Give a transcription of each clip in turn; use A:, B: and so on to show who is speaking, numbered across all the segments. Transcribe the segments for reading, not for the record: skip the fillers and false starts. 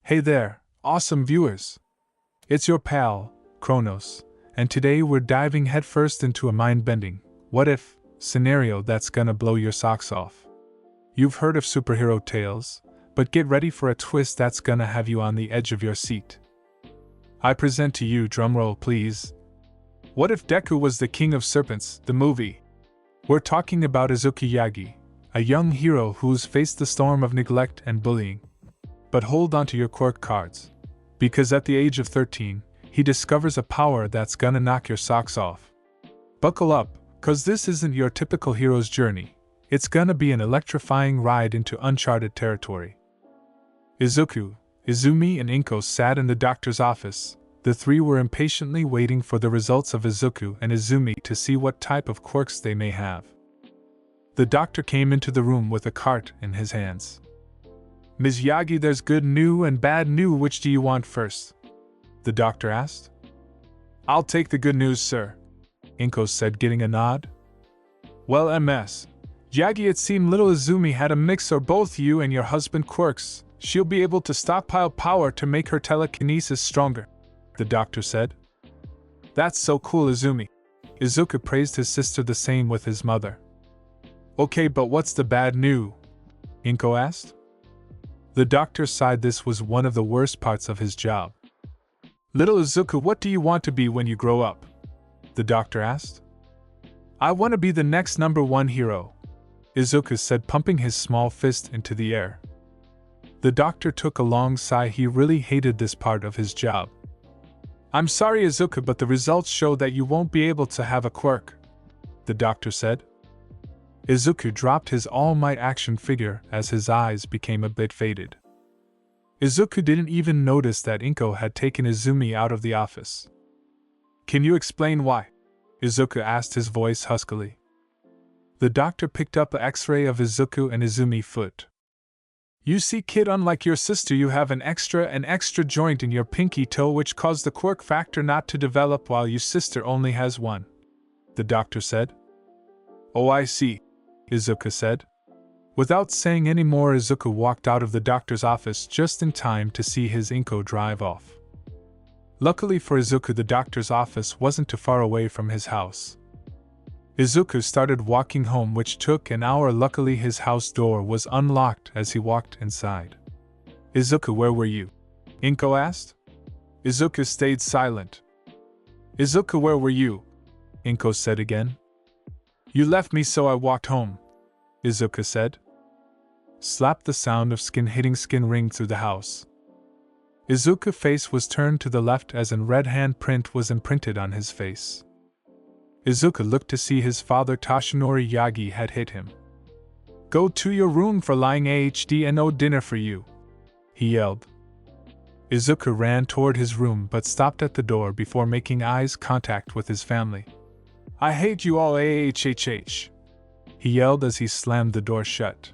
A: Hey there, awesome viewers! It's your pal, Chronos, and today we're diving headfirst into a mind-bending, what-if scenario that's gonna blow your socks off. You've heard of superhero tales, but get ready for a twist that's gonna have you on the edge of your seat. I present to you, drumroll please. What if Deku was the king of serpents, the movie? We're talking about Izuku Yagi, a young hero who's faced the storm of neglect and bullying. But hold on to your quirk cards, because at the age of 13, he discovers a power that's gonna knock your socks off. Buckle up, cause this isn't your typical hero's journey, it's gonna be an electrifying ride into uncharted territory. Izuku, Izumi and Inko sat in the doctor's office. The three were impatiently waiting for the results of Izuku and Izumi to see what type of quirks they may have. The doctor came into the room with a cart in his hands. Ms. Yagi, there's good news and bad news, which do you want first? The doctor asked. I'll take the good news, sir, Inko said, getting a nod. Well, Ms. Yagi, it seemed little Izumi had a mix or both you and your husband quirks. She'll be able to stockpile power to make her telekinesis stronger, the doctor said. That's so cool, Izumi. Izuku praised his sister, the same with his mother. Okay, but what's the bad news? Inko asked. The doctor sighed. This was one of the worst parts of his job. Little Izuku, what do you want to be when you grow up? The doctor asked. I want to be the next #1 hero, Izuku said, pumping his small fist into the air. The doctor took a long sigh. He really hated this part of his job. I'm sorry, Izuku, but the results show that you won't be able to have a quirk, the doctor said. Izuku dropped his All Might action figure as his eyes became a bit faded. Izuku didn't even notice that Inko had taken Izumi out of the office. Can you explain why? Izuku asked, his voice huskily. The doctor picked up an X-ray of Izuku and Izumi's foot. You see, kid, unlike your sister, you have an extra joint in your pinky toe which caused the quirk factor not to develop, while your sister only has one, the doctor said. Oh, I see, Izuku said. Without saying any more, Izuku walked out of the doctor's office just in time to see his Inko drive off. Luckily for Izuku, the doctor's office wasn't too far away from his house. Izuku started walking home, which took an hour. Luckily, his house door was unlocked as he walked inside. Izuku, where were you? Inko asked. Izuku stayed silent. Izuku, where were you? Inko said again. You left me, so I walked home, Izuku said. Slap! The sound of skin hitting skin ring through the house. Izuku's face was turned to the left as a red handprint was imprinted on his face. Izuku looked to see his father, Toshinori Yagi, had hit him. Go to your room for lying, AHD, and no dinner for you, he yelled. Izuku ran toward his room but stopped at the door before making eyes contact with his family. I hate you all, AHHH, he yelled as he slammed the door shut.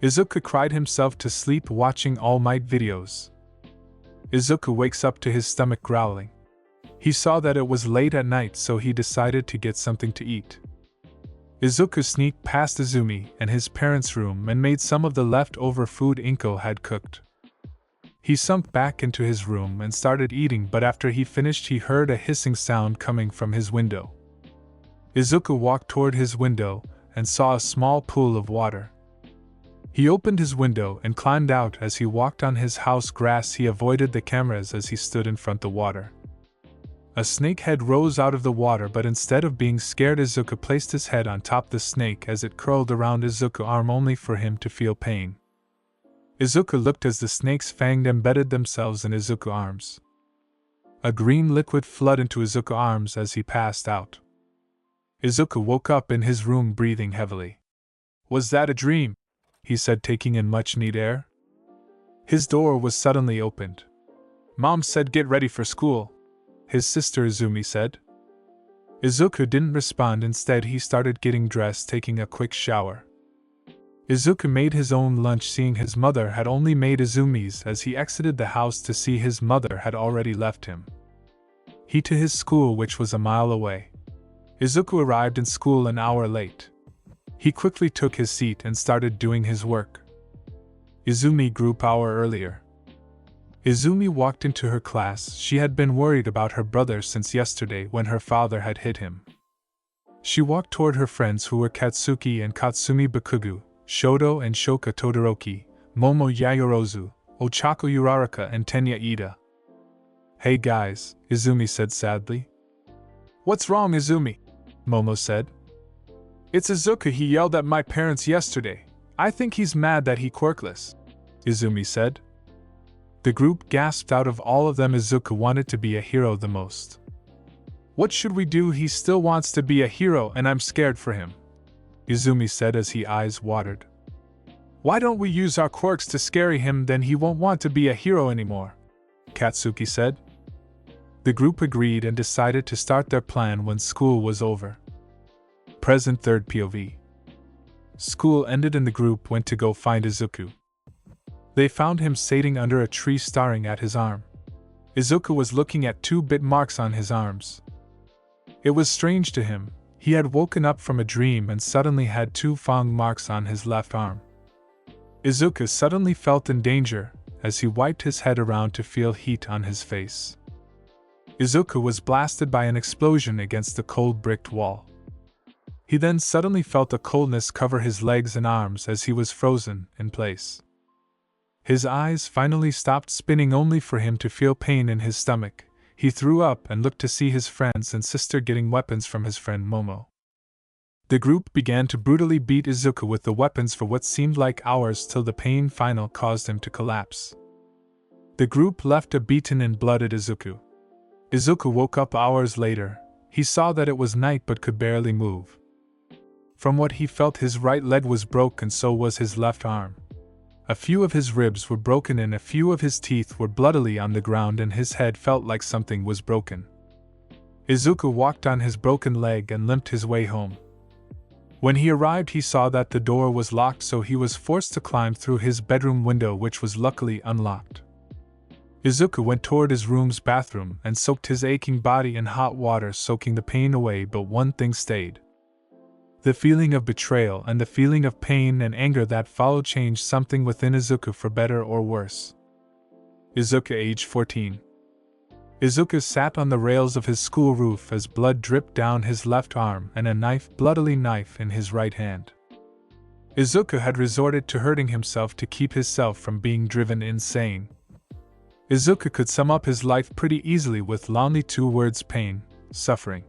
A: Izuku cried himself to sleep watching All Might videos. Izuku wakes up to his stomach growling. He saw that it was late at night, so he decided to get something to eat. Izuku sneaked past Izumi and his parents' room and made some of the leftover food Inko had cooked. He sunk back into his room and started eating, but after he finished, he heard a hissing sound coming from his window. Izuku walked toward his window and saw a small pool of water. He opened his window and climbed out. As he walked on his house grass, he avoided the cameras as he stood in front of the water. A snake head rose out of the water, but instead of being scared, Izuku placed his head on top of the snake as it curled around Izuku's arm, only for him to feel pain. Izuku looked as the snake's fangs embedded themselves in Izuku's arms. A green liquid flooded into Izuku's arms as he passed out. Izuku woke up in his room breathing heavily. Was that a dream? He said, taking in much-needed air. His door was suddenly opened. Mom said get ready for school, his sister Izumi said. Izuku didn't respond. Instead, he started getting dressed, taking a quick shower. Izuku made his own lunch, seeing his mother had only made Izumi's. As he exited the house to see his mother had already left him. He to his school, which was a mile away. Izuku arrived in school an hour late. He quickly took his seat and started doing his work. Izumi grew power earlier. Izumi walked into her class. She had been worried about her brother since yesterday when her father had hit him. She walked toward her friends who were Katsuki and Katsumi Bakugu, Shoto and Shoka Todoroki, Momo Yayorozu, Ochako Uraraka and Tenya Ida. "Hey guys," Izumi said sadly. "What's wrong, Izumi?" Momo said. "It's Izuku. He yelled at my parents yesterday. I think he's mad that he quirkless," Izumi said. The group gasped. Out of all of them, Izuku wanted to be a hero the most. "What should we do? He still wants to be a hero and I'm scared for him," Izumi said as his eyes watered. "Why don't we use our quirks to scare him, then he won't want to be a hero anymore," Katsuki said. The group agreed and decided to start their plan when school was over. Present third POV. School ended and the group went to go find Izuku. They found him sitting under a tree staring at his arm. Izuku was looking at 2 bit marks on his arms. It was strange to him. He had woken up from a dream and suddenly had 2 fang marks on his left arm. Izuku suddenly felt in danger as he wiped his head around to feel heat on his face. Izuku was blasted by an explosion against the cold bricked wall. He then suddenly felt a coldness cover his legs and arms as he was frozen in place. His eyes finally stopped spinning only for him to feel pain in his stomach. He threw up and looked to see his friends and sister getting weapons from his friend Momo. The group began to brutally beat Izuku with the weapons for what seemed like hours till the pain finally caused him to collapse. The group left a beaten and blooded Izuku. Izuku woke up hours later. He saw that it was night but could barely move. From what he felt, his right leg was broken, so was his left arm. A few of his ribs were broken and a few of his teeth were bloodily on the ground, and his head felt like something was broken. Izuku walked on his broken leg and limped his way home. When he arrived, he saw that the door was locked, so he was forced to climb through his bedroom window, which was luckily unlocked. Izuku went toward his room's bathroom and soaked his aching body in hot water, soaking the pain away, but one thing stayed. The feeling of betrayal and the feeling of pain and anger that followed changed something within Izuku for better or worse. Izuku, age 14. Izuku sat on the rails of his school roof as blood dripped down his left arm and a bloody knife in his right hand. Izuku had resorted to hurting himself to keep himself from being driven insane. Izuku could sum up his life pretty easily with only 2 words: pain, suffering.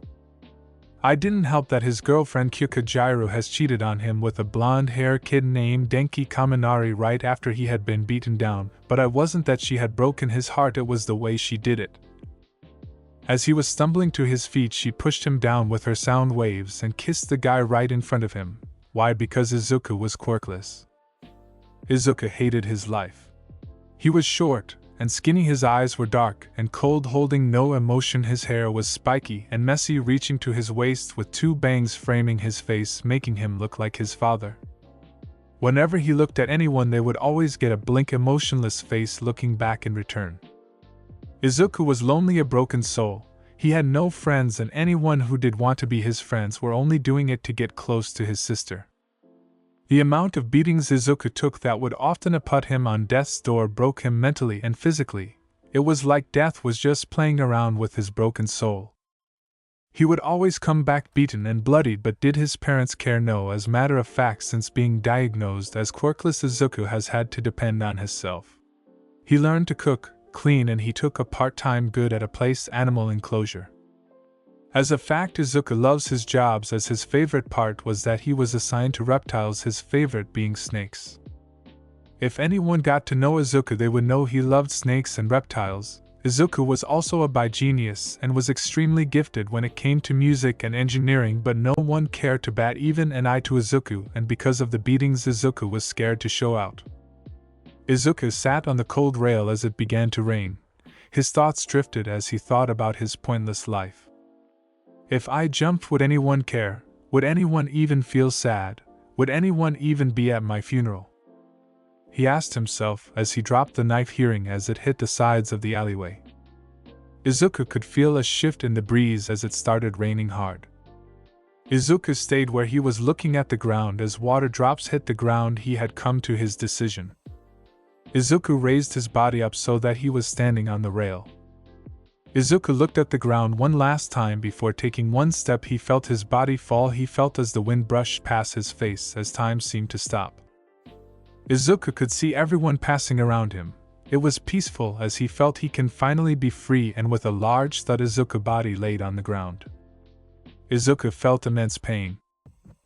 A: I didn't help that his girlfriend Kyukajiru has cheated on him with a blonde-haired kid named Denki Kaminari right after he had been beaten down, but it wasn't that she had broken his heart, it was the way she did it. As he was stumbling to his feet, she pushed him down with her sound waves and kissed the guy right in front of him. Why? Because Izuku was quirkless. Izuku hated his life. He was short and skinny, his eyes were dark and cold, holding no emotion. His hair was spiky and messy, reaching to his waist with 2 bangs framing his face, making him look like his father. Whenever he looked at anyone, they would always get a blank, emotionless face looking back in return. Izuku was lonely, a broken soul. He had no friends, and anyone who did want to be his friends were only doing it to get close to his sister. The amount of beatings Izuku took that would often put him on death's door broke him mentally and physically. It was like death was just playing around with his broken soul. He would always come back beaten and bloodied, but did his parents care? No. As a matter of fact, since being diagnosed as quirkless, Izuku has had to depend on himself. He learned to cook, clean, and he took a part-time job at a place animal enclosure. As a fact, Izuku loves his jobs, as his favorite part was that he was assigned to reptiles, his favorite being snakes. If anyone got to know Izuku, they would know he loved snakes and reptiles. Izuku was also a bi-genius and was extremely gifted when it came to music and engineering, but no one cared to bat even an eye to Izuku, and because of the beatings, Izuku was scared to show out. Izuku sat on the cold rail as it began to rain. His thoughts drifted as he thought about his pointless life. If I jumped, would anyone care? Would anyone even feel sad? Would anyone even be at my funeral? He asked himself as he dropped the knife, hearing as it hit the sides of the alleyway. Izuku could feel a shift in the breeze as it started raining hard. Izuku stayed where he was, looking at the ground as water drops hit the ground. He had come to his decision. Izuku raised his body up so that he was standing on the rail. Izuku looked at the ground one last time before taking one step. He felt his body fall. He felt as the wind brushed past his face as time seemed to stop. Izuku could see everyone passing around him. It was peaceful as he felt he can finally be free, and with a large thud Izuku's body laid on the ground. Izuku felt immense pain.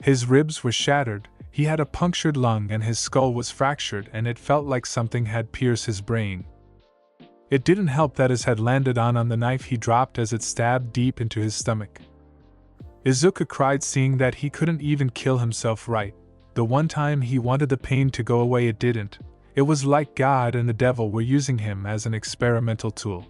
A: His ribs were shattered, he had a punctured lung and his skull was fractured, and it felt like something had pierced his brain. It didn't help that his head landed on the knife he dropped as it stabbed deep into his stomach. Izuku cried, seeing that he couldn't even kill himself right. The one time he wanted the pain to go away, it didn't. It was like God and the devil were using him as an experimental tool.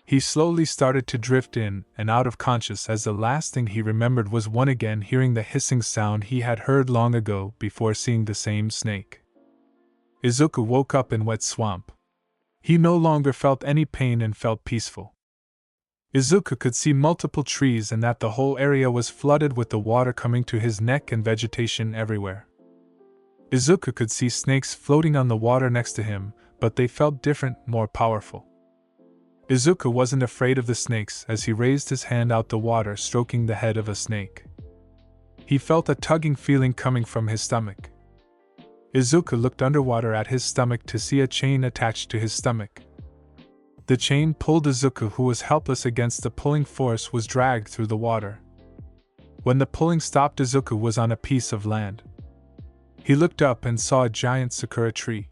A: He slowly started to drift in and out of conscious as the last thing he remembered was once again hearing the hissing sound he had heard long ago before seeing the same snake. Izuku woke up in wet swamp. He no longer felt any pain and felt peaceful. Izuku could see multiple trees and that the whole area was flooded with the water coming to his neck and vegetation everywhere. Izuku could see snakes floating on the water next to him, but they felt different, more powerful. Izuku wasn't afraid of the snakes as he raised his hand out the water, stroking the head of a snake. He felt a tugging feeling coming from his stomach. Izuku looked underwater at his stomach to see a chain attached to his stomach. The chain pulled Izuku, who was helpless against the pulling force, was dragged through the water. When the pulling stopped, Izuku was on a piece of land. He looked up and saw a giant sakura tree.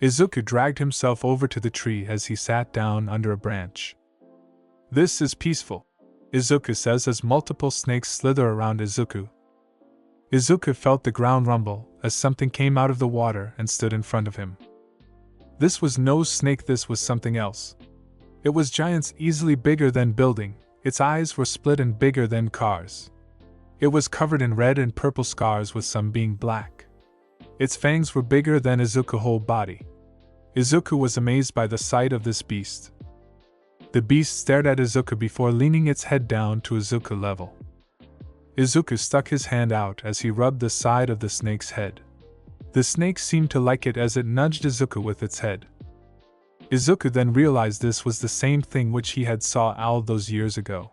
A: Izuku dragged himself over to the tree as he sat down under a branch. "This is peaceful," Izuku says as multiple snakes slither around Izuku. Izuku felt the ground rumble as something came out of the water and stood in front of him. This was no snake, this was something else. It was giants, easily bigger than building. Its eyes were split and bigger than cars. It was covered in red and purple scars, with some being black. Its fangs were bigger than Izuku's whole body. Izuku was amazed by the sight of this beast. The beast stared at Izuku before leaning its head down to Izuku level. Izuku stuck his hand out as he rubbed the side of the snake's head. The snake seemed to like it as it nudged Izuku with its head. Izuku then realized this was the same thing which he had saw all those years ago.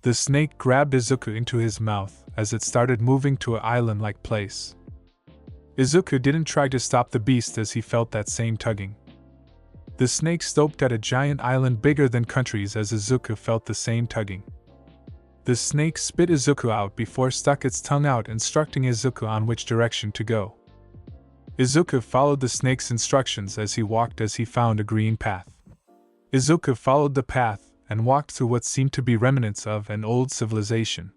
A: The snake grabbed Izuku into his mouth as it started moving to an island-like place. Izuku didn't try to stop the beast as he felt that same tugging. The snake stopped at a giant island bigger than countries as Izuku felt the same tugging. The snake spit Izuku out before stuck its tongue out, instructing Izuku on which direction to go. Izuku followed the snake's instructions as he walked as he found a green path. Izuku followed the path and walked through what seemed to be remnants of an old civilization.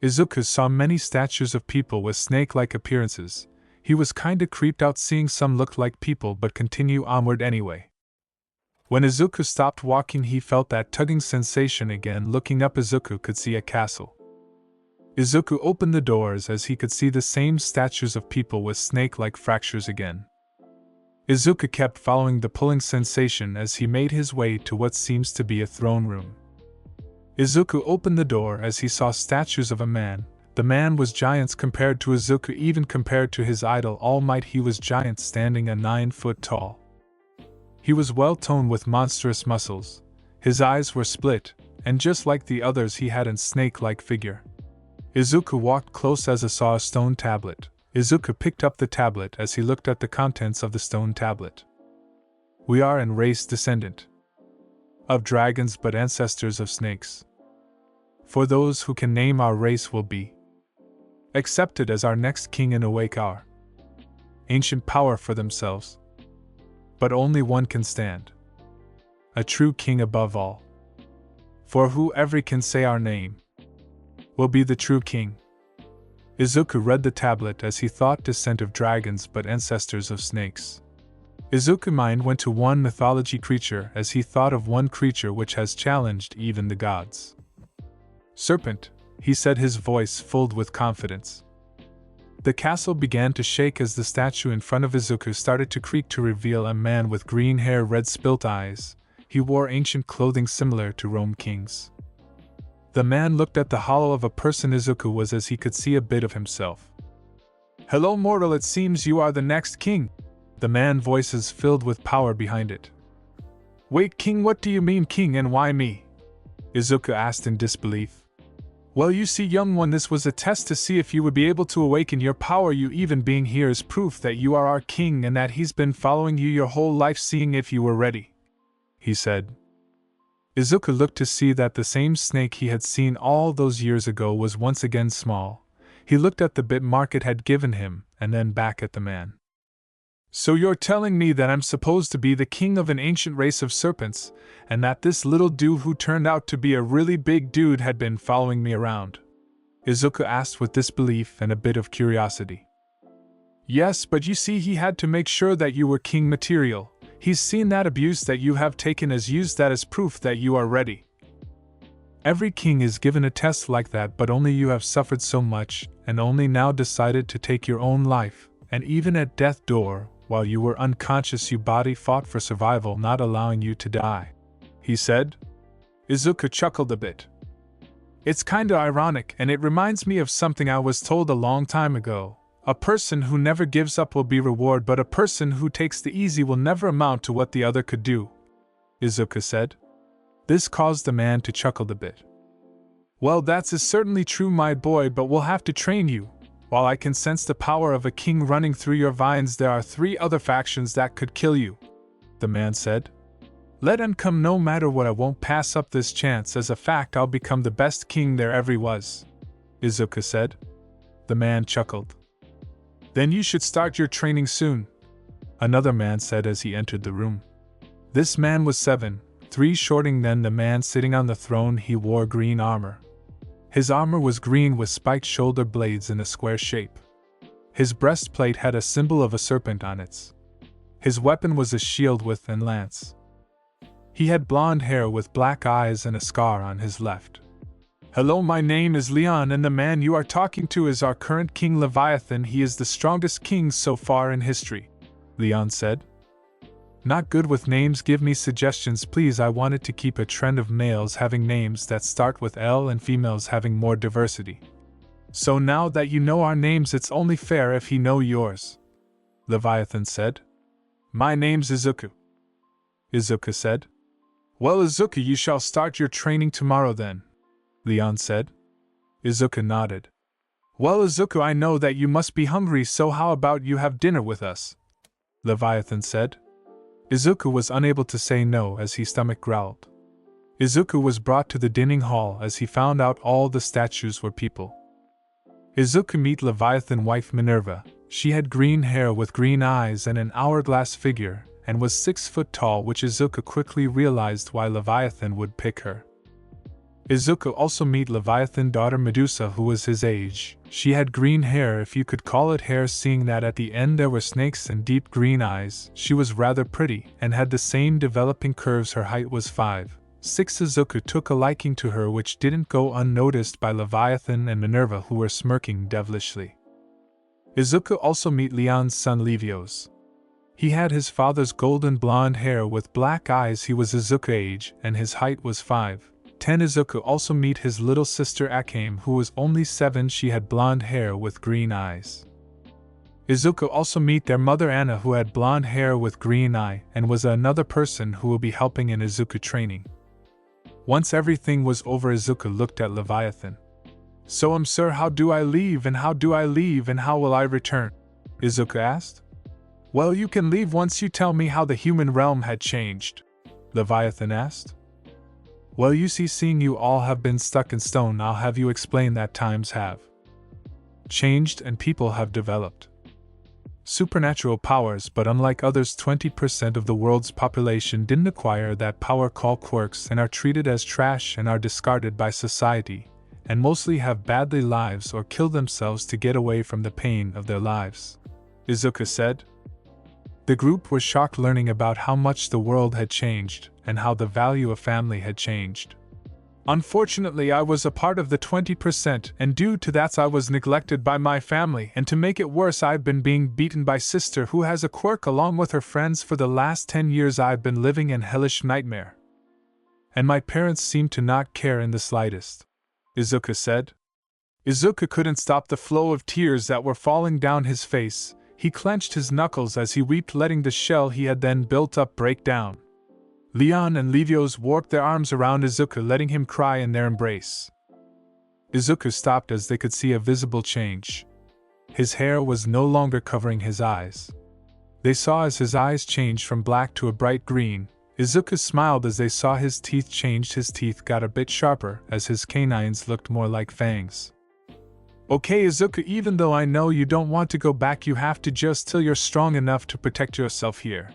A: Izuku saw many statues of people with snake-like appearances. He was kinda creeped out seeing some look like people but continue onward anyway. When Izuku stopped walking, he felt that tugging sensation again. Looking up, Izuku could see a castle. Izuku opened the doors as he could see the same statues of people with snake-like fractures again. Izuku kept following the pulling sensation as he made his way to what seems to be a throne room. Izuku opened the door as he saw statues of a man. The man was giants compared to Izuku, even compared to his idol All Might. He was giant, standing a 9 foot tall. He was well toned with monstrous muscles. His eyes were split, and just like the others he had a snake-like figure. Izuku walked close as he saw a stone tablet. Izuku picked up the tablet as he looked at the contents of the stone tablet. "We are in race descendant of dragons but ancestors of snakes. For those who can name our race will be accepted as our next king and awake our ancient power for themselves. But only one can stand, a true king above all. For whoever can say our name will be the true king." Izuku read the tablet as he thought descent of dragons but ancestors of snakes. Izuku's mind went to one mythology creature as he thought of one creature which has challenged even the gods. "Serpent," he said, his voice filled with confidence. The castle began to shake as the statue in front of Izuku started to creak to reveal a man with green hair, red spilt eyes. He wore ancient clothing similar to Rome kings. The man looked at the hollow of a person Izuku was as he could see a bit of himself. "Hello mortal, it seems you are the next king," The man's voice is filled with power behind it. Wait, king, what do you mean king, and why me? Izuku asked in disbelief. Well, you see, young one, this was a test to see if you would be able to awaken your power. You even being here is proof that you are our king and that he's been following you your whole life, seeing if you were ready, he said. Izuku looked to see that the same snake he had seen all those years ago was once again small. He looked at the bit Market had given him, and then back at the man. So you're telling me that I'm supposed to be the king of an ancient race of serpents, and that this little dude who turned out to be a really big dude had been following me around? Izuku asked with disbelief and a bit of curiosity. Yes, but you see, he had to make sure that you were king material. He's seen that abuse that you have taken as used that as proof that you are ready. Every king is given a test like that, but only you have suffered so much, and only now decided to take your own life, and even at death's door, while you were unconscious, your body fought for survival, not allowing you to die, he said. Izuku chuckled a bit. It's kinda ironic, and it reminds me of something I was told a long time ago. A person who never gives up will be rewarded, but a person who takes the easy will never amount to what the other could do, Izuku said. This caused the man to chuckle a bit. Well, that's certainly true, my boy, but we'll have to train you. While I can sense the power of a king running through your veins, there are 3 other factions that could kill you, the man said. Let them come no matter what, I won't pass up this chance. As a fact, I'll become the best king there ever was, Izuku said. The man chuckled. Then you should start your training soon, another man said as he entered the room. This man was 7'3" shorter than the man sitting on the throne. He wore green armor. His armor was green with spiked shoulder blades in a square shape. His breastplate had a symbol of a serpent on it. His weapon was a shield with a lance. He had blonde hair with black eyes and a scar on his left. Hello, my name is Leon, and the man you are talking to is our current king, Leviathan. He is the strongest king so far in history, Leon said. Not good with names, give me suggestions please. I wanted to keep a trend of males having names that start with L and females having more diversity. So now that you know our names, it's only fair if he know yours, Leviathan said. My name's Izuku, Izuku said. Well, Izuku, you shall start your training tomorrow then, Leon said. Izuku nodded. Well, Izuku, I know that you must be hungry, so how about you have dinner with us, Leviathan said. Izuku was unable to say no as his stomach growled. Izuku was brought to the dining hall as he found out all the statues were people. Izuku met Leviathan wife Minerva. She had green hair with green eyes and an hourglass figure, and was 6 foot tall, which Izuku quickly realized why Leviathan would pick her. Izuku also met Leviathan daughter Medusa, who was his age. She had green hair, if you could call it hair, seeing that at the end there were snakes and deep green eyes. She was rather pretty, and had the same developing curves. Her height was 5'6". Izuku took a liking to her, which didn't go unnoticed by Leviathan and Minerva, who were smirking devilishly. Izuku also met Leon's son Levios. He had his father's golden blonde hair with black eyes. He was Izuku's age, and his height was 5'10". Izuku also met his little sister Akame, who was only 7. She had blonde hair with green eyes. Izuku also met their mother Anna, who had blonde hair with green eye, and was another person who will be helping in Izuku training. Once everything was over, Izuku looked at Leviathan. So sir, how do I leave, and how do I leave, and how will I return? Izuku asked. Well, you can leave once you tell me how the human realm had changed, Leviathan asked. Well, you see, seeing you all have been stuck in stone, I'll have you explain that times have changed and people have developed supernatural powers, but unlike others, 20% of the world's population didn't acquire that power called quirks and are treated as trash and are discarded by society, and mostly have badly lives or kill themselves to get away from the pain of their lives, Izuku said. The group was shocked learning about how much the world had changed and how the value of family had changed. Unfortunately, I was a part of the 20%, and due to that I was neglected by my family, and to make it worse, I've been being beaten by sister who has a quirk along with her friends. For the last 10 years I've been living in hellish nightmare. And my parents seem to not care in the slightest, Izuku said. Izuku couldn't stop the flow of tears that were falling down his face. He clenched his knuckles as he wept, letting the shell he had then built up break down. Leon and Levios warped their arms around Izuku, letting him cry in their embrace. Izuku stopped as they could see a visible change. His hair was no longer covering his eyes. They saw as his eyes changed from black to a bright green. Izuku smiled as they saw his teeth changed. His teeth got a bit sharper as his canines looked more like fangs. Okay, Izuku, even though I know you don't want to go back, you have to just till you're strong enough to protect yourself here,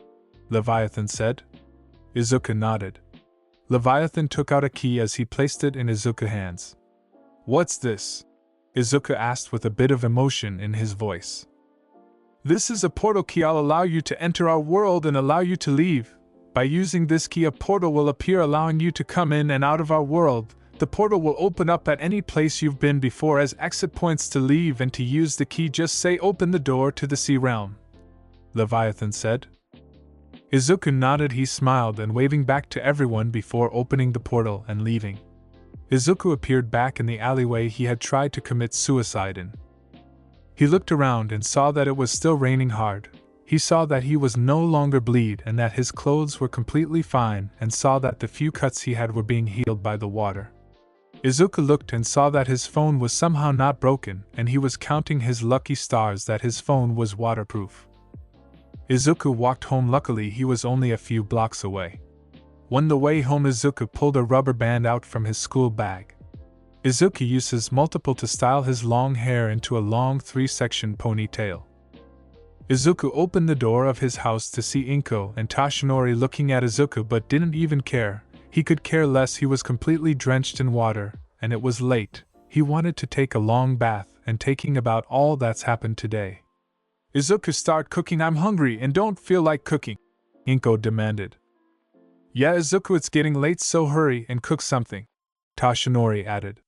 A: Leviathan said. Izuku nodded. Leviathan took out a key as he placed it in Izuku's hands. What's this? Izuku asked with a bit of emotion in his voice. This is a portal key. I'll allow you to enter our world and allow you to leave. By using this key, a portal will appear allowing you to come in and out of our world. The portal will open up at any place you've been before as exit points. To leave and to use the key, just say open the door to the sea realm, Leviathan said. Izuku nodded. He smiled and waving back to everyone before opening the portal and leaving. Izuku appeared back in the alleyway he had tried to commit suicide in. He looked around and saw that it was still raining hard. He saw that he was no longer bleed and that his clothes were completely fine, and saw that the few cuts he had were being healed by the water. Izuku looked and saw that his phone was somehow not broken, and he was counting his lucky stars that his phone was waterproof. Izuku walked home. Luckily, he was only a few blocks away. On the way home, Izuku pulled a rubber band out from his school bag. Izuku uses multiple to style his long hair into a long 3-section ponytail. Izuku opened the door of his house to see Inko and Toshinori looking at Izuku, but didn't even care. He could care less. He was completely drenched in water, and it was late. He wanted to take a long bath and thinking about all that's happened today. Izuku, start cooking. I'm hungry and don't feel like cooking, Inko demanded. Yeah, Izuku, it's getting late, so hurry and cook something, Toshinori added.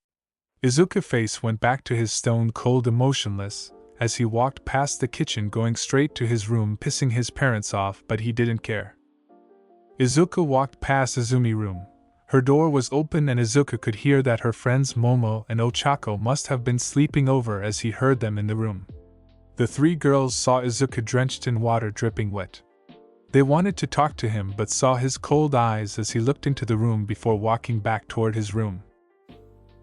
A: Izuku's face went back to his stone cold, emotionless, as he walked past the kitchen going straight to his room, pissing his parents off, but he didn't care. Izuku walked past Izumi's room. Her door was open and Izuku could hear that her friends Momo and Ochako must have been sleeping over as he heard them in the room. The 3 girls saw Izuku drenched in water, dripping wet. They wanted to talk to him but saw his cold eyes as he looked into the room before walking back toward his room.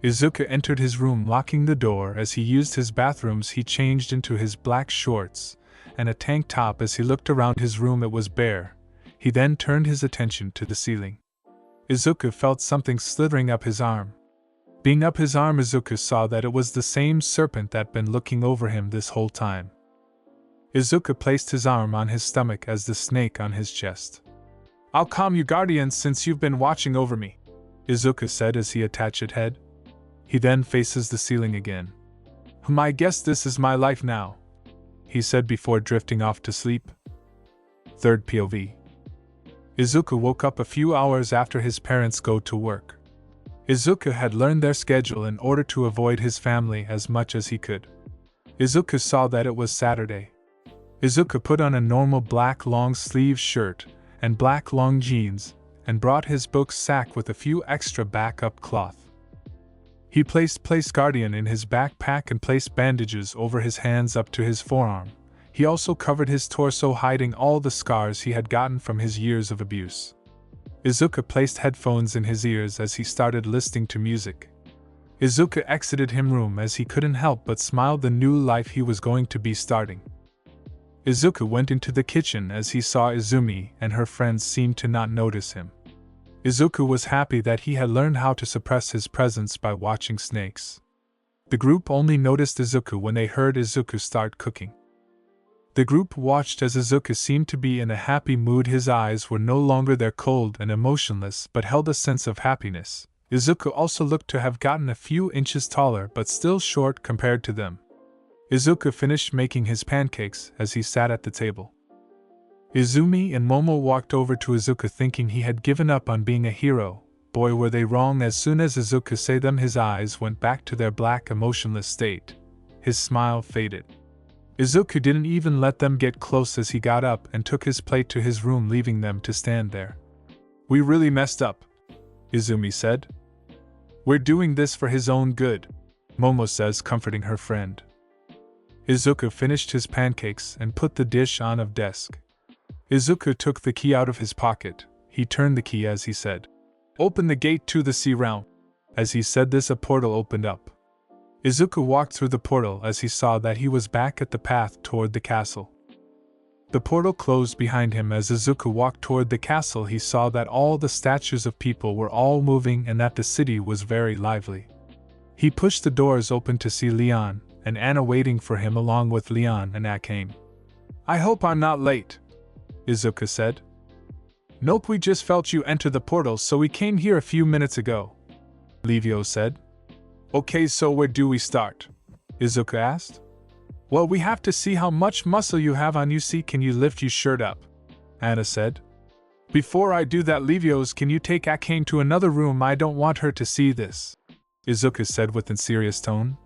A: Izuku entered his room, locking the door. As he used his bathrooms, he changed into his black shorts and a tank top. As he looked around his room, it was bare. He then turned his attention to the ceiling. Izuku felt something slithering up his arm. Being up his arm, Izuku saw that it was the same serpent that had been looking over him this whole time. Izuku placed his arm on his stomach as the snake on his chest. I'll calm you, guardians, since you've been watching over me, Izuku said as he attached his head. He then faces the ceiling again. I guess this is my life now, he said before drifting off to sleep. 3rd POV. Izuku woke up a few hours after his parents go to work. Izuku had learned their schedule in order to avoid his family as much as he could. Izuku saw that it was Saturday. Izuku put on a normal black long-sleeve shirt and black long jeans and brought his book sack with a few extra backup cloth. He placed Guardian in his backpack and placed bandages over his hands up to his forearm. He also covered his torso, hiding all the scars he had gotten from his years of abuse. Izuku placed headphones in his ears as he started listening to music. Izuku exited his room as he couldn't help but smile the new life he was going to be starting. Izuku went into the kitchen as he saw Izumi and her friends seemed to not notice him. Izuku was happy that he had learned how to suppress his presence by watching snakes. The group only noticed Izuku when they heard Izuku start cooking. The group watched as Izuku seemed to be in a happy mood. His eyes were no longer there, cold and emotionless, but held a sense of happiness. Izuku also looked to have gotten a few inches taller but still short compared to them. Izuku finished making his pancakes as he sat at the table. Izumi and Momo walked over to Izuku thinking he had given up on being a hero. Boy, were they wrong. As soon as Izuku said them, his eyes went back to their black, emotionless state. His smile faded. Izuku didn't even let them get close as he got up and took his plate to his room, leaving them to stand there. We really messed up, Izumi said. We're doing this for his own good, Momo says, comforting her friend. Izuku finished his pancakes and put the dish on of desk. Izuku took the key out of his pocket. He turned the key as he said, "Open the gate to the sea realm." As he said this, a portal opened up. Izuku walked through the portal as he saw that he was back at the path toward the castle. The portal closed behind him. As Izuku walked toward the castle, he saw that all the statues of people were all moving and that the city was very lively. He pushed the doors open to see Leon and Anna waiting for him along with Leon and Akane. "I hope I'm not late," Izuku said. "Nope, we just felt you enter the portal, so we came here a few minutes ago," Livio said. "Okay, so where do we start?" Izuku asked. "Well, we have to see how much muscle you have on you. See, can you lift your shirt up?" Anna said. "Before I do that, Livio's, can you take Akane to another room? I don't want her to see this," Izuku said with a serious tone.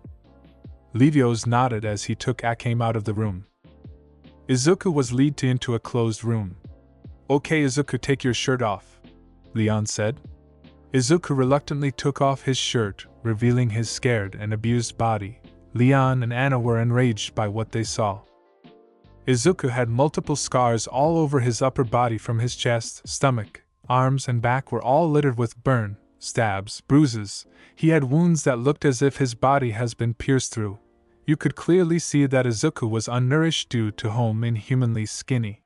A: Livio's nodded as he took Akane out of the room. Izuku was led into a closed room. "Okay, Izuku, take your shirt off," Leon said. Izuku reluctantly took off his shirt, revealing his scared and abused body. Leon and Anna were enraged by what they saw. Izuku had multiple scars all over his upper body from his chest, stomach, arms and back were all littered with burn, stabs, bruises. He had wounds that looked as if his body has been pierced through. You could clearly see that Izuku was unnourished due to home inhumanly skinny.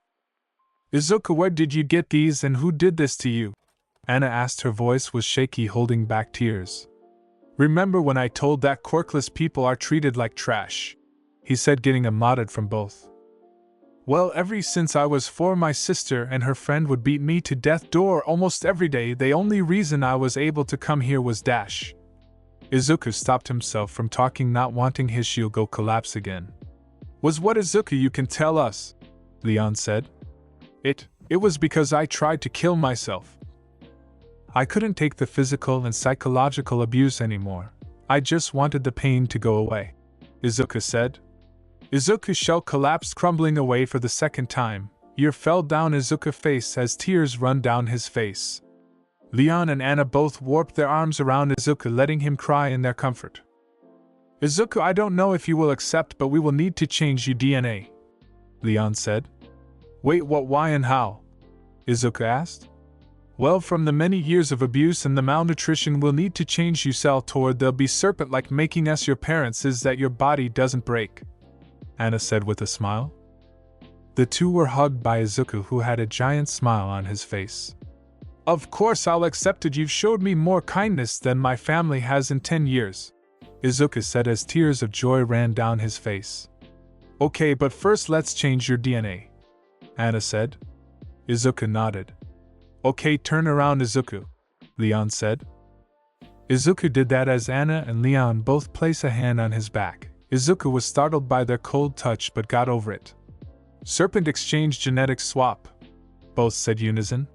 A: "Izuku, where did you get these and who did this to you?" Anna asked. Her voice was shaky, holding back tears. "Remember when I told that quirkless people are treated like trash?" he said, getting a modded from both. "Well, ever since I was 4, my sister and her friend would beat me to death door almost every day. The only reason I was able to come here was dash." Izuku stopped himself from talking, not wanting his shield go collapse again. "Was what, Izuku? You can tell us," Leon said. It was because I tried to kill myself. I couldn't take the physical and psychological abuse anymore. I just wanted the pain to go away," Izuku said. Izuku's shell collapsed, crumbling away for the second time. Ear fell down Izuku's face as tears run down his face. Leon and Anna both warped their arms around Izuku, letting him cry in their comfort. "Izuku, I don't know if you will accept, but we will need to change your DNA," Leon said. "Wait, what, why and how?" Izuku asked. "Well, from the many years of abuse and the malnutrition, we'll need to change you cell toward they'll be serpent-like, making us your parents is that your body doesn't break," Anna said with a smile. The two were hugged by Izuku, who had a giant smile on his face. "Of course I'll accept it. You've showed me more kindness than my family has in 10 years, Izuku said as tears of joy ran down his face. "Okay, but first let's change your DNA," Anna said. Izuku nodded. "Okay, turn around, Izuku," Leon said. Izuku did that as Anna and Leon both placed a hand on his back. Izuku was startled by their cold touch but got over it. "Serpent exchange genetic swap," both said unison.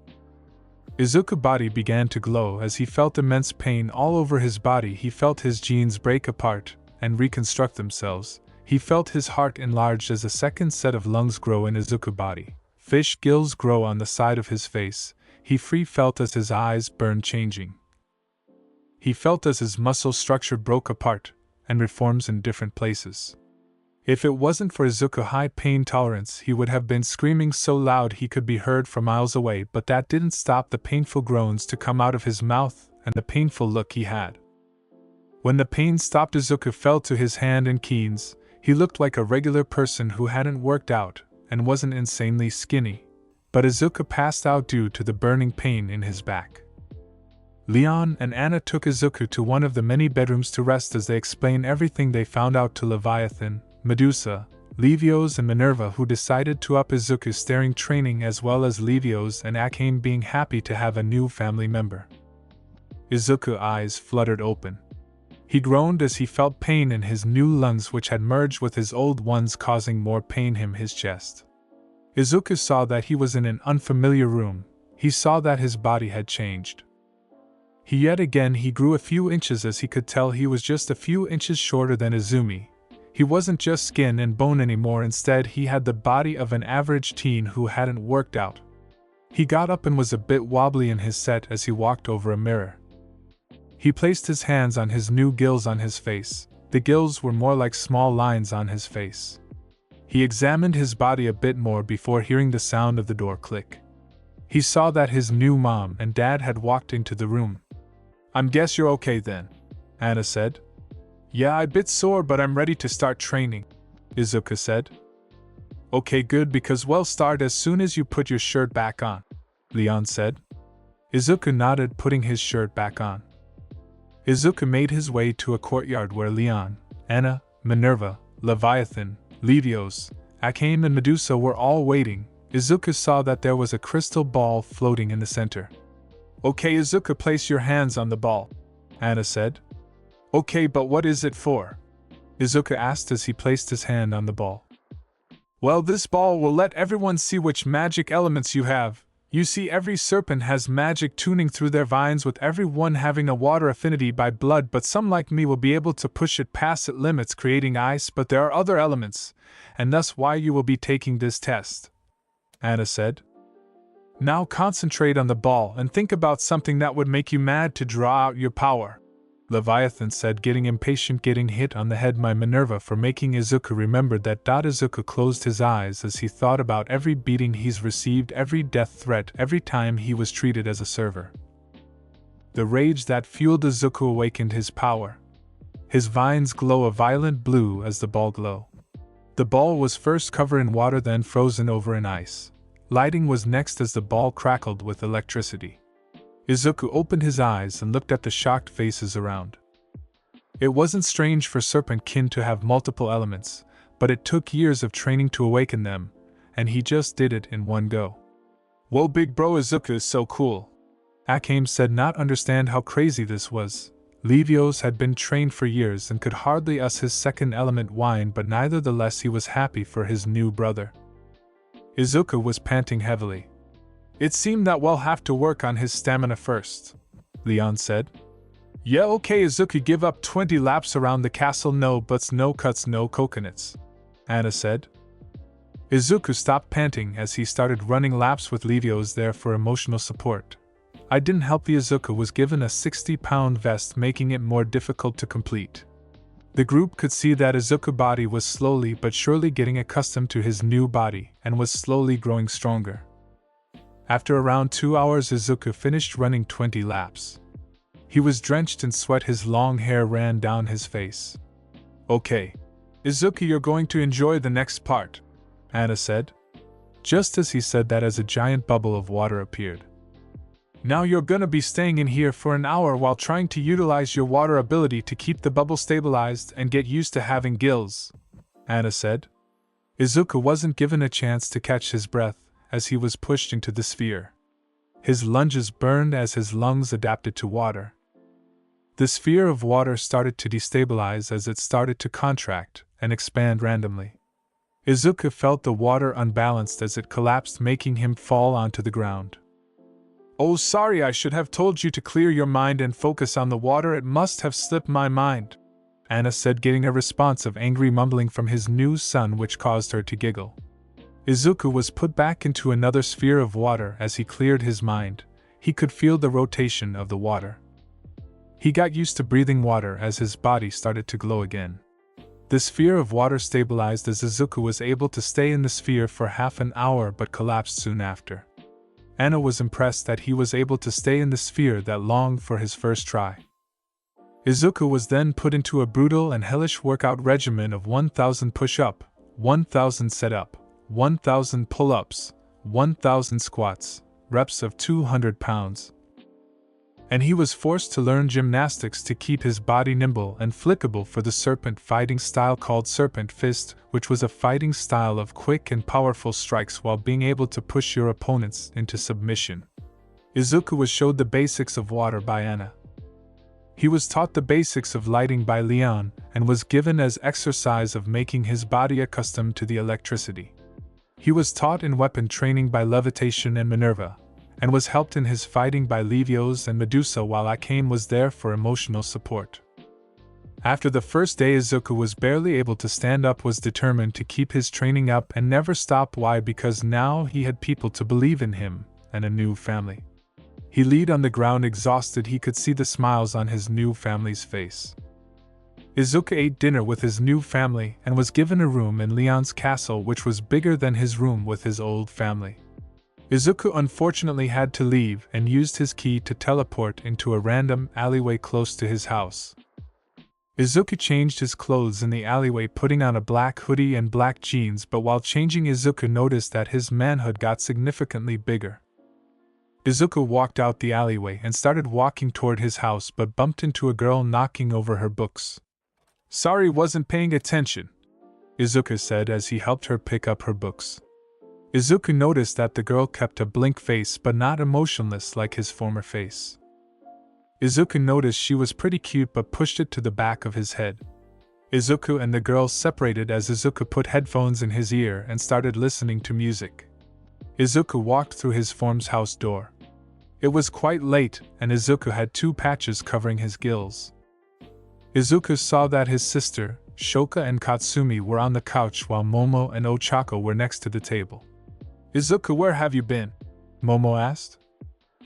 A: Izuku's body began to glow as he felt immense pain all over his body. He felt his genes break apart and reconstruct themselves. He felt his heart enlarged as a second set of lungs grow in Izuku's body. Fish gills grow on the side of his face. He felt as his eyes burned, changing. He felt as his muscle structure broke apart and reforms in different places. If it wasn't for Izuku's high pain tolerance, he would have been screaming so loud he could be heard from miles away, but that didn't stop the painful groans to come out of his mouth and the painful look he had. When the pain stopped, Izuku fell to his hand and keens. He looked like a regular person who hadn't worked out and wasn't insanely skinny. But Izuku passed out due to the burning pain in his back. Leon and Anna took Izuku to one of the many bedrooms to rest as they explained everything they found out to Leviathan, Medusa, Levios and Minerva, who decided to up Izuku's staring training, as well as Levios and Akane being happy to have a new family member. Izuku's eyes fluttered open. He groaned as he felt pain in his new lungs, which had merged with his old ones, causing more pain in his chest. Izuku saw that he was in an unfamiliar room. He saw that his body had changed. Yet again he grew a few inches, as he could tell he was just a few inches shorter than Izumi. He wasn't just skin and bone anymore. Instead, he had the body of an average teen who hadn't worked out. He got up and was a bit wobbly in his set as he walked over a mirror. He placed his hands on his new gills on his face. The gills were more like small lines on his face. He examined his body a bit more before hearing the sound of the door click. He saw that his new mom and dad had walked into the room. Guess you're okay then," Anna said. "Yeah, I'm a bit sore, but I'm ready to start training," Izuku said. "Okay, good, because we'll start as soon as you put your shirt back on," Leon said. Izuku nodded, putting his shirt back on. Izuku made his way to a courtyard where Leon, Anna, Minerva, Leviathan, Levios, Akame and Medusa were all waiting. Izuku saw that there was a crystal ball floating in the center. "Okay, Izuku, place your hands on the ball," Anna said. "Okay, but what is it for?" Izuku asked as he placed his hand on the ball. "Well, this ball will let everyone see which magic elements you have. You see, every serpent has magic tuning through their vines, with everyone having a water affinity by blood, but some like me will be able to push it past its limits, creating ice, but there are other elements, and thus why you will be taking this test," Anna said. "Now concentrate on the ball and think about something that would make you mad to draw out your power," Leviathan said, getting impatient, getting hit on the head by Minerva for making Izuku remember that. Izuku closed his eyes as he thought about every beating he's received, every death threat, every time he was treated as a server. The rage that fueled Izuku awakened his power. His vines glow a violent blue as the ball glow. The ball was first covered in water, then frozen over in ice. Lighting was next as the ball crackled with electricity. Izuku opened his eyes and looked at the shocked faces around. It wasn't strange for serpent-kin to have multiple elements, but it took years of training to awaken them, and he just did it in one go. "Whoa, big bro, Izuku is so cool," Akame said, not understand how crazy this was. Levios had been trained for years and could hardly us his second element whine, but nevertheless he was happy for his new brother. Izuku was panting heavily. "It seemed that we'll have to work on his stamina first," Leon said. "Yeah, okay, Izuku, give up 20 laps around the castle, no butts, no cuts, no coconuts," Anna said. Izuku stopped panting as he started running laps with Levios there for emotional support. I didn't help. The Izuku was given a 60-pound vest, making it more difficult to complete. The group could see that Izuku's body was slowly but surely getting accustomed to his new body and was slowly growing stronger. After around 2 hours, Izuku finished running 20 laps. He was drenched in sweat, his long hair ran down his face. "Okay, Izuku, you're going to enjoy the next part," Anna said. Just as he said that, as a giant bubble of water appeared. "Now you're gonna be staying in here for an hour while trying to utilize your water ability to keep the bubble stabilized and get used to having gills," Anna said. Izuku wasn't given a chance to catch his breath as he was pushed into the sphere. His lunges burned as his lungs adapted to water. The sphere of water started to destabilize as it started to contract and expand randomly. Izuku felt the water unbalanced as it collapsed, making him fall onto the ground. "Oh, sorry, I should have told you to clear your mind and focus on the water. It must have slipped my mind," Anna said, getting a response of angry mumbling from his new son which caused her to giggle. Izuku was put back into another sphere of water as he cleared his mind. He could feel the rotation of the water. He got used to breathing water as his body started to glow again. The sphere of water stabilized as Izuku was able to stay in the sphere for half an hour but collapsed soon after. Anna was impressed that he was able to stay in the sphere that long for his first try. Izuku was then put into a brutal and hellish workout regimen of 1,000 push-up, 1,000 set-up, 1,000 pull-ups, 1,000 squats, reps of 200 pounds. And he was forced to learn gymnastics to keep his body nimble and flexible for the serpent fighting style called Serpent Fist, which was a fighting style of quick and powerful strikes while being able to push your opponents into submission. Izuku was showed the basics of water by Anna. He was taught the basics of lighting by Leon and was given as exercise of making his body accustomed to the electricity. He was taught in weapon training by Leviathan and Minerva, and was helped in his fighting by Levios and Medusa, while Akame was there for emotional support. After the first day, Izuku was barely able to stand up, was determined to keep his training up and never stop. Why? Because now he had people to believe in him and a new family. He laid on the ground exhausted. He could see the smiles on his new family's face. Izuku ate dinner with his new family and was given a room in Leon's castle which was bigger than his room with his old family. Izuku unfortunately had to leave and used his key to teleport into a random alleyway close to his house. Izuku changed his clothes in the alleyway, putting on a black hoodie and black jeans, but while changing Izuku noticed that his manhood got significantly bigger. Izuku walked out the alleyway and started walking toward his house but bumped into a girl knocking over her books. "Sorry, wasn't paying attention," Izuku said as he helped her pick up her books. Izuku noticed that the girl kept a blank face but not emotionless like his former face. Izuku noticed she was pretty cute but pushed it to the back of his head. Izuku and the girl separated as Izuku put headphones in his ear and started listening to music. Izuku walked through his form's house door. It was quite late, and Izuku had 2 patches covering his gills. Izuku saw that his sister, Shoka and Katsumi were on the couch while Momo and Ochako were next to the table. "Izuku, where have you been?" Momo asked.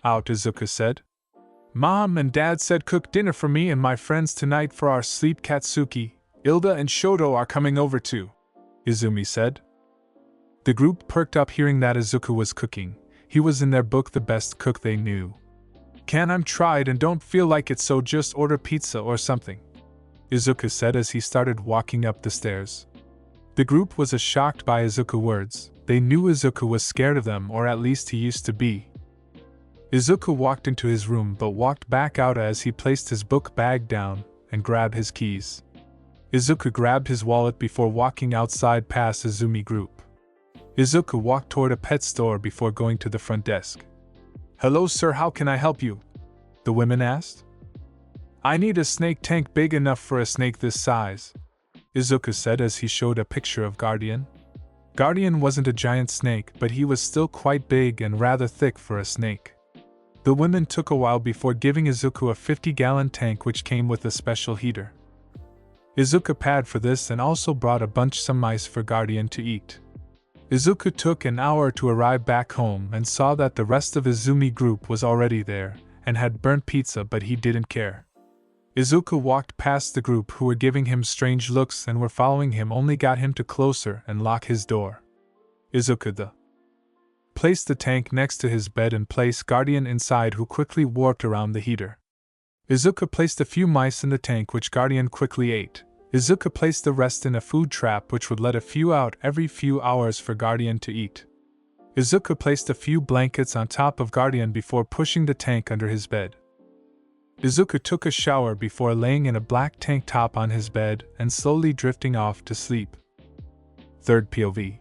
A: "Out," Izuku said. "Mom and Dad said cook dinner for me and my friends tonight for our sleep. Katsuki, Ilda and Shoto are coming over too," Izumi said. The group perked up hearing that Izuku was cooking. He was in their book the best cook they knew. "Can I'm tried and don't feel like it, so just order pizza or something," Izuku said as he started walking up the stairs. The group was shocked by Izuku's words. They knew Izuku was scared of them, or at least he used to be. Izuku walked into his room but walked back out as he placed his book bag down and grabbed his keys. Izuku grabbed his wallet before walking outside past Izumi group. Izuku walked toward a pet store before going to the front desk. "Hello sir, how can I help you?" the women asked. "I need a snake tank big enough for a snake this size," Izuku said as he showed a picture of Guardian. Guardian wasn't a giant snake, but he was still quite big and rather thick for a snake. The women took a while before giving Izuku a 50-gallon tank which came with a special heater. Izuku paid for this and also brought a bunch some mice for Guardian to eat. Izuku took an hour to arrive back home and saw that the rest of Izumi group was already there and had burnt pizza, but he didn't care. Izuku walked past the group who were giving him strange looks and were following him, only got him to closer and lock his door. Izuku placed the tank next to his bed and placed Guardian inside, who quickly warped around the heater. Izuku placed a few mice in the tank which Guardian quickly ate. Izuku placed the rest in a food trap which would let a few out every few hours for Guardian to eat. Izuku placed a few blankets on top of Guardian before pushing the tank under his bed. Izuku took a shower before laying in a black tank top on his bed and slowly drifting off to sleep. Third POV.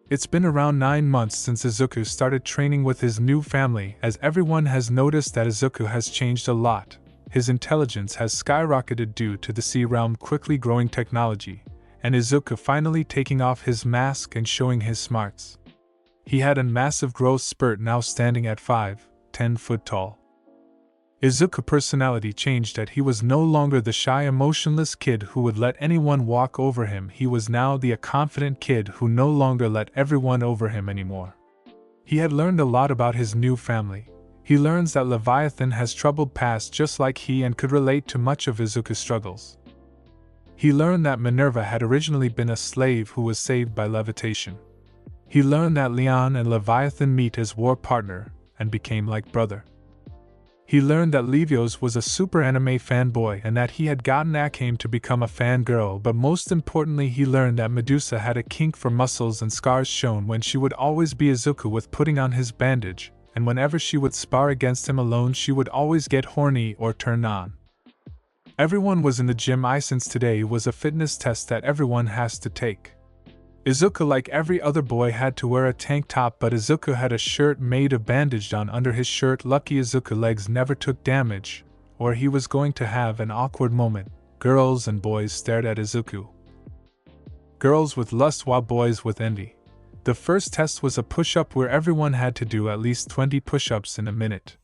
A: It's been around 9 months since Izuku started training with his new family, as everyone has noticed that Izuku has changed a lot. His intelligence has skyrocketed due to the Sea Realm quickly growing technology, and Izuku finally taking off his mask and showing his smarts. He had a massive growth spurt, now standing at 5'10" foot tall. Izuku's personality changed, that he was no longer the shy, emotionless kid who would let anyone walk over him. He was now the confident kid who no longer let everyone over him anymore. He had learned a lot about his new family. He learns that Leviathan has troubled past just like he and could relate to much of Izuku's struggles. He learned that Minerva had originally been a slave who was saved by levitation. He learned that Leon and Leviathan meet as war partner and became like brother. He learned that Levios was a super anime fanboy and that he had gotten Akame to become a fangirl, but most importantly he learned that Medusa had a kink for muscles and scars shown when she would always be Izuku with putting on his bandage, and whenever she would spar against him alone she would always get horny or turn on. Everyone was in the gym, since today was a fitness test that everyone has to take. Izuku, like every other boy, had to wear a tank top, but Izuku had a shirt made of bandaged on under his shirt. Lucky Izuku's legs never took damage, or he was going to have an awkward moment. Girls and boys stared at Izuku. Girls with lust while boys with envy. The first test was a push-up where everyone had to do at least 20 push-ups in a minute.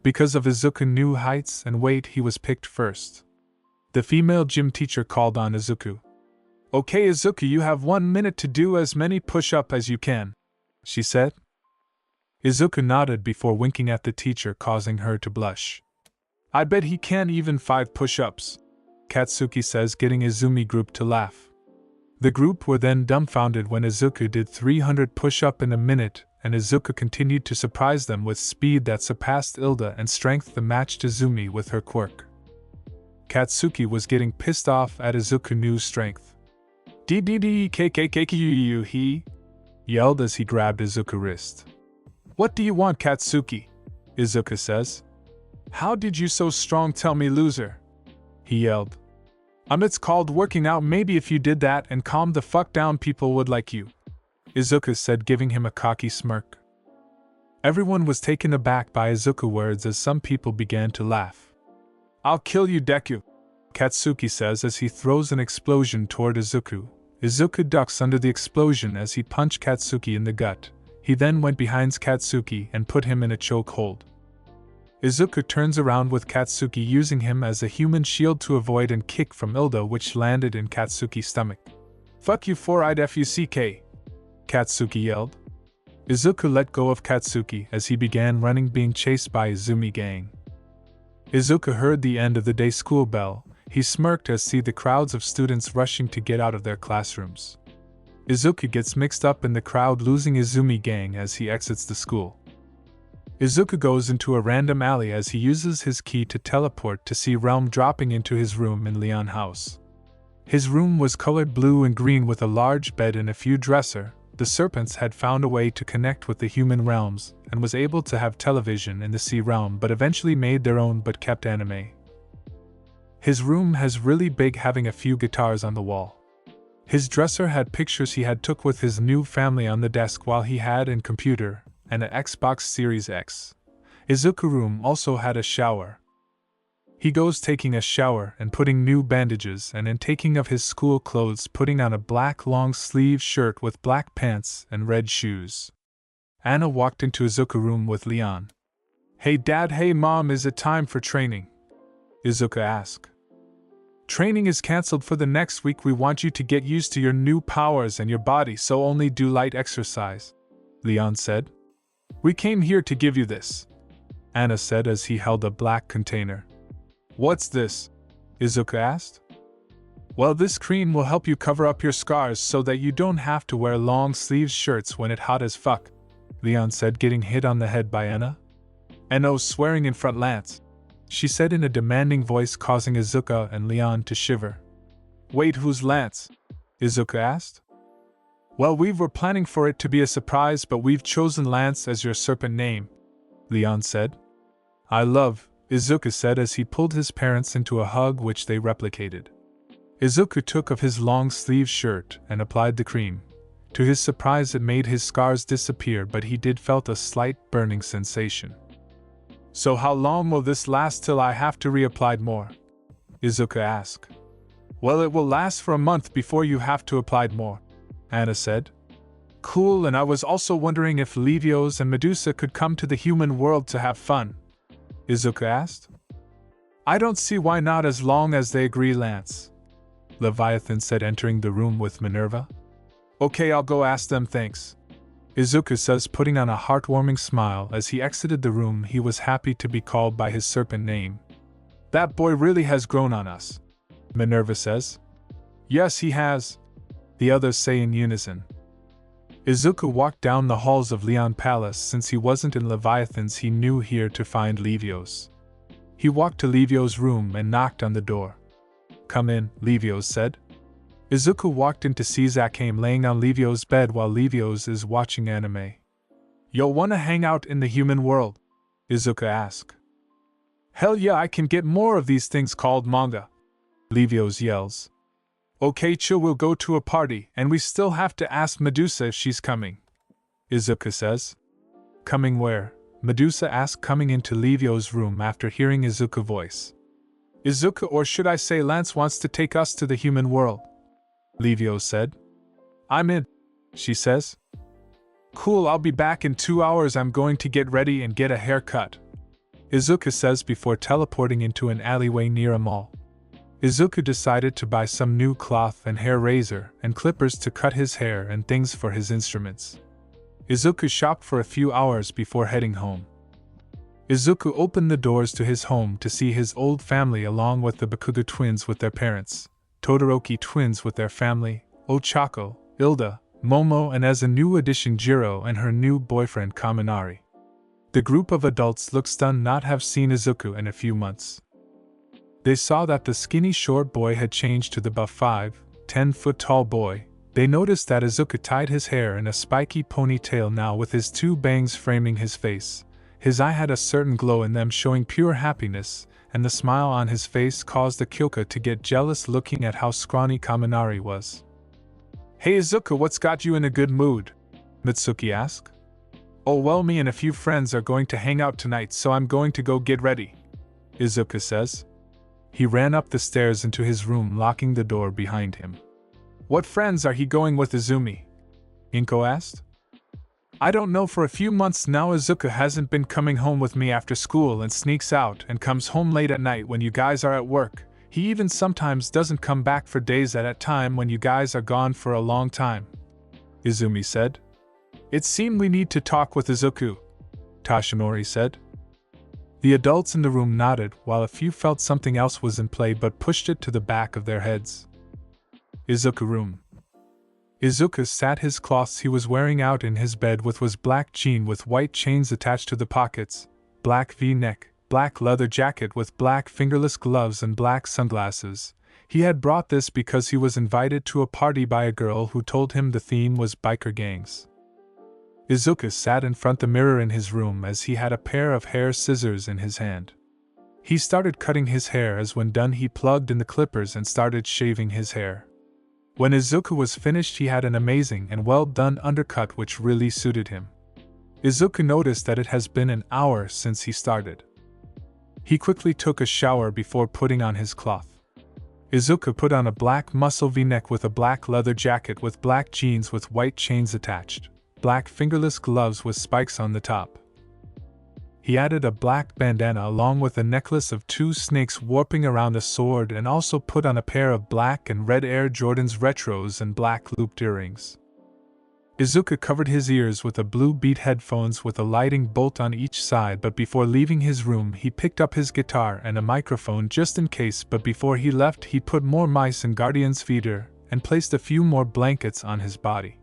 A: Because of Izuku's new heights and weight, he was picked first. The female gym teacher called on Izuku. "Okay Izuku, you have 1 minute to do as many push-ups as you can," she said. Izuku nodded before winking at the teacher, causing her to blush. "I bet he can't even 5 push-ups," Katsuki says, getting Izumi group to laugh. The group were then dumbfounded when Izuku did 300 push-up in a minute, and Izuku continued to surprise them with speed that surpassed Ilda and strength that matched Izumi with her quirk. Katsuki was getting pissed off at Izuku's new strength. DDDKKKKU he yelled as he grabbed Izuku's wrist. What do you want, Katsuki? Izuku says. How did you so strong, tell me, loser? He yelled. It's called working out. Maybe if you did that and calmed the fuck down, people would like you, Izuku said, giving him a cocky smirk. Everyone was taken aback by Izuku's words as some people began to laugh. I'll kill you, Deku, Katsuki says as he throws an explosion toward Izuku. Izuku ducks under the explosion as he punched Katsuki in the gut. He then went behind Katsuki and put him in a chokehold. Izuku turns around with Katsuki using him as a human shield to avoid a kick from Ilda, which landed in Katsuki's stomach. Fuck you, four-eyed fuck, Katsuki yelled. Izuku let go of Katsuki as he began running, being chased by Izumi gang. Izuku heard the end of the day school bell. He smirked as see the crowds of students rushing to get out of their classrooms. Izuku gets mixed up in the crowd, losing Izumi gang as he exits the school. Izuku goes into a random alley as he uses his key to teleport to see Realm dropping into his room in Leon House. His room was colored blue and green with a large bed and a few dresser. The Serpents had found a way to connect with the human realms and was able to have television in the sea realm, but eventually made their own but kept anime. His room has really big, having a few guitars on the wall. His dresser had pictures he had took with his new family on the desk while he had a computer and an Xbox Series X. Izuku's room also had a shower. He goes taking a shower and putting new bandages, and in taking of his school clothes, putting on a black long-sleeve shirt with black pants and red shoes. Anna walked into Izuku's room with Leon. Hey Dad, hey Mom, is it time for training? Izuku asked. Training is cancelled for the next week. We want you to get used to your new powers and your body, so only do light exercise, Leon said. We came here to give you this, Anna said as he held a black container. What's this? Izuku asked. Well, this cream will help you cover up your scars so that you don't have to wear long-sleeved shirts when it's hot as fuck, Leon said, getting hit on the head by Anna. And no swearing in front, Lance, she said in a demanding voice, causing Izuku and Leon to shiver. Wait, who's Lance? Izuku asked. Well, we were planning for it to be a surprise, but we've chosen Lance as your serpent name, Leon said. I love, Izuku said as he pulled his parents into a hug which they replicated. Izuku took off his long-sleeved shirt and applied the cream. To his surprise, it made his scars disappear, but he did felt a slight burning sensation. So how long will this last till I have to reapply more? Izuku asked. Well, it will last for a month before you have to apply more, Anna said. Cool, and I was also wondering if Levios and Medusa could come to the human world to have fun, Izuku asked. I don't see why not, as long as they agree, Lance, Leviathan said, entering the room with Minerva. Okay, I'll go ask them, thanks, Izuku says, putting on a heartwarming smile as he exited the room. He was happy to be called by his serpent name. That boy really has grown on us, Minerva says. Yes, he has, the others say in unison. Izuku walked down the halls of Leon Palace. Since he wasn't in Leviathan's, he knew here to find Levios. He walked to Levios' room and knocked on the door. Come in, Levios said. Izuku walked in to see Zakame laying on Levios' bed while Levios is watching anime. Yo, wanna hang out in the human world? Izuku asked. Hell yeah, I can get more of these things called manga, Levios yells. Okay, chill, we'll go to a party, and we still have to ask Medusa if she's coming, Izuku says. Coming where? Medusa asked, coming into Levios' room after hearing Izuku's voice. Izuku, or should I say Lance, wants to take us to the human world, Levios said. I'm in, she says. Cool, I'll be back in 2 hours. I'm going to get ready and get a haircut, Izuku says before teleporting into an alleyway near a mall. Izuku decided to buy some new cloth and hair razor and clippers to cut his hair and things for his instruments. Izuku shopped for a few hours before heading home. Izuku opened the doors to his home to see his old family along with the Bakugo twins with their parents, Todoroki twins with their family, Ochako, Ilda, Momo, and as a new addition Jiro and her new boyfriend Kaminari. The group of adults looked stunned not have seen Izuku in a few months. They saw that the skinny short boy had changed to the buff 5-10-foot tall boy. They noticed that Izuku tied his hair in a spiky ponytail now with his two bangs framing his face. His eye had a certain glow in them showing pure happiness, and the smile on his face caused the Kyoka to get jealous looking at how scrawny Kaminari was. "Hey Izuku, what's got you in a good mood?" Mitsuki asked. "Oh well, me and a few friends are going to hang out tonight, so I'm going to go get ready," Izuku says. He ran up the stairs into his room, locking the door behind him. "What friends are he going with, Izumi?" Inko asked. "I don't know. For a few months now Izuku hasn't been coming home with me after school and sneaks out and comes home late at night when you guys are at work. He even sometimes doesn't come back for days at a time when you guys are gone for a long time," Izumi said. "It seems we need to talk with Izuku," Toshinori said. The adults in the room nodded, while a few felt something else was in play but pushed it to the back of their heads. Izuku room. Izuku sat his cloths he was wearing out in his bed was black jean with white chains attached to the pockets, black V-neck, black leather jacket with black fingerless gloves and black sunglasses. He had brought this because he was invited to a party by a girl who told him the theme was biker gangs. Izuku sat in front the mirror in his room as he had a pair of hair scissors in his hand. He started cutting his hair as when done he plugged in the clippers and started shaving his hair. When Izuku was finished he had an amazing and well done undercut which really suited him. Izuku noticed that it has been an hour since he started. He quickly took a shower before putting on his cloth. Izuku put on a black muscle V-neck with a black leather jacket with black jeans with white chains attached, black fingerless gloves with spikes on the top. He added a black bandana along with a necklace of two snakes warping around a sword and also put on a pair of black and red Air Jordans retros and black looped earrings. Izuku covered his ears with a blue beat headphones with a lighting bolt on each side, but before leaving his room he picked up his guitar and a microphone just in case, but before he left he put more mice in Guardian's feeder and placed a few more blankets on his body.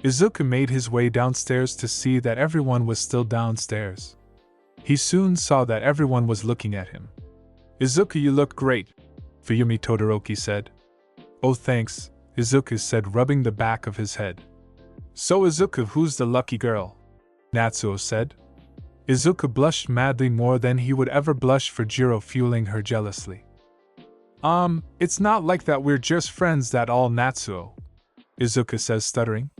A: Izuku made his way downstairs to see that everyone was still downstairs. He soon saw that everyone was looking at him. "Izuku, you look great," Fuyumi Todoroki said. "Oh thanks," Izuku said, rubbing the back of his head. "So Izuku, who's the lucky girl?" Natsuo said. Izuku blushed madly, more than he would ever blush for Jiro fueling her jealously. It's not like that, we're just friends, that all, Natsuo," Izuku says, stuttering.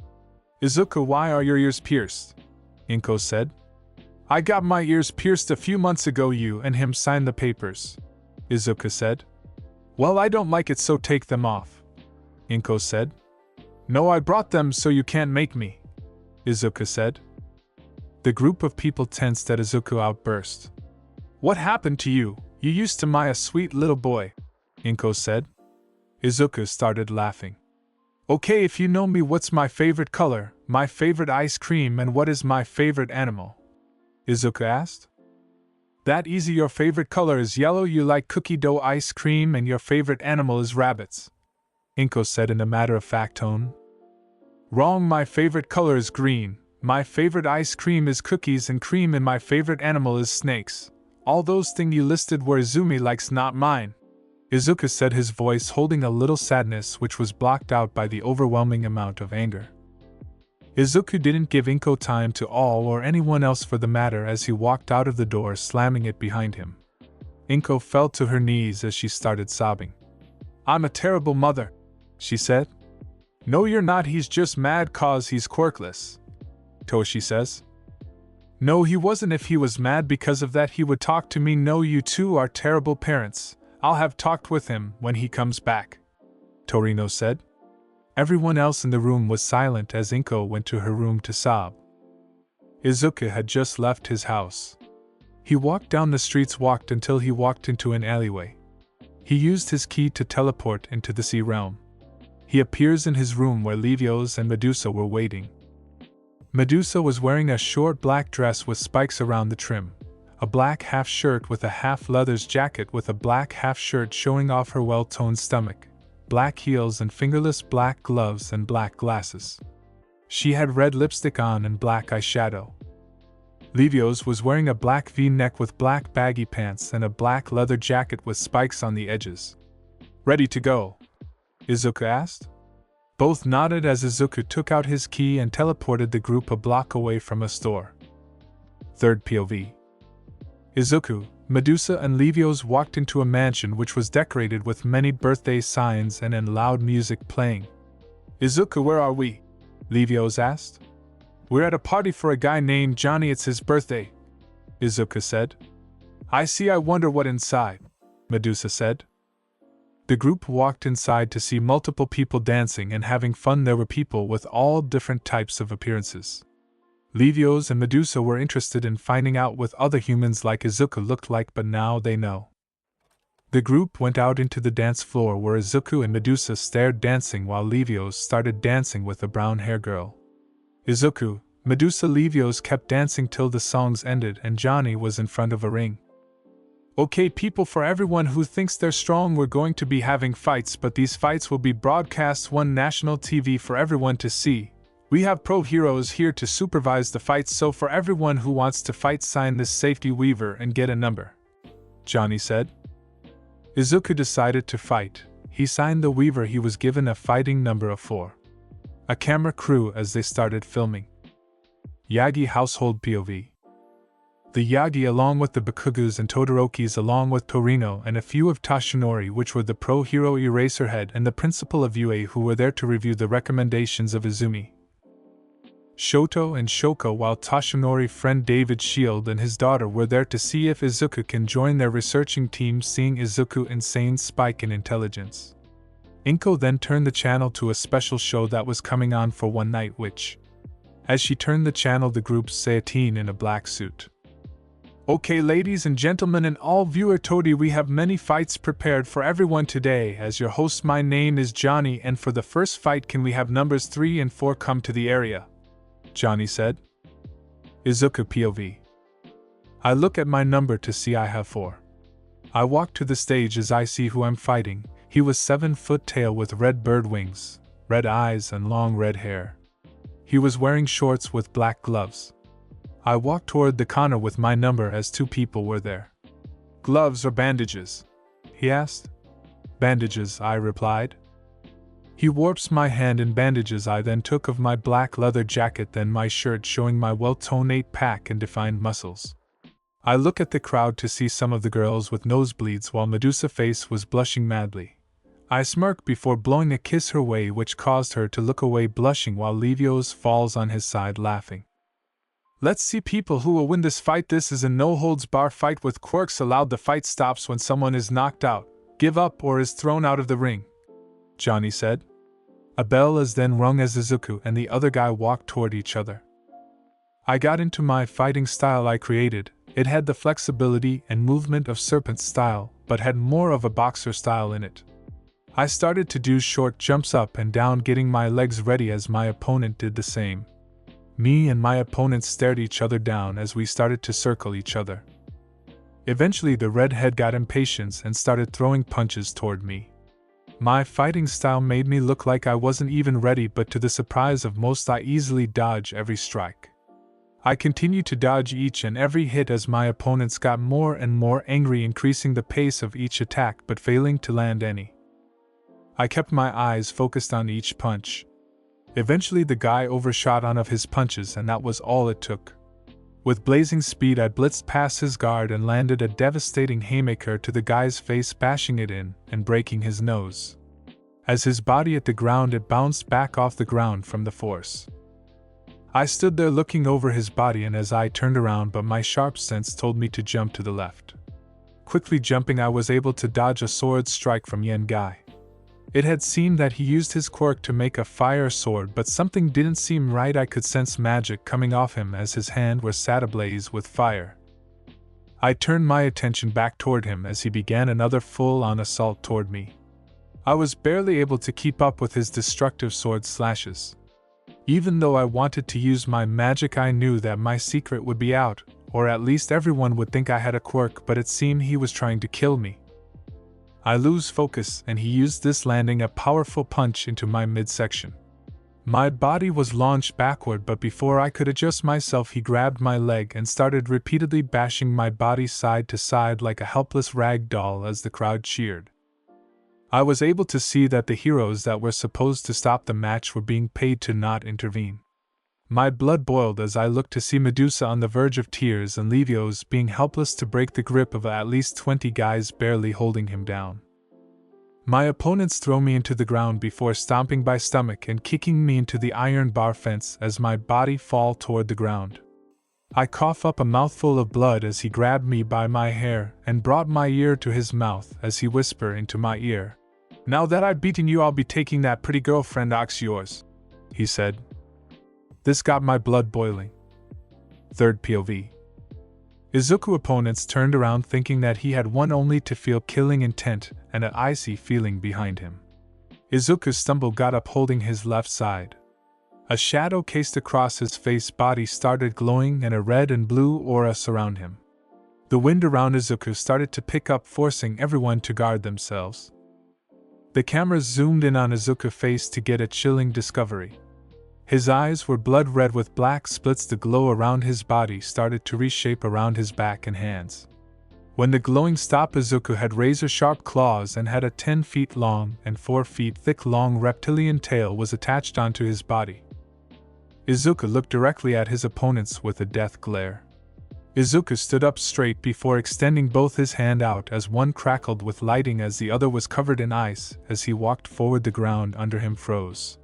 A: "Izuku, why are your ears pierced?" Inko said. "I got my ears pierced a few months ago. You and him signed the papers," Izuku said. "Well, I don't like it, so take them off," Inko said. "No, I brought them so you can't make me," Izuku said. The group of people tensed at Izuku outburst. "What happened to you? You used to be a sweet little boy," Inko said. Izuku started laughing. "Okay, if you know me, what's my favorite color, my favorite ice cream, and what is my favorite animal?" Izuku asked. "That easy, your favorite color is yellow, you like cookie dough ice cream, and your favorite animal is rabbits," Inko said in a matter-of-fact tone. "Wrong, my favorite color is green, my favorite ice cream is cookies and cream, and my favorite animal is snakes. All those things you listed were Izumi likes, not mine," Izuku said, his voice holding a little sadness which was blocked out by the overwhelming amount of anger. Izuku didn't give Inko time to all or anyone else for the matter as he walked out of the door, slamming it behind him. Inko fell to her knees as she started sobbing. "I'm a terrible mother," she said. "No, you're not, he's just mad 'cause he's quirkless," Toshi says. "No, he wasn't. If he was mad because of that, he would talk to me. No, you two are terrible parents. I'll have talked with him when he comes back," Torino said. Everyone else in the room was silent as Inko went to her room to sob. Izuku had just left his house. He walked down the streets, walked until he walked into an alleyway. He used his key to teleport into the sea realm. He appears in his room where Levios and Medusa were waiting. Medusa was wearing a short black dress with spikes around the trim. a black half-shirt with a half-leathers jacket with a black half-shirt showing off her well-toned stomach, black heels and fingerless black gloves and black glasses. She had red lipstick on and black eyeshadow. Levios was wearing a black V-neck with black baggy pants and a black leather jacket with spikes on the edges. "Ready to go?" Izuku asked. Both nodded as Izuku took out his key and teleported the group a block away from a store. Third POV. Izuku, Medusa and Levios walked into a mansion which was decorated with many birthday signs and loud music playing. "Izuku, where are we?" Levios asked. "We're at a party for a guy named Johnny, it's his birthday," Izuku said. "I see, I wonder what inside," Medusa said. The group walked inside to see multiple people dancing and having fun. There were people with all different types of appearances. Levios and Medusa were interested in finding out what other humans like Izuku looked like, but now they know. The group went out into the dance floor where Izuku and Medusa stared dancing while Levios started dancing with a brown hair girl. Izuku, Medusa, Levios kept dancing till the songs ended and Johnny was in front of a ring. "Okay people, for everyone who thinks they're strong, we're going to be having fights, but these fights will be broadcast on national TV for everyone to see. We have pro heroes here to supervise the fights, so for everyone who wants to fight, sign this safety waiver and get a number," Johnny said. Izuku decided to fight. He signed the waiver. He was given a fighting number of 4. A camera crew as they started filming. Yagi household POV. The Yagi along with the Bakugus and Todorokis along with Torino and a few of Tashinori, which were the pro hero Eraserhead and the principal of UA, who were there to review the recommendations of Izumi, Shoto and Shoko, while Tashinori friend David Shield and his daughter were there to see if Izuku can join their researching team, seeing Izuku insane spike in intelligence. Inko then turned the channel to a special show that was coming on for one night, which, as she turned the channel, the group saw a teen in a black suit. "Okay ladies and gentlemen and all viewer Todi, we have many fights prepared for everyone today. As your host, my name is Johnny, and for the first fight, can we have numbers 3 and 4 come to the area?" Johnny said. Izuku POV. I look at my number to see I have 4. I walk to the stage as I see who I'm fighting. He was 7-foot tall with red bird wings, red eyes and long red hair. He was wearing shorts with black gloves. I walked toward the corner with my number as 2 people were there. "Gloves or bandages?" he asked. "Bandages," I replied. He warps my hand in bandages. I then took of my black leather jacket, then my shirt, showing my well-toned 8-pack and defined muscles. I look at the crowd to see some of the girls with nosebleeds while Medusa's face was blushing madly. I smirk before blowing a kiss her way, which caused her to look away blushing, while Levios falls on his side laughing. "Let's see people who will win this fight. This is a no-holds-bar fight with quirks allowed. The fight stops when someone is knocked out, give up, or is thrown out of the ring," Johnny said. A bell is then rung as Izuku and the other guy walked toward each other. I got into my fighting style I created. It had the flexibility and movement of Serpents style, but had more of a boxer style in it. I started to do short jumps up and down, getting my legs ready as my opponent did the same. Me and my opponent stared each other down as we started to circle each other. Eventually the redhead got impatient and started throwing punches toward me. My fighting style made me look like I wasn't even ready, but to the surprise of most, I easily dodged every strike. I continued to dodge each and every hit as my opponents got more and more angry, increasing the pace of each attack but failing to land any. I kept my eyes focused on each punch. Eventually the guy overshot one of his punches, and that was all it took. With blazing speed I blitzed past his guard and landed a devastating haymaker to the guy's face, bashing it in and breaking his nose. As his body hit the ground, it bounced back off the ground from the force. I stood there looking over his body, and as I turned around, but my sharp sense told me to jump to the left. Quickly jumping, I was able to dodge a sword strike from Yen Guy. It had seemed that he used his quirk to make a fire sword, but something didn't seem right. I could sense magic coming off him as his hand was set ablaze with fire. I turned my attention back toward him as he began another full-on assault toward me. I was barely able to keep up with his destructive sword slashes. Even though I wanted to use my magic, I knew that my secret would be out. or at least everyone would think I had a quirk, but it seemed he was trying to kill me. I lose focus, and he used this, landing a powerful punch into my midsection. My body was launched backward, but before I could adjust myself, he grabbed my leg and started repeatedly bashing my body side to side like a helpless rag doll as the crowd cheered. I was able to see that the heroes that were supposed to stop the match were being paid to not intervene. My blood boiled as I looked to see Medusa on the verge of tears and Levios being helpless to break the grip of at least 20 guys barely holding him down. My opponents throw me into the ground before stomping my stomach and kicking me into the iron bar fence as my body fall toward the ground. I cough up a mouthful of blood as he grabbed me by my hair and brought my ear to his mouth as he whispered into my ear. "Now that I've beaten you, I'll be taking that pretty girlfriend ox yours," he said. This got my blood boiling. Third POV. Izuku opponents turned around thinking that he had won, only to feel killing intent and an icy feeling behind him. Izuku stumbled, got up holding his left side. A shadow cased across his face, body started glowing, and a red and blue aura surround him. The wind around Izuku started to pick up, forcing everyone to guard themselves. The cameras zoomed in on Izuku's face to get a chilling discovery. His eyes were blood red with black splits. The glow around his body started to reshape around his back and hands. When the glowing stopped, Izuku had razor-sharp claws and had a 10 feet long and 4 feet thick long reptilian tail was attached onto his body. Izuku looked directly at his opponents with a death glare. Izuku stood up straight before extending both his hand out as one crackled with lightning as the other was covered in ice. As he walked forward, the ground under him froze.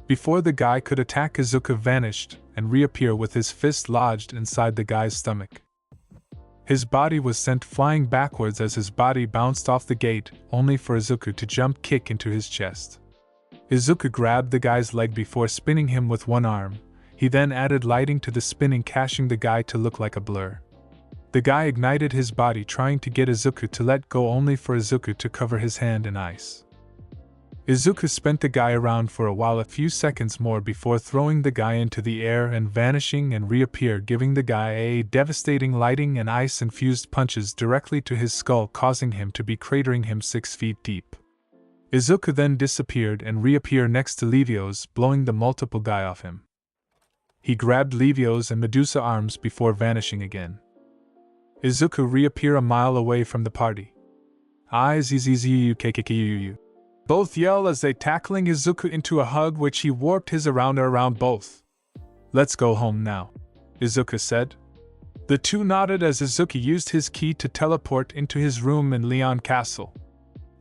A: Before the guy could attack, Izuku vanished and reappeared with his fist lodged inside the guy's stomach. His body was sent flying backwards as his body bounced off the gate, only for Izuku to jump kick into his chest. Izuku grabbed the guy's leg before spinning him with one arm. He then added lighting to the spinning, cashing the guy to look like a blur. The guy ignited his body, trying to get Izuku to let go, only for Izuku to cover his hand in ice. Izuku spent the guy around for a while, a few seconds more, before throwing the guy into the air and vanishing and reappear, giving the guy a devastating lightning and ice-infused punches directly to his skull, causing him to be cratering him 6 feet deep. Izuku then disappeared and reappeared next to Levios, blowing the multiple guy off him. He grabbed Levios and Medusa's arms before vanishing again. Izuku reappeared a mile away from the party. IZZZUKKKUU. Both yell as they tackling Izuku into a hug, which he warped his around both. "Let's go home now," Izuku said. The two nodded as Izuku used his key to teleport into his room in Leon Castle.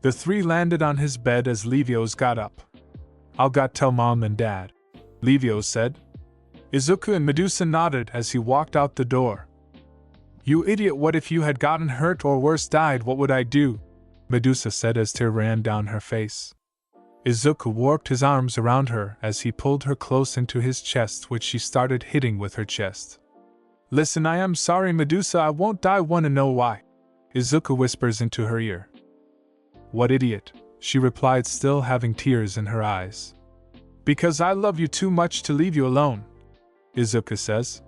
A: The three landed on his bed as Levios got up. "I'll go tell Mom and Dad," Levios said. Izuku and Medusa nodded as he walked out the door. "You idiot, what if you had gotten hurt or worse died? What would I do?" Medusa said as tears ran down her face. Izuku warped his arms around her as he pulled her close into his chest, which she started hitting with her chest. "Listen, I am sorry, Medusa, I won't die. Wanna know why?" Izuku whispers into her ear. "What idiot?" she replied, still having tears in her eyes. "Because I love you too much to leave you alone," Izuku says.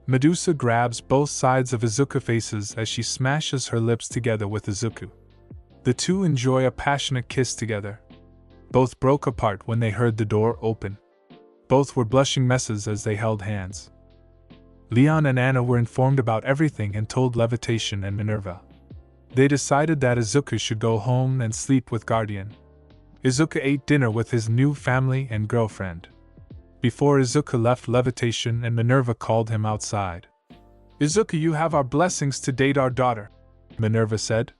A: Medusa grabs both sides of Izuku's faces as she smashes her lips together with Izuku. The two enjoy a passionate kiss together. Both broke apart when they heard the door open. Both were blushing messes as they held hands. Leon and Anna were informed about everything and told Leviathan and Minerva. They decided that Izuku should go home and sleep with Guardian. Izuku ate dinner with his new family and girlfriend. Before Izuku left, Leviathan and Minerva called him outside. "Izuku, you have our blessings to date our daughter," Minerva said.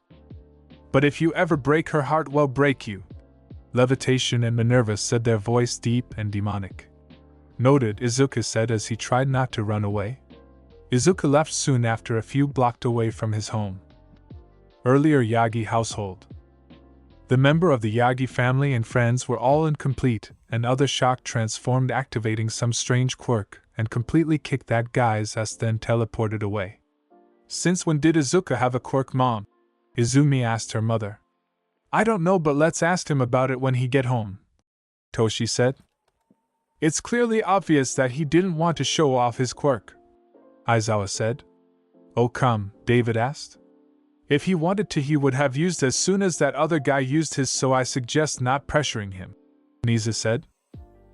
A: "But if you ever break her heart, we'll break you," Leviathan and Minerva said, their voice deep and demonic. "Noted," Izuku said as he tried not to run away. Izuku left soon after, a few blocks away from his home. Earlier Yagi household. The member of the Yagi family and friends were all incomplete, and other shock transformed, activating some strange quirk, and completely kicked that guy's ass, then teleported away. "Since when did Izuku have a quirk, Mom?" Izumi asked her mother. "I don't know, but let's ask him about it when he get home," Toshi said. "It's clearly obvious that he didn't want to show off his quirk," Aizawa said. Oh come, David asked. If he wanted to he would have used as soon as that other guy used his, so I suggest not pressuring him, Nizu said.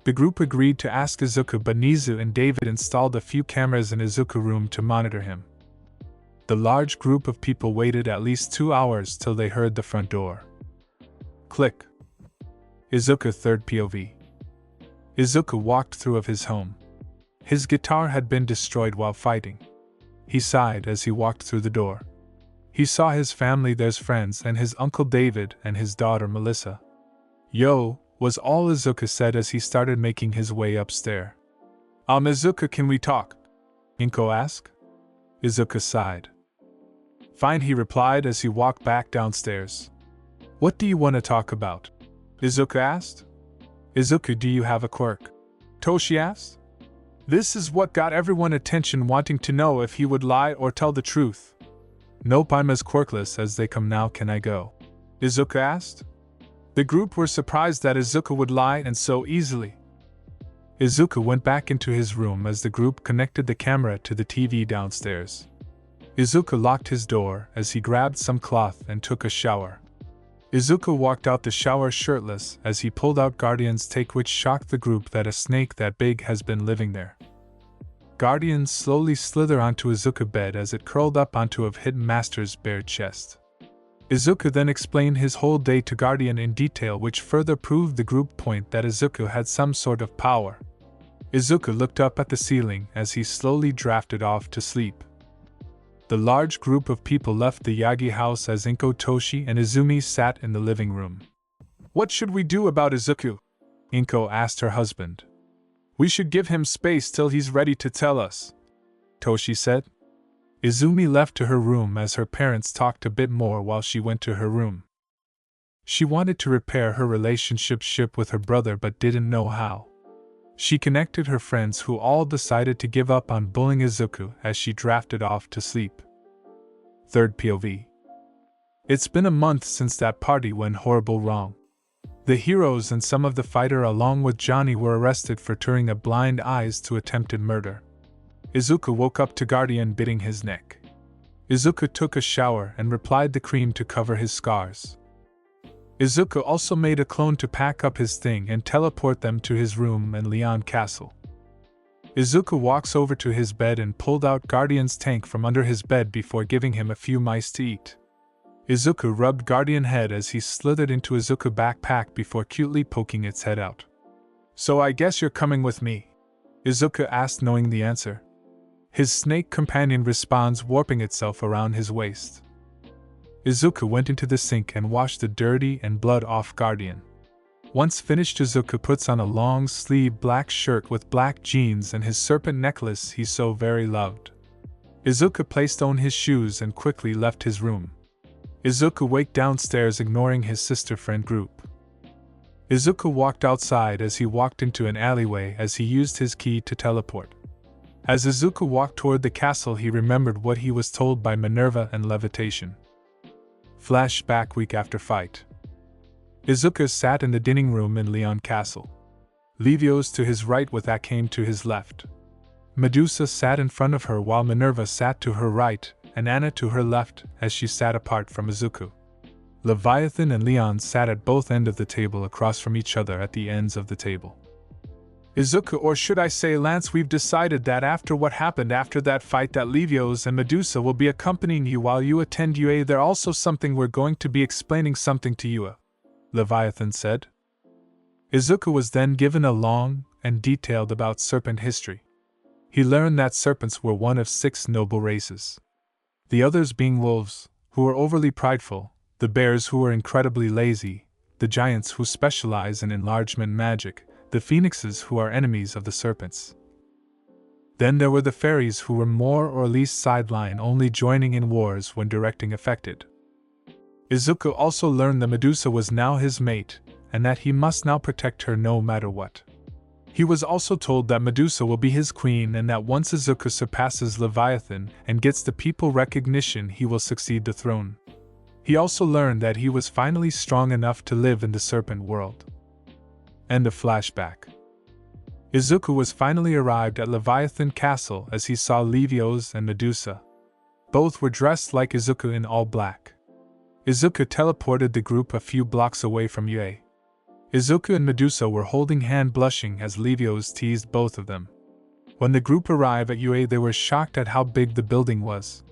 A: The group agreed to ask Izuku, but Nizu and David installed a few cameras in Izuku's room to monitor him. The large group of people waited at least 2 hours till they heard the front door. Click. Izuku third POV. Izuku walked through of his home. His guitar had been destroyed while fighting. He sighed as he walked through the door. He saw his family, their friends, and his uncle David and his daughter Melissa. Yo, was all Izuku said as he started making his way upstairs. Izuku, can we talk? Inko asked. Izuku sighed. Fine, he replied as he walked back downstairs. What do you want to talk about? Izuku asked. Izuku, do you have a quirk? Toshi asked. This is what got everyone's attention, wanting to know if he would lie or tell the truth. Nope, I'm as quirkless as they come now, can I go? Izuku asked. The group were surprised that Izuku would lie and so easily. Izuku went back into his room as the group connected the camera to the TV downstairs. Izuku locked his door as he grabbed some cloth and took a shower. Izuku walked out the shower shirtless as he pulled out Guardian's take, which shocked the group that a snake that big has been living there. Guardian slowly slithered onto Izuku's bed as it curled up onto of Hidden Master's bare chest. Izuku then explained his whole day to Guardian in detail, which further proved the group point that Izuku had some sort of power. Izuku looked up at the ceiling as he slowly drifted off to sleep. The large group of people left the Yagi house as Inko, Toshi, and Izumi sat in the living room. What should we do about Izuku? Inko asked her husband. We should give him space till he's ready to tell us, Toshi said. Izumi left to her room as her parents talked a bit more while she went to her room. She wanted to repair her relationship with her brother but didn't know how. She connected her friends, who all decided to give up on bullying Izuku as she drifted off to sleep. Third POV. It's been a month since that party went horrible wrong. The heroes and some of the fighter along with Johnny were arrested for turning a blind eyes to attempted murder. Izuku woke up to Guardian biting his neck. Izuku took a shower and applied the cream to cover his scars. Izuku also made a clone to pack up his thing and teleport them to his room in Leon Castle. Izuku walks over to his bed and pulled out Guardian's tank from under his bed before giving him a few mice to eat. Izuku rubbed Guardian's head as he slithered into Izuku's backpack before cutely poking its head out. So I guess you're coming with me? Izuku asked, knowing the answer. His snake companion responds, warping itself around his waist. Izuku went into the sink and washed the dirty and blood off Guardian. Once finished, Izuku puts on a long-sleeved black shirt with black jeans and his serpent necklace he so very loved. Izuku placed on his shoes and quickly left his room. Izuku went downstairs, ignoring his sister friend group. Izuku walked outside as he walked into an alleyway as he used his key to teleport. As Izuku walked toward the castle, he remembered what he was told by Minerva and Leviathan. Flashback week after fight. Izuku sat in the dining room in Leon Castle. Levios to his right with Akame to his left. Medusa sat in front of her while Minerva sat to her right, and Anna to her left as she sat apart from Izuku. Leviathan and Leon sat at both ends of the table across from each other at the ends of the table. Izuku, or should I say Lance, we've decided that after what happened after that fight that Levios and Medusa will be accompanying you while you attend UA. They're also something we're going to be explaining something to you, Leviathan said. Izuku was then given a long and detailed about serpent history. He learned that serpents were one of 6 noble races. The others being wolves, who were overly prideful, the bears who were incredibly lazy, the giants who specialize in enlargement magic, the phoenixes who are enemies of the serpents. Then there were the fairies who were more or less sideline, only joining in wars when directing affected. Izuku also learned that Medusa was now his mate, and that he must now protect her no matter what. He was also told that Medusa will be his queen and that once Izuku surpasses Leviathan and gets the people recognition, he will succeed the throne. He also learned that he was finally strong enough to live in the serpent world. End of flashback. Izuku was finally arrived at Leviathan Castle as he saw Levios and Medusa. Both were dressed like Izuku in all black. Izuku teleported the group a few blocks away from Yue. Izuku and Medusa were holding hand blushing as Levios teased both of them. When the group arrived at Yue, they were shocked at how big the building was.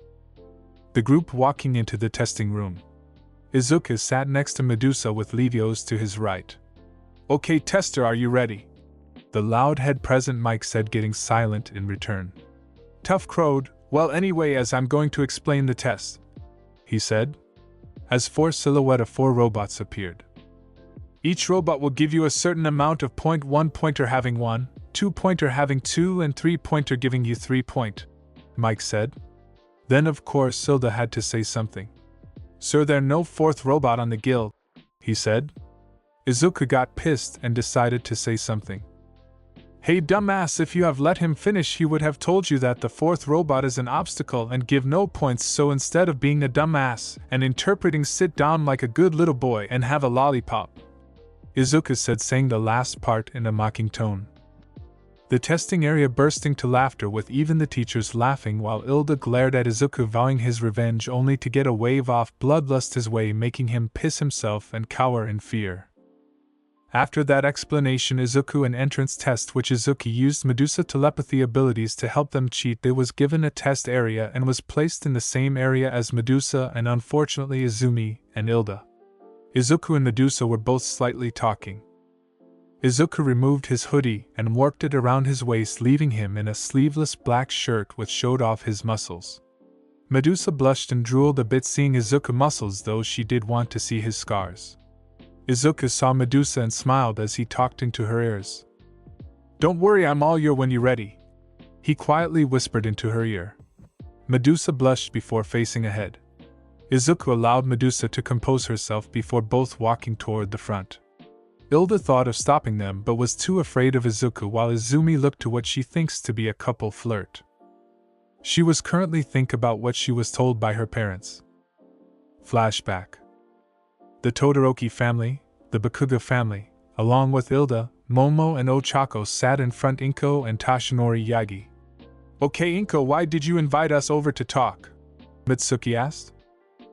A: The group walking into the testing room. Izuku sat next to Medusa with Levios to his right. "Okay, tester, are you ready?" The loud head present Mike said, getting silent in return. Tough crowed, "Well, anyway, as I'm going to explain the test," he said, as four silhouette of four robots appeared. "Each robot will give you a certain amount of point, 1 pointer having 1, 2 pointer having 2, and 3 pointer giving you 3 point, Mike said. Then of course Silda had to say something. "Sir, there's no fourth robot on the guild," he said. Izuku got pissed and decided to say something. "Hey dumbass, if you have let him finish he would have told you that the fourth robot is an obstacle and give no points, so instead of being a dumbass and interpreting, sit down like a good little boy and have a lollipop," Izuku said, saying the last part in a mocking tone. The testing area bursting to laughter, with even the teachers laughing, while Ilda glared at Izuku, vowing his revenge only to get a wave off bloodlust his way, making him piss himself and cower in fear. After that explanation, Izuku an entrance test which Izuku used Medusa telepathy abilities to help them cheat. They was given a test area and was placed in the same area as Medusa and unfortunately Izumi and Ilda. Izuku and Medusa were both slightly talking. Izuku removed his hoodie and warped it around his waist, leaving him in a sleeveless black shirt which showed off his muscles. Medusa blushed and drooled a bit seeing Izuku muscles, though she did want to see his scars. Izuku saw Medusa and smiled as he talked into her ears. "Don't worry, I'm all yours when you're ready," he quietly whispered into her ear. Medusa blushed before facing ahead. Izuku allowed Medusa to compose herself before both walking toward the front. Ilda thought of stopping them but was too afraid of Izuku, while Izumi looked to what she thinks to be a couple flirt. She was currently thinking about what she was told by her parents. Flashback. The Todoroki family, the Bakugo family, along with Ilda, Momo and Ochako sat in front Inko and Tashinori Yagi. "Okay Inko, why did you invite us over to talk?" Mitsuki asked.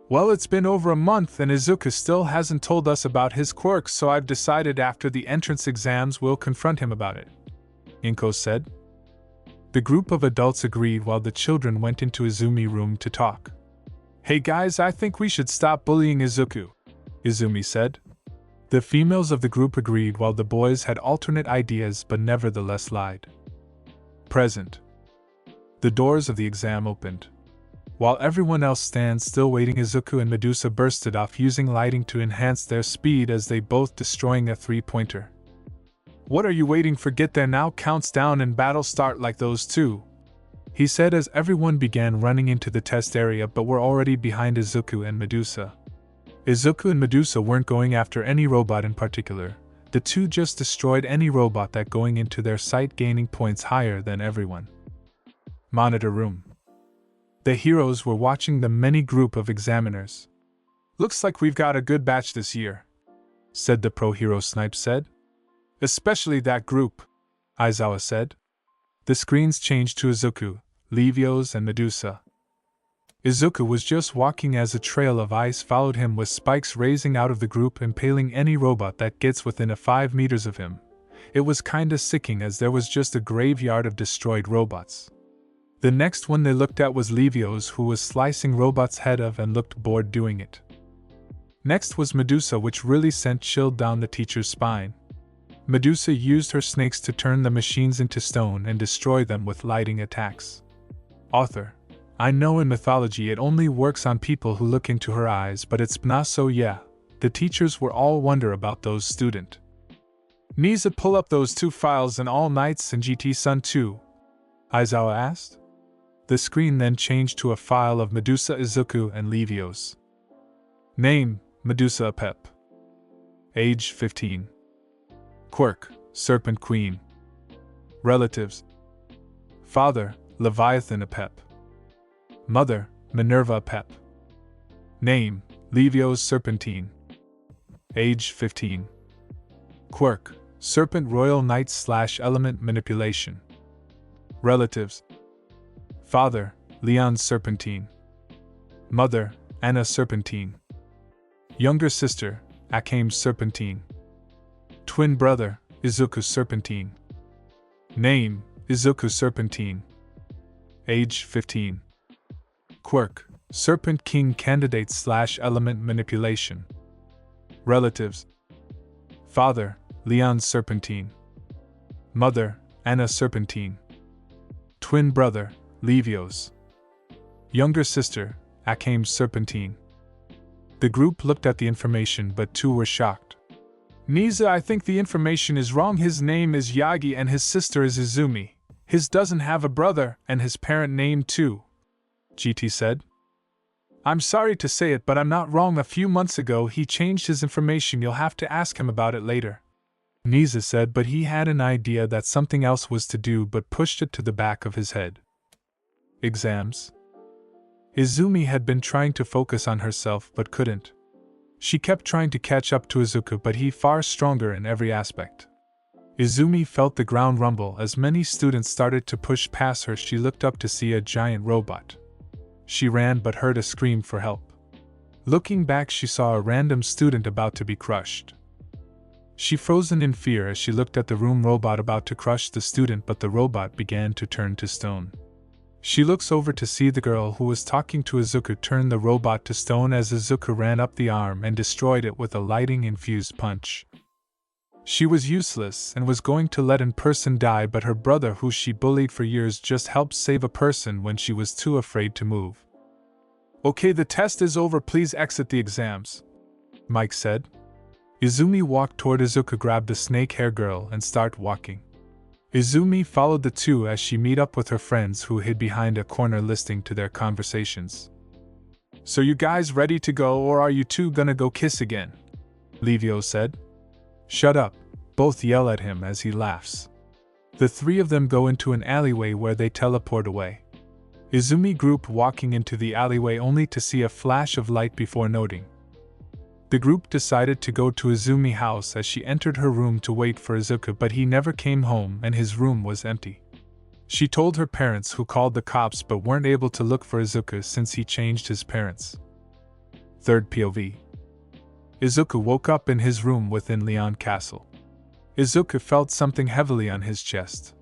A: "Well, it's been over a month and Izuku still hasn't told us about his quirks, so I've decided after the entrance exams we'll confront him about it," Inko said. The group of adults agreed while the children went into Izumi's room to talk. "Hey guys, I think we should stop bullying Izuku," Izumi said. The females of the group agreed while the boys had alternate ideas but nevertheless lied. Present. The doors of the exam opened. While everyone else stands still waiting, Izuku and Medusa bursted off using lighting to enhance their speed as they both destroying a 3-pointer. "What are you waiting for? Get there now, counts down and battle start like those two," he said as everyone began running into the test area but were already behind Izuku and Medusa. Izuku and Medusa weren't going after any robot in particular, the two just destroyed any robot that going into their sight, gaining points higher than everyone. Monitor room. The heroes were watching the many group of examiners. "Looks like we've got a good batch this year," said the pro hero Snipe said. "Especially that group," Aizawa said. The screens changed to Izuku, Levios and Medusa. Izuku was just walking as a trail of ice followed him with spikes raising out of the group, impaling any robot that gets within a 5 meters of him. It was kinda sicking as there was just a graveyard of destroyed robots. The next one they looked at was Levios, who was slicing robots' head off and looked bored doing it. Next was Medusa, which really sent chill down the teacher's spine. Medusa used her snakes to turn the machines into stone and destroy them with lighting attacks. Author: I know in mythology it only works on people who look into her eyes, but it's not so. Yeah, the teachers were all wonder about those student. "Needs pull up those 2 files and All Nights and GT Sun 2? Aizawa asked. The screen then changed to a file of Medusa, Izuku, and Levios. Name: Medusa Pep. Age: 15. Quirk: Serpent Queen. Relatives: Father: Leviathan Pep. Mother: Minerva Pep. Name: Levios Serpentine. Age: 15. Quirk: Serpent Royal Knight / Element Manipulation. Relatives: Father: Leon Serpentine. Mother, Anna Serpentine. Younger sister, Akame Serpentine. Twin brother, Izuku Serpentine. Name, Izuku Serpentine. Age 15. Quirk, Serpent King candidate / element manipulation. Relatives. Father, Leon Serpentine. Mother, Anna Serpentine. Twin brother, Levios. Younger sister, Akame Serpentine. The group looked at the information, but two were shocked. Nisa, I think the information is wrong. His name is Yagi and his sister is Izumi. His doesn't have a brother and his parent name too, GT said. I'm sorry to say it, but I'm not wrong. A few months ago he changed his information. You'll have to ask him about it later, Nisa said, but he had an idea that something else was to do but pushed it to the back of his head. Exams. Izumi had been trying to focus on herself but couldn't. She kept trying to catch up to Izuku, but he far stronger in every aspect. Izumi felt the ground rumble as many students started to push past her. She looked up to see a giant robot. She ran but heard a scream for help. Looking back, she saw a random student about to be crushed. She frozen in fear as she looked at the room robot about to crush the student, but the robot began to turn to stone. She looks over to see the girl who was talking to Izuku turn the robot to stone as Izuku ran up the arm and destroyed it with a lightning-infused punch. She was useless and was going to let a person die, but her brother, who she bullied for years, just helped save a person when she was too afraid to move. Okay, the test is over, please exit the exams, Mike said. Izumi walked toward Izuku, grabbed the snake hair girl and started walking. Izumi followed the two as she met up with her friends who hid behind a corner listening to their conversations. So you guys ready to go, or are you two gonna go kiss again? Livio said. Shut up, both yell at him as he laughs. The three of them go into an alleyway where they teleport away. Izumi group walking into the alleyway only to see a flash of light before noting. The group decided to go to Izumi's house as she entered her room to wait for Izuku, but he never came home and his room was empty. She told her parents, who called the cops but weren't able to look for Izuku since he changed his parents. Third POV. Izuku woke up in his room within Leon Castle. Izuku felt something heavily on his chest.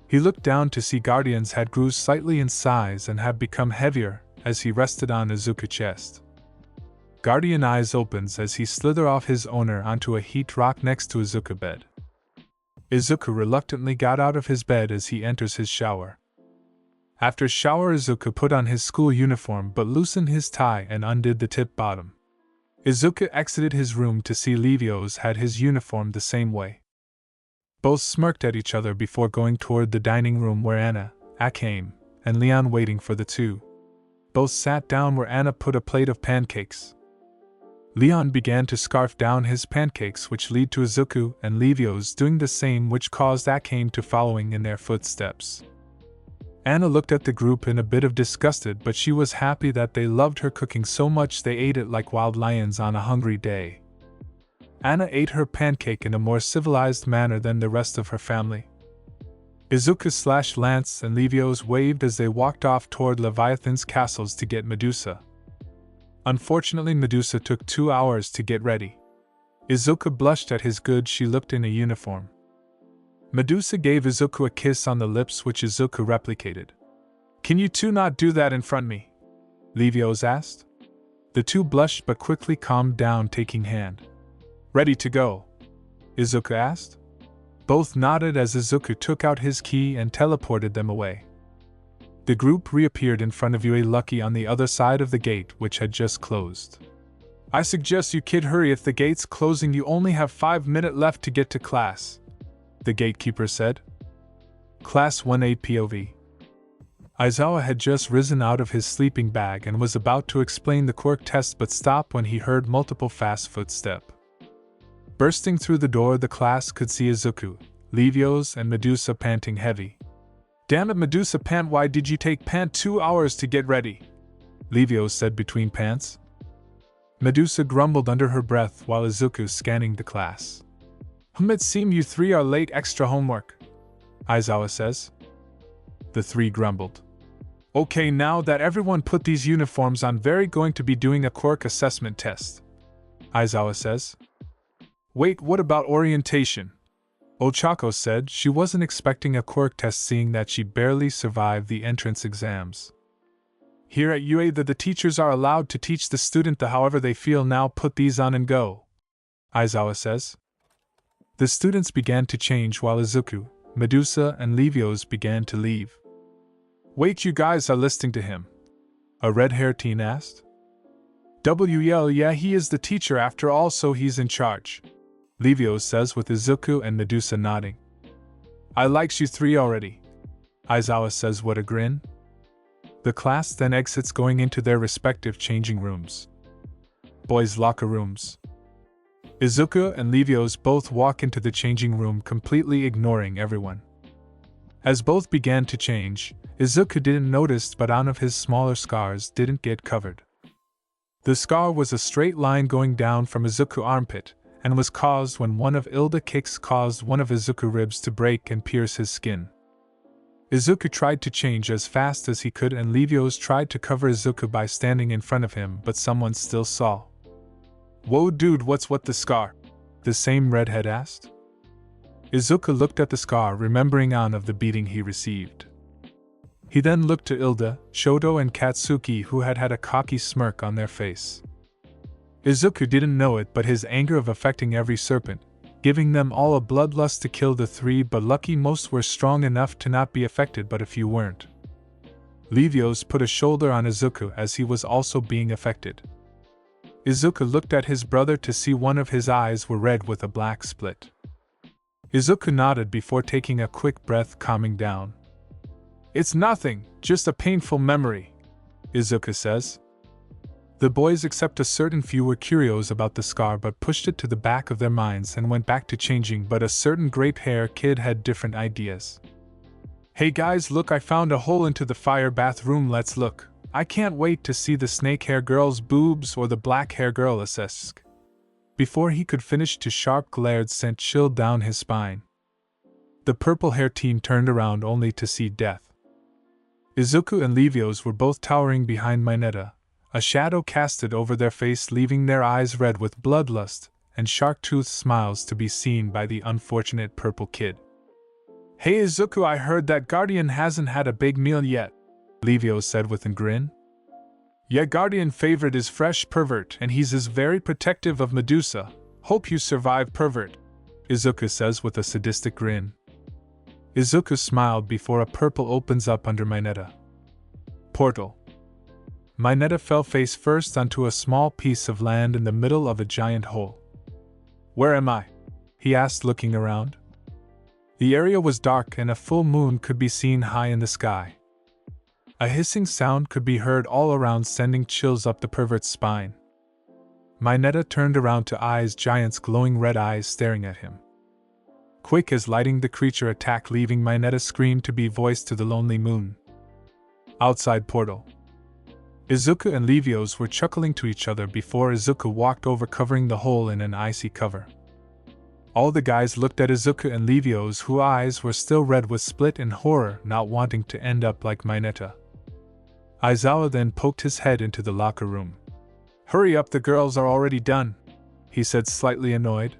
A: He looked down to see guardians had grew slightly in size and had become heavier as he rested on Izuku's chest. Guardian eyes opens as he slither off his owner onto a heat rock next to Izuku's bed. Izuku reluctantly got out of his bed as he enters his shower. After shower, Izuku put on his school uniform but loosened his tie and undid the tip bottom. Izuku exited his room to see Levios had his uniform the same way. Both smirked at each other before going toward the dining room where Anna, Akame, and Leon waiting for the two. Both sat down where Anna put a plate of pancakes. Leon began to scarf down his pancakes, which led to Izuku and Levios doing the same, which caused Akame to following in their footsteps. Anna looked at the group in a bit of disgusted, but she was happy that they loved her cooking so much they ate it like wild lions on a hungry day. Anna ate her pancake in a more civilized manner than the rest of her family. Izuku / Lance and Levios waved as they walked off toward Leviathan's castles to get Medusa. Unfortunately, Medusa took 2 hours to get ready. Izuku blushed at his good she looked in a uniform. Medusa gave Izuku a kiss on the lips, which Izuku replicated. Can you two not do that in front of me? Levios asked. The two blushed but quickly calmed down, taking hand. Ready to go? Izuku asked. Both nodded as Izuku took out his key and teleported them away. The group reappeared in front of Yue Lucky on the other side of the gate, which had just closed. I suggest you kid hurry, if the gate's closing you only have 5 minutes left to get to class, the gatekeeper said. Class 1A POV. Aizawa had just risen out of his sleeping bag and was about to explain the quirk test but stopped when he heard multiple fast footsteps. Bursting through the door, the class could see Izuku, Levios, and Medusa panting heavy. Damn it, Medusa pant, why did you take 2 hours to get ready? Levios said between pants. Medusa grumbled under her breath while Izuku scanning the class. It seems you three are late, extra homework, Aizawa says. The three grumbled. Okay, now that everyone put these uniforms on, very going to be doing a quirk assessment test, Aizawa says. Wait, what about orientation? Ochako said she wasn't expecting a quirk test seeing that she barely survived the entrance exams. Here at UA the teachers are allowed to teach the student the however they feel, now put these on and go, Aizawa says. The students began to change while Izuku, Medusa, and Levios began to leave. Wait, you guys are listening to him? A red-haired teen asked. Yeah, he is the teacher after all, so he's in charge, Levios says with Izuku and Medusa nodding. I likes you three already, Aizawa says with a grin. The class then exits going into their respective changing rooms. Boys' locker rooms. Izuku and Levios both walk into the changing room completely ignoring everyone. As both began to change, Izuku didn't notice but one of his smaller scars didn't get covered. The scar was a straight line going down from Izuku's armpit, and was caused when one of Ilda kicks caused one of Izuku's ribs to break and pierce his skin. Izuku tried to change as fast as he could and Levios tried to cover Izuku by standing in front of him, but someone still saw. Whoa dude, what's with the scar? The same redhead asked. Izuku looked at the scar, remembering on of the beating he received. He then looked to Ilda, Shoto and Katsuki, who had a cocky smirk on their face. Izuku didn't know it, but his anger of affecting every serpent, giving them all a bloodlust to kill the three, but lucky most were strong enough to not be affected, but a few weren't. Levios put a shoulder on Izuku as he was also being affected. Izuku looked at his brother to see one of his eyes were red with a black split. Izuku nodded before taking a quick breath, calming down. It's nothing, just a painful memory, Izuku says. The boys except a certain few were curious about the scar but pushed it to the back of their minds and went back to changing, but a certain grape-haired kid had different ideas. Hey guys, look, I found a hole into the fire bathroom, let's look. I can't wait to see the snake-hair girl's boobs or the black-hair girl assess. Before he could finish, a sharp glare sent chill down his spine. The purple-haired teen turned around only to see death. Izuku and Levios were both towering behind Mineta, a shadow casted over their face leaving their eyes red with bloodlust, and shark-toothed smiles to be seen by the unfortunate purple kid. Hey Izuku, I heard that Guardian hasn't had a big meal yet, Levios said with a grin. Yeah, Guardian favorite is fresh pervert and he's is very protective of Medusa, hope you survive pervert, Izuku says with a sadistic grin. Izuku smiled before a purple opens up under Mineta. Portal. Mineta fell face first onto a small piece of land in the middle of a giant hole. Where am I? He asked, looking around. The area was dark and a full moon could be seen high in the sky. A hissing sound could be heard all around, sending chills up the pervert's spine. Mineta turned around to eyes, giant's glowing red eyes staring at him. Quick as lighting, the creature attacked, leaving Mineta's scream to be voiced to the lonely moon. Outside portal. Izuku and Levios were chuckling to each other before Izuku walked over, covering the hole in an icy cover. All the guys looked at Izuku and Levios, whose eyes were still red with split in horror, not wanting to end up like Mineta. Aizawa then poked his head into the locker room. Hurry up, the girls are already done, he said, slightly annoyed.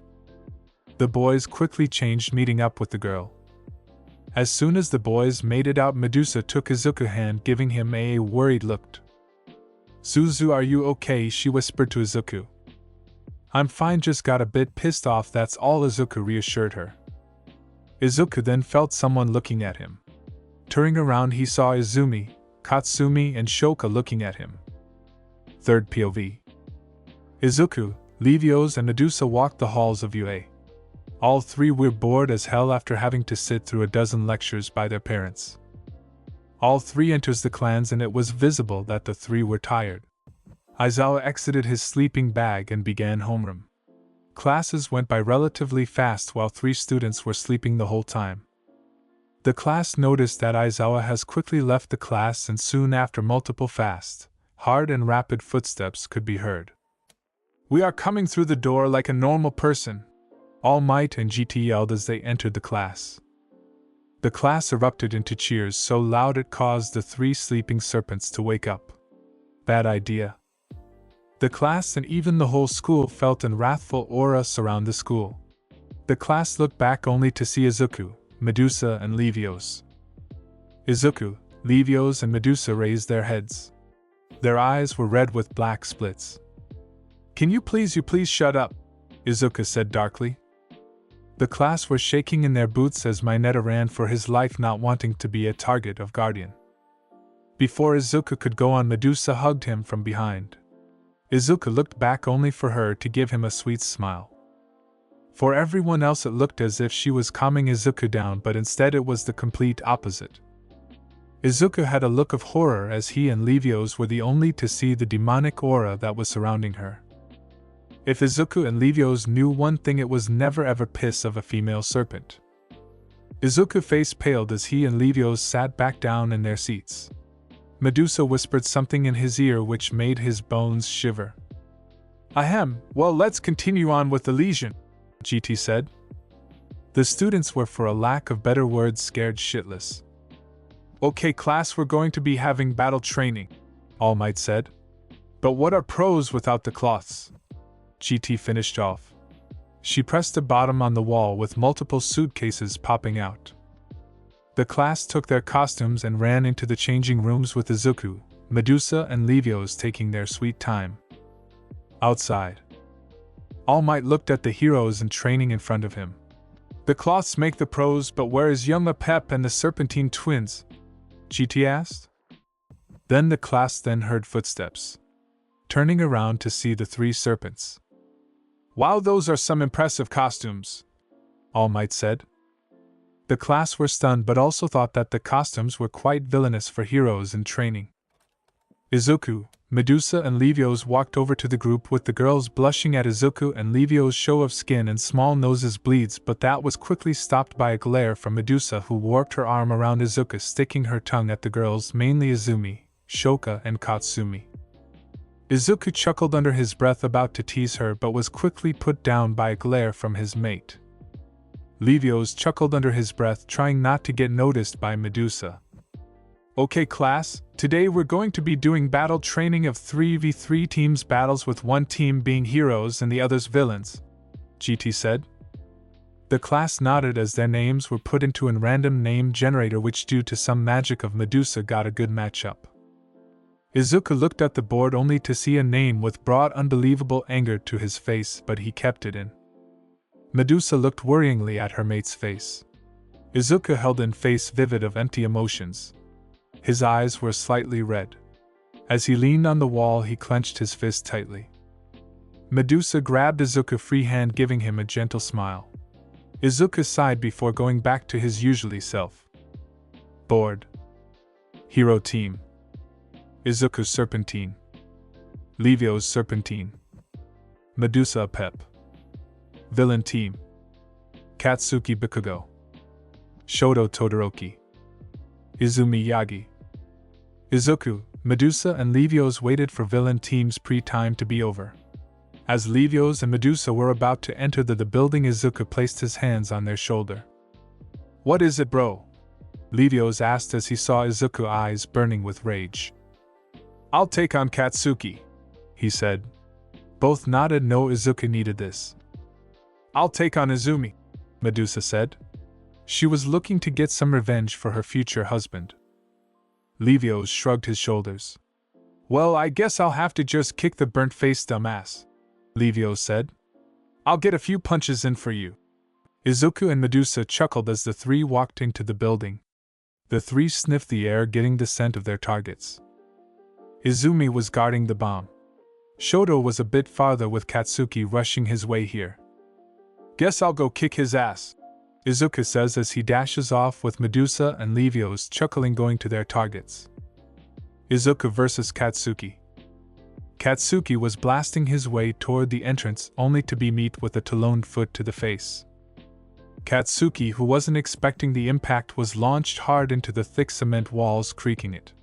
A: The boys quickly changed, meeting up with the girl. As soon as the boys made it out, Medusa took Izuku's hand, giving him a worried look. Suzu, are you okay? She whispered to Izuku. I'm fine, just got a bit pissed off, that's all, Izuku reassured her. Izuku then felt someone looking at him. Turning around, he saw Izumi, Katsumi, and Shoka looking at him. Third POV. Izuku, Levios, and Medusa walked the halls of UA. All three were bored as hell after having to sit through a dozen lectures by their parents. All three enters the clans and it was visible that the three were tired. Aizawa exited his sleeping bag and began homeroom. Classes went by relatively fast while three students were sleeping the whole time. The class noticed that Aizawa has quickly left the class, and soon after multiple fast, hard and rapid footsteps could be heard. We are coming through the door like a normal person, All Might and GT yelled as they entered the class. The class erupted into cheers so loud it caused the 3 sleeping serpents to wake up. Bad idea. The class and even the whole school felt an wrathful aura surround the school. The class looked back only to see Izuku, Medusa and Levios. Izuku, Levios and Medusa raised their heads. Their eyes were red with black splits. "Can you please shut up?" Izuku said darkly. The class were shaking in their boots as Mineta ran for his life, not wanting to be a target of Guardian. Before Izuku could go on, Medusa hugged him from behind. Izuku looked back only for her to give him a sweet smile. For everyone else it looked as if she was calming Izuku down, but instead it was the complete opposite. Izuku had a look of horror as he and Levios were the only to see the demonic aura that was surrounding her. If Izuku and Levios knew one thing, it was never ever piss of a female serpent. Izuku face paled as he and Levios sat back down in their seats. Medusa whispered something in his ear which made his bones shiver. "Ahem, well, let's continue on with the lesion," GT said. The students were, for a lack of better words, scared shitless. "Okay class, we're going to be having battle training," All Might said. "But what are pros without the cloths?" GT finished off. She pressed a bottom on the wall with multiple suitcases popping out. The class took their costumes and ran into the changing rooms with Izuku, Medusa and Levios taking their sweet time. Outside, All Might looked at the heroes in training in front of him. "The cloths make the pros, but where is young Apep and the Serpentine twins?" GT asked. Then the class heard footsteps, turning around to see the 3 serpents. "Wow, those are some impressive costumes," All Might said. The class were stunned but also thought that the costumes were quite villainous for heroes in training. Izuku, Medusa and Levios walked over to the group with the girls blushing at Izuku and Levios' show of skin and small noses bleeds, but that was quickly stopped by a glare from Medusa, who warped her arm around Izuku, sticking her tongue at the girls, mainly Izumi, Shoka and Katsumi. Izuku chuckled under his breath, about to tease her, but was quickly put down by a glare from his mate. Levios chuckled under his breath, trying not to get noticed by Medusa. "Okay class, today we're going to be doing battle training of 3v3 teams battles, with one team being heroes and the others villains," GT said. The class nodded as their names were put into a random name generator, which due to some magic of Medusa got a good matchup. Izuku looked at the board only to see a name with brought unbelievable anger to his face, but he kept it in. Medusa looked worryingly at her mate's face. Izuku held in face vivid of empty emotions. His eyes were slightly red. As he leaned on the wall, he clenched his fist tightly. Medusa grabbed Izuku's free hand, giving him a gentle smile. Izuku sighed before going back to his usually self. Board. Hero team. Izuku Serpentine. Levios Serpentine. Medusa Pep. Villain team. Katsuki Bikugo. Shoto Todoroki. Izumi Yagi. Izuku, Medusa and Levios waited for villain team's pre-time to be over. As Levios and Medusa were about to enter the building, Izuku placed his hands on their shoulder. "What is it, bro?" Levios asked as he saw Izuku's eyes burning with rage. "I'll take on Katsuki," he said. Both nodded. No, Izuku needed this. "I'll take on Izumi," Medusa said. She was looking to get some revenge for her future husband. Levios shrugged his shoulders. "Well, I guess I'll have to just kick the burnt-faced dumbass," Levios said. "I'll get a few punches in for you." Izuku and Medusa chuckled as the 3 walked into the building. The 3 sniffed the air, getting the scent of their targets. Izumi was guarding the bomb. Shoto was a bit farther, with Katsuki rushing his way here. "Guess I'll go kick his ass," Izuku says as he dashes off with Medusa and Levios chuckling, going to their targets. Izuku vs. Katsuki. Katsuki was blasting his way toward the entrance only to be met with a taloned foot to the face. Katsuki, who wasn't expecting the impact, was launched hard into the thick cement walls, creaking it.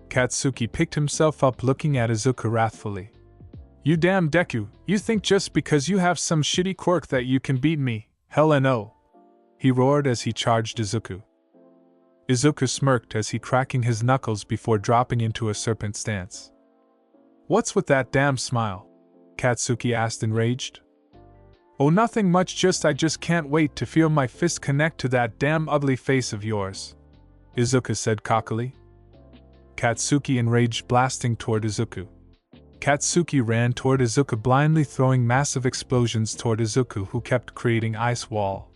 A: Katsuki picked himself up, looking at Izuku wrathfully. "You damn Deku, you think just because you have some shitty quirk that you can beat me? Hell no!" he roared as he charged Izuku. Izuku smirked as he cracking his knuckles before dropping into a serpent stance. What's with that damn smile? Katsuki asked enraged. Oh, nothing much, I just can't wait to feel my fist connect to that damn ugly face of yours, Izuku said cockily. Katsuki enraged, blasting toward Izuku. Katsuki ran toward Izuku, blindly throwing massive explosions toward Izuku, who kept creating ice wall.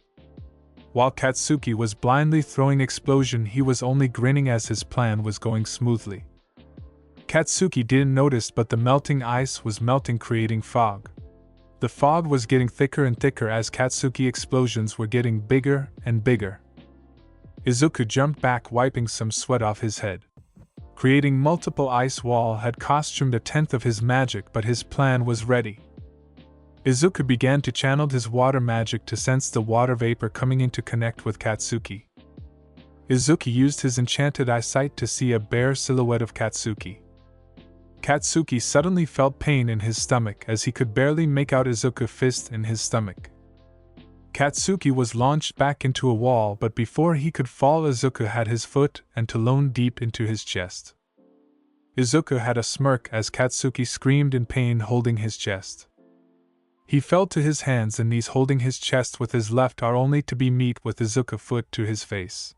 A: While Katsuki was blindly throwing explosion, he was only grinning as his plan was going smoothly. Katsuki didn't notice, but the melting ice was melting, creating fog. The fog was getting thicker and thicker as Katsuki explosions were getting bigger and bigger. Izuku jumped back, wiping some sweat off his head. Creating multiple ice wall had costumed 1/10 of his magic, but his plan was ready. Izuku began to channel his water magic to sense the water vapor coming in to connect with Katsuki. Izuku used his enchanted eyesight to see a bare silhouette of Katsuki. Katsuki suddenly felt pain in his stomach as he could barely make out Izuku's fist in his stomach. Katsuki was launched back into a wall, but before he could fall, Izuku had his foot and talon deep into his chest. Izuku had a smirk as Katsuki screamed in pain, holding his chest. He fell to his hands and knees, holding his chest with his left arm, only to be met with Izuku's foot to his face.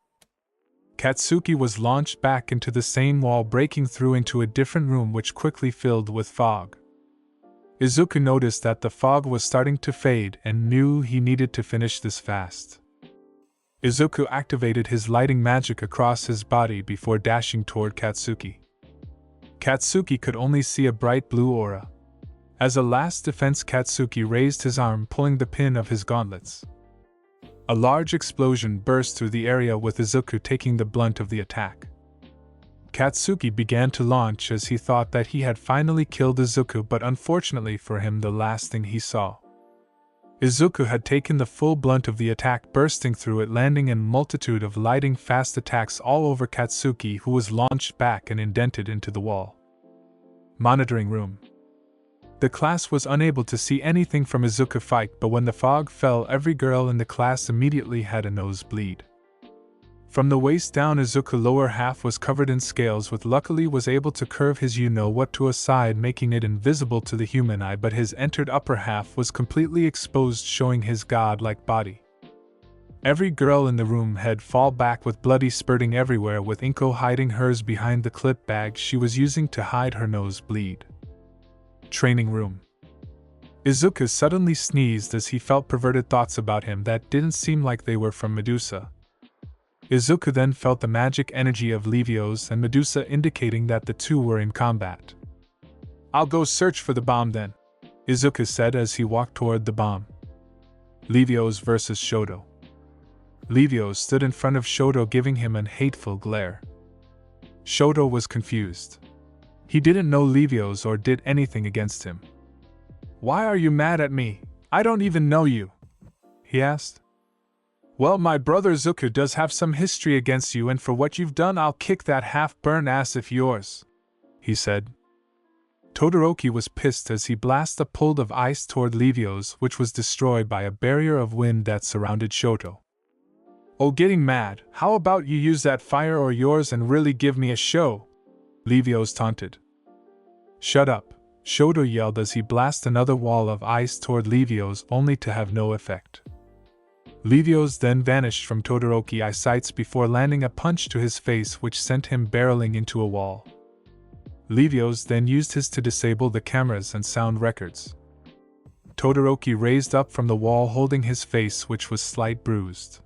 A: Katsuki was launched back into the same wall, breaking through into a different room which quickly filled with fog. Izuku noticed that the fog was starting to fade and knew he needed to finish this fast. Izuku activated his lighting magic across his body before dashing toward Katsuki. Katsuki could only see a bright blue aura. As a last defense, Katsuki raised his arm, pulling the pin of his gauntlets. A large explosion burst through the area, with Izuku taking the brunt of the attack. Katsuki began to launch as he thought that he had finally killed Izuku, but unfortunately for him, the last thing he saw. Izuku had taken the full brunt of the attack, bursting through it, landing in a multitude of lightning fast attacks all over Katsuki, who was launched back and indented into the wall. Monitoring room. The class was unable to see anything from Izuku's fight, but when the fog fell, every girl in the class immediately had a nosebleed. From the waist down, Izuku's lower half was covered in scales, which luckily was able to curve his you-know-what to a side, making it invisible to the human eye, but his entered upper half was completely exposed, showing his godlike body. Every girl in the room had fall back with bloody spurting everywhere, with Inko hiding hers behind the clip bag she was using to hide her nosebleed. Training room. Izuku suddenly sneezed as he felt perverted thoughts about him that didn't seem like they were from Medusa. Izuku then felt the magic energy of Levios and Medusa, indicating that the two were in combat. "I'll go search for the bomb then," Izuku said as he walked toward the bomb. Levios versus Shoto. Levios stood in front of Shoto, giving him an hateful glare. Shoto was confused. He didn't know Levios or did anything against him. "Why are you mad at me? I don't even know you," he asked. "Well, my brother Izuku does have some history against you, and for what you've done, I'll kick that half-burnt ass of yours," he said. Todoroki was pissed as he blasted a pull of ice toward Levios, which was destroyed by a barrier of wind that surrounded Shoto. "Oh, getting mad, how about you use that fire or yours and really give me a show?" Levios taunted. "Shut up," Shoto yelled as he blasted another wall of ice toward Levios, only to have no effect. Levios then vanished from Todoroki's eyesight before landing a punch to his face, which sent him barreling into a wall. Levios then used his to disable the cameras and sound records. Todoroki raised up from the wall, holding his face, which was slight bruised.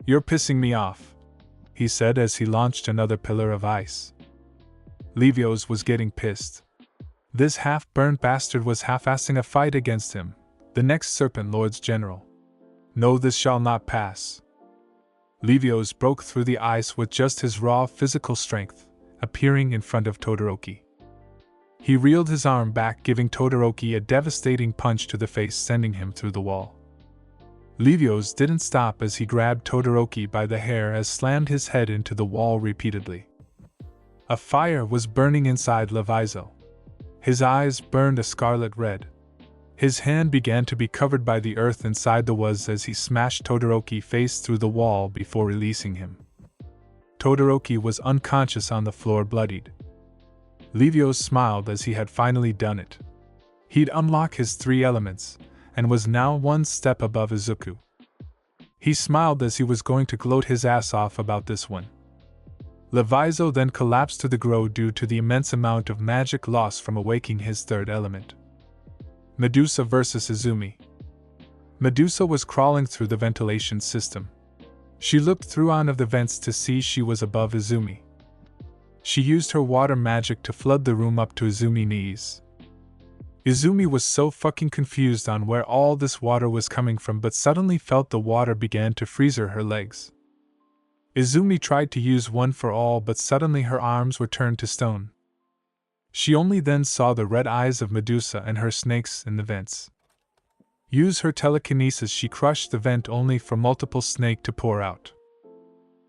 A: "You're pissing me off," he said as he launched another pillar of ice. Levios was getting pissed. This half-burnt bastard was half-assing a fight against him, the next Serpent Lord's general. "No, this shall not pass." Levios broke through the ice with just his raw physical strength, appearing in front of Todoroki. He reeled his arm back, giving Todoroki a devastating punch to the face, sending him through the wall. Levios didn't stop as he grabbed Todoroki by the hair and slammed his head into the wall repeatedly. A fire was burning inside Leviso. His eyes burned a scarlet red. His hand began to be covered by the earth inside the was as he smashed Todoroki's face through the wall before releasing him. Todoroki was unconscious on the floor, bloodied. Levios smiled as he had finally done it. He'd unlocked his 3 elements, and was now one step above Izuku. He smiled as he was going to gloat his ass off about this one. Leviathan then collapsed to the ground due to the immense amount of magic lost from awakening his 3rd element. Medusa vs. Izumi. Medusa was crawling through the ventilation system. She looked through one of the vents to see she was above Izumi. She used her water magic to flood the room up to Izumi's knees. Izumi was so fucking confused on where all this water was coming from, but suddenly felt the water began to freeze her legs. Izumi tried to use one for all, but suddenly her arms were turned to stone. She only then saw the red eyes of Medusa and her snakes in the vents. Use her telekinesis, she crushed the vent only for multiple snake to pour out.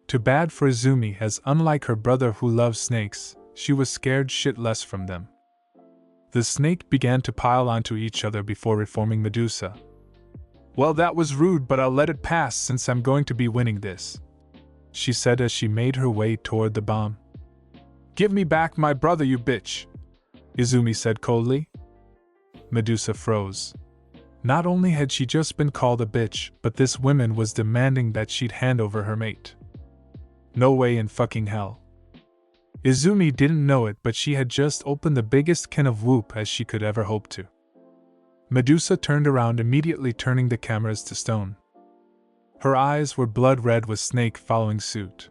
A: Too bad for Izumi, as unlike her brother who loves snakes, she was scared shitless from them. The snake began to pile onto each other before reforming Medusa. "Well, that was rude, but I'll let it pass since I'm going to be winning this," she said as she made her way toward the bomb. "Give me back my brother, you bitch," Izumi said coldly. Medusa froze. Not only had she just been called a bitch, but this woman was demanding that she'd hand over her mate. No way in fucking hell. Izumi didn't know it, but she had just opened the biggest can of whoop as she could ever hope to. Medusa turned around, immediately turning the cameras to stone. Her eyes were blood red with snake following suit.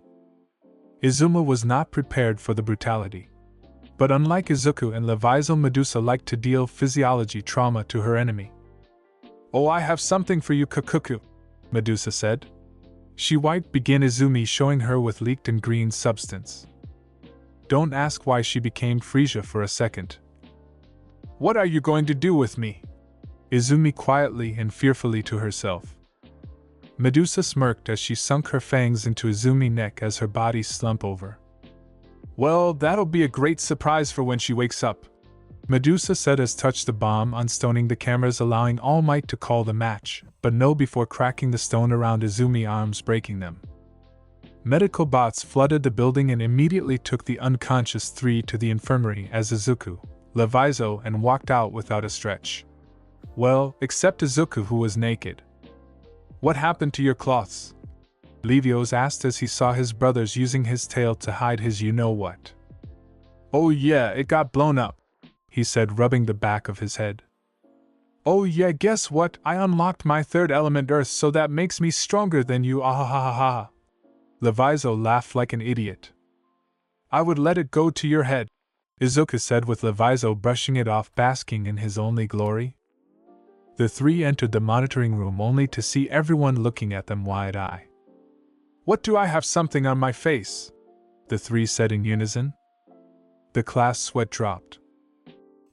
A: Izumi was not prepared for the brutality. But unlike Izuku and Leviathan, Medusa liked to deal physiology trauma to her enemy. "Oh, I have something for you, Kakuku," Medusa said. She wiped begin Izumi, showing her with leaked and green substance. Don't ask why she became Frisia for a second. "What are you going to do with me?" Izumi quietly and fearfully to herself. Medusa smirked as she sunk her fangs into Izumi's neck as her body slumped over. "Well, that'll be a great surprise for when she wakes up," Medusa said as touched the bomb on stoning the cameras, allowing All Might to call the match, but no before cracking the stone around Izumi's arms, breaking them. Medical bots flooded the building and immediately took the unconscious 3 to the infirmary as Izuku, Leviathan, and walked out without a stretch. Well, except Izuku, who was naked. "What happened to your cloths?" Levios asked as he saw his brothers using his tail to hide his you-know-what. "Oh yeah, it got blown up," he said, rubbing the back of his head. "Oh yeah, guess what? I unlocked my 3rd element, Earth, so that makes me stronger than you, ahahaha." Leviathan laughed like an idiot. "I would let it go to your head," Izuku said, with Leviathan brushing it off, basking in his only glory. The 3 entered the monitoring room only to see everyone looking at them wide-eyed. "What do I have something on my face?" the 3 said in unison. The class sweat dropped.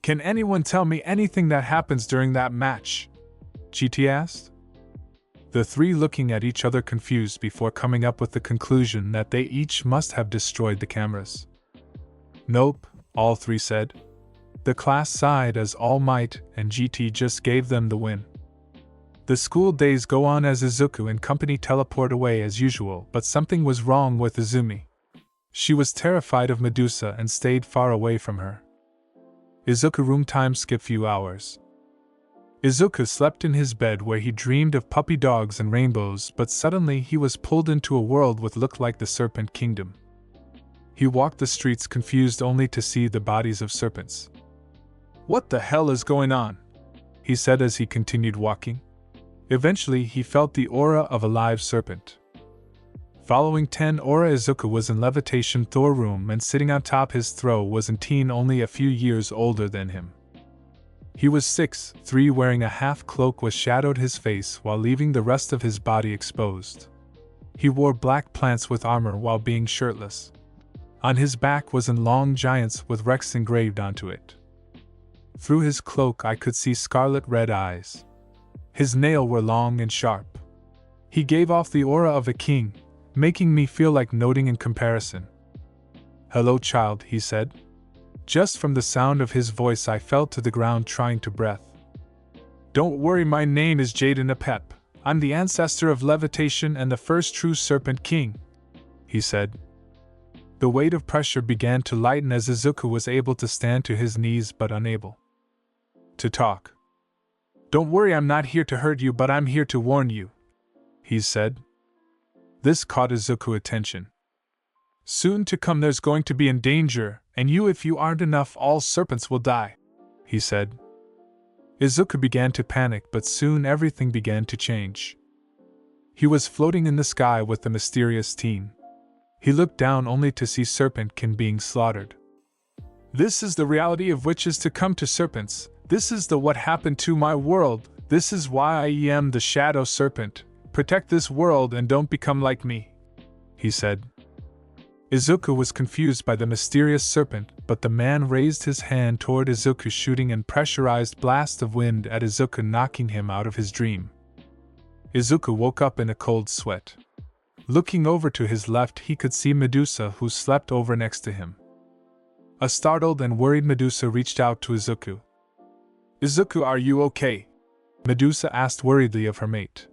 A: "Can anyone tell me anything that happens during that match?" GT asked. The 3 looking at each other confused before coming up with the conclusion that they each must have destroyed the cameras. "Nope," all 3 said. The class sighed as All Might and GT just gave them the win. The school days go on as Izuku and company teleport away as usual, but something was wrong with Izumi. She was terrified of Medusa and stayed far away from her. Izuku room time skip few hours. Izuku slept in his bed where he dreamed of puppy dogs and rainbows, but suddenly he was pulled into a world what looked like the Serpent Kingdom. He walked the streets confused only to see the bodies of serpents. "What the hell is going on?" he said as he continued walking. Eventually he felt the aura of a live serpent. Following 10 aura, Izuku was in Levitation Thor room, and sitting on top his throne was a teen only a few years older than him. He was 6'3", wearing a half cloak which shadowed his face while leaving the rest of his body exposed. He wore black plants with armor while being shirtless. On his back was an long giants with Rex engraved onto it. Through his cloak I could see scarlet red eyes. His nails were long and sharp. He gave off the aura of a king, making me feel like noting in comparison. "Hello, child," he said. Just from the sound of his voice I fell to the ground trying to breathe. "Don't worry, my name is Jaden Apep. I'm the ancestor of Levitation and the first true Serpent King," he said. The weight of pressure began to lighten as Izuku was able to stand to his knees but unable to talk. "Don't worry, I'm not here to hurt you, but I'm here to warn you," he said. This caught Izuku's attention. "Soon to come there's going to be in danger, and if you aren't enough, all serpents will die," he said. Izuku began to panic, but soon everything began to change. He was floating in the sky with the mysterious teen. He looked down only to see Serpentkin being slaughtered. "This is the reality of which is to come to serpents. This is what happened to my world. This is why I am the Shadow Serpent. Protect this world and don't become like me," he said. Izuku was confused by the mysterious serpent, but the man raised his hand toward Izuku, shooting a pressurized blast of wind at Izuku, knocking him out of his dream. Izuku woke up in a cold sweat. Looking over to his left, he could see Medusa, who slept over next to him. A startled and worried Medusa reached out to Izuku. "Izuku, are you okay?" Medusa asked worriedly of her mate.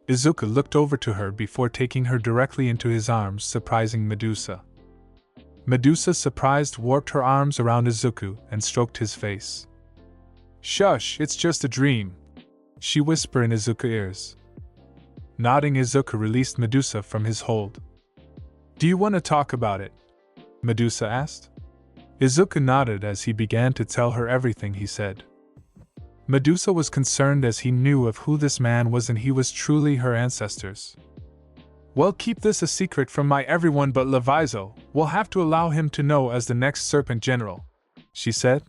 A: Izuku looked over to her before taking her directly into his arms, surprising Medusa. Medusa, surprised, warped her arms around Izuku and stroked his face. "Shush, it's just a dream," she whispered in Izuku's ears. Nodding, Izuku released Medusa from his hold. "Do you want to talk about it?" Medusa asked. Izuku nodded as he began to tell her everything he said. Medusa was concerned as he knew of who this man was, and he was truly her ancestors. "Well, keep this a secret from everyone but Leviathan. We'll have to allow him to know as the next Serpent General," she said.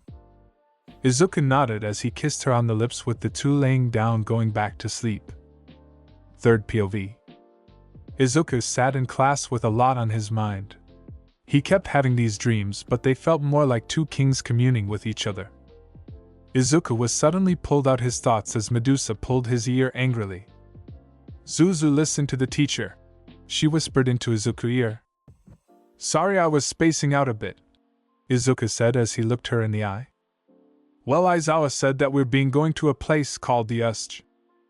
A: Izuku nodded as he kissed her on the lips, with the two laying down going back to sleep. Third POV. Izuku sat in class with a lot on his mind. He kept having these dreams, but they felt more like two kings communing with each other. Izuku was suddenly pulled out his thoughts as Medusa pulled his ear angrily. "Zuzu, listen to the teacher," she whispered into Izuku's ear. "Sorry, I was spacing out a bit," Izuku said as he looked her in the eye. "Well, Aizawa said that we're going to a place called the USJ,"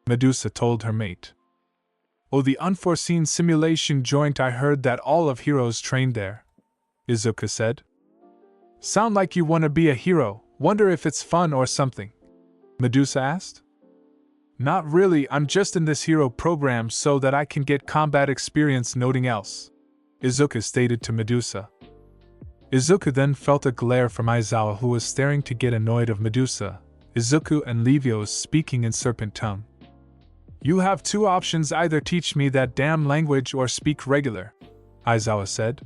A: Medusa told her mate. "Oh, the unforeseen simulation joint. I heard that all of heroes trained there," Izuku said. "Sound like you want to be a hero. Wonder if it's fun or something?" Medusa asked. "Not really, I'm just in this hero program so that I can get combat experience, nothing else," Izuku stated to Medusa. Izuku then felt a glare from Aizawa, who was staring to get annoyed of Medusa. Izuku and Leviathan speaking in serpent tongue. "You have two options, either teach me that damn language or speak regular," Aizawa said.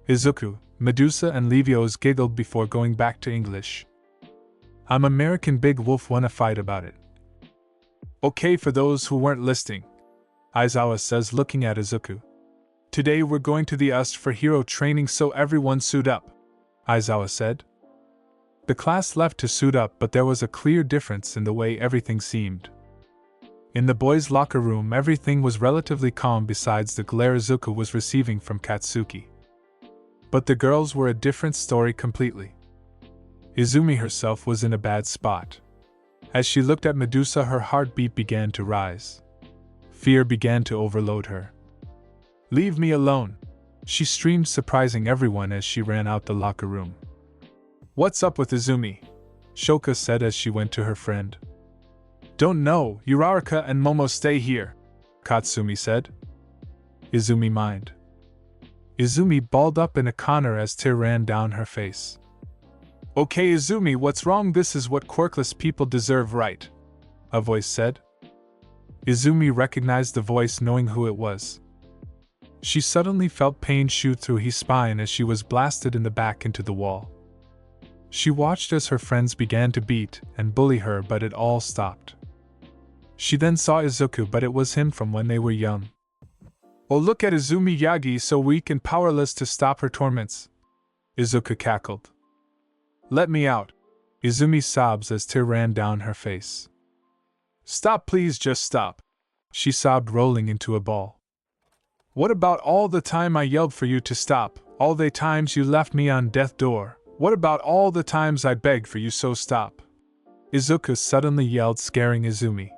A: Izuku, Medusa and Leviathan giggled before going back to English. "I'm American Big Wolf, wanna fight about it." "Okay, for those who weren't listening," Aizawa says, looking at Izuku. "Today we're going to the USJ for hero training, so everyone suit up," Aizawa said. The class left to suit up, but there was a clear difference in the way everything seemed. In the boys' locker room, everything was relatively calm besides the glare Izuku was receiving from Katsuki. But the girls were a different story completely. Izumi herself was in a bad spot. As she looked at Medusa, her heartbeat began to rise. Fear began to overload her. "Leave me alone," she screamed, surprising everyone as she ran out the locker room. "What's up with Izumi?" Shoka said as she went to her friend. "Don't know, Uraraka and Momo stay here," Katsumi said. Izumi mind. Izumi balled up in a corner as tear ran down her face. "Okay, Izumi, what's wrong? This is what quirkless people deserve, right?" a voice said. Izumi recognized the voice, knowing who it was. She suddenly felt pain shoot through her spine as she was blasted in the back into the wall. She watched as her friends began to beat and bully her, but it all stopped. She then saw Izuku, but it was him from when they were young. "Oh, look at Izumi Yagi, so weak and powerless to stop her torments," Izuku cackled. "Let me out," Izumi sobs as tear ran down her face. "Stop, please, just stop," she sobbed, rolling into a ball. "What about all the time I yelled for you to stop, all the times you left me on death's door? What about all the times I begged for you, so stop?" Izuku suddenly yelled, scaring Izumi.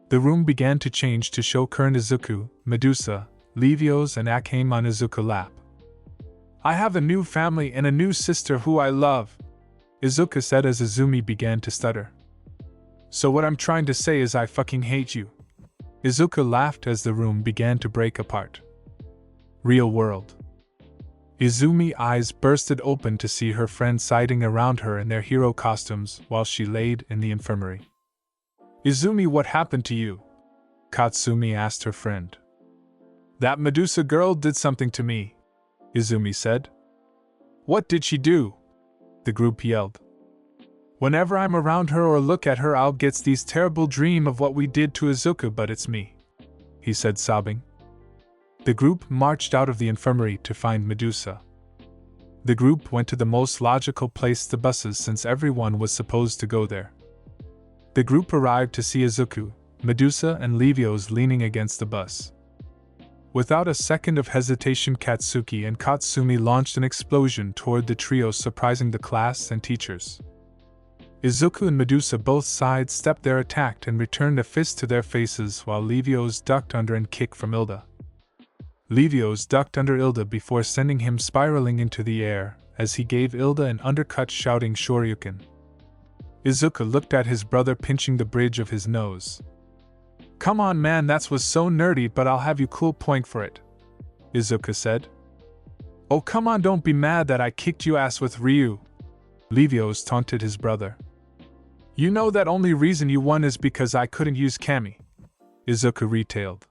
A: The room began to change to show current Izuku, Medusa, Levios and Akame on Izuku's lap. I have a new family and a new sister who I love, Izuku said as Izumi began to stutter. So what I'm trying to say is I fucking hate you. Izuku laughed as the room began to break apart. Real world. Izumi's eyes bursted open to see her friends siding around her in their hero costumes while she laid in the infirmary. Izumi, what happened to you? Katsumi asked her friend. That Medusa girl did something to me, Izumi said. What did she do? The group yelled. Whenever I'm around her or look at her, I'll get these terrible dreams of what we did to Izuku, but it's me, he said, sobbing. The group marched out of the infirmary to find Medusa. The group went to the most logical place, the buses, since everyone was supposed to go there. The group arrived to see Izuku, Medusa, and Levios leaning against the bus. Without a second of hesitation, Katsuki and Katsumi launched an explosion toward the trio, surprising the class and teachers. Izuku and Medusa both sidestepped their attack and returned a fist to their faces, while Levios ducked under and kicked from Ilda. Levios ducked under Ilda before sending him spiraling into the air, as he gave Ilda an undercut, shouting Shoryuken. Izuku looked at his brother, pinching the bridge of his nose. Come on man, that was so nerdy, but I'll have you cool point for it, Izuku said. Oh come on, don't be mad that I kicked you ass with Ryu, Levios taunted his brother. You know that only reason you won is because I couldn't use Kami, Izuku retailed.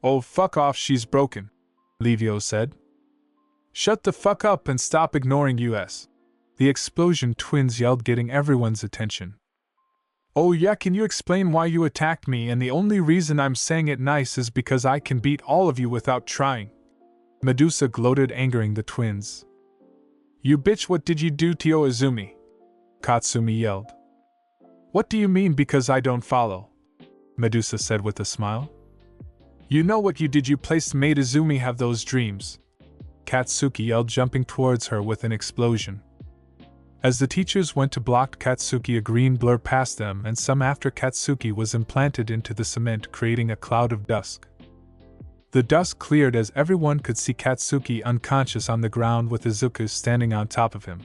A: Oh fuck off, she's broken, Levios said. Shut the fuck up and stop ignoring us, the explosion twins yelled, getting everyone's attention. Oh yeah, can you explain why you attacked me, and the only reason I'm saying it nice is because I can beat all of you without trying, Medusa gloated, angering the twins. You bitch, what did you do to Izumi? Katsumi yelled. What do you mean because I don't follow? Medusa said with a smile. You know what you did, you made Izumi have those dreams, Katsuki yelled, jumping towards her with an explosion. As the teachers went to block Katsuki, a green blur passed them, and some after Katsuki was implanted into the cement, creating a cloud of dust. The dust cleared as everyone could see Katsuki unconscious on the ground with Izuku standing on top of him.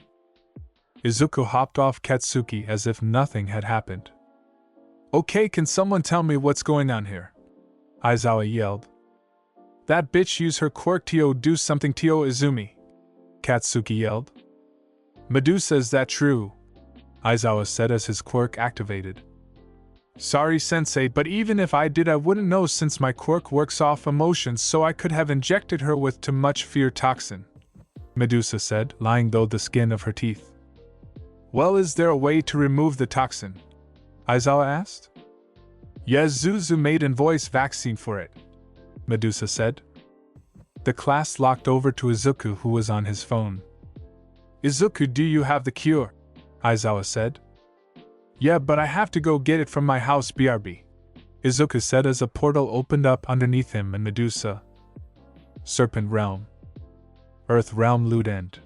A: Izuku hopped off Katsuki as if nothing had happened. Okay, can someone tell me what's going on here? Aizawa yelled. That bitch used her quirk to do something to Izumi, Katsuki yelled. Medusa, is that true? Aizawa said as his quirk activated. Sorry sensei, but even if I did I wouldn't know since my quirk works off emotions, so I could have injected her with too much fear toxin, Medusa said, lying through the skin of her teeth. Well, is there a way to remove the toxin? Aizawa asked. Yes, Zuzu made a voice vaccine for it, Medusa said. The class locked over to Izuku, who was on his phone. Izuku, do you have the cure? Aizawa said. Yeah, but I have to go get it from my house, BRB, Izuku said as a portal opened up underneath him and Medusa. Serpent Realm. Earth Realm Loot End.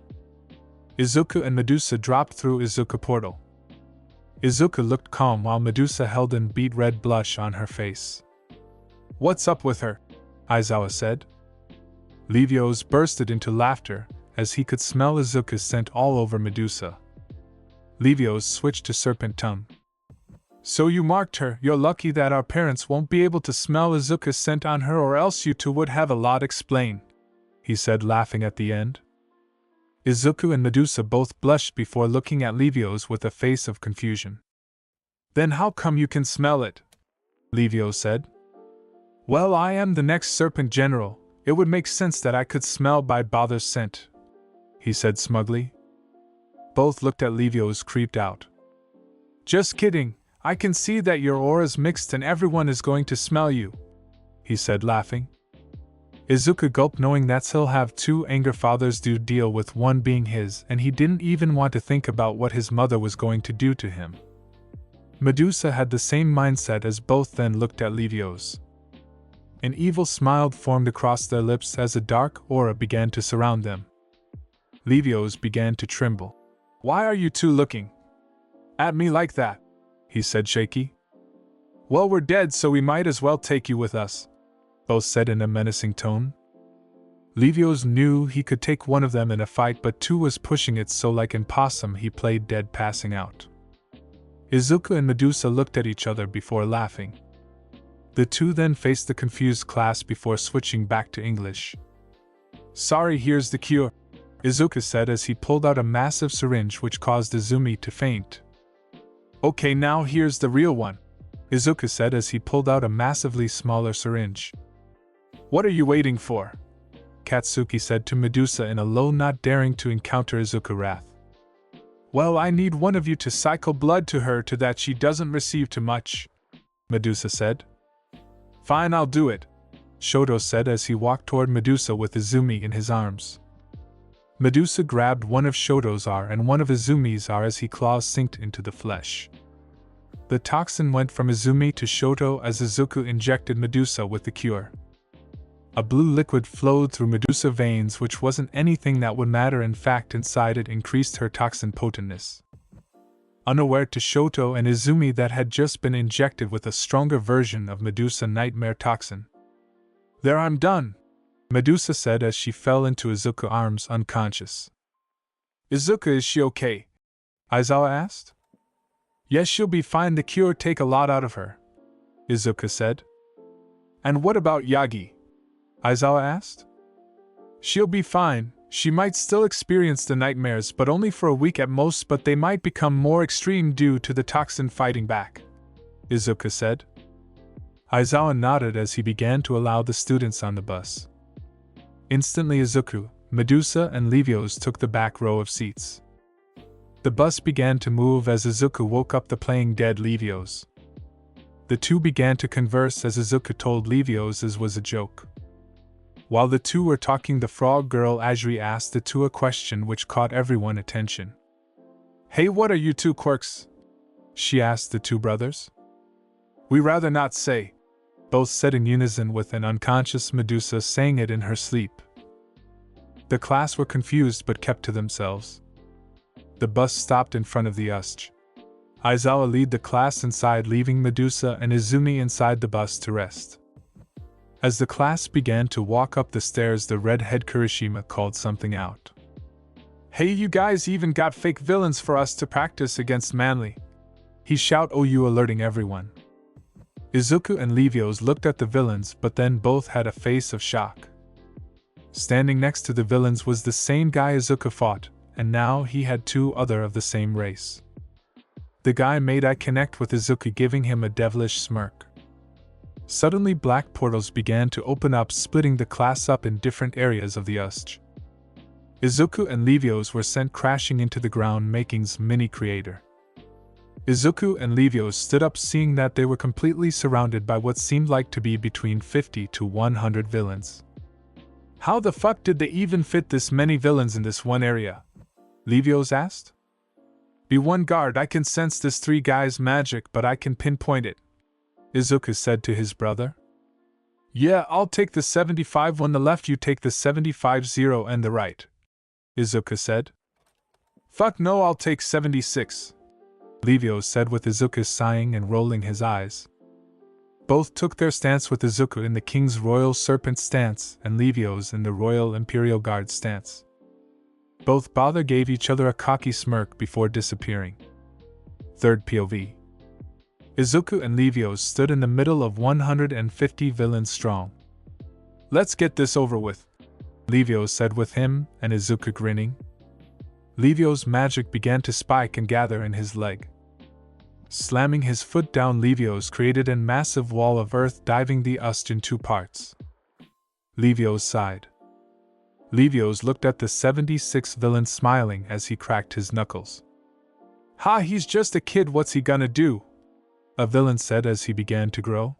A: Izuku and Medusa dropped through Izuku portal. Izuku looked calm while Medusa held an beet red blush on her face. What's up with her? Aizawa said. Levios bursted into laughter as he could smell Izuku's scent all over Medusa. Levios switched to serpent tongue. So you marked her, you're lucky that our parents won't be able to smell Izuku's scent on her, or else you two would have a lot explain, he said, laughing at the end. Izuku and Medusa both blushed before looking at Levios with a face of confusion. Then how come you can smell it? Levios said. Well, I am the next Serpent General, it would make sense that I could smell by Bother's scent, he said smugly. Both looked at Levios, creeped out. Just kidding, I can see that your aura's mixed and everyone is going to smell you, he said, laughing. Izuku gulped, knowing that he'll have two anger fathers to deal with, one being his, and he didn't even want to think about what his mother was going to do to him. Medusa had the same mindset as both, then looked at Levios. An evil smile formed across their lips as a dark aura began to surround them. Levios began to tremble. Why are you two looking at me like that? He said, shaky. Well, we're dead, so we might as well take you with us, both said in a menacing tone. Levios knew he could take one of them in a fight, but two was pushing it, so like in Possum he played dead, passing out. Izuku and Medusa looked at each other before laughing. The two then faced the confused class before switching back to English. "Sorry, here's the cure," Izuku said as he pulled out a massive syringe which caused Izumi to faint. "Okay, now here's the real one," Izuku said as he pulled out a massively smaller syringe. "What are you waiting for?" Katsuki said to Medusa in a low, not daring to encounter Izuku's wrath. "Well, I need one of you to cycle blood to her to that she doesn't receive too much," Medusa said. "Fine, I'll do it," Shoto said as he walked toward Medusa with Izumi in his arms. Medusa grabbed one of Shoto's arms and one of Izumi's arms as his claws sinked into the flesh. The toxin went from Izumi to Shoto as Izuku injected Medusa with the cure. A blue liquid flowed through Medusa's veins, which wasn't anything that would matter. In fact, inside it increased her toxin potentness. Unaware to Shoto and Izumi that had just been injected with a stronger version of Medusa nightmare toxin. "There, I'm done," Medusa said as she fell into Izuku's arms unconscious. "Izuku, is she okay?" Aizawa asked. "Yes, she'll be fine. The cure take a lot out of her," Izuku said. "And what about Yagi?" Aizawa asked. "She'll be fine. She might still experience the nightmares, but only for a week at most, but they might become more extreme due to the toxin fighting back," Izuku said. Aizawa nodded as he began to allow the students on the bus. Instantly Izuku, Medusa and Levios took the back row of seats. The bus began to move as Izuku woke up the playing dead Levios. The two began to converse as Izuku told Levios this was a joke. While the two were talking, the frog girl Ajiri asked the two a question which caught everyone's attention. "Hey, what are you two quirks?" she asked the two brothers. "We rather not say," both said in unison, with an unconscious Medusa saying it in her sleep. The class were confused but kept to themselves. The bus stopped in front of the USJ. Aizawa led the class inside, leaving Medusa and Izumi inside the bus to rest. As the class began to walk up the stairs, the redhead Kirishima called something out. "Hey, you guys even got fake villains for us to practice against Manly," he shouted, OU, alerting everyone. Izuku and Levios looked at the villains, but then both had a face of shock. Standing next to the villains was the same guy Izuku fought, and now he had two other of the same race. The guy made eye connect with Izuku, giving him a devilish smirk. Suddenly black portals began to open up, splitting the class up in different areas of the USJ. Izuku and Levios were sent crashing into the ground, making mini crater. Izuku and Levios stood up, seeing that they were completely surrounded by what seemed like to be between 50 to 100 villains. "How the fuck did they even fit this many villains in this one area?" Levios asked. "Be one guard, I can sense this three guys' magic, but I can pinpoint it," Izuku said to his brother. "Yeah, I'll take the 75 on the left, you take the 75-0 and the right," Izuku said. "Fuck no, I'll take 76," Levios said, with Izuku sighing and rolling his eyes. Both took their stance, with Izuku in the King's Royal Serpent stance and Levios in the Royal Imperial Guard stance. Both brother gave each other a cocky smirk before disappearing. Third POV. Izuku and Levios stood in the middle of 150 villains strong. "Let's get this over with," Levios said, with him and Izuku grinning. Levios' magic began to spike and gather in his leg. Slamming his foot down, Levios created a massive wall of earth, diving the USJ in two parts. Levios sighed. Levios looked at the 76 villain, smiling as he cracked his knuckles. "Ha, he's just a kid, what's he gonna do?" a villain said as he began to grow.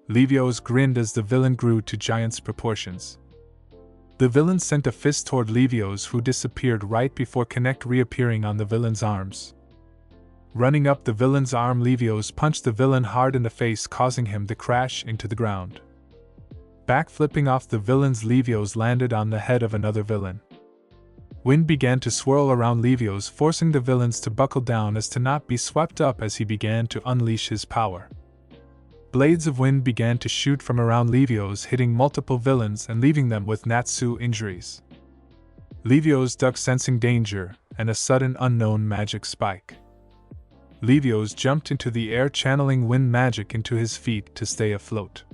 A: Levios grinned as the villain grew to giant's proportions. The villain sent a fist toward Levios, who disappeared right before Connect reappearing on the villain's arms. Running up the villain's arm, Levios punched the villain hard in the face, causing him to crash into the ground. Backflipping off the villains, Levios landed on the head of another villain. Wind began to swirl around Levios, forcing the villains to buckle down as to not be swept up as he began to unleash his power. Blades of wind began to shoot from around Levios, hitting multiple villains and leaving them with Natsu injuries. Levios ducked, sensing danger and a sudden unknown magic spike. Levios jumped into the air, channeling wind magic into his feet to stay afloat.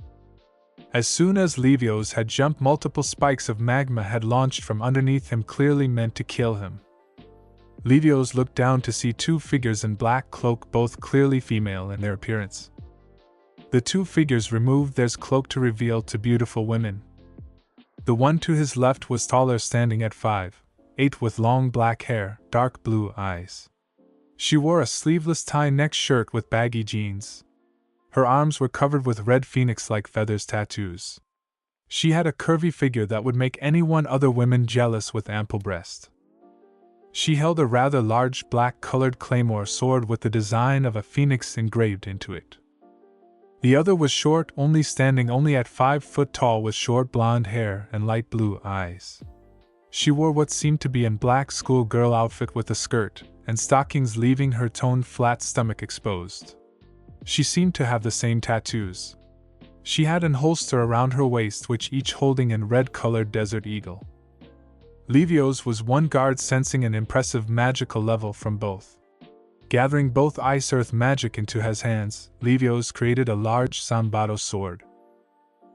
A: As soon as Levios had jumped, multiple spikes of magma had launched from underneath him, clearly meant to kill him. Levios looked down to see two figures in black cloak, both clearly female in their appearance. The two figures removed their cloak to reveal two beautiful women. The one to his left was taller, standing at 5'8", with long black hair, dark blue eyes. She wore a sleeveless tie-neck shirt with baggy jeans. Her arms were covered with red phoenix-like feathers tattoos. She had a curvy figure that would make anyone other women jealous, with ample breast. She held a rather large black-colored claymore sword with the design of a phoenix engraved into it. The other was short, standing only at 5 foot tall, with short blonde hair and light blue eyes. She wore what seemed to be a black schoolgirl outfit with a skirt and stockings, leaving her toned flat stomach exposed. She seemed to have the same tattoos. She had an holster around her waist, which each holding a red-colored desert eagle. Levios was one guard, sensing an impressive magical level from both. Gathering both ice-earth magic into his hands, Levios created a large Sanbato sword.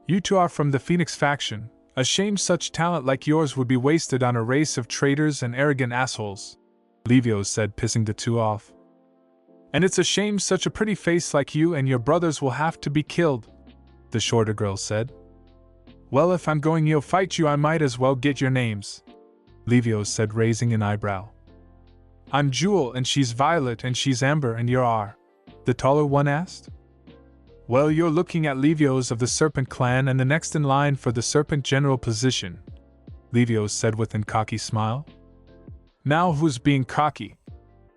A: "You two are from the Phoenix faction. A shame such talent like yours would be wasted on a race of traitors and arrogant assholes," Levios said, pissing the two off. "And it's a shame such a pretty face like you and your brothers will have to be killed," the shorter girl said. "Well, if I'm going to fight you, I might as well get your names," Levios said, raising an eyebrow. "I'm Jewel and she's Violet and she's Amber and you're R?" the taller one asked. "Well, you're looking at Levios of the Serpent clan and the next in line for the Serpent general position," Levios said with a cocky smile. "Now who's being cocky?"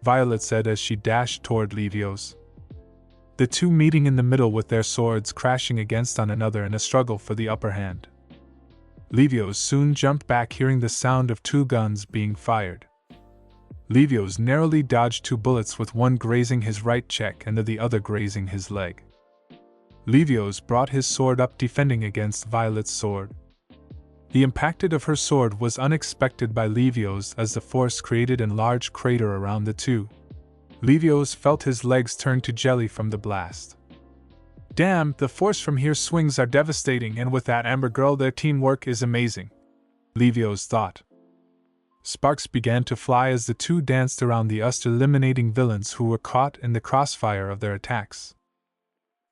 A: Violet said as she dashed toward Levios. The two meeting in the middle, with their swords crashing against one another in a struggle for the upper hand. Levios soon jumped back, hearing the sound of two guns being fired. Levios narrowly dodged two bullets, with one grazing his right cheek and the other grazing his leg. Levios brought his sword up, defending against Violet's sword. The impact of her sword was unexpected by Levios, as the force created a large crater around the two. Levios felt his legs turn to jelly from the blast. "Damn, the force from here swings are devastating, and with that Amber girl their teamwork is amazing," Levios thought. Sparks began to fly as the two danced around the us, eliminating villains who were caught in the crossfire of their attacks.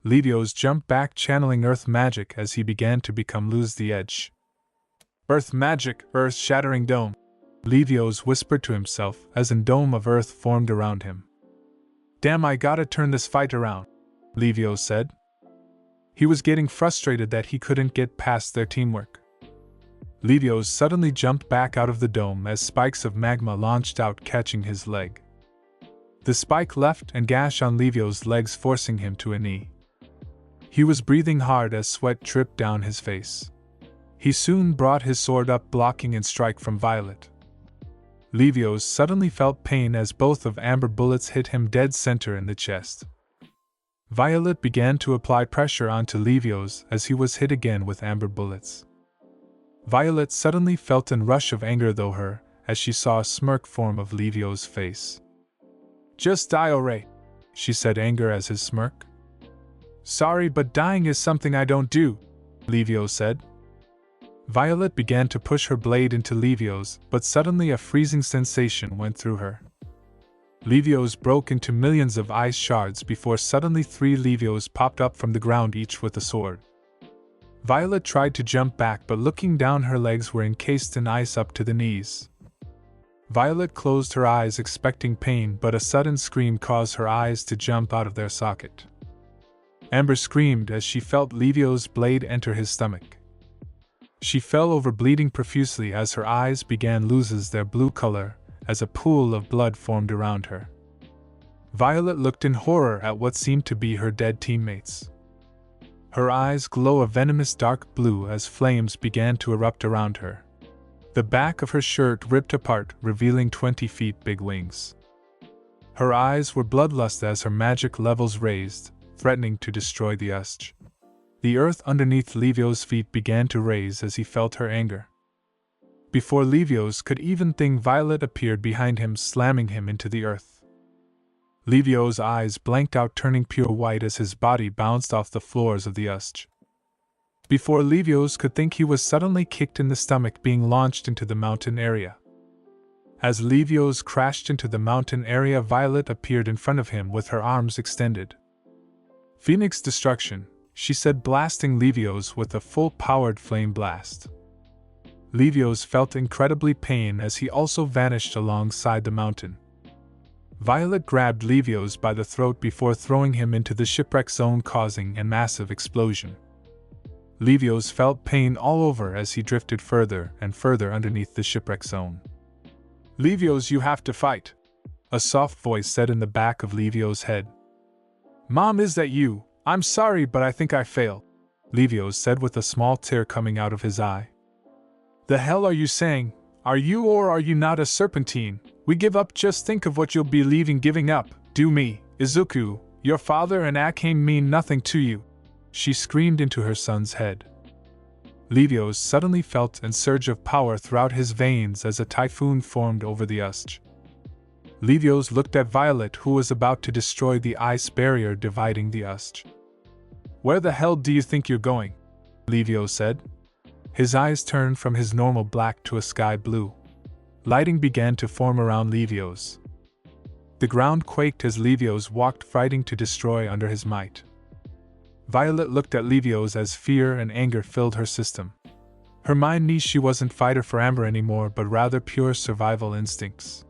A: Levios jumped back, channeling earth magic as he began to lose the edge. "Earth magic, earth-shattering dome," Levios whispered to himself as a dome of earth formed around him. "Damn, I gotta turn this fight around," Levios said. He was getting frustrated that he couldn't get past their teamwork. Levios suddenly jumped back out of the dome as spikes of magma launched out, catching his leg. The spike left a gash on Levios' legs, forcing him to a knee. He was breathing hard as sweat dripped down his face. He soon brought his sword up, blocking a strike from Violet. Levios suddenly felt pain as both of Amber bullets hit him dead center in the chest. Violet began to apply pressure onto Levios as he was hit again with Amber bullets. Violet suddenly felt a rush of anger through her as she saw a smirk form of Levios' face. "Just die already," she said, anger as his smirk. "Sorry, but dying is something I don't do," Levios said. Violet began to push her blade into Levios, but suddenly a freezing sensation went through her. Levios broke into millions of ice shards before suddenly 3 Levios popped up from the ground, each with a sword. Violet tried to jump back, but looking down, her legs were encased in ice up to the knees. Violet closed her eyes, expecting pain, but a sudden scream caused her eyes to jump out of their socket. Amber screamed as she felt Levios' blade enter his stomach. She fell over, bleeding profusely as her eyes began loses their blue color as a pool of blood formed around her. Violet looked in horror at what seemed to be her dead teammates. Her eyes glow a venomous dark blue as flames began to erupt around her. The back of her shirt ripped apart, revealing 20 feet big wings. Her eyes were bloodlust as her magic levels raised, threatening to destroy the USJ. The earth underneath Livio's feet began to raise as he felt her anger. Before Livio's could even think, Violet appeared behind him, slamming him into the earth. Livio's eyes blanked out, turning pure white as his body bounced off the floors of the USJ. Before Livio's could think, he was suddenly kicked in the stomach, being launched into the mountain area. As Livio's crashed into the mountain area, Violet appeared in front of him with her arms extended. "Phoenix destruction," she said, blasting Livio's with a full-powered flame blast. Livio's felt incredibly pain as he also vanished alongside the mountain. Violet grabbed Livio's by the throat before throwing him into the shipwreck zone, causing a massive explosion. Livio's felt pain all over as he drifted further and further underneath the shipwreck zone. "Livio's, you have to fight," a soft voice said in the back of Livio's head. "Mom, is that you? I'm sorry, but I think I failed," Livio's said with a small tear coming out of his eye. "The hell are you saying? Are you or are you not a Serpentine? We give up. Just think of what you'll be leaving giving up. Do me, Izuku, your father and Akane mean nothing to you," she screamed into her son's head. Livio's suddenly felt a surge of power throughout his veins as a typhoon formed over the USJ. Livio's looked at Violet, who was about to destroy the ice barrier dividing the USJ. "Where the hell do you think you're going?" Livio said. His eyes turned from his normal black to a sky blue. Lighting began to form around Livio's. The ground quaked as Livio's walked, fighting to destroy under his might. Violet looked at Livio's as fear and anger filled her system. Her mind knew she wasn't fighter for Amber anymore, but rather pure survival instincts.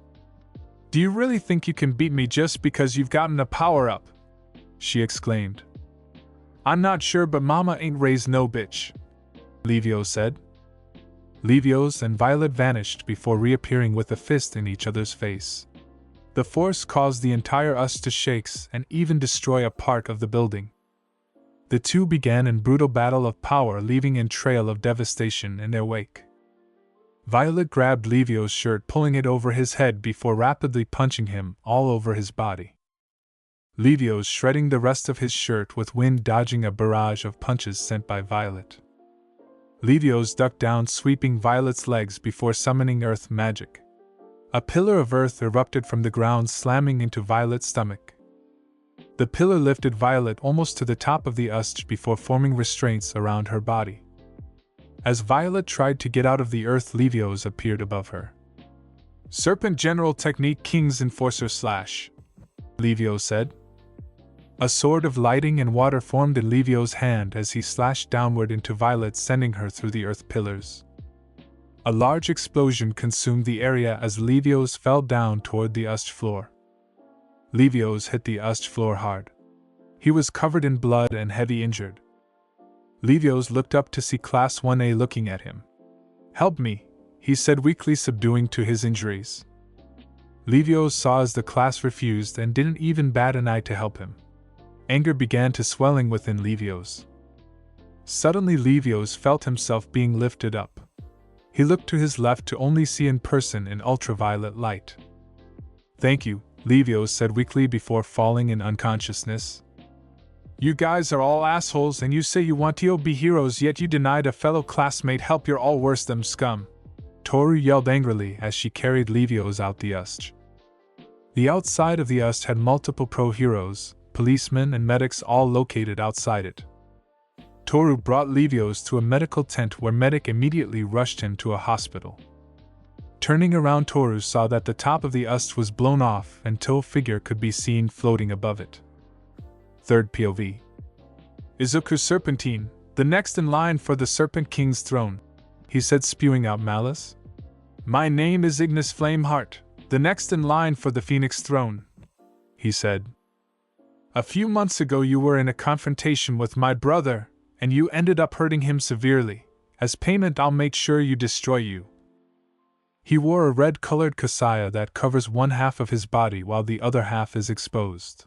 A: "Do you really think you can beat me just because you've gotten a power-up?" she exclaimed. "I'm not sure, but Mama ain't raised no bitch," Livio said. Livio's and Violet vanished before reappearing with a fist in each other's face. The force caused the entire USJ to shake and even destroy a part of the building. The two began a brutal battle of power, leaving a trail of devastation in their wake. Violet grabbed Livio's shirt, pulling it over his head before rapidly punching him all over his body. Livio's shredding the rest of his shirt with wind, dodging a barrage of punches sent by Violet. Livio's ducked down, sweeping Violet's legs before summoning earth magic. A pillar of earth erupted from the ground, slamming into Violet's stomach. The pillar lifted Violet almost to the top of the USJ before forming restraints around her body. As Violet tried to get out of the earth, Livio's appeared above her. "Serpent General Technique King's Enforcer Slash," Livio said. A sword of lighting and water formed in Livio's hand as he slashed downward into Violet, sending her through the earth pillars. A large explosion consumed the area as Livio's fell down toward the USJ floor. Livio's hit the USJ floor hard. He was covered in blood and heavily injured. Livio's looked up to see Class 1A looking at him. "Help me," he said weakly, subduing to his injuries. Livio's saw as the class refused and didn't even bat an eye to help him. Anger began to swelling within Livio's. Suddenly Livio's felt himself being lifted up. He looked to his left to only see in person in ultraviolet light. "Thank you," Livio said weakly before falling in unconsciousness. "You guys are all assholes, and you say you want to be heroes, yet you denied a fellow classmate help. You're all worse than scum," Toru yelled angrily as she carried Livio's out the USJ. The outside of the USJ had multiple pro-heroes, policemen and medics all located outside it. Toru brought Livio's to a medical tent where medic immediately rushed him to a hospital. Turning around, Toru saw that the top of the USJ was blown off and To's figure could be seen floating above it. Third POV. "Izuku Serpentine, the next in line for the Serpent King's throne," he said, spewing out malice. "My name is Ignis Flameheart, the next in line for the Phoenix throne," he said. "A few months ago you were in a confrontation with my brother, and you ended up hurting him severely. As payment, I'll make sure you destroy you." He wore a red-colored kasaya that covers one half of his body while the other half is exposed.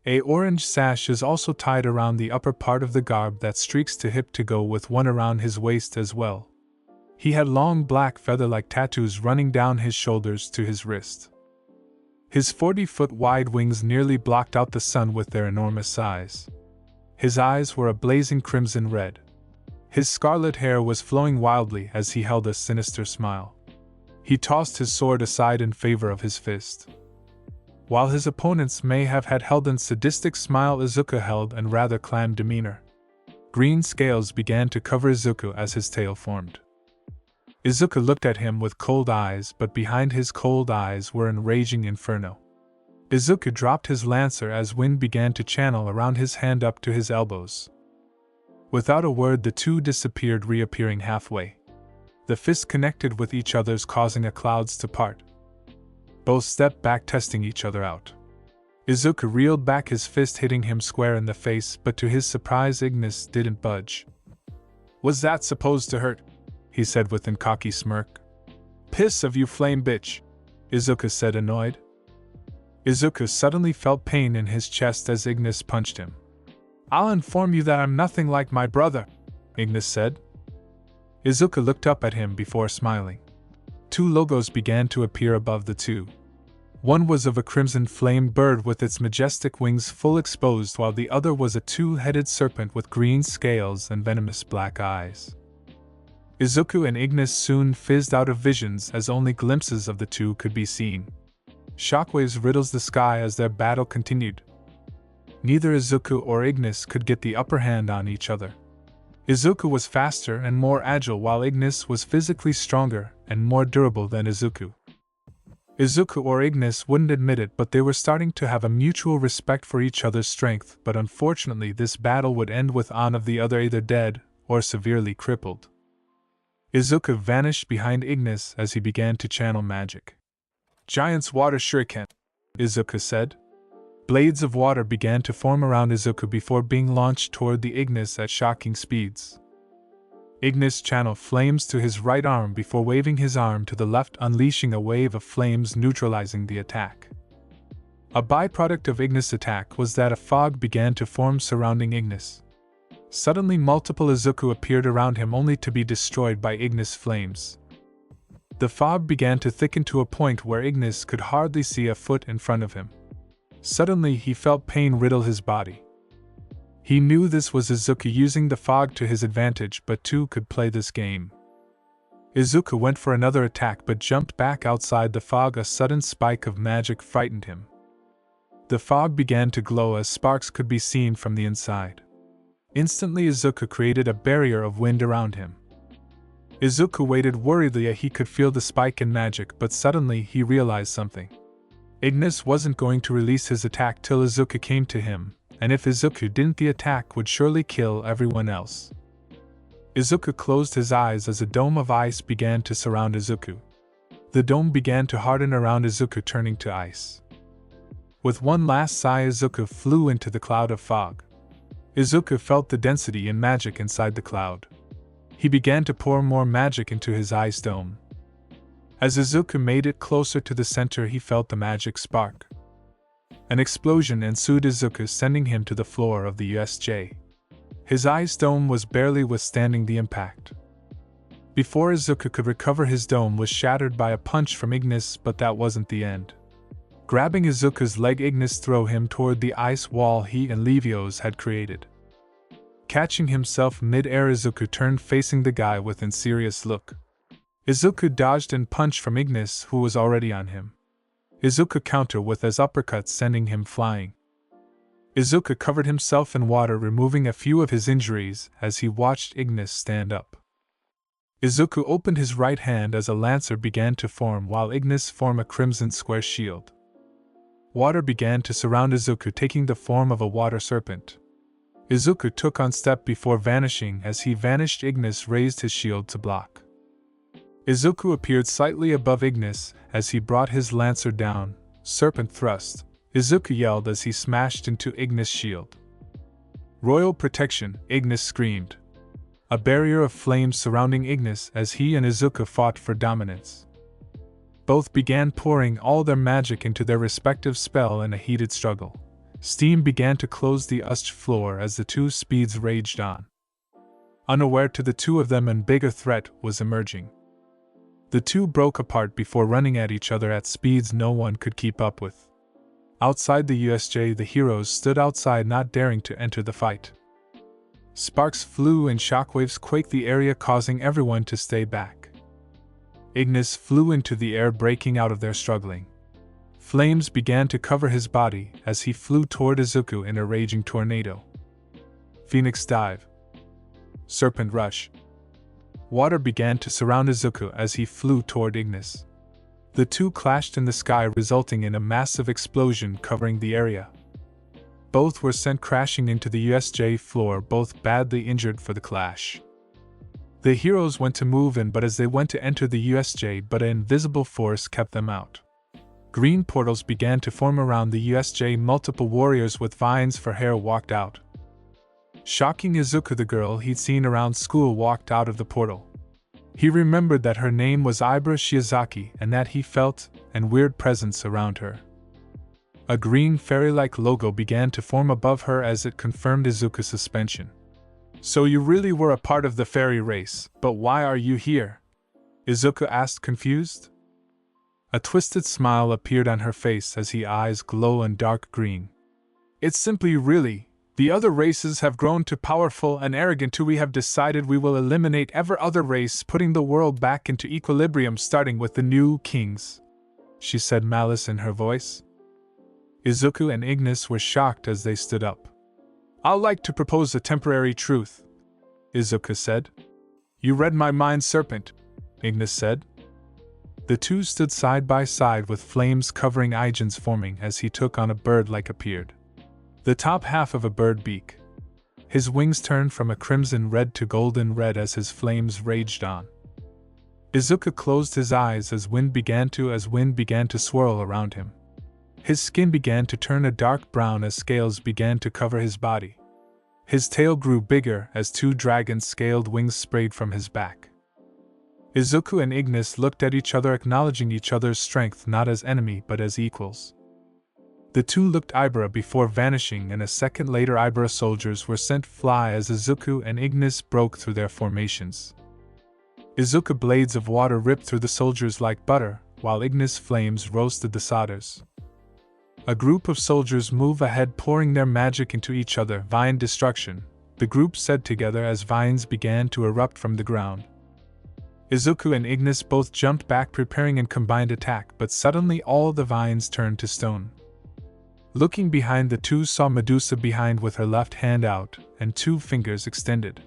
A: A orange sash is also tied around the upper part of the garb that streaks to hip to go with one around his waist as well. He had long black feather-like tattoos running down his shoulders to his wrist. His 40-foot wide wings nearly blocked out the sun with their enormous size. His eyes were a blazing crimson red. His scarlet hair was flowing wildly as he held a sinister smile. He tossed his sword aside in favor of his fist. While his opponents may have had held a sadistic smile, Izuku held a rather calm demeanor. Green scales began to cover Izuku as his tail formed. Izuku looked at him with cold eyes, but behind his cold eyes were an raging inferno. Izuku dropped his lancer as wind began to channel around his hand up to his elbows. Without a word, the two disappeared, reappearing halfway. The fists connected with each other's, causing the clouds to part. Both stepped back, testing each other out. Izuku reeled back, his fist hitting him square in the face, but to his surprise Ignis didn't budge. "Was that supposed to hurt?" he said with a cocky smirk. "Piss of you, flame bitch," Izuku said, annoyed. Izuku suddenly felt pain in his chest as Ignis punched him. "I'll inform you that I'm nothing like my brother," Ignis said. Izuku looked up at him before smiling. Two logos began to appear above the two. One was of a crimson flame bird with its majestic wings full exposed, while the other was a two-headed serpent with green scales and venomous black eyes. Izuku and Ignis soon fizzed out of visions as only glimpses of the two could be seen. Shockwaves riddled the sky as their battle continued. Neither Izuku or Ignis could get the upper hand on each other. Izuku was faster and more agile, while Ignis was physically stronger and more durable than Izuku. Izuku or Ignis wouldn't admit it, but they were starting to have a mutual respect for each other's strength, but unfortunately this battle would end with one of the other either dead or severely crippled. Izuku vanished behind Ignis as he began to channel magic. "Giant's water shuriken," Izuku said. Blades of water began to form around Izuku before being launched toward the Ignis at shocking speeds. Ignis channeled flames to his right arm before waving his arm to the left, unleashing a wave of flames neutralizing the attack. A byproduct of Ignis' attack was that a fog began to form surrounding Ignis. Suddenly multiple Izuku appeared around him, only to be destroyed by Ignis' flames. The fog began to thicken to a point where Ignis could hardly see a foot in front of him. Suddenly he felt pain riddle his body. He knew this was Izuku using the fog to his advantage, but two could play this game. Izuku went for another attack but jumped back outside the fog. A sudden spike of magic frightened him. The fog began to glow as sparks could be seen from the inside. Instantly Izuku created a barrier of wind around him. Izuku waited worriedly as he could feel the spike in magic, but suddenly he realized something. Ignis wasn't going to release his attack till Izuku came to him, and if Izuku didn't, the attack would surely kill everyone else. Izuku closed his eyes as a dome of ice began to surround Izuku. The dome began to harden around Izuku, turning to ice. With one last sigh, Izuku flew into the cloud of fog. Izuku felt the density and magic inside the cloud. He began to pour more magic into his ice dome. As Izuku made it closer to the center, he felt the magic spark. An explosion ensued Izuku, sending him to the floor of the USJ. His ice dome was barely withstanding the impact. Before Izuku could recover, his dome was shattered by a punch from Ignis, but that wasn't the end. Grabbing Izuku's leg, Ignis threw him toward the ice wall he and Levios had created. Catching himself mid-air, Izuku turned facing the guy with a serious look. Izuku dodged and punched from Ignis, who was already on him. Izuku countered with his uppercut, sending him flying. Izuku covered himself in water, removing a few of his injuries as he watched Ignis stand up. Izuku opened his right hand as a lancer began to form, while Ignis formed a crimson square shield. Water began to surround Izuku, taking the form of a water serpent. Izuku took one step before vanishing. As he vanished, Ignis raised his shield to block. Izuku appeared slightly above Ignis as he brought his lancer down. Serpent thrust, Izuku yelled as he smashed into Ignis' shield. Royal protection, Ignis screamed. A barrier of flames surrounding Ignis as he and Izuku fought for dominance. Both began pouring all their magic into their respective spell in a heated struggle. Steam began to close the USJ floor as the two speeds raged on. Unaware to the two of them, a bigger threat was emerging. The two broke apart before running at each other at speeds no one could keep up with. Outside the USJ, the heroes stood outside, not daring to enter the fight. Sparks flew and shockwaves quaked the area, causing everyone to stay back. Ignis flew into the air, breaking out of their struggling. Flames began to cover his body as he flew toward Izuku in a raging tornado. Phoenix Dive. Serpent Rush. Water began to surround Izuku as he flew toward Ignis. The two clashed in the sky, resulting in a massive explosion covering the area. Both were sent crashing into the USJ floor, both badly injured for the clash. The heroes went to move in, but as they went to enter the USJ, but an invisible force kept them out. Green portals began to form around the USJ. Multiple warriors with vines for hair walked out. Shocking Izuku, the girl he'd seen around school walked out of the portal. He remembered that her name was Ibara Shiozaki and that he felt an weird presence around her. A green fairy-like logo began to form above her as it confirmed Izuku's suspension. So you really were a part of the fairy race, but why are you here? Izuku asked, confused. A twisted smile appeared on her face as her eyes glow in dark green. It's simply really. The other races have grown too powerful and arrogant too. We have decided we will eliminate every other race, putting the world back into equilibrium, starting with the new kings, she said, malice in her voice. Izuku and Ignis were shocked as they stood up. I'd like to propose a temporary truth, Izuku said. You read my mind, Serpent, Ignis said. The two stood side by side with flames covering Aigen's forming as he took on a bird-like appeared. The top half of a bird beak. His wings turned from a crimson red to golden red as his flames raged on. Izuku closed his eyes as wind began to swirl around him. His skin began to turn a dark brown as scales began to cover his body. His tail grew bigger as two dragon scaled wings sprayed from his back. Izuku and Ignis looked at each other, acknowledging each other's strength not as enemy but as equals. The two looked Ibara before vanishing, and a second later Ibara soldiers were sent fly as Izuku and Ignis broke through their formations. Izuku blades of water ripped through the soldiers like butter, while Ignis flames roasted the solders. A group of soldiers move ahead, pouring their magic into each other. Vine destruction, the group said together as vines began to erupt from the ground. Izuku and Ignis both jumped back, preparing a combined attack, but suddenly all the vines turned to stone. Looking behind, the two saw Medusa behind with her left hand out and two fingers extended.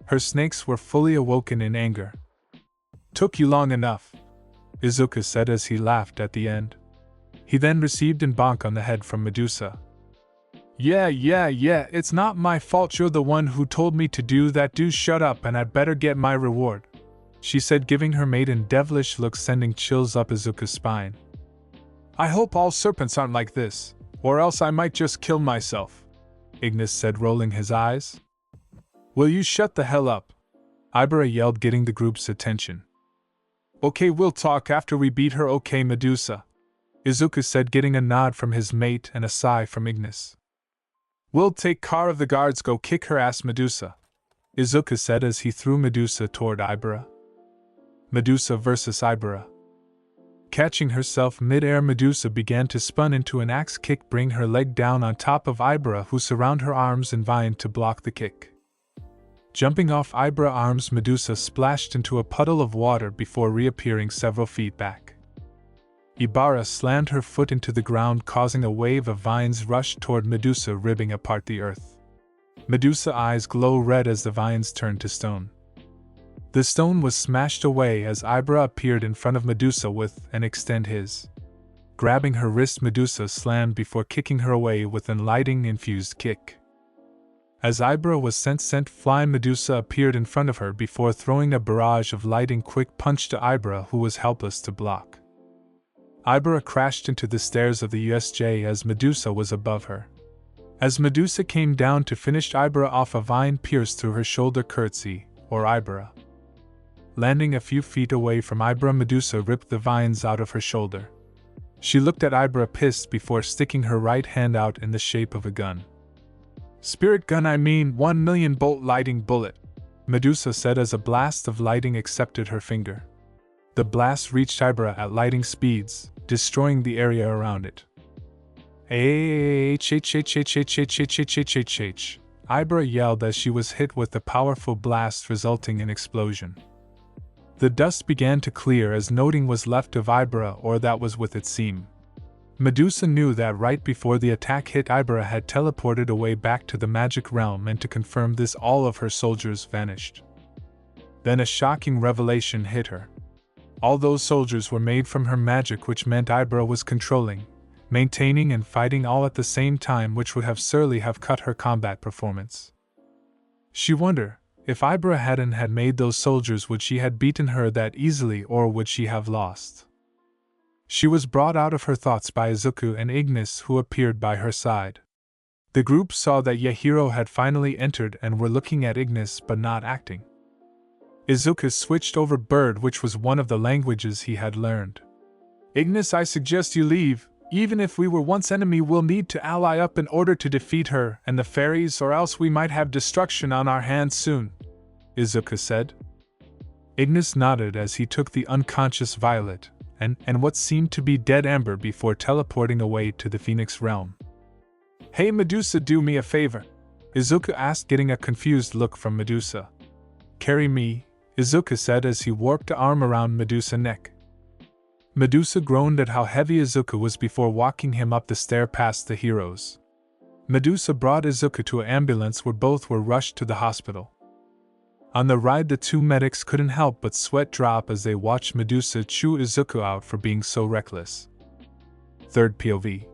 A: Her snakes were fully awoken in anger. Took you long enough, Izuku said as he laughed at the end. He then received a bonk on the head from Medusa. Yeah, it's not my fault, you're the one who told me to do that. Do shut up and I'd better get my reward, she said, giving her mate a devilish look, sending chills up Izuku's spine. I hope all serpents aren't like this, or else I might just kill myself, Ignis said, rolling his eyes. Will you shut the hell up? Ibara yelled, getting the group's attention. Okay, we'll talk after we beat her, okay, Medusa, Izuku said, getting a nod from his mate and a sigh from Ignis. We'll take care of the guards, go kick her ass, Medusa, Izuku said as he threw Medusa toward Ibara. Medusa versus Ibara. Catching herself mid-air, Medusa began to spin into an axe kick, bring her leg down on top of Ibara, who surround her arms and vine to block the kick. Jumping off Ibara arms, Medusa splashed into a puddle of water before reappearing several feet back. Ibara slammed her foot into the ground, causing a wave of vines rush toward Medusa, ripping apart the earth. Medusa's eyes glow red as the vines turned to stone. The stone was smashed away as Ibara appeared in front of Medusa with an extend his. Grabbing her wrist, Medusa slammed before kicking her away with an lightning-infused kick. As Ibara was sent flying, Medusa appeared in front of her before throwing a barrage of lightning quick punch to Ibara, who was helpless to block. Ibara crashed into the stairs of the USJ as Medusa was above her. As Medusa came down to finish Ibara off, a vine pierced through her shoulder, curtsy, or Ibara. Landing a few feet away from Ibara, Medusa ripped the vines out of her shoulder. She looked at Ibara pissed before sticking her right hand out in the shape of a gun. Spirit gun, 1 million bolt lightning bullet, Medusa said as a blast of lightning accepted her finger. The blast reached Ibra at lightning speeds, destroying the area around it. Ibra yelled as she was hit with the powerful blast, resulting in explosion. The dust began to clear as nothing was left of Ibra or that was with its seam. Medusa knew that right before the attack hit, Ibra had teleported away back to the magic realm, and to confirm this, all of her soldiers vanished. Then a shocking revelation hit her. All those soldiers were made from her magic, which meant Ibra was controlling, maintaining and fighting all at the same time, which would have surely have cut her combat performance. She wondered, if Ibra hadn't had made those soldiers, would she have beaten her that easily, or would she have lost? She was brought out of her thoughts by Izuku and Ignis, who appeared by her side. The group saw that Yahiro had finally entered and were looking at Ignis but not acting. Izuku switched over bird, which was one of the languages he had learned. Ignis, I suggest you leave. Even if we were once enemy, we'll need to ally up in order to defeat her and the fairies, or else we might have destruction on our hands soon, Izuku said. Ignis nodded as he took the unconscious Violet and what seemed to be dead Amber before teleporting away to the Phoenix realm. Hey Medusa, do me a favor, Izuku asked, getting a confused look from Medusa. Carry me, Izuku said as he warped an arm around Medusa's neck. Medusa groaned at how heavy Izuku was before walking him up the stair past the heroes. Medusa brought Izuku to an ambulance where both were rushed to the hospital. On the ride, the two medics couldn't help but sweat drop as they watched Medusa chew Izuku out for being so reckless. Third POV.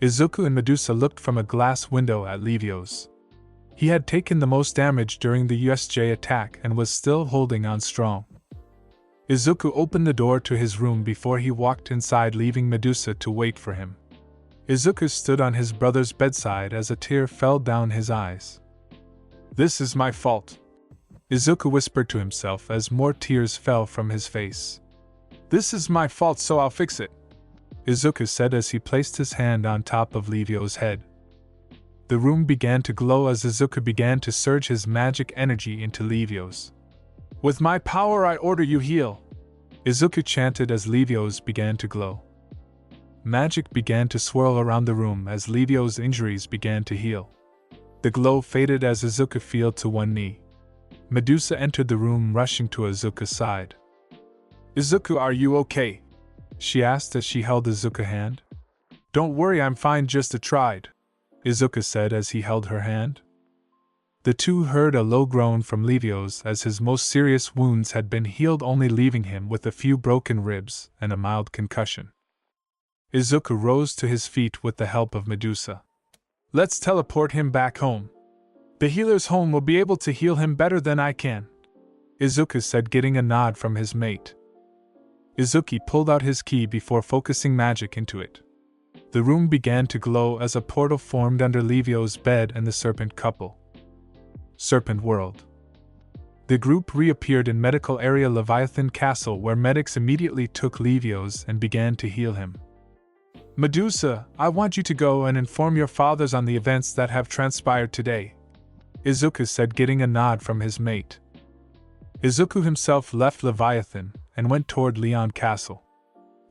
A: Izuku and Medusa looked from a glass window at Levios. He had taken the most damage during the USJ attack and was still holding on strong. Izuku opened the door to his room before he walked inside, leaving Medusa to wait for him. Izuku stood on his brother's bedside as a tear fell down his eyes. This is my fault, Izuku whispered to himself as more tears fell from his face. This is my fault, so I'll fix it, Izuku said as he placed his hand on top of Levios' head. The room began to glow as Izuku began to surge his magic energy into Levios. With my power I order you heal, Izuku chanted as Levios began to glow. Magic began to swirl around the room as Levios' injuries began to heal. The glow faded as Izuku fell to one knee. Medusa entered the room, rushing to Izuku's side. Izuku, are you okay? She asked as she held Izuku's hand. Don't worry, I'm fine, just a tried, Izuku said as he held her hand. The two heard a low groan from Levios as his most serious wounds had been healed, only leaving him with a few broken ribs and a mild concussion. Izuku rose to his feet with the help of Medusa. Let's teleport him back home. The healer's home will be able to heal him better than I can, Izuku said, getting a nod from his mate. Izuku pulled out his key before focusing magic into it. The room began to glow as a portal formed under Levios' bed and the serpent couple. Serpent World. The group reappeared in medical area Leviathan Castle, where medics immediately took Levios and began to heal him. Medusa, I want you to go and inform your fathers on the events that have transpired today, Izuku said, getting a nod from his mate. Izuku himself left Leviathan and went toward Leon Castle.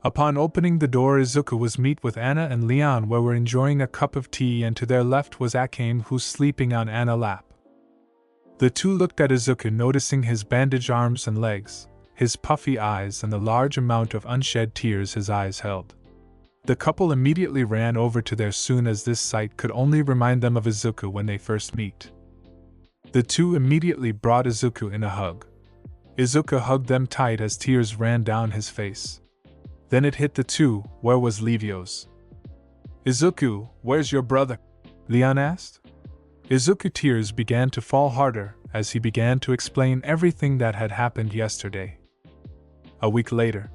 A: Upon opening the door, Izuku was met with Anna and Leon, where were enjoying a cup of tea, and to their left was Akane, who's sleeping on Anna's lap. The two looked at Izuku, noticing his bandaged arms and legs, his puffy eyes, and the large amount of unshed tears his eyes held. The couple immediately ran over to there soon as this sight could only remind them of Izuku when they first meet. The two immediately brought Izuku in a hug. Izuku hugged them tight as tears ran down his face. Then it hit the two, where was Levios? Izuku, where's your brother? Leon asked. Izuku's tears began to fall harder as he began to explain everything that had happened yesterday. A week later.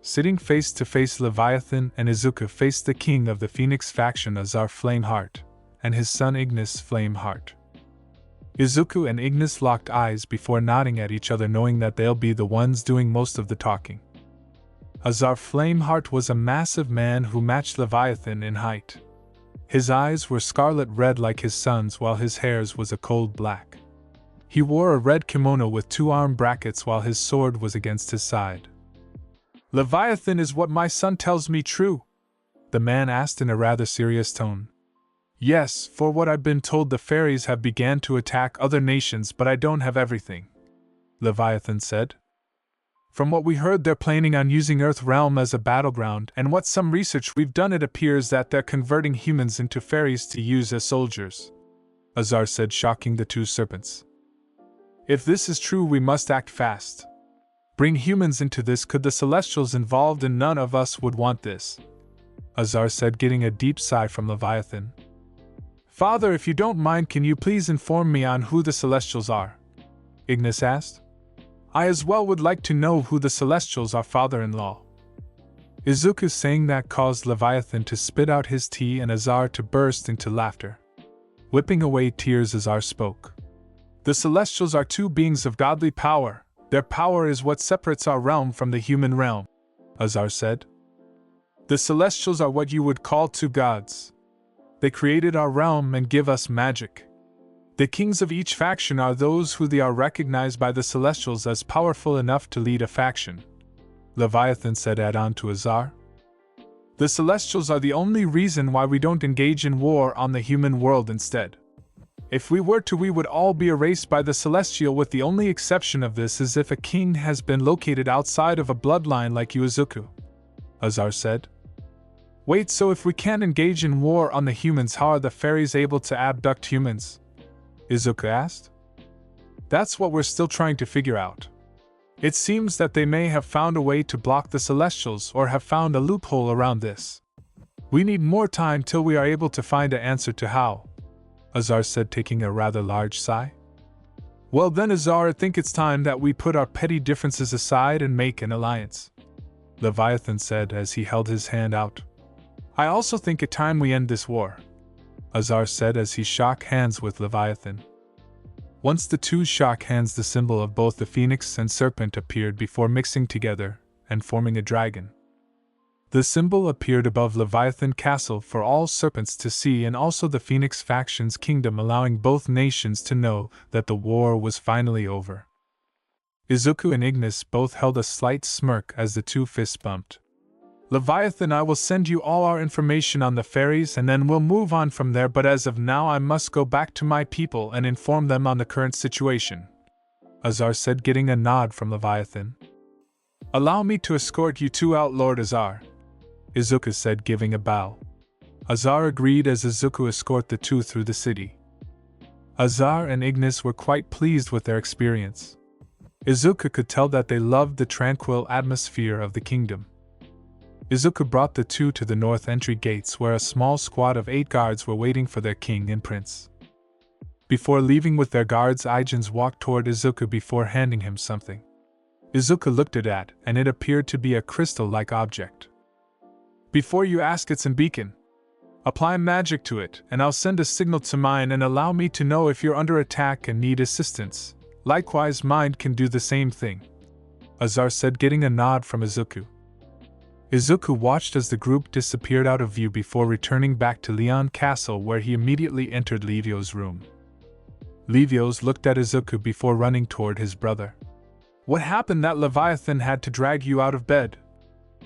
A: Sitting face to face, Leviathan and Izuku faced the king of the Phoenix faction, Azar Flameheart, and his son Ignis Flameheart. Izuku and Ignis locked eyes before nodding at each other, knowing that they'll be the ones doing most of the talking. Azar Flameheart was a massive man who matched Leviathan in height. His eyes were scarlet red like his son's, while his hair was a cold black. He wore a red kimono with 2 arm brackets while his sword was against his side. "Leviathan, is what my son tells me true?" the man asked in a rather serious tone. "Yes, for what I've been told, the fairies have began to attack other nations, but I don't have everything," Leviathan said. "From what we heard, they're planning on using Earth Realm as a battleground, and what some research we've done, it appears that they're converting humans into fairies to use as soldiers," Azar said, shocking the 2 serpents. "If this is true, we must act fast. Bring humans into this. Could the Celestials involved, and none of us would want this," Azar said, getting a deep sigh from Leviathan. "Father, if you don't mind, can you please inform me on who the Celestials are?" Ignis asked. "I as well would like to know who the Celestials are, father-in-law." Izuku saying that caused Leviathan to spit out his tea and Azar to burst into laughter. Whipping away tears, Azar spoke. "The Celestials are 2 beings of godly power. Their power is what separates our realm from the human realm," Azar said. "The Celestials are what you would call 2 gods. They created our realm and give us magic. The kings of each faction are those who they are recognized by the Celestials as powerful enough to lead a faction," Leviathan said, add on to Azar. "The Celestials are the only reason why we don't engage in war on the human world instead. If we were to, we would all be erased by the Celestial, with the only exception of this is if a king has been located outside of a bloodline like you, Izuku," Azar said. "Wait, so if we can't engage in war on the humans, how are the fairies able to abduct humans?" Izuku asked. "That's what we're still trying to figure out. It seems that they may have found a way to block the Celestials or have found a loophole around this. We need more time till we are able to find an answer to how," Azar said, taking a rather large sigh. "Well then, Azar, I think it's time that we put our petty differences aside and make an alliance," Leviathan said as he held his hand out. "I also think it time we end this war," Azar said as he shook hands with Leviathan. Once the 2 shook hands, the symbol of both the phoenix and serpent appeared before mixing together and forming a dragon. The symbol appeared above Leviathan Castle for all serpents to see, and also the Phoenix faction's kingdom, allowing both nations to know that the war was finally over. Izuku and Ignis both held a slight smirk as the 2 fists bumped. "Leviathan, I will send you all our information on the fairies and then we'll move on from there, but as of now I must go back to my people and inform them on the current situation," Azar said, getting a nod from Leviathan. "Allow me to escort you 2 out, Lord Azar," Izuku said, giving a bow. Azar agreed as Izuku escorted the 2 through the city. Azar and Ignis were quite pleased with their experience. Izuku could tell that they loved the tranquil atmosphere of the kingdom. Izuku brought the 2 to the north entry gates, where a small squad of 8 guards were waiting for their king and prince. Before leaving with their guards, Ijins walked toward Izuku before handing him something. Izuku looked at it, and it appeared to be a crystal-like object. "Before you ask, it's a beacon. Apply magic to it, and I'll send a signal to mine and allow me to know if you're under attack and need assistance. Likewise, mine can do the same thing," Azar said, getting a nod from Izuku. Izuku watched as the group disappeared out of view before returning back to Leon Castle, where he immediately entered Livio's room. Levios looked at Izuku before running toward his brother. "What happened that Leviathan had to drag you out of bed?"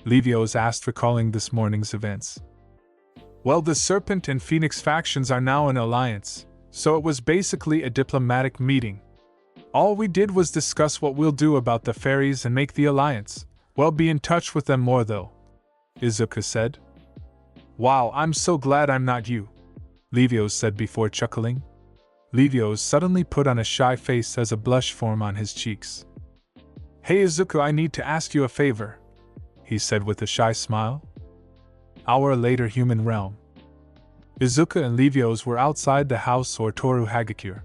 A: Levios asked, recalling this morning's events. "Well, the Serpent and Phoenix factions are now in alliance, so it was basically a diplomatic meeting. All we did was discuss what we'll do about the fairies and make the alliance. We'll be in touch with them more though," Izuku said. "Wow, I'm so glad I'm not you," Levios said before chuckling. Levios suddenly put on a shy face as a blush formed on his cheeks. "Hey Izuku, I need to ask you a favor," he said with a shy smile. Hour later, human realm. Izuku and Levios were outside the house or Toru Hagakure.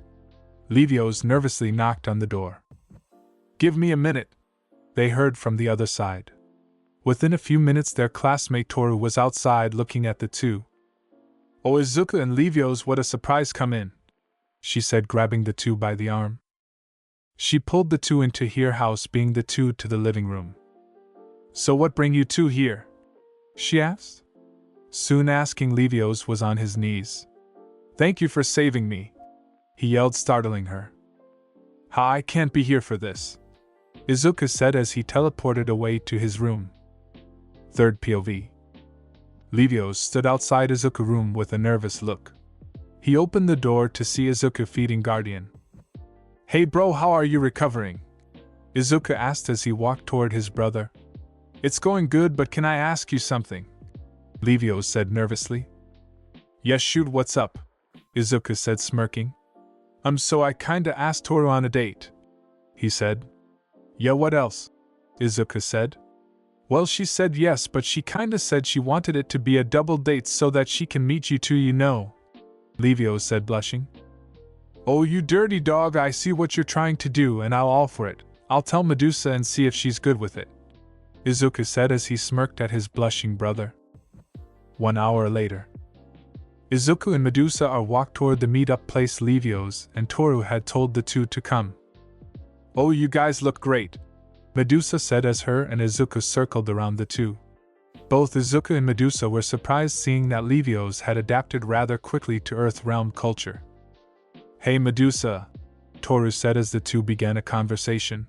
A: Levios nervously knocked on the door. "Give me a minute," they heard from the other side. Within a few minutes, their classmate Toru was outside looking at the 2. "Oh, Izuku and Levios, what a surprise! Come in," she said, grabbing the 2 by the arm. She pulled the 2 into her house, being the 2 to the living room. "So what bring you 2 here?" she asked. Soon asking, Levios was on his knees. "Thank you for saving me," he yelled, startling her. Ha, I can't be here for this, Izuku said as he teleported away to his room. Third POV. Levios stood outside Izuku's room with a nervous look. He opened the door to see Izuku feeding Guardian. Hey bro, how are you recovering? Izuku asked as he walked toward his brother. It's going good, but can I ask you something? Levios said nervously. Yes, shoot, what's up? Izuku said smirking. So I kinda asked Toru on a date, he said. Yeah, what else? Izuku said. Well, she said yes, but she kinda said she wanted it to be a double date so that she can meet you too, you know, Levios said, blushing. Oh, you dirty dog, I see what you're trying to do and I'll all for it. I'll tell Medusa and see if she's good with it, Izuku said as he smirked at his blushing brother. 1 hour later. Izuku and Medusa are walked toward the meet-up place Levios and Toru had told the two to come. Oh, you guys look great, Medusa said as her and Izuku circled around the two. Both Izuku and Medusa were surprised seeing that Levios had adapted rather quickly to Earth realm culture. Hey Medusa, Toru said as the two began a conversation.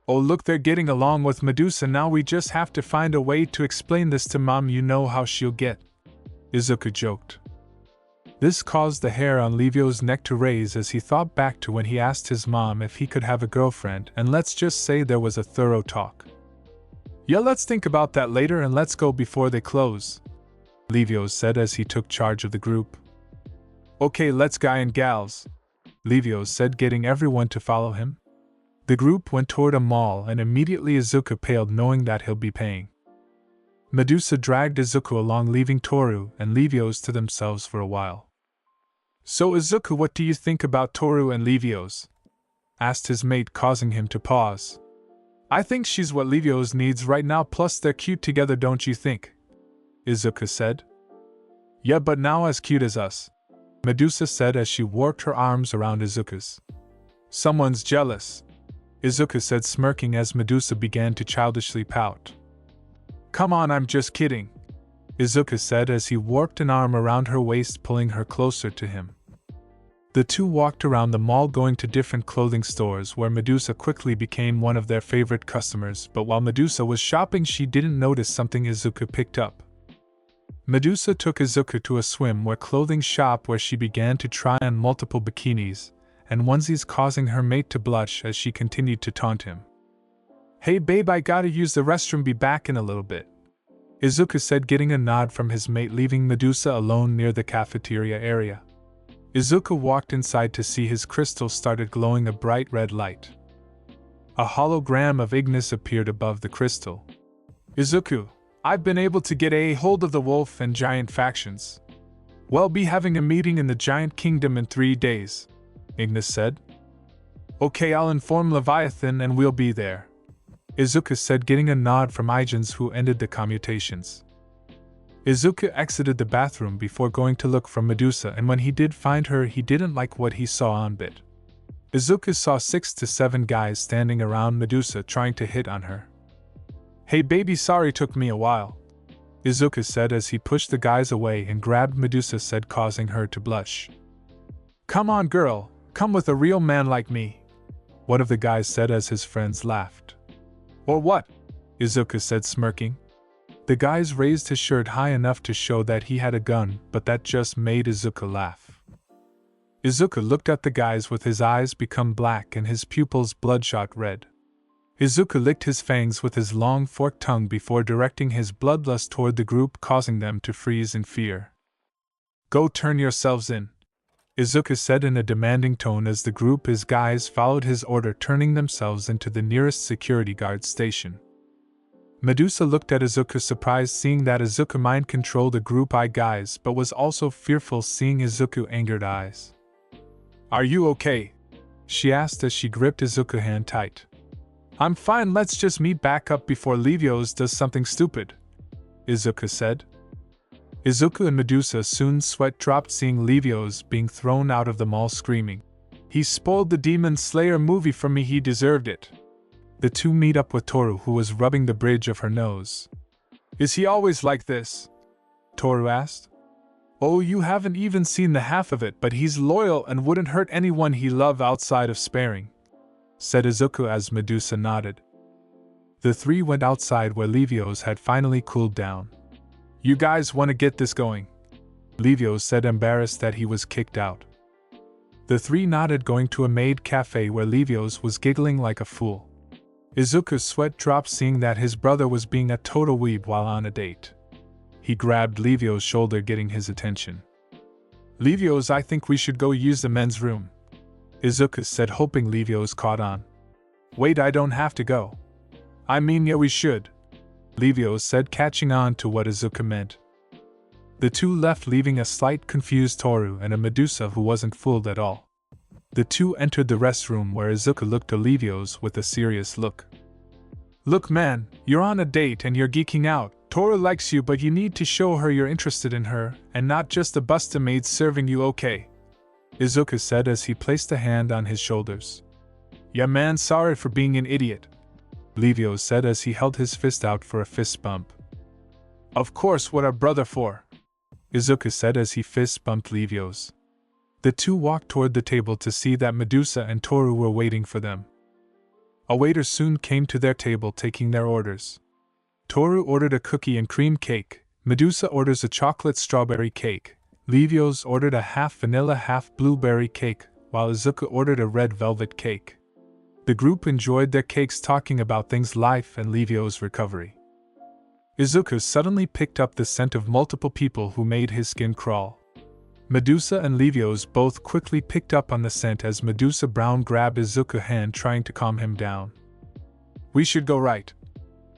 A: Oh look, they're getting along with Medusa now, we just have to find a way to explain this to Mom, you know how she'll get, Izuku joked. This caused the hair on Levios' neck to raise as he thought back to when he asked his mom if he could have a girlfriend, and let's just say there was a thorough talk. Yeah, let's think about that later and let's go before they close, Levios said as he took charge of the group. Okay, let's guy and gals, Levios said, getting everyone to follow him. The group went toward a mall and immediately Izuku paled knowing that he'll be paying. Medusa dragged Izuku along, leaving Toru and Levios to themselves for a while. So Izuku, what do you think about Toru and Levios? Asked his mate, causing him to pause. I think she's what Levios needs right now, plus they're cute together, don't you think? Izuku said. Yeah, but now as cute as us, Medusa said as she worked her arms around Izuku's. Someone's jealous, Izuku said, smirking as Medusa began to childishly pout. Come on, I'm just kidding, Izuku said as he warped an arm around her waist, pulling her closer to him. The two walked around the mall, going to different clothing stores where Medusa quickly became one of their favorite customers, but while Medusa was shopping she didn't notice something Izuku picked up. Medusa took Izuku to a swimwear clothing shop where she began to try on multiple bikinis and onesies, causing her mate to blush as she continued to taunt him. Hey babe, I gotta use the restroom, be back in a little bit, Izuku said, getting a nod from his mate, leaving Medusa alone near the cafeteria area. Izuku walked inside to see his crystal started glowing a bright red light. A hologram of Ignis appeared above the crystal. Izuku, I've been able to get a hold of the wolf and giant factions. We'll be having a meeting in the giant kingdom in 3 days, Ignis said. Okay, I'll inform Leviathan and we'll be there, Izuku said, getting a nod from Ijins, who ended the commutations. Izuku exited the bathroom before going to look for Medusa, and when he did find her he didn't like what he saw on bit. Izuku saw 6 to 7 guys standing around Medusa trying to hit on her. Hey baby, sorry took me a while, Izuku said as he pushed the guys away and grabbed Medusa, said, causing her to blush. Come on girl, come with a real man like me, one of the guys said as his friends laughed. Or what? Izuku said, smirking. The guys raised his shirt high enough to show that he had a gun, but that just made Izuku laugh. Izuku looked at the guys with his eyes become black and his pupils bloodshot red. Izuku licked his fangs with his long forked tongue before directing his bloodlust toward the group, causing them to freeze in fear. Go turn yourselves in, Izuku said in a demanding tone as the group his guys followed his order, turning themselves into the nearest security guard station. Medusa looked at Izuku, surprised seeing that Izuku mind-controlled the group I guys, but was also fearful seeing Izuku's angered eyes. Are you okay? She asked as she gripped Izuku's hand tight. I'm fine, let's just meet back up before Levios does something stupid, Izuku said. Izuku and Medusa soon sweat dropped seeing Levios being thrown out of the mall, screaming, "He spoiled the Demon Slayer movie for me, he deserved it." The two meet up with Toru, who was rubbing the bridge of her nose. Is he always like this? Toru asked. Oh, you haven't even seen the half of it, but he's loyal and wouldn't hurt anyone he loves outside of sparing, said Izuku as Medusa nodded. The three went outside where Levios had finally cooled down. You guys want to get this going? Levios said, embarrassed that he was kicked out. The three nodded, going to a maid cafe where Levios was giggling like a fool. Izuku's sweat dropped seeing that his brother was being a total weeb while on a date. He grabbed Levios' shoulder, getting his attention. Levios, I think we should go use the men's room, Izuku said, hoping Levios caught on. Wait, I don't have to go. I mean, yeah, we should, Levios said, catching on to what Izuku meant. The two left, leaving a slight confused Toru and a Medusa who wasn't fooled at all. The two entered the restroom where Izuku looked at Levios with a serious look. Look man, you're on a date and you're geeking out. Toru likes you, but you need to show her you're interested in her, and not just a busta maid serving you, okay? Izuku said as he placed a hand on his shoulders. Yeah man, sorry for being an idiot, Levios said as he held his fist out for a fist bump. Of course, what are brother for? Izuku said as he fist bumped Levios. The two walked toward the table to see that Medusa and Toru were waiting for them. A waiter soon came to their table taking their orders. Toru ordered a cookie and cream cake, Medusa orders a chocolate strawberry cake, Levios ordered a half vanilla half blueberry cake, while Izuku ordered a red velvet cake. The group enjoyed their cakes, talking about things, life and Levios' recovery. Izuku suddenly picked up the scent of multiple people who made his skin crawl. Medusa and Levios both quickly picked up on the scent as Medusa Brown grabbed Izuku's hand, trying to calm him down. We should go, right?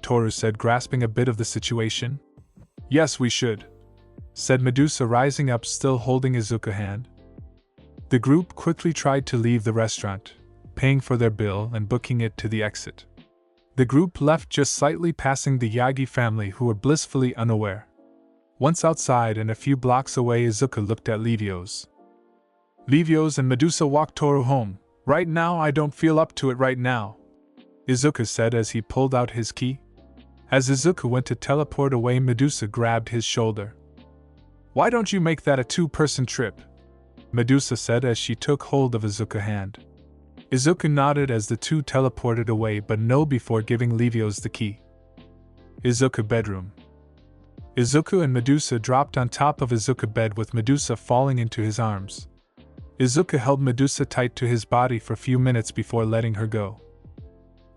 A: Toru said, grasping a bit of the situation. Yes, we should, said Medusa, rising up, still holding Izuku's hand. The group quickly tried to leave the restaurant, paying for their bill and booking it to the exit. The group left, just slightly passing the Yagi family, who were blissfully unaware. Once outside and a few blocks away, Izuku looked at Levios. Levios and Medusa walked Toru home. Right now, I don't feel up to it right now, Izuku said as he pulled out his key. As Izuku went to teleport away, Medusa grabbed his shoulder. Why don't you make that a two-person trip? Medusa said as she took hold of Izuku's hand. Izuku nodded as the two teleported away, but no before giving Levios the key. Izuku bedroom. Izuku and Medusa dropped on top of Izuku's bed with Medusa falling into his arms. Izuku held Medusa tight to his body for a few minutes before letting her go.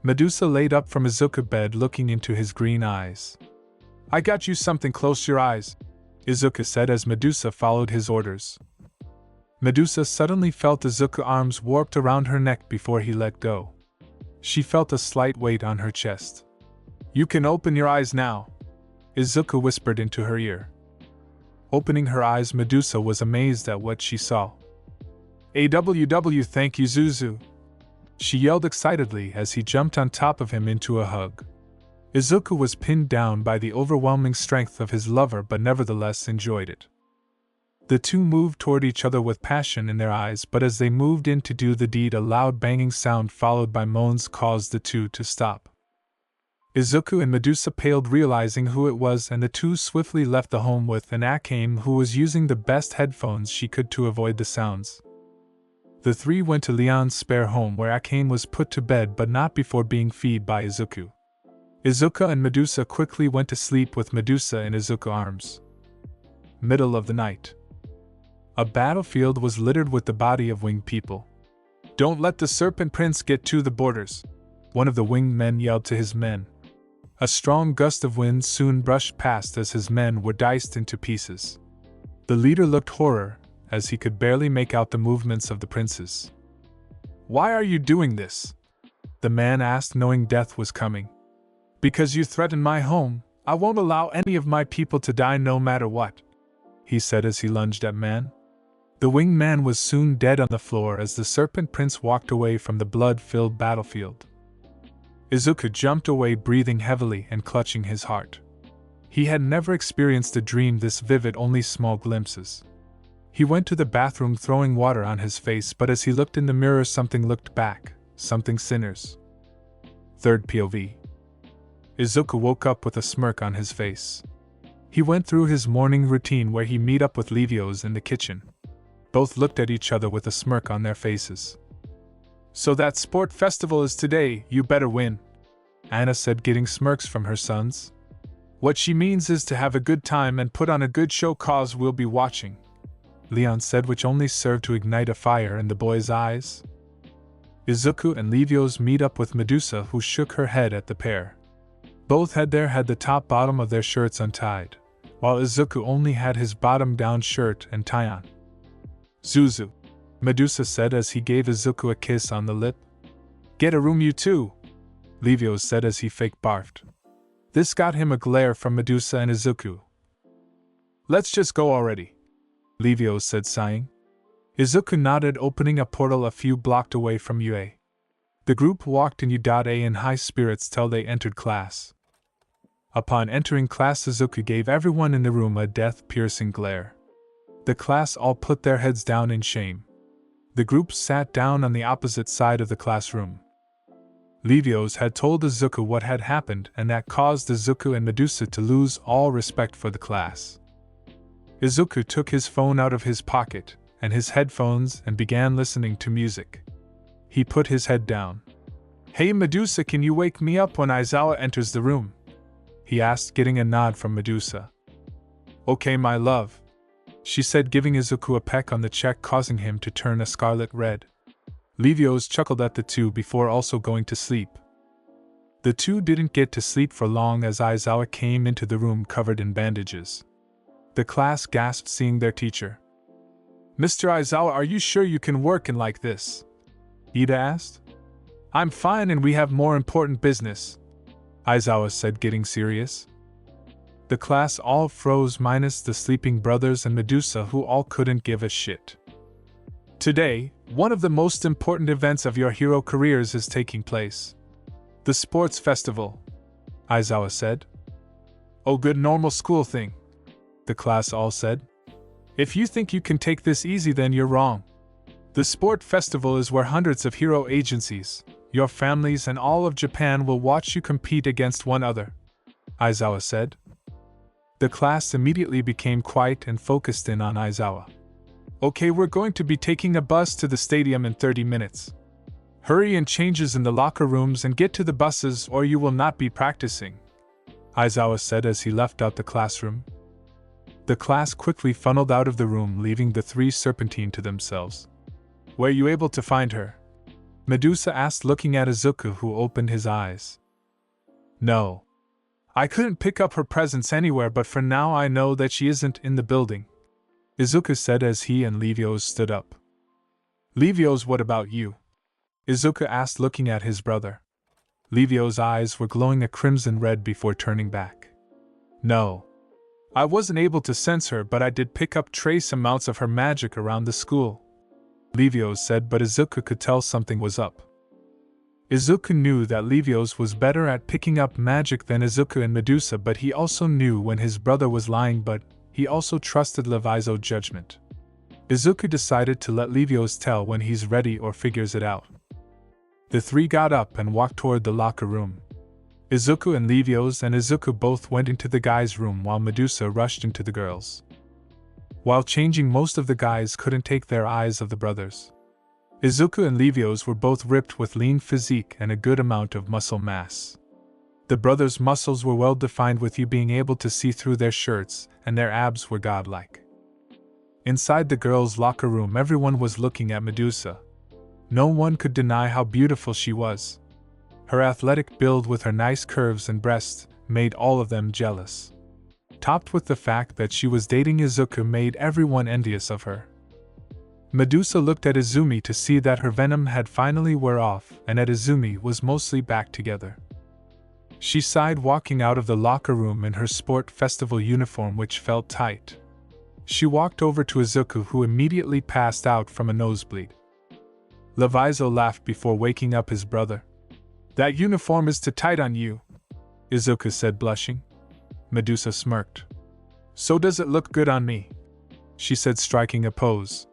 A: Medusa laid up from Izuku's bed, looking into his green eyes. I got you something, close your eyes, Izuku said as Medusa followed his orders. Medusa suddenly felt Izuku's arms warped around her neck before he let go. She felt a slight weight on her chest. You can open your eyes now, Izuku whispered into her ear. Opening her eyes, Medusa was amazed at what she saw. AWW, thank you Zuzu, she yelled excitedly as he jumped on top of him into a hug. Izuku was pinned down by the overwhelming strength of his lover, but nevertheless enjoyed it. The two moved toward each other with passion in their eyes, but as they moved in to do the deed, a loud banging sound followed by moans caused the two to stop. Izuku and Medusa paled, realizing who it was, and the two swiftly left the home with an Akame, who was using the best headphones she could to avoid the sounds. The three went to Leon's spare home where Akame was put to bed, but not before being fed by Izuku. Izuku and Medusa quickly went to sleep with Medusa in Izuku's arms. Middle of the night. A battlefield was littered with the body of winged people. Don't let the Serpent Prince get to the borders, one of the winged men yelled to his men. A strong gust of wind soon brushed past as his men were diced into pieces. The leader looked horror, as he could barely make out the movements of the princes. Why are you doing this? The man asked, knowing death was coming. Because you threaten my home, I won't allow any of my people to die no matter what, he said as he lunged at man. The winged man was soon dead on the floor as the Serpent Prince walked away from the blood-filled battlefield. Izuku jumped away, breathing heavily and clutching his heart. He had never experienced a dream this vivid, only small glimpses. He went to the bathroom, throwing water on his face, but as he looked in the mirror, something looked back, something sinners. Third POV. Izuku woke up with a smirk on his face. He went through his morning routine where he meet up with Levios in the kitchen. Both looked at each other with a smirk on their faces. So that sport festival is today, you better win, Anna said, getting smirks from her sons. What she means is to have a good time and put on a good show cause we'll be watching, Leon said, which only served to ignite a fire in the boy's eyes. Izuku and Levios meet up with Medusa, who shook her head at the pair. Both had the top-bottom of their shirts untied, while Izuku only had his bottom-down shirt and tie-on. Zuzu, Medusa said as he gave Izuku a kiss on the lip. Get a room you too, Levios said as he fake barfed. This got him a glare from Medusa and Izuku. Let's just go already, Levios said, sighing. Izuku nodded, opening a portal a few blocks away from UA. The group walked in U.A in high spirits till they entered class. Upon entering class, Izuku gave everyone in the room a death-piercing glare. The class all put their heads down in shame. The group sat down on the opposite side of the classroom. Levios had told Izuku what had happened, and that caused Izuku and Medusa to lose all respect for the class. Izuku took his phone out of his pocket and his headphones and began listening to music. He put his head down. Hey Medusa, can you wake me up when Aizawa enters the room? He asked, getting a nod from Medusa. Okay, my love, she said, giving Izuku a peck on the cheek, causing him to turn a scarlet red. Levios chuckled at the two before also going to sleep. The two didn't get to sleep for long as Aizawa came into the room covered in bandages. The class gasped seeing their teacher. Mr. Aizawa, are you sure you can work in like this? Ida asked. I'm fine and we have more important business, Aizawa said, getting serious. The class all froze minus the sleeping brothers and Medusa, who all couldn't give a shit. Today, one of the most important events of your hero careers is taking place. The sports festival, Aizawa said. Oh, good normal school thing, the class all said. If you think you can take this easy, then you're wrong. The sport festival is where hundreds of hero agencies, your families, and all of Japan will watch you compete against one another, Aizawa said. The class immediately became quiet and focused in on Aizawa. Okay, we're going to be taking a bus to the stadium in 30 minutes. Hurry and changes in the locker rooms and get to the buses or you will not be practicing, Aizawa said as he left out the classroom. The class quickly funneled out of the room, leaving the three Serpentine to themselves. Were you able to find her? Medusa asked, looking at Izuku, who opened his eyes. No. I couldn't pick up her presence anywhere, but for now I know that she isn't in the building, Izuku said as he and Levios stood up. Levios, what about you? Izuku asked, looking at his brother. Levios' eyes were glowing a crimson red before turning back. No. I wasn't able to sense her, but I did pick up trace amounts of her magic around the school, Levios said, but Izuku could tell something was up. Izuku knew that Levios was better at picking up magic than Izuku and Medusa, but he also knew when his brother was lying, but he also trusted Levi's judgment. Izuku decided to let Levios tell when he's ready or figures it out. The three got up and walked toward the locker room. Izuku and Izuku both went into the guys' room while Medusa rushed into the girls'. While changing, most of the guys couldn't take their eyes off the brothers. Izuku and Levios were both ripped with lean physique and a good amount of muscle mass. The brothers' muscles were well defined, with you being able to see through their shirts, and their abs were godlike. Inside the girls' locker room, everyone was looking at Medusa. No one could deny how beautiful she was. Her athletic build with her nice curves and breasts made all of them jealous. Topped with the fact that she was dating Izuku made everyone envious of her. Medusa looked at Izumi to see that her venom had finally wore off and that Izumi was mostly back together. She sighed, walking out of the locker room in her sport festival uniform, which felt tight. She walked over to Izuku, who immediately passed out from a nosebleed. Levizo laughed before waking up his brother. That uniform is too tight on you, Izuku said, blushing. Medusa smirked. So does it look good on me, she said, striking a pose.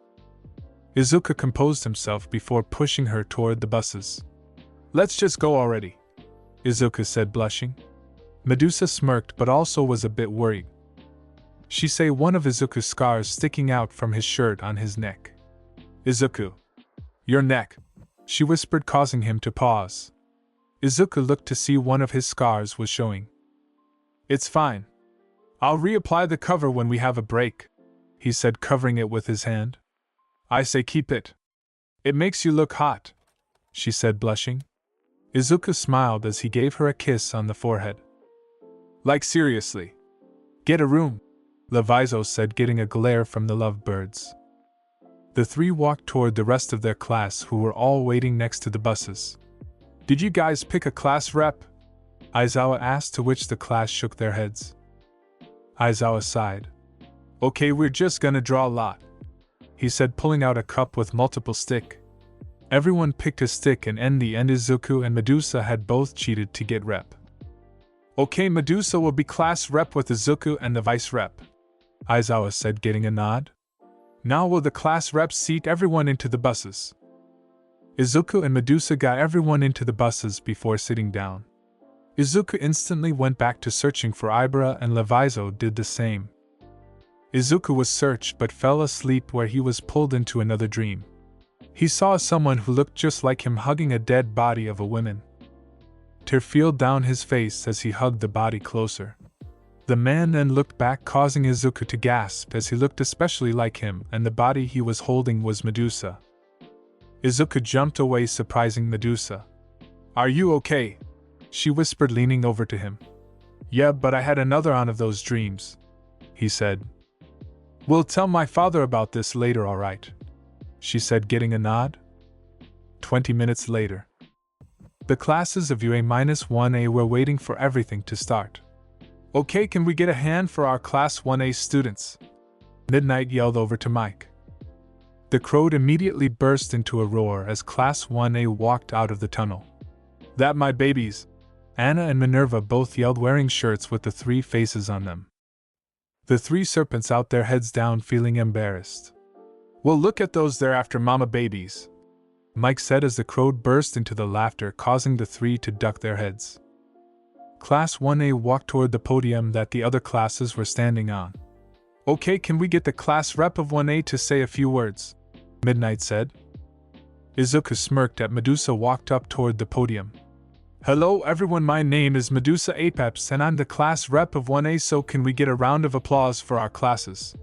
A: Izuku composed himself before pushing her toward the buses. Let's just go already, Izuku said, blushing. Medusa smirked but also was a bit worried. She saw one of Izuku's scars sticking out from his shirt on his neck. Izuku. Your neck, she whispered, causing him to pause. Izuku looked to see one of his scars was showing. It's fine. I'll reapply the cover when we have a break, he said, covering it with his hand. I say keep it. It makes you look hot, she said, blushing. Izuku smiled as he gave her a kiss on the forehead. Like seriously. Get a room, Leviathan said, getting a glare from the lovebirds. The three walked toward the rest of their class, who were all waiting next to the buses. Did you guys pick a class rep? Aizawa asked, to which the class shook their heads. Aizawa sighed. Okay, we're just gonna draw a lot, he said, pulling out a cup with multiple stick. Everyone picked a stick, and in the end Izuku and Medusa had both cheated to get rep. Okay, Medusa will be class rep with Izuku and the vice rep, Aizawa said, getting a nod. Now will the class reps seat everyone into the buses? Izuku and Medusa got everyone into the buses before sitting down. Izuku instantly went back to searching for Ibara, and Leviathan did the same. Izuku was searched but fell asleep where he was pulled into another dream. He saw someone who looked just like him hugging a dead body of a woman. Tear filled down his face as he hugged the body closer. The man then looked back, causing Izuku to gasp as he looked especially like him, and the body he was holding was Medusa. Izuku jumped away, surprising Medusa. Are you okay? She whispered, leaning over to him. Yeah, but I had another one of those dreams, he said. We'll tell my father about this later, alright? She said, getting a nod. 20 minutes later. The classes of UA-1A were waiting for everything to start. Okay, can we get a hand for our Class 1A students? Midnight yelled over to Mike. The crowd immediately burst into a roar as Class 1A walked out of the tunnel. That my babies! Anna and Minerva both yelled, wearing shirts with the three faces on them. The three serpents out their heads down, feeling embarrassed. Well, look at those there after mama babies, Mike said as the crowd burst into the laughter, causing the three to duck their heads. Class 1A walked toward the podium that the other classes were standing on. Okay, can we get the class rep of 1A to say a few words? Midnight said. Izuku smirked at Medusa, walked up toward the podium. Hello everyone, my name is Medusa Apex and I'm the class rep of 1A, so can we get a round of applause for our classes?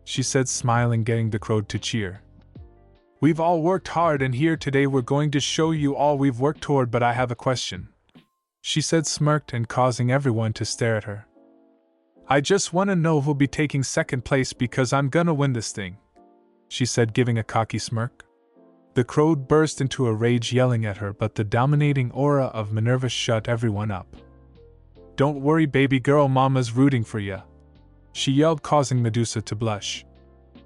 A: She said, smiling, getting the crowd to cheer. We've all worked hard and here today we're going to show you all we've worked toward, but I have a question, she said, smirked and causing everyone to stare at her. I just want to know who'll be taking second place because I'm gonna win this thing, she said, giving a cocky smirk. The crowd burst into a rage, yelling at her, but the dominating aura of Minerva shut everyone up. Don't worry baby girl, mama's rooting for ya, she yelled, causing Medusa to blush.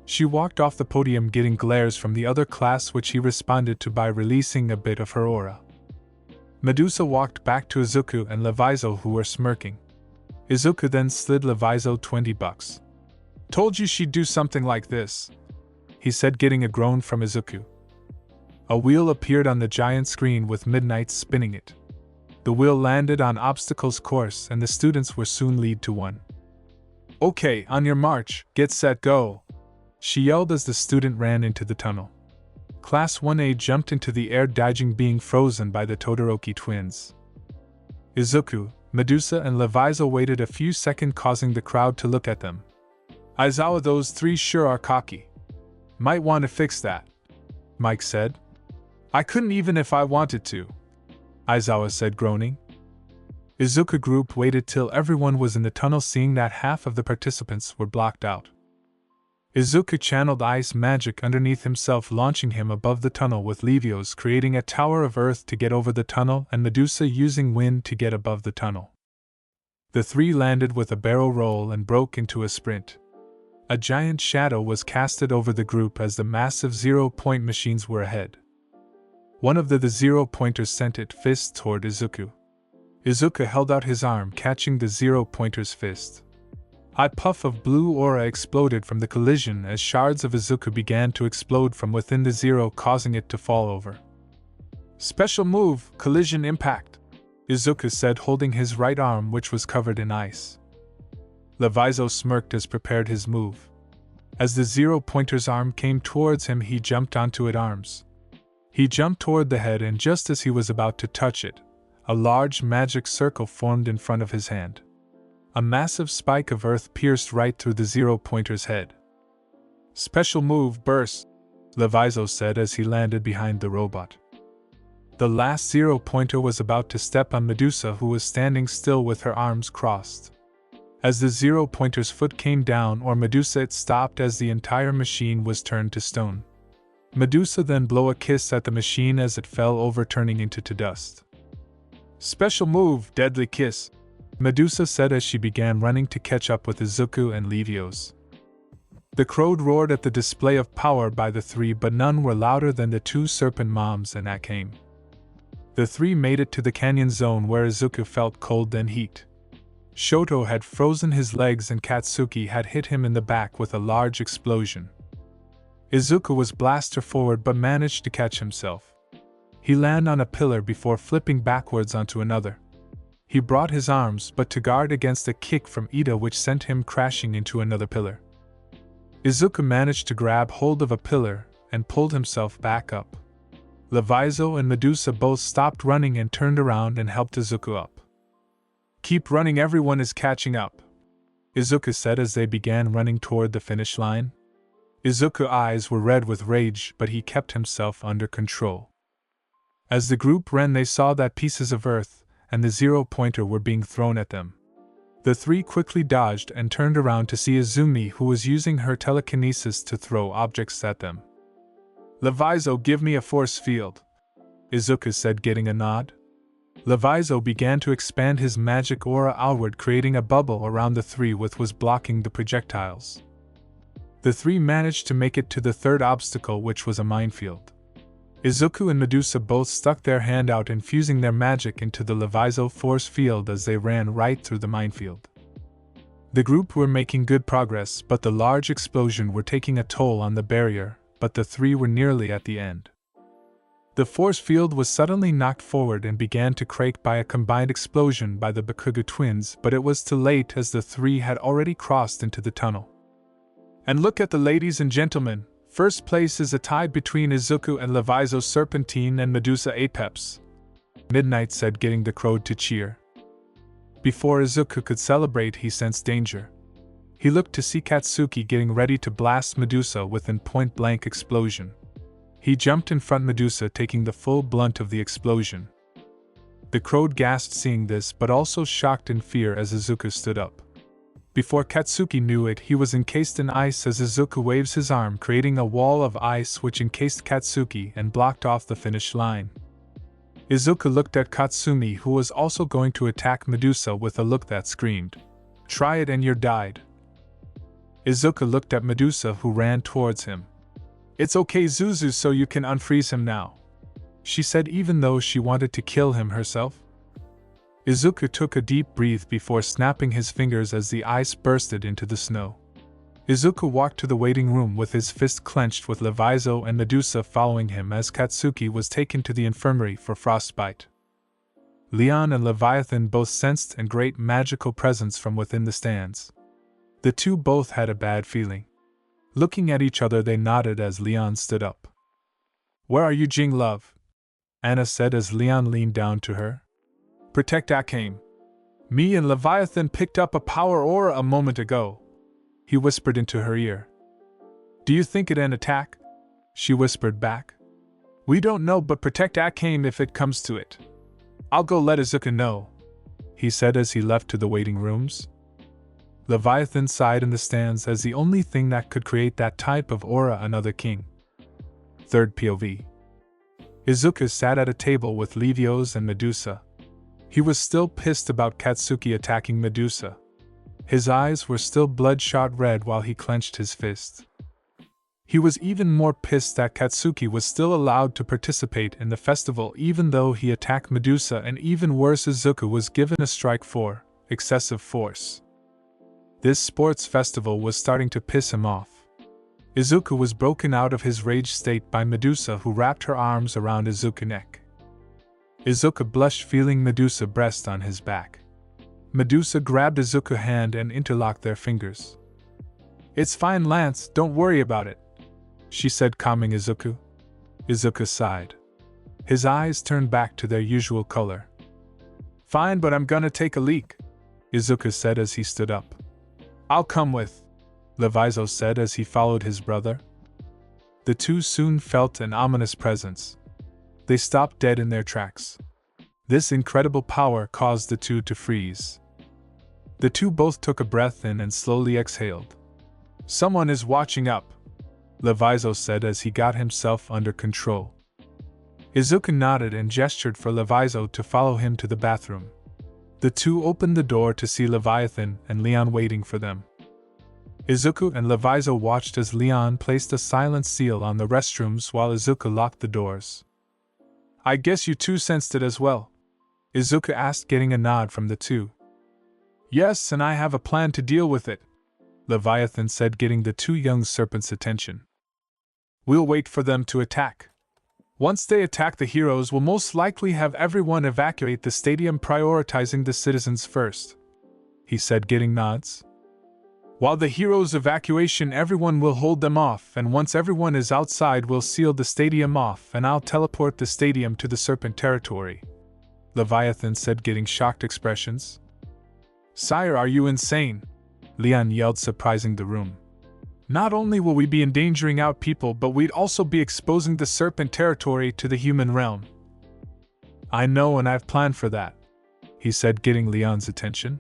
A: She walked off the podium, getting glares from the other class, which he responded to by releasing a bit of her aura. Medusa walked back to Izuku and Leviathan, who were smirking. Izuku then slid Leviathan $20. Told you she'd do something like this, he said, getting a groan from Izuku. A wheel appeared on the giant screen with Midnight spinning it. The wheel landed on obstacles course and the students were soon lead to one. Okay, on your march, get set, go, she yelled as the student ran into the tunnel. Class 1A jumped into the air, dodging being frozen by the Todoroki twins. Izuku, Medusa and Leviathan waited a few seconds, causing the crowd to look at them. Aizawa, those three sure are cocky. Might want to fix that, Mike said. I couldn't even if I wanted to, Aizawa said, groaning. Izuku group waited till everyone was in the tunnel, seeing that half of the participants were blocked out. Izuku channeled ice magic underneath himself, launching him above the tunnel with Levios, creating a tower of earth to get over the tunnel, and Medusa using wind to get above the tunnel. The three landed with a barrel roll and broke into a sprint. A giant shadow was casted over the group as the massive 0-point machines were ahead. One of the 0-pointers sent its fist toward Izuku. Izuku held out his arm, catching the 0-pointer's fist. A puff of blue aura exploded from the collision as shards of Izuku began to explode from within the zero, causing it to fall over. Special move, collision impact, Izuku said, holding his right arm, which was covered in ice. Leviathan smirked as prepared his move. As the 0-pointer's arm came towards him, he jumped onto its arms. He jumped toward the head, and just as he was about to touch it, a large magic circle formed in front of his hand. A massive spike of earth pierced right through the zero-pointer's head. "Special move, burst," Leviathan said as he landed behind the robot. The last zero-pointer was about to step on Medusa, who was standing still with her arms crossed. As the zero-pointer's foot came down or Medusa, it stopped as the entire machine was turned to stone. Medusa then blew a kiss at the machine as it fell over, turning into dust. "Special move, deadly kiss," Medusa said as she began running to catch up with Izuku and Levios. The crowd roared at the display of power by the three, but none were louder than the two serpent moms and Akame. The three made it to the canyon zone where Izuku felt cold and heat. Shoto had frozen his legs and Katsuki had hit him in the back with a large explosion. Izuku was blasted forward but managed to catch himself. He landed on a pillar before flipping backwards onto another. He brought his arms but to guard against a kick from Ida, which sent him crashing into another pillar. Izuku managed to grab hold of a pillar and pulled himself back up. Leviathan and Medusa both stopped running and turned around and helped Izuku up. "Keep running, everyone is catching up," Izuku said as they began running toward the finish line. Izuku's eyes were red with rage, but he kept himself under control. As the group ran, they saw that pieces of earth and the zero-pointer were being thrown at them. The three quickly dodged and turned around to see Izumi, who was using her telekinesis to throw objects at them. "Leviathan, give me a force field," Izuku said, getting a nod. Leviathan began to expand his magic aura outward, creating a bubble around the three which was blocking the projectiles. The three managed to make it to the third obstacle, which was a minefield. Izuku and Medusa both stuck their hand out, infusing their magic into the Leviathan force field as they ran right through the minefield. The group were making good progress, but the large explosion were taking a toll on the barrier, but the three were nearly at the end. The force field was suddenly knocked forward and began to crack by a combined explosion by the Bakugo twins, but it was too late as the three had already crossed into the tunnel. "And look at the ladies and gentlemen, first place is a tie between Izuku and Leviathan, Serpentine and Medusa Apex," Midnight said, getting the crowd to cheer. Before Izuku could celebrate, he sensed danger. He looked to see Katsuki getting ready to blast Medusa with a point-blank explosion. He jumped in front of Medusa, taking the full brunt of the explosion. The crowd gasped seeing this, but also shocked in fear as Izuku stood up. Before Katsuki knew it, he was encased in ice as Izuku waves his arm, creating a wall of ice which encased Katsuki and blocked off the finish line. Izuku looked at Katsumi, who was also going to attack Medusa, with a look that screamed, "Try it and you're died." Izuku looked at Medusa, who ran towards him. "It's okay, Zuzu, so you can unfreeze him now," she said, even though she wanted to kill him herself. Izuku took a deep breath before snapping his fingers as the ice bursted into the snow. Izuku walked to the waiting room with his fist clenched, with Leviathan and Medusa following him as Katsuki was taken to the infirmary for frostbite. Leon and Leviathan both sensed a great magical presence from within the stands. The two both had a bad feeling. Looking at each other, they nodded as Leon stood up. "Where are you, Jing love?" Anna said as Leon leaned down to her. "Protect Akame. Me and Leviathan picked up a power aura a moment ago," he whispered into her ear. "Do you think it an attack?" she whispered back. "We don't know, but protect Akame if it comes to it. I'll go let Izuku know," he said as he left to the waiting rooms. Leviathan sighed in the stands as the only thing that could create that type of aura, another king. Third POV. Izuku sat at a table with Levios and Medusa. He was still pissed about Katsuki attacking Medusa. His eyes were still bloodshot red while he clenched his fist. He was even more pissed that Katsuki was still allowed to participate in the festival even though he attacked Medusa, and even worse, Izuku was given a strike for excessive force. This sports festival was starting to piss him off. Izuku was broken out of his rage state by Medusa, who wrapped her arms around Izuku's neck. Izuku blushed, feeling Medusa's breast on his back. Medusa grabbed Izuku's hand and interlocked their fingers. "It's fine, Lance, don't worry about it," she said, calming Izuku. Izuku sighed. His eyes turned back to their usual color. Fine, but I'm gonna take a leak, Izuku said as he stood up. I'll come with, Leviathan said as he followed his brother. The two soon felt an ominous presence. They stopped dead in their tracks. This incredible power caused the two to freeze. The two both took a breath in and slowly exhaled. Someone is watching up, Leviathan said as he got himself under control. Izuku nodded and gestured for Leviathan to follow him to the bathroom. The two opened the door to see Leviathan and Leon waiting for them. Izuku and Leviathan watched as Leon placed a silent seal on the restrooms while Izuku locked the doors. I guess you two sensed it as well, Izuku asked, getting a nod from the two. Yes, and I have a plan to deal with it, Leviathan said, getting the two young serpents' attention. We'll wait for them to attack. Once they attack, the heroes will most likely have everyone evacuate the stadium, prioritizing the citizens first, he said, getting nods. While the heroes' evacuation, everyone will hold them off, and once everyone is outside, we'll seal the stadium off, and I'll teleport the stadium to the Serpent territory, Leviathan said, getting shocked expressions. Sire, are you insane? Leon yelled, surprising the room. Not only will we be endangering our people, but we'd also be exposing the Serpent territory to the human realm. I know, and I've planned for that, he said, getting Leon's attention.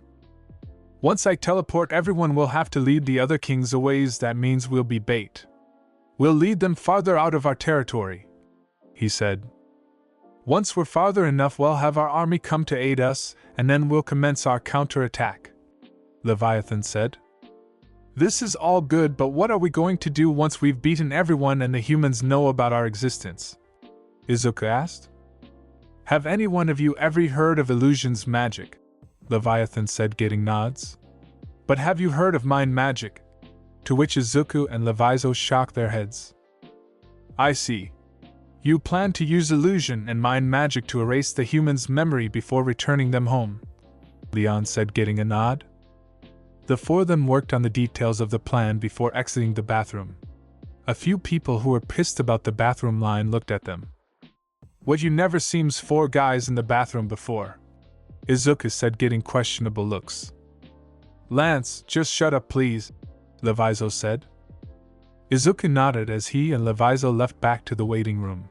A: Once I teleport, everyone will have to lead the other kings away. That means we'll be bait. We'll lead them farther out of our territory, he said. Once we're farther enough, we'll have our army come to aid us, and then we'll commence our counterattack, Leviathan said. This is all good, but what are we going to do once we've beaten everyone and the humans know about our existence? Izuku asked. Have any one of you ever heard of illusions magic? Leviathan said, getting nods. But have you heard of mind magic? To which Izuku and Leviathan shocked their heads. I see. You plan to use illusion and mind magic to erase the humans' memory before returning them home, Leon said, getting a nod. The four of them worked on the details of the plan before exiting the bathroom. A few people who were pissed about the bathroom line looked at them. What, you never seems four guys in the bathroom before? Izuku said, getting questionable looks. Lance, just shut up please, Leviathan said. Izuku nodded as he and Leviathan left back to the waiting room.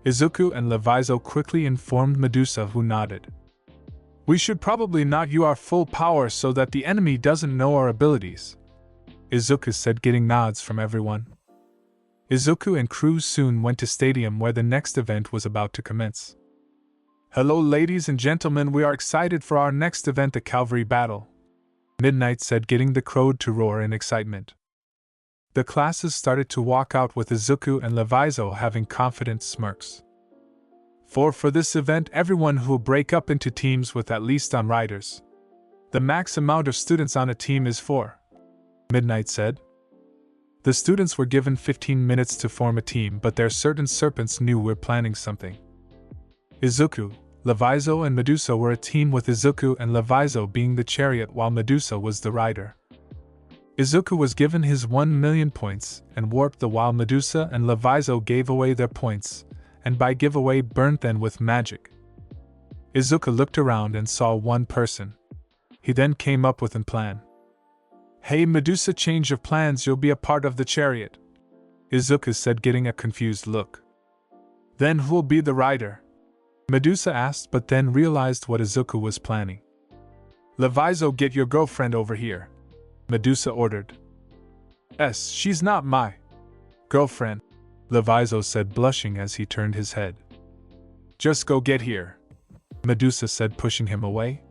A: Izuku and Leviathan quickly informed Medusa, who nodded. We should probably not use our full power so that the enemy doesn't know our abilities, Izuku said, getting nods from everyone. Izuku and crew soon went to stadium where the next event was about to commence. Hello ladies and gentlemen, we are excited for our next event, the Cavalry Battle, Midnight said, getting the crowd to roar in excitement. The classes started to walk out with Izuku and Leviathan having confident smirks. For this event, everyone who will break up into teams with at least on riders. The max amount of students on a team is 4, Midnight said. The students were given 15 minutes to form a team, but their certain serpents knew we're planning something. Izuku, Leviathan and Medusa were a team, with Izuku and Leviathan being the chariot while Medusa was the rider. Izuku was given his 1,000,000 points and warped the, while Medusa and Leviathan gave away their points, and by giveaway burnt them with magic. Izuku looked around and saw one person. He then came up with a plan. Hey Medusa, change of plans, you'll be a part of the chariot, Izuku said, getting a confused look. Then who'll be the rider? Medusa asked, but then realized what Izuku was planning. Leviathan, get your girlfriend over here, Medusa ordered. She's not my girlfriend, Leviathan said, blushing as he turned his head. Just go get here, Medusa said, pushing him away.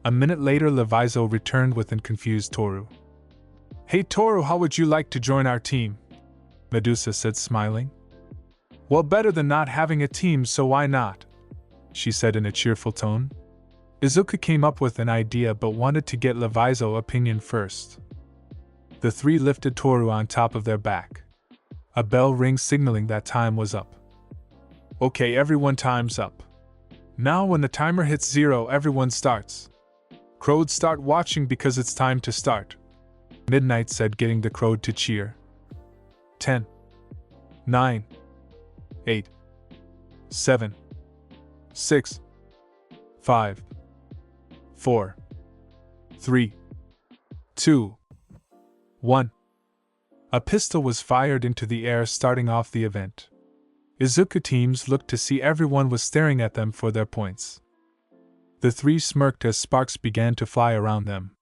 A: A minute later, Leviathan returned with a confused Toru. Hey Toru, how would you like to join our team? Medusa said, smiling. Well, better than not having a team, so why not? She said in a cheerful tone. Izuku came up with an idea but wanted to get Leviathan's opinion first. The three lifted Toru on top of their back. A bell rings signaling that time was up. Okay everyone, time's up. Now when the timer hits 0, everyone starts. Crowd, start watching because it's time to start, Midnight said, getting the crowd to cheer. 10, 9, 8, 7, 6, 5, 4, 3, 2, 1. A pistol was fired into the air, starting off the event. Izuku teams looked to see everyone was staring at them for their points. The three smirked as sparks began to fly around them.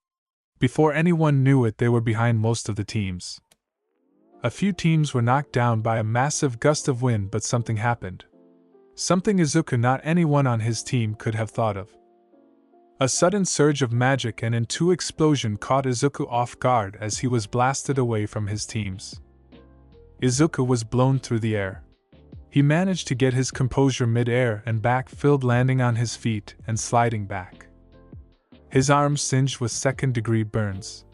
A: Before anyone knew it, they were behind most of the teams. A few teams were knocked down by a massive gust of wind, but something happened. Something Izuku, not anyone on his team, could have thought of. A sudden surge of magic and into explosion caught Izuku off guard as he was blasted away from his teams. Izuku was blown through the air. He managed to get his composure mid-air and back-filled, landing on his feet and sliding back. His arms singed with second-degree burns.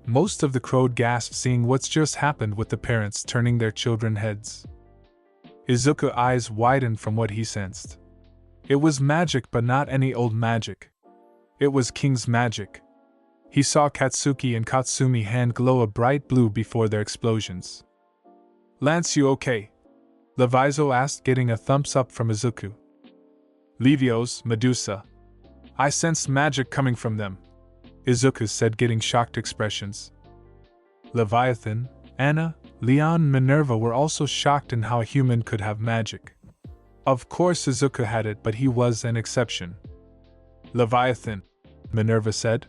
A: Most of the crowd gasped, seeing what's just happened, with the parents turning their children heads. Izuku's eyes widened from what he sensed. It was magic, but not any old magic. It was King's magic. He saw Katsuki and Katsumi's hand glow a bright blue before their explosions. "Lance, you okay?" Leviathan asked, getting a thumbs up from Izuku. "Levios, Medusa. I sensed magic coming from them," Izuku said, getting shocked expressions. Leviathan, Anna, Leon and Minerva were also shocked in how a human could have magic. Of course Izuku had it, but he was an exception. "Leviathan," Minerva said.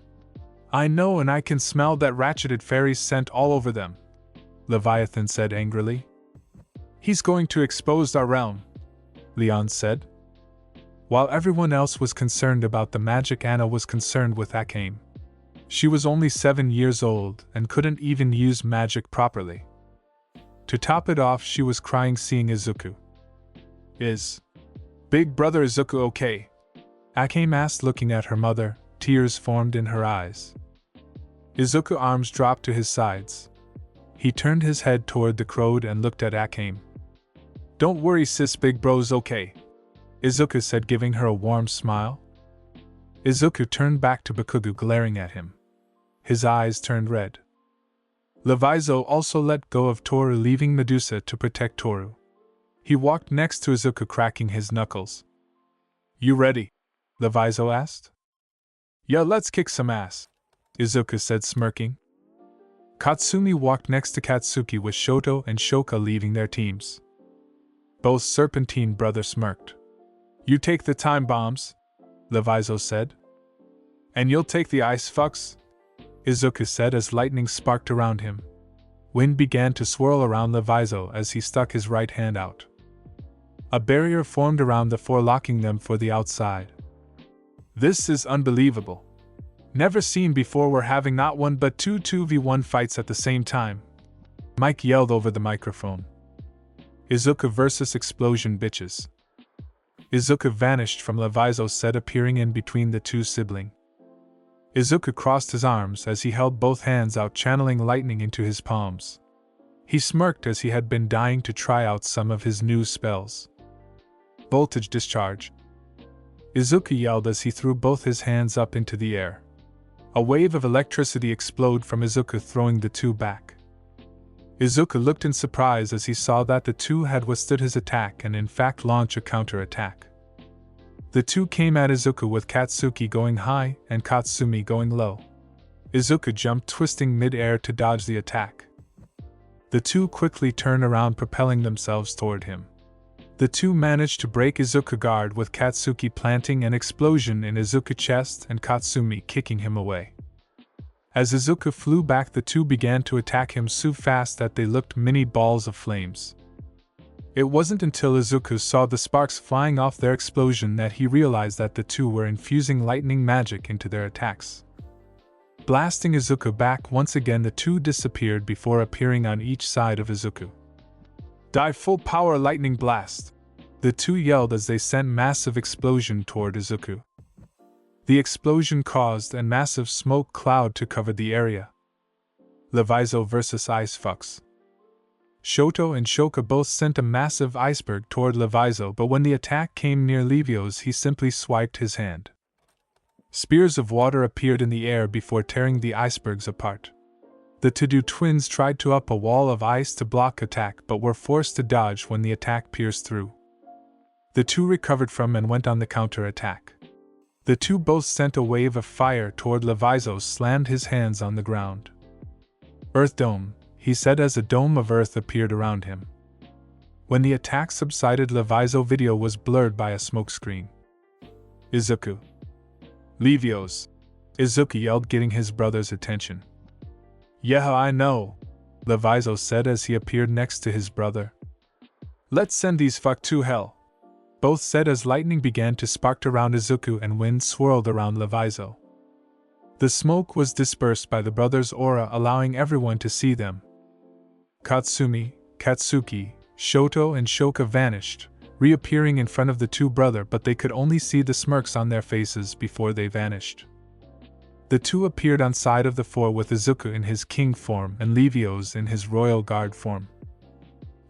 A: "I know, and I can smell that ratcheted fairy scent all over them," Leviathan said angrily. "He's going to expose our realm," Leon said. While everyone else was concerned about the magic, Anna was concerned with Akame. She was only 7 years old and couldn't even use magic properly. To top it off, she was crying seeing Izuku. "Is Big Brother Izuku okay?" Akame asked, looking at her mother. Tears formed in her eyes. Izuku's arms dropped to his sides. He turned his head toward the crowd and looked at Akame. "Don't worry sis, Big Bro's okay," Izuku said, giving her a warm smile. Izuku turned back to Bakugo, glaring at him. His eyes turned red. Leviathan also let go of Toru, leaving Medusa to protect Toru. He walked next to Izuku, cracking his knuckles. "You ready?" Leviathan asked. "Yeah, let's kick some ass," Izuku said, smirking. Katsumi walked next to Katsuki, with Shoto and Shoka leaving their teams. Both Serpentine brothers smirked. "You take the time bombs," Leviathan said. "And you'll take the ice fucks," Izuku said as lightning sparked around him. Wind began to swirl around Leviathan as he stuck his right hand out. A barrier formed around the four, locking them for the outside. "This is unbelievable. Never seen before. We're having not one but two 2v1 fights at the same time," Mike yelled over the microphone. "Izuku versus Explosion, bitches." Izuku vanished from Leviathan's set, appearing in between the two siblings. Izuku crossed his arms as he held both hands out, channeling lightning into his palms. He smirked as he had been dying to try out some of his new spells. "Voltage discharge," Izuku yelled as he threw both his hands up into the air. A wave of electricity exploded from Izuku, throwing the two back. Izuku looked in surprise as he saw that the two had withstood his attack and in fact launched a counter-attack. The two came at Izuku with Katsuki going high and Katsumi going low. Izuku jumped, twisting mid-air to dodge the attack. The two quickly turned around, propelling themselves toward him. The two managed to break Izuku's guard, with Katsuki planting an explosion in Izuku's chest and Katsumi kicking him away. As Izuku flew back, the two began to attack him so fast that they looked mini balls of flames. It wasn't until Izuku saw the sparks flying off their explosion that he realized that the two were infusing lightning magic into their attacks. Blasting Izuku back once again, the two disappeared before appearing on each side of Izuku. "Die full power lightning blast!" the two yelled as they sent massive explosion toward Izuku. The explosion caused a massive smoke cloud to cover the area. Leviathan versus Ice Fucks. Shoto and Shoka both sent a massive iceberg toward Leviathan, but when the attack came near Levios, he simply swiped his hand. Spears of water appeared in the air before tearing the icebergs apart. The To-Do twins tried to up a wall of ice to block attack, but were forced to dodge when the attack pierced through. The two recovered from and went on the counter-attack. The two both sent a wave of fire toward Leviathan, slammed his hands on the ground. Earth Dome, he said as a dome of earth appeared around him. When the attack subsided, Leviathan's video was blurred by a smokescreen. Izuku. Levios! Izuku yelled, getting his brother's attention. Yeah, I know, Leviathan said as he appeared next to his brother. Let's send these fuck to hell. Both said as lightning began to spark around Izuku and wind swirled around Leviathan. The smoke was dispersed by the brothers' aura, allowing everyone to see them. Katsumi, Katsuki, Shoto and Shoka vanished, reappearing in front of the two brothers, but they could only see the smirks on their faces before they vanished. The two appeared on side of the four with Izuku in his king form and Levios in his royal guard form.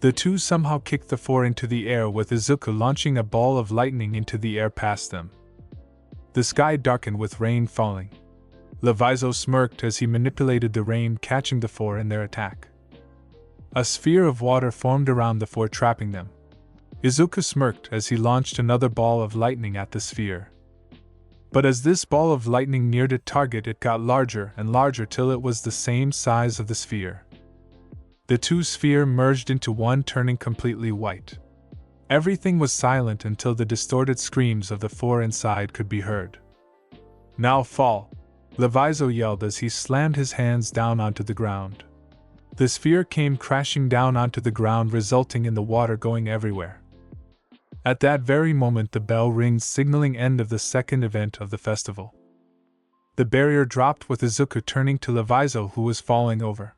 A: The two somehow kicked the four into the air, with Izuku launching a ball of lightning into the air past them. The sky darkened with rain falling. Leviathan smirked as he manipulated the rain, catching the four in their attack. A sphere of water formed around the four, trapping them. Izuku smirked as he launched another ball of lightning at the sphere. But as this ball of lightning neared its target, it got larger and larger till it was the same size of the sphere. The two spheres merged into one, turning completely white. Everything was silent until the distorted screams of the four inside could be heard. Now fall! Leviathan yelled as he slammed his hands down onto the ground. The sphere came crashing down onto the ground, resulting in the water going everywhere. At that very moment, the bell rings, signaling end of the second event of the festival. The barrier dropped, with Izuku turning to Leviathan, who was falling over.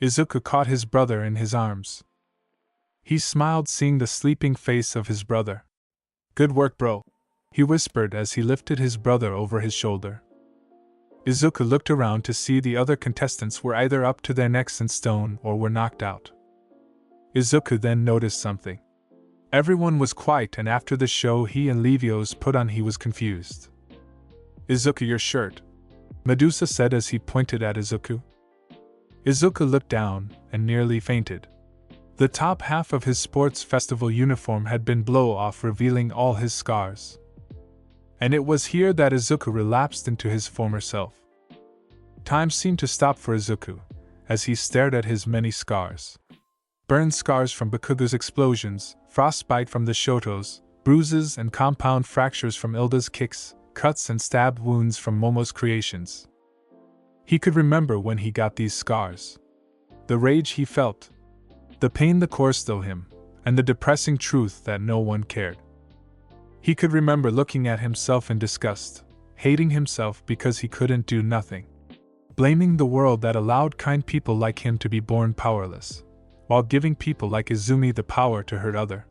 A: Izuku caught his brother in his arms. He smiled, seeing the sleeping face of his brother. Good work, bro, he whispered as he lifted his brother over his shoulder. Izuku looked around to see the other contestants were either up to their necks in stone or were knocked out. Izuku then noticed something. Everyone was quiet, and after the show he and Levios put on, he was confused. Izuku, your shirt, Medusa said as he pointed at Izuku. Izuku looked down and nearly fainted. The top half of his sports festival uniform had been blown off, revealing all his scars. And it was here that Izuku relapsed into his former self. Time seemed to stop for Izuku, as he stared at his many scars. Burned scars from Bakugo's explosions, frostbite from the Shotos, bruises and compound fractures from Ilda's kicks, cuts and stab wounds from Momo's creations. He could remember when he got these scars. The rage he felt, the pain that coursed through him, and the depressing truth that no one cared. He could remember looking at himself in disgust, hating himself because he couldn't do nothing, blaming the world that allowed kind people like him to be born powerless, while giving people like Izumi the power to hurt others.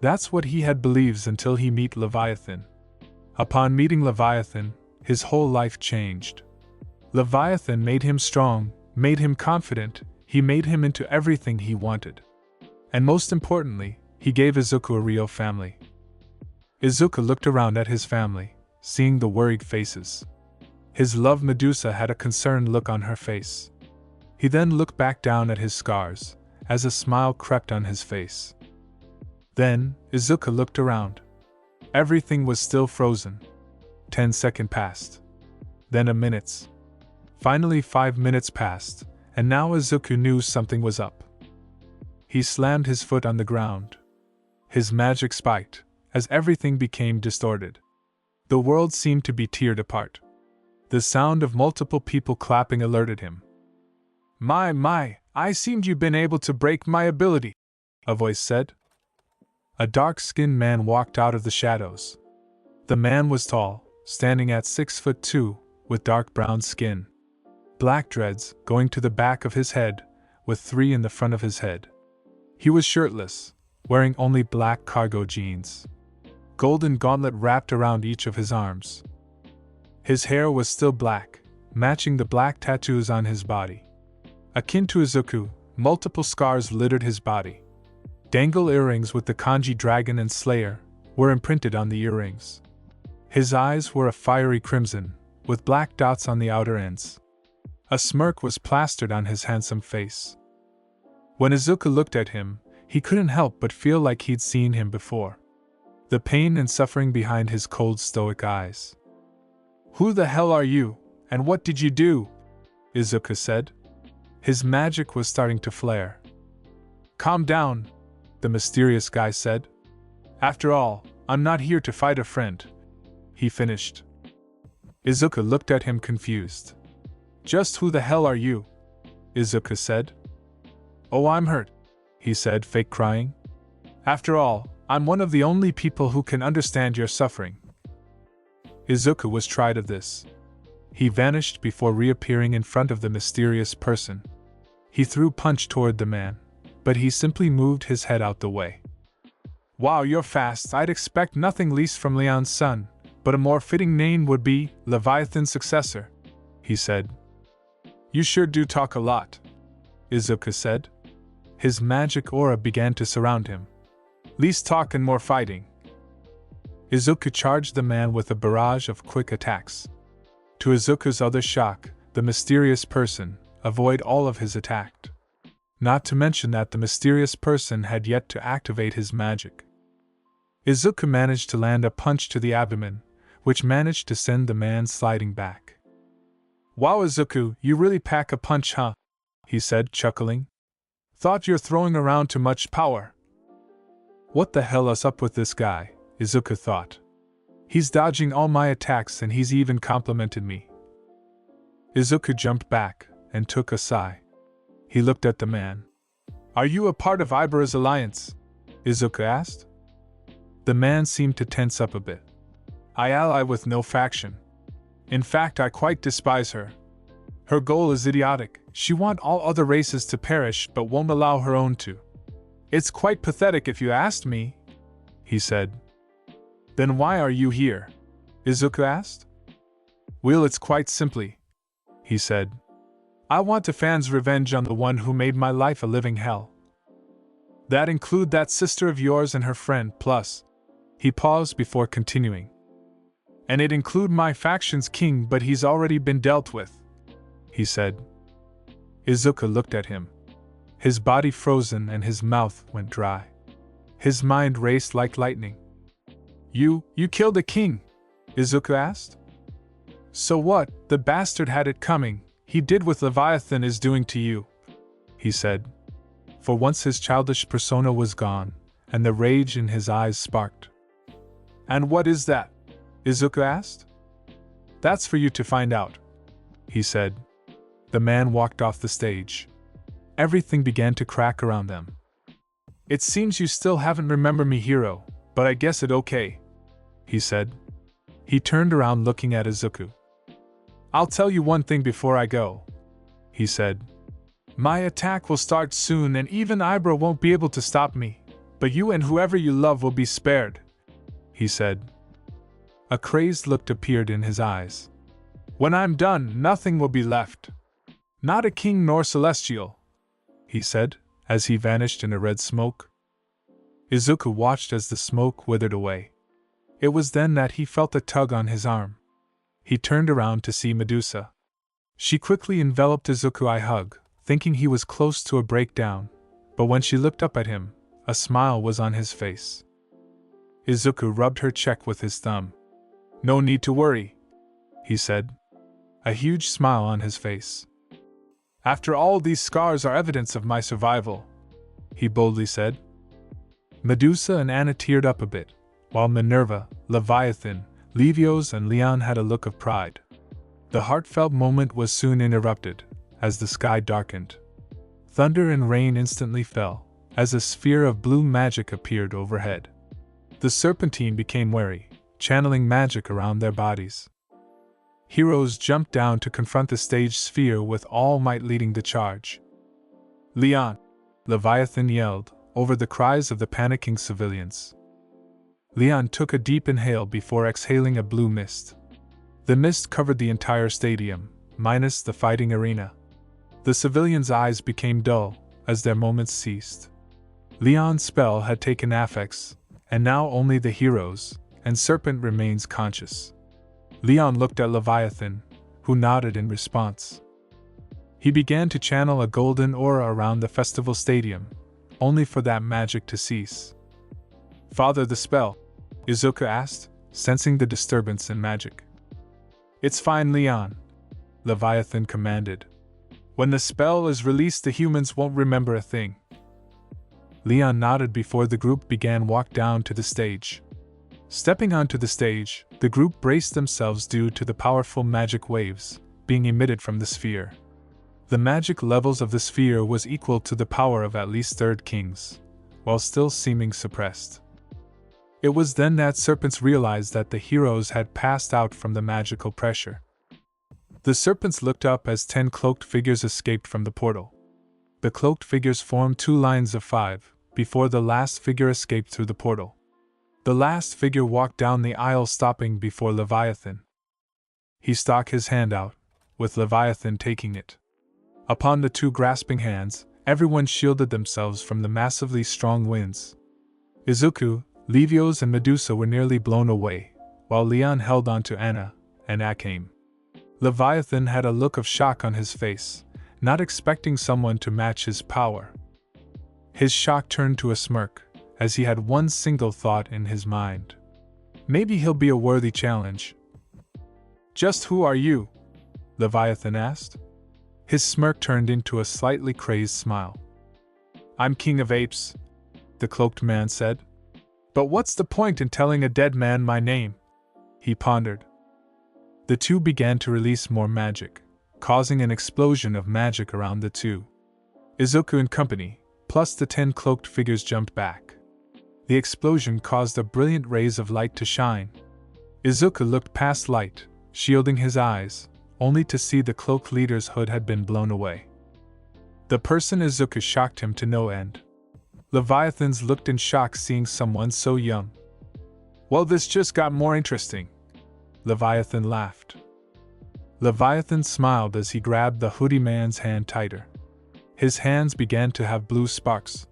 A: That's what he had believed until he met Leviathan. Upon meeting Leviathan, his whole life changed. Leviathan made him strong, made him confident, he made him into everything he wanted. And most importantly, he gave Izuku a real family. Izuku looked around at his family, seeing the worried faces. His love Medusa had a concerned look on her face. He then looked back down at his scars, as a smile crept on his face. Then, Izuku looked around. Everything was still frozen. 10 seconds passed. Then a minute. Finally 5 minutes passed, and now Izuku knew something was up. He slammed his foot on the ground. His magic spiked, as everything became distorted. The world seemed to be teared apart. The sound of multiple people clapping alerted him. My, I seemed you've been able to break my ability, a voice said. A dark-skinned man walked out of the shadows. The man was tall, standing at 6'2", with dark brown skin. Black dreads going to the back of his head, with 3 in the front of his head. He was shirtless, wearing only black cargo jeans. Golden gauntlet wrapped around each of his arms. His hair was still black, matching the black tattoos on his body. Akin to Izuku, multiple scars littered his body. Dangle earrings with the kanji dragon and slayer were imprinted on the earrings. His eyes were a fiery crimson, with black dots on the outer ends. A smirk was plastered on his handsome face. When Izuku looked at him, he couldn't help but feel like he'd seen him before. the pain and suffering behind his cold stoic eyes. "Who the hell are you, and what did you do?" Izuku said. His magic was starting to flare. "Calm down," the mysterious guy said. "After all, I'm not here to fight a friend," he finished. Izuku looked at him confused. "Just who the hell are you?" Izuku said. "Oh, I'm hurt," he said, fake crying. "After all, I'm one of the only people who can understand your suffering." Izuku was tried of this. He vanished before reappearing in front of the mysterious person. He threw a punch toward the man, but he simply moved his head out the way. "Wow, you're fast. I'd expect nothing less from Leon's son, but a more fitting name would be Leviathan's successor," he said. "You sure do talk a lot," Izuku said. His magic aura began to surround him. "Less talk and more fighting." Izuku charged the man with a barrage of quick attacks. To Izuku's other shock, the mysterious person avoided all of his attacks. Not to mention that the mysterious person had yet to activate his magic. Izuku managed to land a punch to the abdomen, which managed to send the man sliding back. "Wow, Izuku, you really pack a punch, huh?" he said, chuckling. "Thought you're throwing around too much power." "What the hell is up with this guy?" Izuku thought. "He's dodging all my attacks and he's even complimented me." Izuku jumped back and took a sigh. He looked at the man. "Are you a part of Ibara's alliance?" Izuku asked. The man seemed to tense up a bit. "I ally with no faction. In fact, I quite despise her. Her goal is idiotic. She wants all other races to perish but won't allow her own to. It's quite pathetic if you asked me," he said. "Then why are you here?" Izuku asked. "Well, it's quite simply," he said. "I want a fan's revenge on the one who made my life a living hell. That include that sister of yours and her friend, plus..." He paused before continuing. "And it include my faction's king, but he's already been dealt with," he said. Izuku looked at him. His body frozen and his mouth went dry. His mind raced like lightning. You killed a king?" Izuku asked. "So what? The bastard had it coming. He did what Leviathan is doing to you," he said. For once his childish persona was gone, and the rage in his eyes sparked. "And what is that?" Izuku asked. "That's for you to find out," he said. The man walked off the stage. Everything began to crack around them. "It seems you still haven't remembered me, hero, but I guess it okay," he said. He turned around looking at Izuku. "I'll tell you one thing before I go," he said. "My attack will start soon and even Ibra won't be able to stop me, but you and whoever you love will be spared," he said. A crazed look appeared in his eyes. "When I'm done, nothing will be left. Not a king nor celestial," he said, as he vanished in a red smoke. Izuku watched as the smoke withered away. It was then that he felt a tug on his arm. He turned around to see Medusa. She quickly enveloped Izuku in a hug, thinking he was close to a breakdown, but when she looked up at him, a smile was on his face. Izuku rubbed her cheek with his thumb. "No need to worry," he said, a huge smile on his face. "After all, these scars are evidence of my survival," he boldly said. Medusa and Anna teared up a bit, while Minerva, Leviathan, Levios and Leon had a look of pride. The heartfelt moment was soon interrupted, as the sky darkened. Thunder and rain instantly fell, as a sphere of blue magic appeared overhead. The Serpentine became wary, channeling magic around their bodies. Heroes jumped down to confront the stage sphere with all might leading the charge. "Leon!" Leviathan yelled, over the cries of the panicking civilians. Leon took a deep inhale before exhaling a blue mist. The mist covered the entire stadium, minus the fighting arena. The civilians' eyes became dull, as their moments ceased. Leon's spell had taken effects, and now only the heroes and Serpent remains conscious. Leon looked at Leviathan, who nodded in response. He began to channel a golden aura around the festival stadium, only for that magic to cease. "Father, the spell," Izuku asked, sensing the disturbance in magic. It's fine, Leon, Leviathan commanded. When the spell is released, the humans won't remember a thing. Leon nodded before the group began walk down to the stage. Stepping onto the stage, the group braced themselves due to the powerful magic waves being emitted from the sphere. The magic levels of the sphere was equal to the power of at least third kings, while still seeming suppressed. It was then that Serpents realized that the heroes had passed out from the magical pressure. The Serpents looked up as 10 cloaked figures escaped from the portal. The cloaked figures formed 2 lines of 5, before the last figure escaped through the portal. The last figure walked down the aisle, stopping before Leviathan. He stuck his hand out, with Leviathan taking it. Upon the 2 grasping hands, everyone shielded themselves from the massively strong winds. Izuku, Levios and Medusa were nearly blown away, while Leon held on to Anna and Akame. Leviathan had a look of shock on his face, not expecting someone to match his power. His shock turned to a smirk, as he had one single thought in his mind. Maybe he'll be a worthy challenge. Just who are you? Leviathan asked. His smirk turned into a slightly crazed smile. I'm King of Apes, the cloaked man said. But what's the point in telling a dead man my name? He pondered. The 2 began to release more magic, causing an explosion of magic around the 2. Izuku and company, plus the 10 cloaked figures, jumped back. The explosion caused a brilliant rays of light to shine. Izuku looked past light, shielding his eyes, only to see the cloak leader's hood had been blown away. The person Izuku shocked him to no end. Leviathans looked in shock seeing someone so young. Well, this just got more interesting. Leviathan laughed. Leviathan smiled as he grabbed the hoodie man's hand tighter. His hands began to have blue sparks.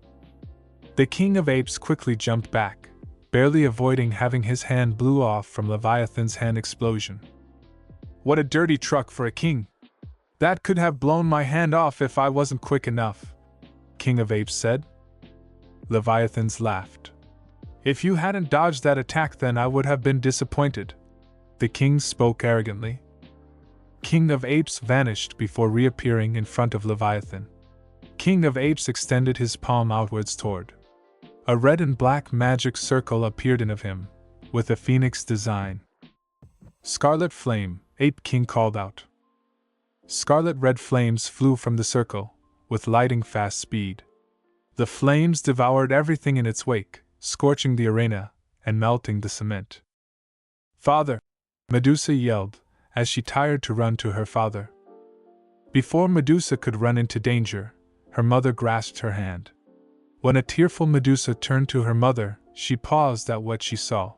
A: The King of Apes quickly jumped back, barely avoiding having his hand blew off from Leviathan's hand explosion. What a dirty truck for a king! That could have blown my hand off if I wasn't quick enough, King of Apes said. Leviathans laughed. If you hadn't dodged that attack, then I would have been disappointed, the king spoke arrogantly. King of Apes vanished before reappearing in front of Leviathan. King of Apes extended his palm outwards toward. A red and black magic circle appeared in of him, with a phoenix design. Scarlet Flame, Ape King called out. Scarlet red flames flew from the circle, with lightning fast speed. The flames devoured everything in its wake, scorching the arena and melting the cement. Father! Medusa yelled, as she tired to run to her father. Before Medusa could run into danger, her mother grasped her hand. When a tearful Medusa turned to her mother, she paused at what she saw.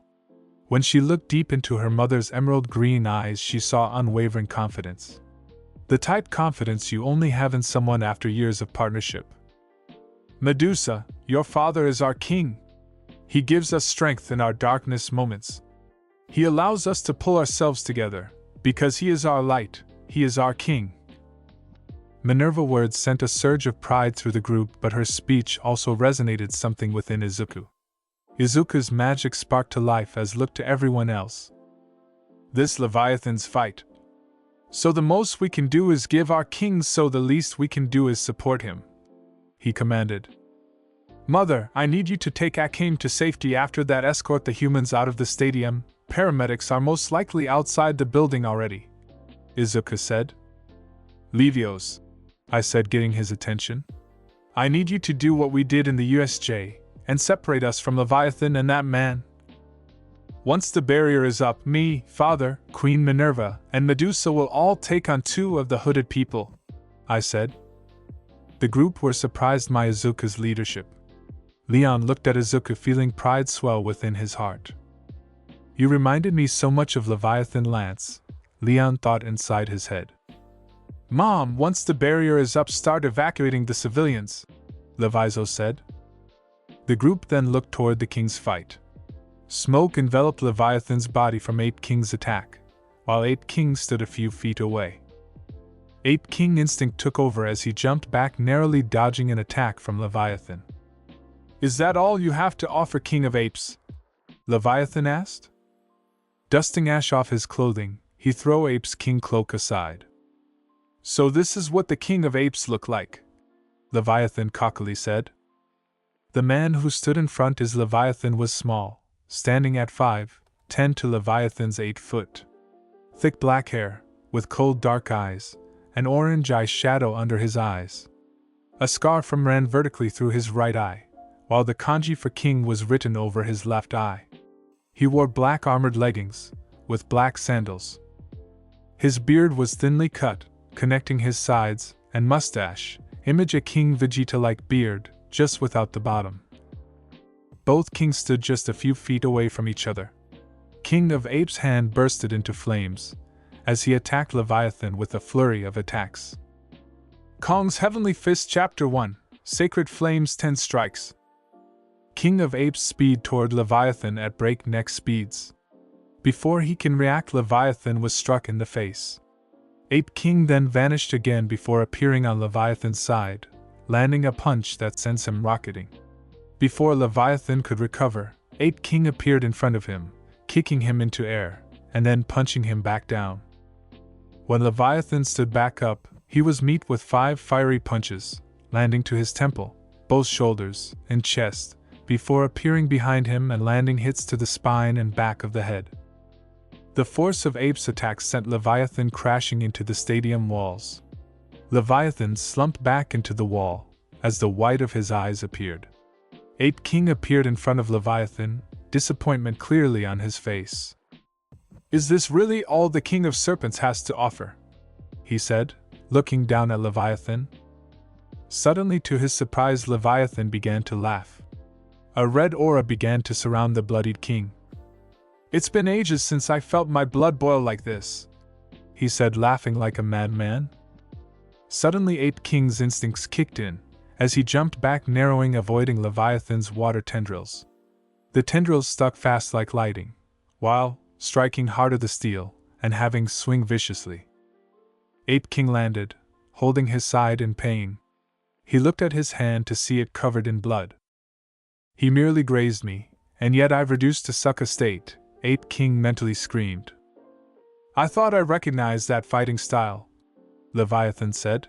A: When she looked deep into her mother's emerald green eyes, she saw unwavering confidence. The type confidence you only have in someone after years of partnership. Medusa, your father is our king. He gives us strength in our darkness moments. He allows us to pull ourselves together, because he is our light, he is our king. Minerva's words sent a surge of pride through the group, but her speech also resonated something within Izuku. Izuku's magic sparked to life as looked to everyone else. This Leviathan's fight. So the most we can do is give our king, so the least we can do is support him, he commanded. Mother, I need you to take Akame to safety. After that, escort the humans out of the stadium. Paramedics are most likely outside the building already, Izuku said. Levios, I said, getting his attention. I need you to do what we did in the USJ, and separate us from Leviathan and that man. Once the barrier is up, me, Father, Queen Minerva, and Medusa will all take on 2 of the hooded people, I said. The group were surprised by Izuku's leadership. Leon looked at Izuku, feeling pride swell within his heart. You reminded me so much of Leviathan Lance, Leon thought inside his head. Mom, once the barrier is up, start evacuating the civilians, Levizo said. The group then looked toward the king's fight. Smoke enveloped Leviathan's body from Ape King's attack, while Ape King stood a few feet away. Ape King instinct took over as he jumped back, narrowly dodging an attack from Leviathan. Is that all you have to offer, King of Apes? Leviathan asked. Dusting ash off his clothing, he threw Ape's king cloak aside. So this is what the king of apes look like, Leviathan cockily said. The man who stood in front is Leviathan was small, standing at 5'10" to Leviathan's 8 foot. Thick black hair, with cold dark eyes, an orange eye shadow under his eyes. A scar ran vertically through his right eye, while the kanji for king was written over his left eye. He wore black armored leggings, with black sandals. His beard was thinly cut, connecting his sides, and mustache, image a King Vegeta-like beard, just without the bottom. Both kings stood just a few feet away from each other. King of Apes' hand bursted into flames, as he attacked Leviathan with a flurry of attacks. Kong's Heavenly Fist Chapter 1, Sacred Flames 10 Strikes. King of Apes speed toward Leviathan at breakneck speeds. Before he can react, Leviathan was struck in the face. Ape King then vanished again before appearing on Leviathan's side, landing a punch that sends him rocketing. Before Leviathan could recover, Ape King appeared in front of him, kicking him into air, and then punching him back down. When Leviathan stood back up, he was met with 5 fiery punches, landing to his temple, both shoulders, and chest, before appearing behind him and landing hits to the spine and back of the head. The force of Ape's attacks sent Leviathan crashing into the stadium walls. Leviathan slumped back into the wall, as the white of his eyes appeared. Ape King appeared in front of Leviathan, disappointment clearly on his face. "Is this really all the King of Serpents has to offer?" he said, looking down at Leviathan. Suddenly, to his surprise, Leviathan began to laugh. A red aura began to surround the bloodied king. "It's been ages since I felt my blood boil like this," he said, laughing like a madman. Suddenly, Ape King's instincts kicked in, as he jumped back, narrowing, avoiding Leviathan's water tendrils. The tendrils stuck fast like lightning, while striking harder the steel, and having swing viciously. Ape King landed, holding his side in pain. He looked at his hand to see it covered in blood. "He merely grazed me, and yet I've reduced to sucker state," Ape King mentally screamed. "I thought I recognized that fighting style," Leviathan said.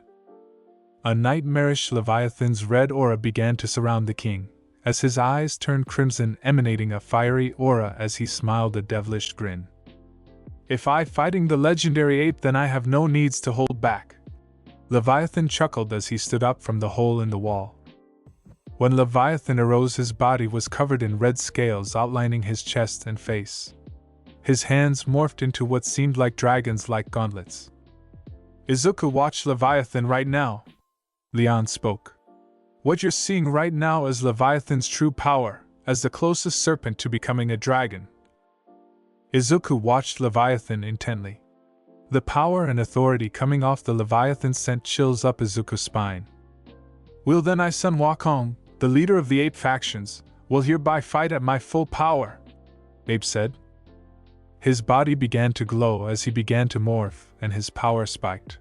A: A nightmarish Leviathan's red aura began to surround the king, as his eyes turned crimson, emanating a fiery aura as he smiled a devilish grin. "If I fighting the legendary ape, then I have no needs to hold back," Leviathan chuckled as he stood up from the hole in the wall. When Leviathan arose, his body was covered in red scales outlining his chest and face. His hands morphed into what seemed like dragons-like gauntlets. "Izuku, watch Leviathan right now," Leon spoke. "What you're seeing right now is Leviathan's true power, as the closest serpent to becoming a dragon." Izuku watched Leviathan intently. The power and authority coming off the Leviathan sent chills up Izuku's spine. "Will then I, Sun Wukong, the leader of the ape factions, will hereby fight at my full power," Ape said. His body began to glow as he began to morph, and his power spiked.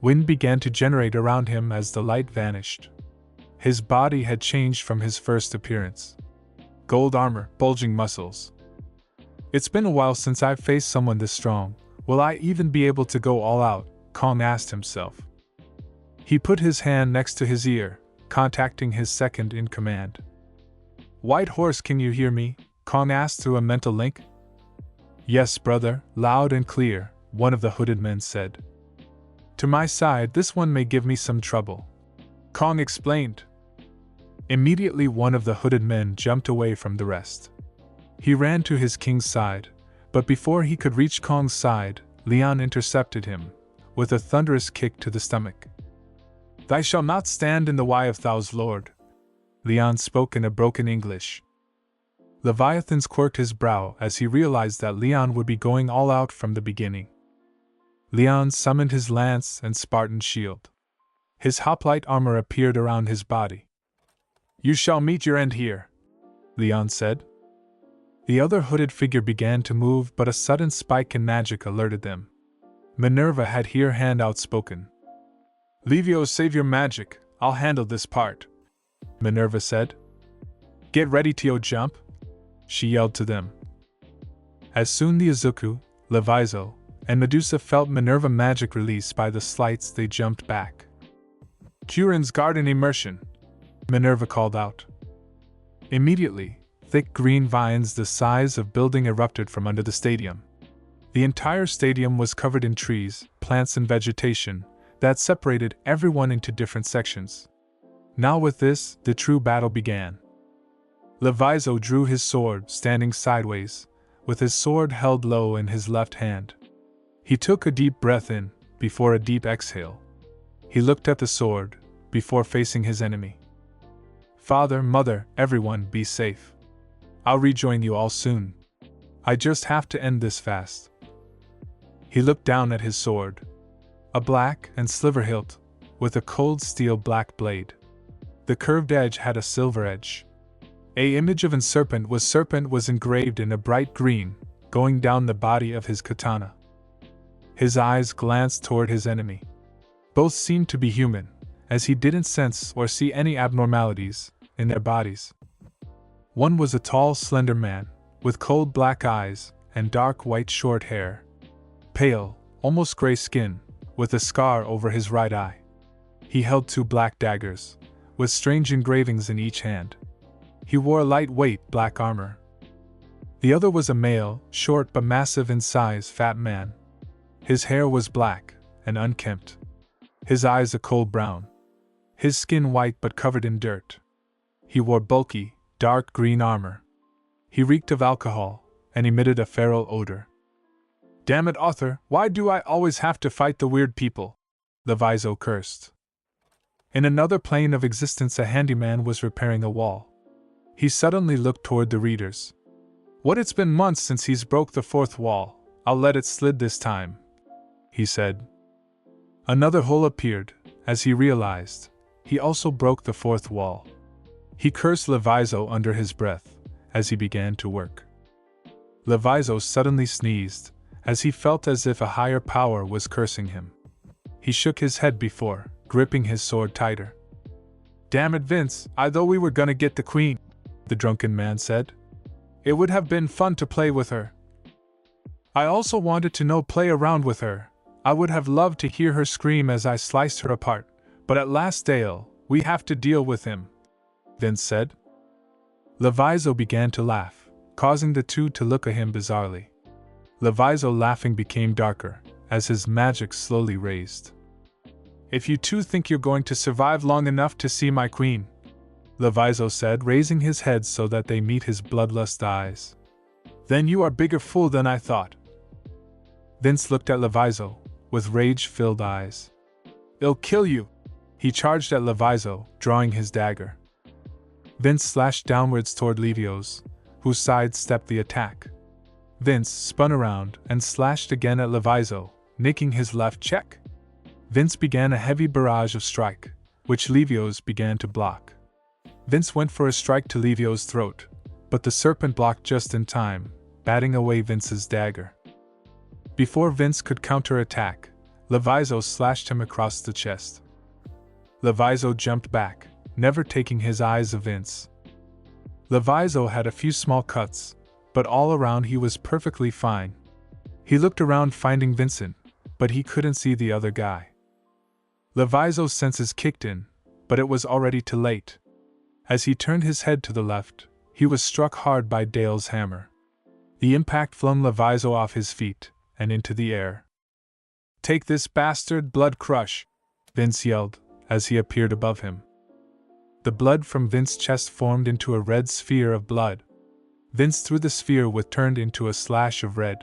A: Wind began to generate around him as the light vanished. His body had changed from his first appearance. Gold armor, bulging muscles. "It's been a while since I've faced someone this strong. Will I even be able to go all out?" Kong asked himself. He put his hand next to his ear, contacting his second in command. "White Horse, can you hear me?" Kong asked through a mental link. "Yes, brother, loud and clear," one of the hooded men said. "To my side, this one may give me some trouble," Kong explained. Immediately, one of the hooded men jumped away from the rest. He ran to his king's side, but before he could reach Kong's side, Leon intercepted him, with a thunderous kick to the stomach. "Thou shalt not stand in the way of thou's lord," Leon spoke in a broken English. Leviathan quirked his brow as he realized that Leon would be going all out from the beginning. Leon summoned his lance and Spartan shield. His hoplite armor appeared around his body. "You shall meet your end here," Leon said. The other hooded figure began to move, but a sudden spike in magic alerted them. Minerva had her hand outspoken. "Levio, save your magic, I'll handle this part," Minerva said. "Get ready to jump," she yelled to them. As soon the Izuku, Leviathan, and Medusa felt Minerva magic released by the slights, they jumped back. Kurin's garden immersion, Minerva called out. Immediately, thick green vines the size of building erupted from under the stadium. The entire stadium was covered in trees, plants and vegetation that separated everyone into different sections. Now with this, the true battle began. Leviathan drew his sword, standing sideways, with his sword held low in his left hand. He took a deep breath in, before a deep exhale. He looked at the sword, before facing his enemy. Father, Mother, everyone, be safe. I'll rejoin you all soon. I just have to end this fast. He looked down at his sword. A black and silver hilt, with a cold steel black blade. The curved edge had a silver edge. An image of a serpent was engraved in a bright green, going down the body of his katana. His eyes glanced toward his enemy. Both seemed to be human, as he didn't sense or see any abnormalities in their bodies. One was a tall, slender man, with cold black eyes and dark white short hair. Pale, almost gray skin, with a scar over his right eye. He held 2 black daggers, with strange engravings in each hand. He wore lightweight black armor. The other was a male, short but massive in size, fat man. His hair was black and unkempt. His eyes a cold brown. His skin white but covered in dirt. He wore bulky, dark green armor. He reeked of alcohol and emitted a feral odor. Damn it, Arthur, why do I always have to fight the weird people? Leviathan cursed. In another plane of existence, a handyman was repairing a wall. He suddenly looked toward the readers. What, it's been months since he's broke the 4th wall. I'll let it slid this time, he said. Another hole appeared, as he realized. He also broke the 4th wall. He cursed Leviathan under his breath, as he began to work. Leviathan suddenly sneezed, as he felt as if a higher power was cursing him. He shook his head before, gripping his sword tighter. Damn it, Vince, I thought we were gonna get the queen, the drunken man said. It would have been fun to play with her. I also wanted to play around with her. I would have loved to hear her scream as I sliced her apart, but at last Dale, we have to deal with him, Vince said. Leviathan began to laugh, causing the two to look at him bizarrely. Leviathan laughing became darker, as his magic slowly raised. If you two think you're going to survive long enough to see my queen, Leviathan said, raising his head so that they meet his bloodlust eyes, then you are bigger fool than I thought. Vince looked at Leviathan, with rage-filled eyes. It'll kill you! He charged at Leviathan, drawing his dagger. Vince slashed downwards toward Levios, who sidestepped the attack. Vince spun around and slashed again at Leviathan, nicking his left cheek. Vince began a heavy barrage of strike, which Levios began to block. Vince went for a strike to Levios' throat, but the serpent blocked just in time, batting away Vince's dagger. Before Vince could counterattack, Leviathan slashed him across the chest. Leviathan jumped back, never taking his eyes off Vince. Leviathan had a few small cuts, but all around he was perfectly fine. He looked around finding Vincent, but he couldn't see the other guy. Leviathan's senses kicked in, but it was already too late. As he turned his head to the left, he was struck hard by Dale's hammer. The impact flung Leviathan off his feet and into the air. Take this bastard, Blood Crush! Vince yelled, as he appeared above him. The blood from Vince's chest formed into a red sphere of blood. Vince threw the sphere which turned into a slash of red.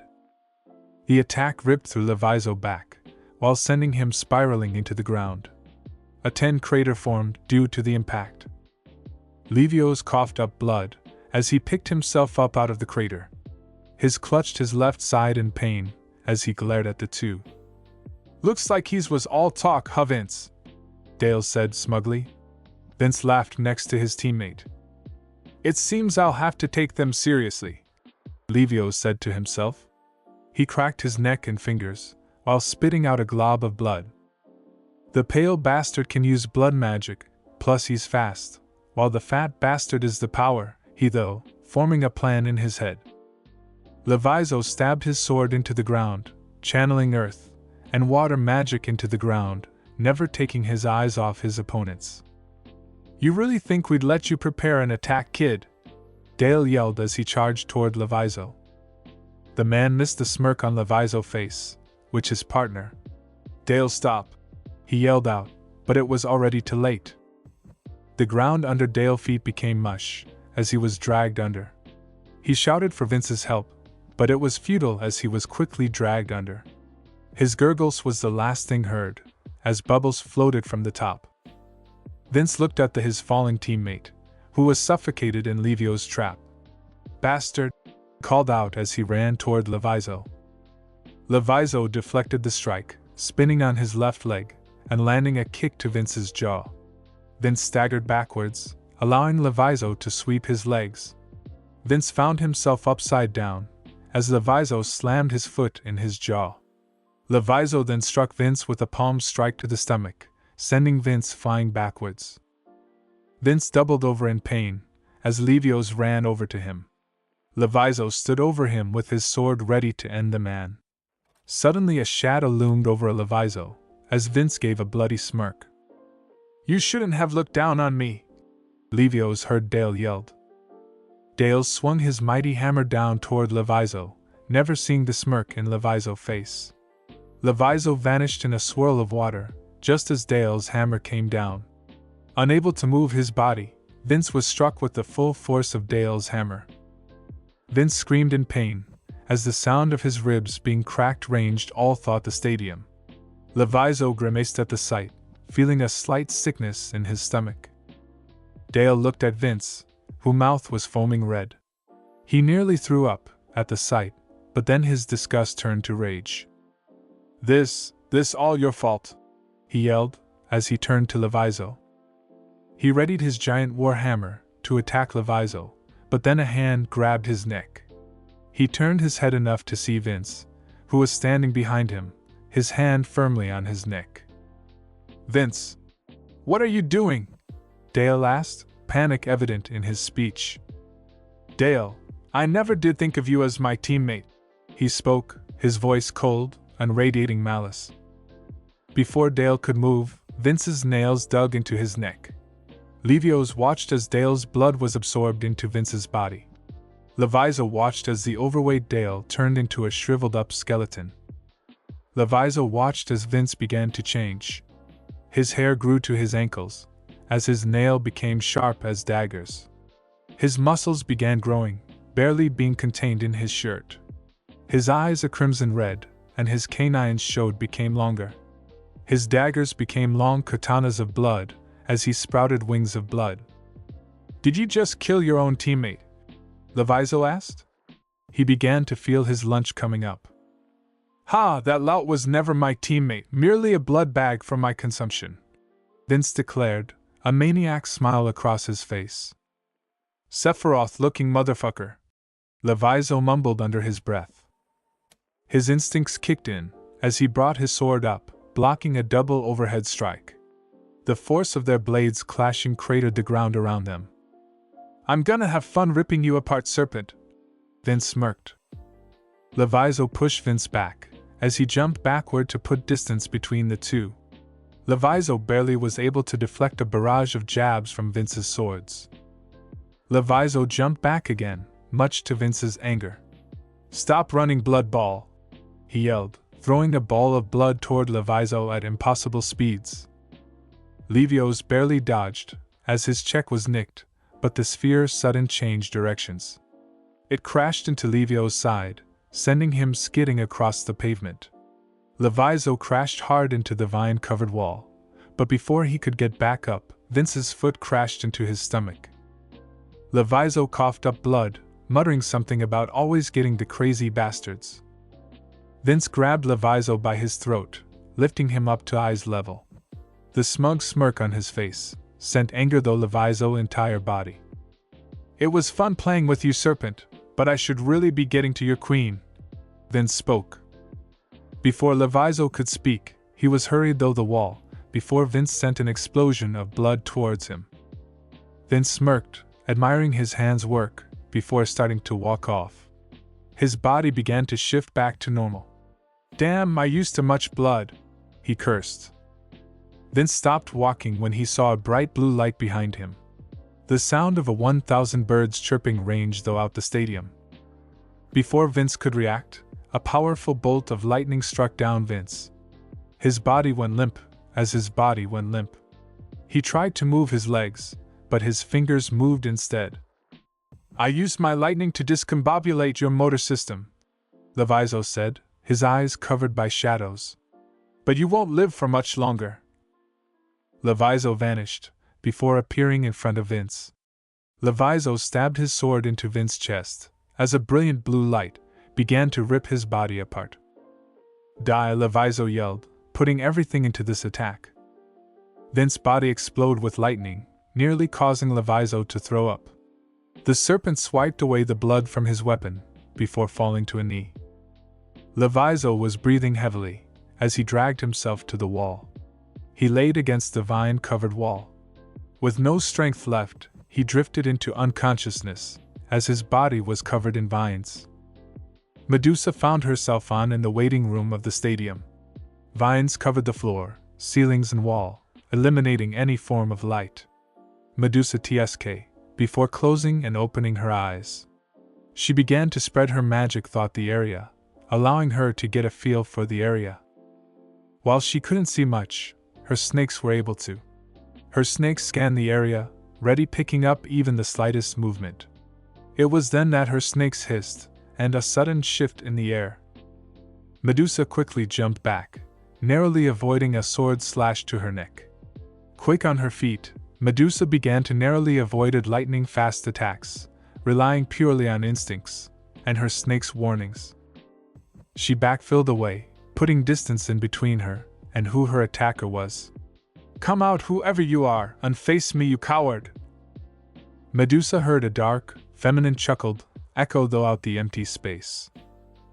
A: The attack ripped through Leviathan's back, while sending him spiraling into the ground. A 10 crater formed due to the impact. Levios coughed up blood as he picked himself up out of the crater. His clutched his left side in pain as he glared at the two. Looks like he's was all talk, huh, Vince? Dale said smugly. Vince laughed next to his teammate. It seems I'll have to take them seriously, Levios said to himself. He cracked his neck and fingers, while spitting out a glob of blood. The pale bastard can use blood magic, plus he's fast, while the fat bastard is the power, he though, forming a plan in his head. Leviathan stabbed his sword into the ground, channeling earth and water magic into the ground, never taking his eyes off his opponents. "You really think we'd let you prepare an attack, kid?" Dale yelled as he charged toward Leviathan. The man missed the smirk on Leviathan's face, which his partner. "Dale, stop!" he yelled out, but it was already too late. The ground under Dale's feet became mush as he was dragged under. He shouted for Vince's help, but it was futile as he was quickly dragged under. His gurgles was the last thing heard, as bubbles floated from the top. Vince looked at his falling teammate, who was suffocated in Leviathan's trap. "Bastard!" called out as he ran toward Leviathan. Leviathan deflected the strike, spinning on his left leg, and landing a kick to Vince's jaw. Vince staggered backwards, allowing Leviathan to sweep his legs. Vince found himself upside down, as Leviathan slammed his foot in his jaw. Leviathan then struck Vince with a palm strike to the stomach, sending Vince flying backwards. Vince doubled over in pain, as Leviathan ran over to him. Leviathan stood over him with his sword ready to end the man. Suddenly a shadow loomed over Leviathan, as Vince gave a bloody smirk. "You shouldn't have looked down on me," Leviathan heard Dale yelled. Dale swung his mighty hammer down toward Leviathan, never seeing the smirk in Leviathan's face. Leviathan vanished in a swirl of water, just as Dale's hammer came down. Unable to move his body, Vince was struck with the full force of Dale's hammer. Vince screamed in pain, as the sound of his ribs being cracked ranged all throughout the stadium. Leviathan grimaced at the sight, feeling a slight sickness in his stomach. Dale looked at Vince, whose mouth was foaming red. He nearly threw up at the sight, but then his disgust turned to rage. This all your fault," he yelled, as he turned to Leviathan. He readied his giant war hammer to attack Leviathan, but then a hand grabbed his neck. He turned his head enough to see Vince, who was standing behind him, his hand firmly on his neck. "Vince, what are you doing?" Dale asked, panic evident in his speech. "Dale, I never did think of you as my teammate," he spoke, his voice cold and radiating malice. Before Dale could move, Vince's nails dug into his neck. Leviathan watched as Dale's blood was absorbed into Vince's body. Leviathan watched as the overweight Dale turned into a shriveled-up skeleton. Leviathan watched as Vince began to change. His hair grew to his ankles, as his nails became sharp as daggers. His muscles began growing, barely being contained in his shirt. His eyes a crimson red, and his canines became longer. His daggers became long katanas of blood, as he sprouted wings of blood. "Did you just kill your own teammate?" Leviathan asked. He began to feel his lunch coming up. "Ha, that lout was never my teammate, merely a blood bag for my consumption," Vince declared, a maniac smile across his face. "Sephiroth-looking motherfucker," Leviathan mumbled under his breath. His instincts kicked in, as he brought his sword up, blocking a double overhead strike. The force of their blades clashing cratered the ground around them. "I'm gonna have fun ripping you apart, Serpent," Vince smirked. Leviathan pushed Vince back, as he jumped backward to put distance between the two. Leviathan barely was able to deflect a barrage of jabs from Vince's swords. Leviathan jumped back again, much to Vince's anger. "Stop running, blood ball," he yelled, throwing a ball of blood toward Leviathan at impossible speeds. Leviathan barely dodged, as his check was nicked, but the sphere suddenly changed directions. It crashed into Leviathan's side, sending him skidding across the pavement. Leviathan crashed hard into the vine-covered wall, but before he could get back up, Vince's foot crashed into his stomach. Leviathan coughed up blood, muttering something about always getting the crazy bastards. Vince grabbed Leviathan by his throat, lifting him up to eyes level. The smug smirk on his face sent anger through Leviathan's entire body. "It was fun playing with you, Serpent, but I should really be getting to your queen," Vince spoke. Before Leviathan could speak, he was hurried through the wall, before Vince sent an explosion of blood towards him. Vince smirked, admiring his hand's work, before starting to walk off. His body began to shift back to normal. "Damn, I used too much blood," he cursed. Vince stopped walking when he saw a bright blue light behind him. The sound of 1,000 birds chirping ranged throughout the stadium. Before Vince could react, a powerful bolt of lightning struck down Vince. His body went limp. He tried to move his legs, but his fingers moved instead. "I used my lightning to discombobulate your motor system," Leviathan said, his eyes covered by shadows. "But you won't live for much longer." Leviathan vanished, before appearing in front of Vince. Leviathan stabbed his sword into Vince's chest, as a brilliant blue light began to rip his body apart. "Die!" Leviathan yelled, putting everything into this attack. Vince's body exploded with lightning, nearly causing Leviathan to throw up. The serpent swiped away the blood from his weapon, before falling to a knee. Leviathan was breathing heavily, as he dragged himself to the wall. He laid against the vine-covered wall. With no strength left, he drifted into unconsciousness, as his body was covered in vines. Medusa found herself in the waiting room of the stadium. Vines covered the floor, ceilings and wall, eliminating any form of light. Medusa TSK, before closing and opening her eyes. She began to spread her magic throughout the area, allowing her to get a feel for the area. While she couldn't see much, her snakes were able to. Her snakes scanned the area, ready picking up even the slightest movement. It was then that her snakes hissed, and a sudden shift in the air. Medusa quickly jumped back, narrowly avoiding a sword slash to her neck. Quick on her feet, Medusa began to narrowly avoid lightning-fast attacks, relying purely on instincts and her snake's warnings. She backfilled away, putting distance in between her and who her attacker was. "Come out, whoever you are, and face me, you coward!" Medusa heard a dark, feminine chuckle echo throughout the empty space.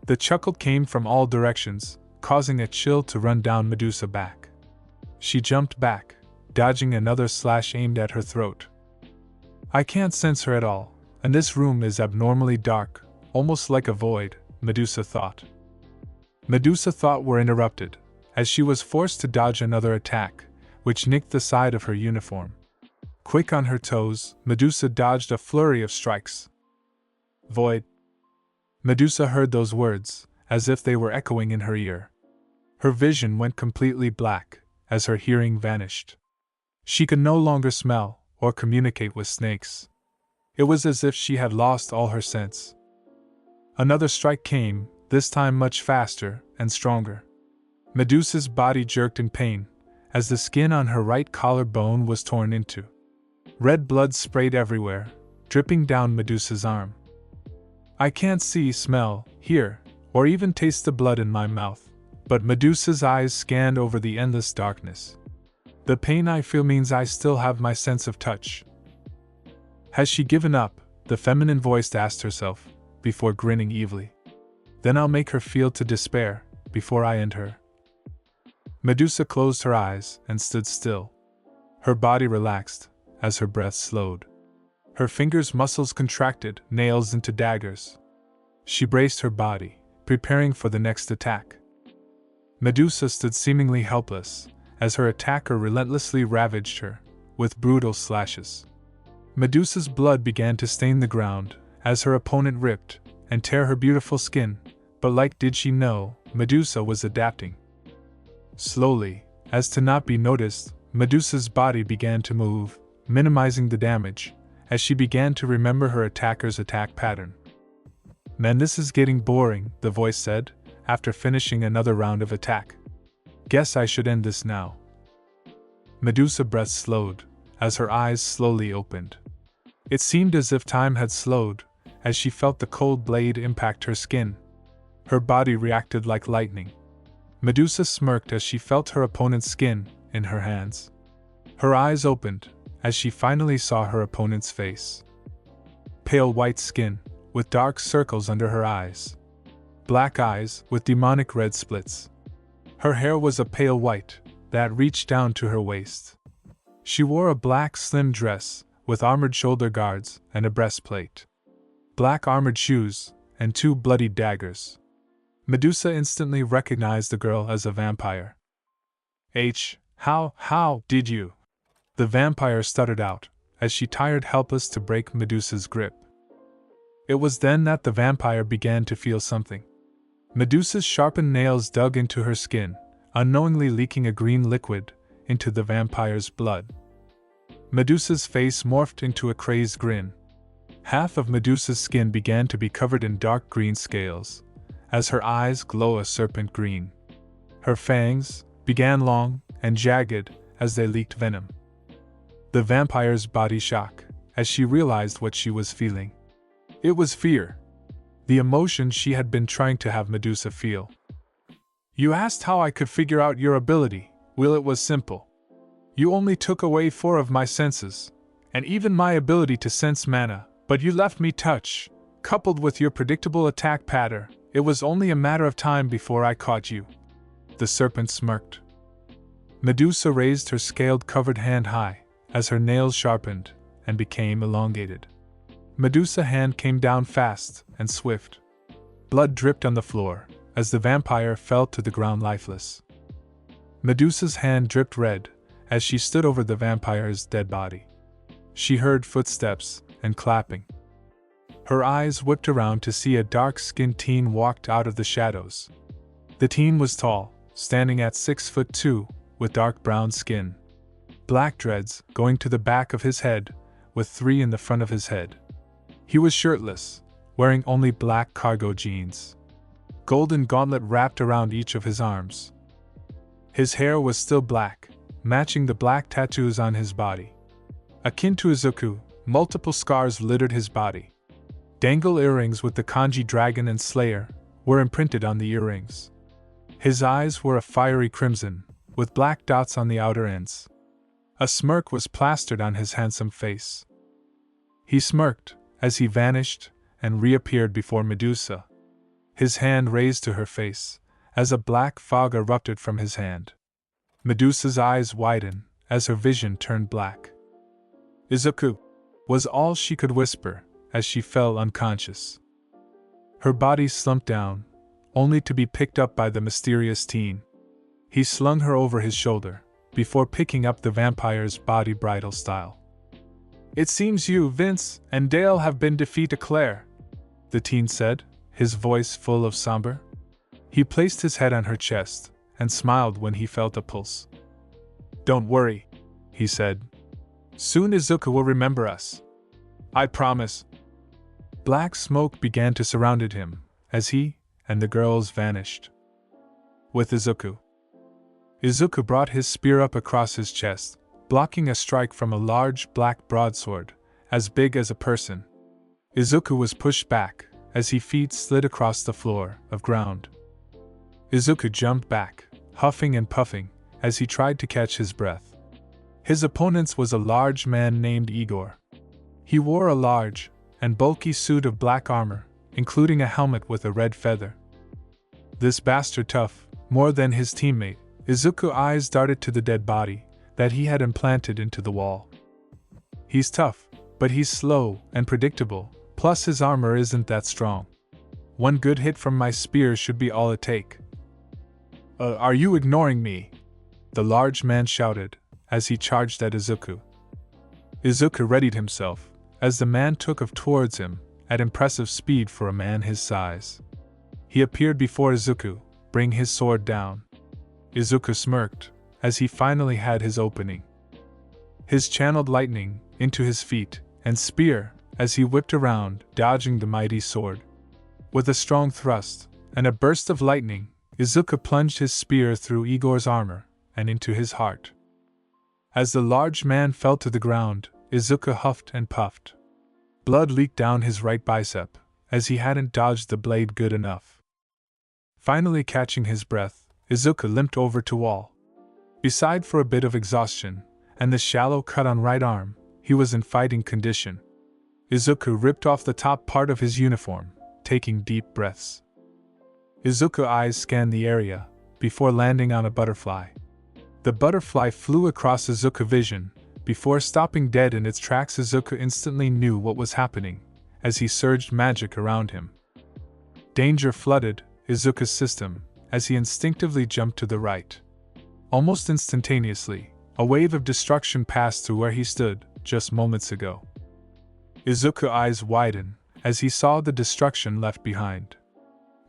A: The chuckle came from all directions, causing a chill to run down Medusa's back. She jumped back, dodging another slash aimed at her throat. "I can't sense her at all, and this room is abnormally dark, almost like a void," Medusa thought. Medusa's thoughts were interrupted, as she was forced to dodge another attack, which nicked the side of her uniform. Quick on her toes, Medusa dodged a flurry of strikes. "Void." Medusa heard those words, as if they were echoing in her ear. Her vision went completely black, as her hearing vanished. She could no longer smell or communicate with snakes. It was as if she had lost all her sense. Another strike came, this time much faster and stronger. Medusa's body jerked in pain, as the skin on her right collarbone was torn into. Red blood sprayed everywhere, dripping down Medusa's arm. "I can't see, smell, hear, or even taste the blood in my mouth," but Medusa's eyes scanned over the endless darkness. "The pain I feel means I still have my sense of touch." Has she given up? The feminine voice asked herself, before grinning evilly. "Then I'll make her feel to despair, before I end her." Medusa closed her eyes and stood still. Her body relaxed, as her breath slowed. Her fingers' muscles contracted, nails into daggers. She braced her body, preparing for the next attack. Medusa stood seemingly helpless, as her attacker relentlessly ravaged her, with brutal slashes. Medusa's blood began to stain the ground, as her opponent ripped and tear her beautiful skin, but like did she know, Medusa was adapting. Slowly, as to not be noticed, Medusa's body began to move, minimizing the damage, as she began to remember her attacker's attack pattern. "Man, this is getting boring," the voice said, after finishing another round of attack. "Guess I should end this now." Medusa's breath slowed, as her eyes slowly opened. It seemed as if time had slowed, as she felt the cold blade impact her skin. Her body reacted like lightning. Medusa smirked as she felt her opponent's skin in her hands. Her eyes opened, as she finally saw her opponent's face. Pale white skin, with dark circles under her eyes. Black eyes with demonic red splits. Her hair was a pale white, that reached down to her waist. She wore a black slim dress, with armored shoulder guards and a breastplate. black armored shoes, and 2 bloodied daggers. Medusa instantly recognized the girl as a vampire. How did you? The vampire stuttered out, as she tired helpless to break Medusa's grip. It was then that the vampire began to feel something. Medusa's sharpened nails dug into her skin, unknowingly leaking a green liquid into the vampire's blood. Medusa's face morphed into a crazed grin. Half of Medusa's skin began to be covered in dark green scales, as her eyes glow a serpent green. Her fangs began long and jagged as they leaked venom. The vampire's body shook as she realized what she was feeling. It was fear. The emotion she had been trying to have Medusa feel. You asked how I could figure out your ability. Well, it was simple. You only took away 4 of my senses, and even my ability to sense mana, but you left me touch. Coupled with your predictable attack pattern, it was only a matter of time before I caught you. The serpent smirked. Medusa raised her scaled-covered hand high, as her nails sharpened and became elongated. Medusa's hand came down fast and swift. Blood dripped on the floor, as the vampire fell to the ground lifeless. Medusa's hand dripped red, as she stood over the vampire's dead body. She heard footsteps and clapping. Her eyes whipped around to see a dark-skinned teen walked out of the shadows. The teen was tall, standing at 6'2", with dark brown skin. Black dreads going to the back of his head, with 3 in the front of his head. He was shirtless, wearing only black cargo jeans. Golden gauntlet wrapped around each of his arms. His hair was still black, matching the black tattoos on his body. Akin to Izuku, multiple scars littered his body. Dangle earrings with the kanji dragon and slayer were imprinted on the earrings. His eyes were a fiery crimson, with black dots on the outer ends. A smirk was plastered on his handsome face. He smirked as he vanished and reappeared before Medusa. His hand raised to her face, as a black fog erupted from his hand. Medusa's eyes widened as her vision turned black. Izuku was all she could whisper as she fell unconscious. Her body slumped down, only to be picked up by the mysterious teen. He slung her over his shoulder, before picking up the vampire's body bridal style. It seems you, Vince, and Dale have been defeated, Claire, the teen said, his voice full of somber. He placed his head on her chest, and smiled when he felt a pulse. Don't worry, he said. Soon Izuku will remember us. I promise. Black smoke began to surround him, as he and the girls vanished. With Izuku. Izuku brought his spear up across his chest, blocking a strike from a large black broadsword, as big as a person. Izuku was pushed back, as his feet slid across the floor of ground. Izuku jumped back, huffing and puffing, as he tried to catch his breath. His opponent was a large man named Igor. He wore a large and bulky suit of black armor, including a helmet with a red feather. This bastard tough, more than his teammate. Izuku's eyes darted to the dead body that he had implanted into the wall. He's tough, but he's slow and predictable, plus his armor isn't that strong. One good hit from my spear should be all it take. Are you ignoring me? The large man shouted, as he charged at Izuku. Izuku readied himself, as the man took off towards him, at impressive speed for a man his size. He appeared before Izuku, bringing his sword down. Izuku smirked, as he finally had his opening. His channeled lightning into his feet and spear as he whipped around, dodging the mighty sword. With a strong thrust and a burst of lightning, Izuku plunged his spear through Igor's armor and into his heart. As the large man fell to the ground, Izuku huffed and puffed. Blood leaked down his right bicep, as he hadn't dodged the blade good enough. Finally catching his breath, Izuku limped over to wall. Beside for a bit of exhaustion, and the shallow cut on right arm, he was in fighting condition. Izuku ripped off the top part of his uniform, taking deep breaths. Izuku's eyes scanned the area, before landing on a butterfly. The butterfly flew across Izuku's vision, before stopping dead in its tracks. Izuku instantly knew what was happening, as he surged magic around him. Danger flooded Izuku's system as he instinctively jumped to the right. Almost instantaneously, a wave of destruction passed through where he stood just moments ago. Izuku's eyes widened as he saw the destruction left behind.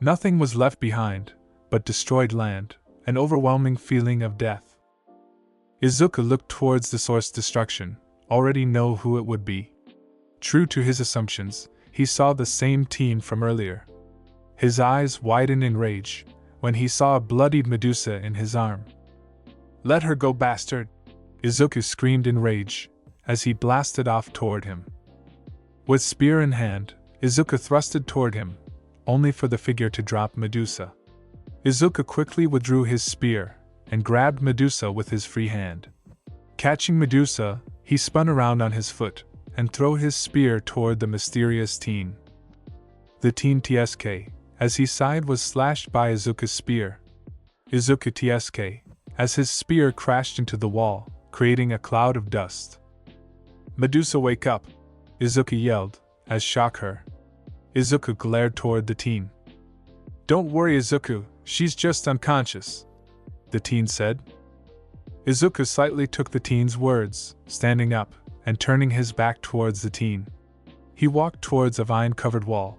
A: Nothing was left behind but destroyed land, an overwhelming feeling of death. Izuku looked towards the source destruction, already know who it would be. True to his assumptions, he saw the same team from earlier. His eyes widened in rage when he saw a bloodied Medusa in his arm. "Let her go, bastard!" Izuku screamed in rage as he blasted off toward him. With spear in hand, Izuku thrusted toward him, only for the figure to drop Medusa. Izuku quickly withdrew his spear and grabbed Medusa with his free hand. Catching Medusa, he spun around on his foot and threw his spear toward the mysterious teen. The teen TSK, as he sighed, was slashed by Izuku's spear. Izuku TSK, as his spear crashed into the wall, creating a cloud of dust. "Medusa, wake up!" Izuku yelled, as shock her. Izuku glared toward the teen. "Don't worry, Izuku, she's just unconscious," the teen said. Izuku slightly took the teen's words, standing up and turning his back towards the teen. He walked towards a vine-covered wall.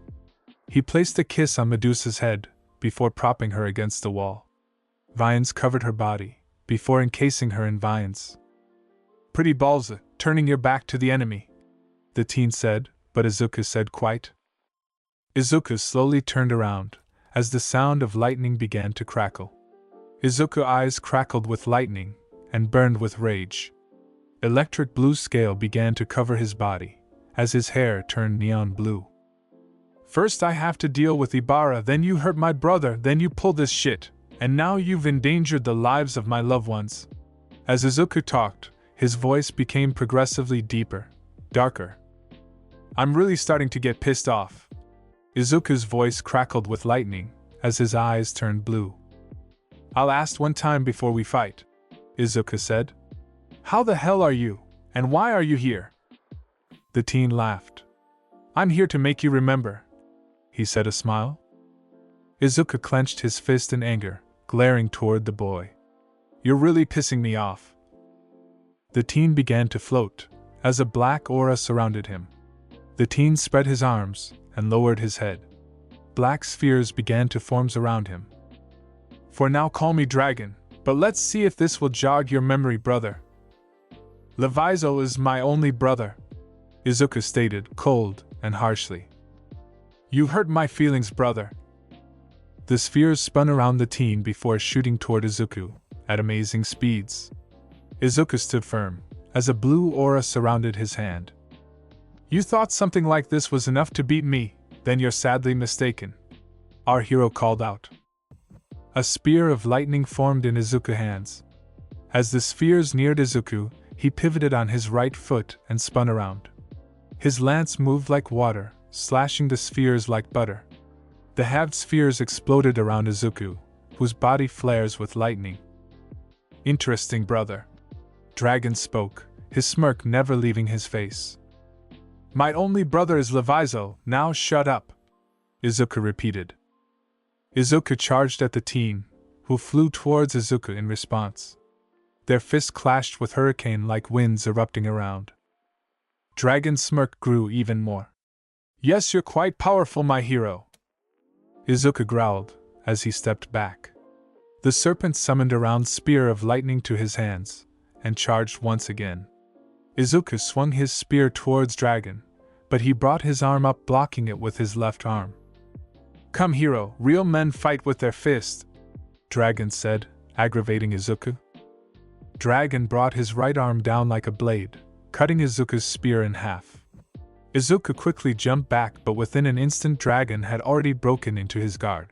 A: He placed a kiss on Medusa's head before propping her against the wall. Vines covered her body before encasing her in vines. "Pretty balls, turning your back to the enemy," the teen said, but Izuku said quite. Izuku slowly turned around as the sound of lightning began to crackle. Izuku's eyes crackled with lightning and burned with rage. Electric blue scale began to cover his body as his hair turned neon blue. "First I have to deal with Ibara, then you hurt my brother, then you pull this shit, and now you've endangered the lives of my loved ones." As Izuku talked, his voice became progressively deeper, darker. "I'm really starting to get pissed off." Izuku's voice crackled with lightning as his eyes turned blue. "I'll ask one time before we fight," Izuku said. "How the hell are you, and why are you here?" The teen laughed. "I'm here to make you remember," he said, a smile. Izuku clenched his fist in anger, glaring toward the boy. "You're really pissing me off." The teen began to float as a black aura surrounded him. The teen spread his arms and lowered his head. Black spheres began to form around him. "For now, call me Dragon, but let's see if this will jog your memory, brother." "Leviathan is my only brother," Izuku stated, cold and harshly. "You hurt my feelings, brother." The spheres spun around the teen before shooting toward Izuku at amazing speeds. Izuku stood firm as a blue aura surrounded his hand. "You thought something like this was enough to beat me, then you're sadly mistaken," our hero called out. A spear of lightning formed in Izuku's hands. As the spheres neared Izuku, he pivoted on his right foot and spun around. His lance moved like water, slashing the spheres like butter. The halved spheres exploded around Izuku, whose body flares with lightning. "Interesting, brother," Dragon spoke, his smirk never leaving his face. "My only brother is Leviathan, now shut up," Izuku repeated. Izuku charged at the teen, who flew towards Izuku in response. Their fists clashed with hurricane-like winds erupting around. Dragon's smirk grew even more. "Yes, you're quite powerful, my hero," Izuku growled as he stepped back. The serpent summoned a round spear of lightning to his hands and charged once again. Izuku swung his spear towards Dragon, but he brought his arm up, blocking it with his left arm. "Come, hero, real men fight with their fists," Dragon said, aggravating Izuku. Dragon brought his right arm down like a blade, cutting Izuku's spear in half. Izuku quickly jumped back, but within an instant Dragon had already broken into his guard.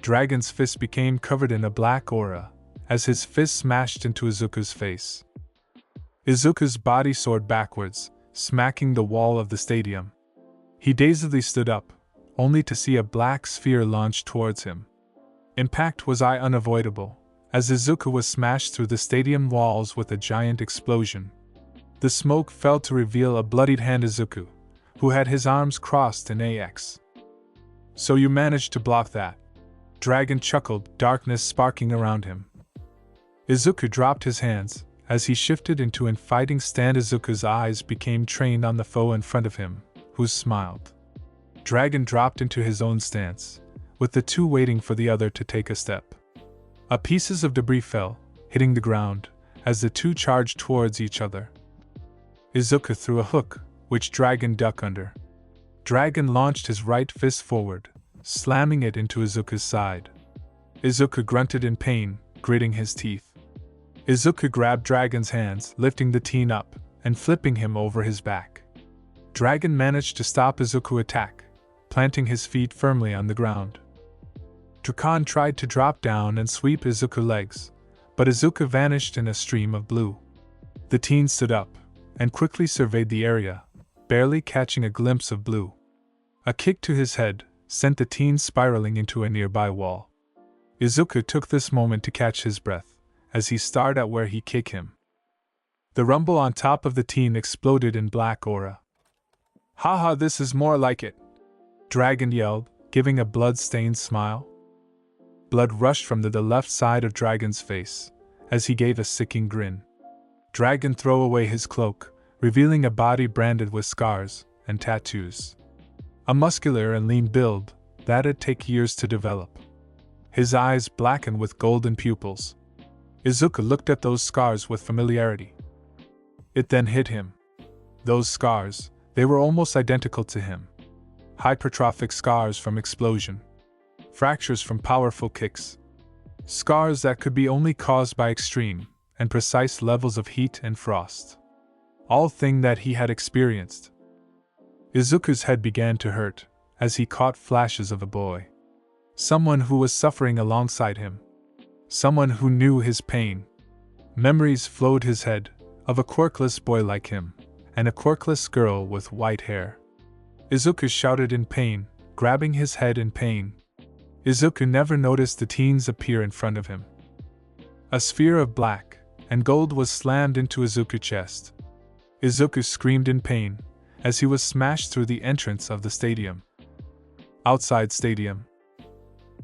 A: Dragon's fist became covered in a black aura as his fist smashed into Izuku's face. Izuku's body soared backwards, smacking the wall of the stadium. He dazedly stood up, only to see a black sphere launch towards him. Impact was unavoidable, as Izuku was smashed through the stadium walls with a giant explosion. The smoke fell to reveal a bloodied hand Izuku, who had his arms crossed in AX. So you managed to block that. Dragon chuckled, darkness sparking around him. Izuku dropped his hands. As he shifted into an fighting stand, Izuku's eyes became trained on the foe in front of him, who smiled. Dragon dropped into his own stance, with the two waiting for the other to take a step. Pieces of debris fell, hitting the ground, as the two charged towards each other. Izuku threw a hook, which Dragon ducked under. Dragon launched his right fist forward, slamming it into Izuku's side. Izuku grunted in pain, gritting his teeth. Izuku grabbed Dragon's hands, lifting the teen up, and flipping him over his back. Dragon managed to stop Izuku's attack, planting his feet firmly on the ground. Dragon tried to drop down and sweep Izuku's legs, but Izuku vanished in a stream of blue. The teen stood up, and quickly surveyed the area, barely catching a glimpse of blue. A kick to his head sent the teen spiraling into a nearby wall. Izuku took this moment to catch his breath, as he stared at where he kicked him. The rumble on top of the teen exploded in black aura. "Haha, this is more like it!" Dragon yelled, giving a blood-stained smile. Blood rushed from the left side of Dragon's face, as he gave a sickening grin. Dragon threw away his cloak, revealing a body branded with scars and tattoos. A muscular and lean build that'd take years to develop. His eyes blackened with golden pupils. Izuku looked at those scars with familiarity. It then hit him. Those scars, they were almost identical to him. Hypertrophic scars from explosion. Fractures from powerful kicks. Scars that could be only caused by extreme and precise levels of heat and frost. All things that he had experienced. Izuku's head began to hurt, as he caught flashes of a boy. Someone who was suffering alongside him. Someone who knew his pain. Memories flowed his head, of a quirkless boy like him, and a quirkless girl with white hair. Izuku shouted in pain, grabbing his head in pain. Izuku never noticed the teens appear in front of him. A sphere of black and gold was slammed into Izuku's chest. Izuku screamed in pain, as he was smashed through the entrance of the stadium. Outside stadium.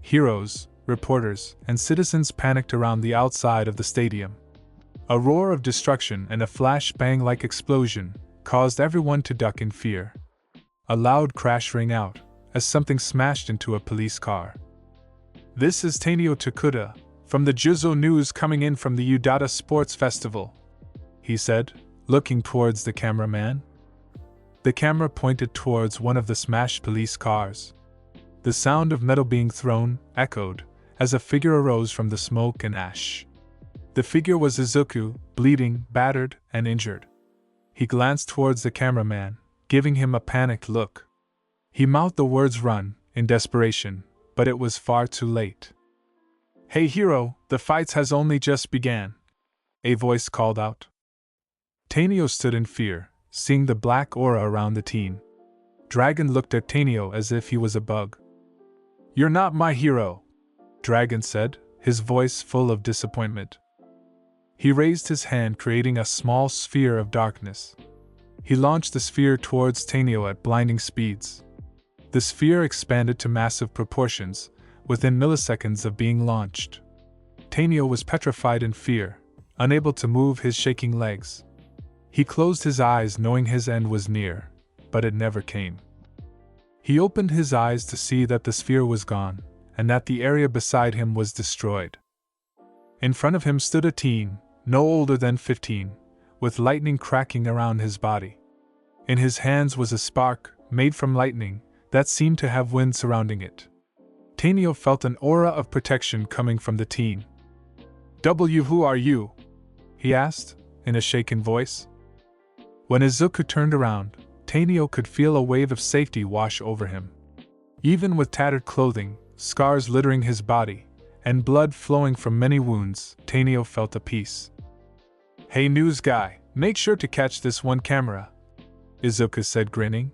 A: Heroes, reporters, and citizens panicked around the outside of the stadium. A roar of destruction and a flash-bang-like explosion caused everyone to duck in fear. A loud crash rang out, as something smashed into a police car. "This is Tanio Takuda, from the Juzo News coming in from the Udata Sports Festival," he said, looking towards the cameraman. The camera pointed towards one of the smashed police cars. The sound of metal being thrown echoed, as a figure arose from the smoke and ash. The figure was Izuku, bleeding, battered, and injured. He glanced towards the cameraman, giving him a panicked look. He mouthed the words "run," in desperation, but it was far too late. "Hey hero, the fights has only just began," a voice called out. Tanio stood in fear, seeing the black aura around the teen. Dragon looked at Tanio as if he was a bug. "You're not my hero," Dragon said, his voice full of disappointment. He raised his hand, creating a small sphere of darkness. He launched the sphere towards Tanio at blinding speeds. The sphere expanded to massive proportions, within milliseconds of being launched. Tanio was petrified in fear, unable to move his shaking legs. He closed his eyes knowing his end was near, but it never came. He opened his eyes to see that the sphere was gone, and that the area beside him was destroyed. In front of him stood a teen, no older than 15, with lightning cracking around his body. In his hands was a spark, made from lightning, that seemed to have wind surrounding it. Tanio felt an aura of protection coming from the teen. Who are you?" he asked, in a shaken voice. When Izuku turned around, Tanio could feel a wave of safety wash over him. Even with tattered clothing, scars littering his body, and blood flowing from many wounds, Tanio felt a peace. "Hey news guy, make sure to catch this one camera," Izuku said, grinning.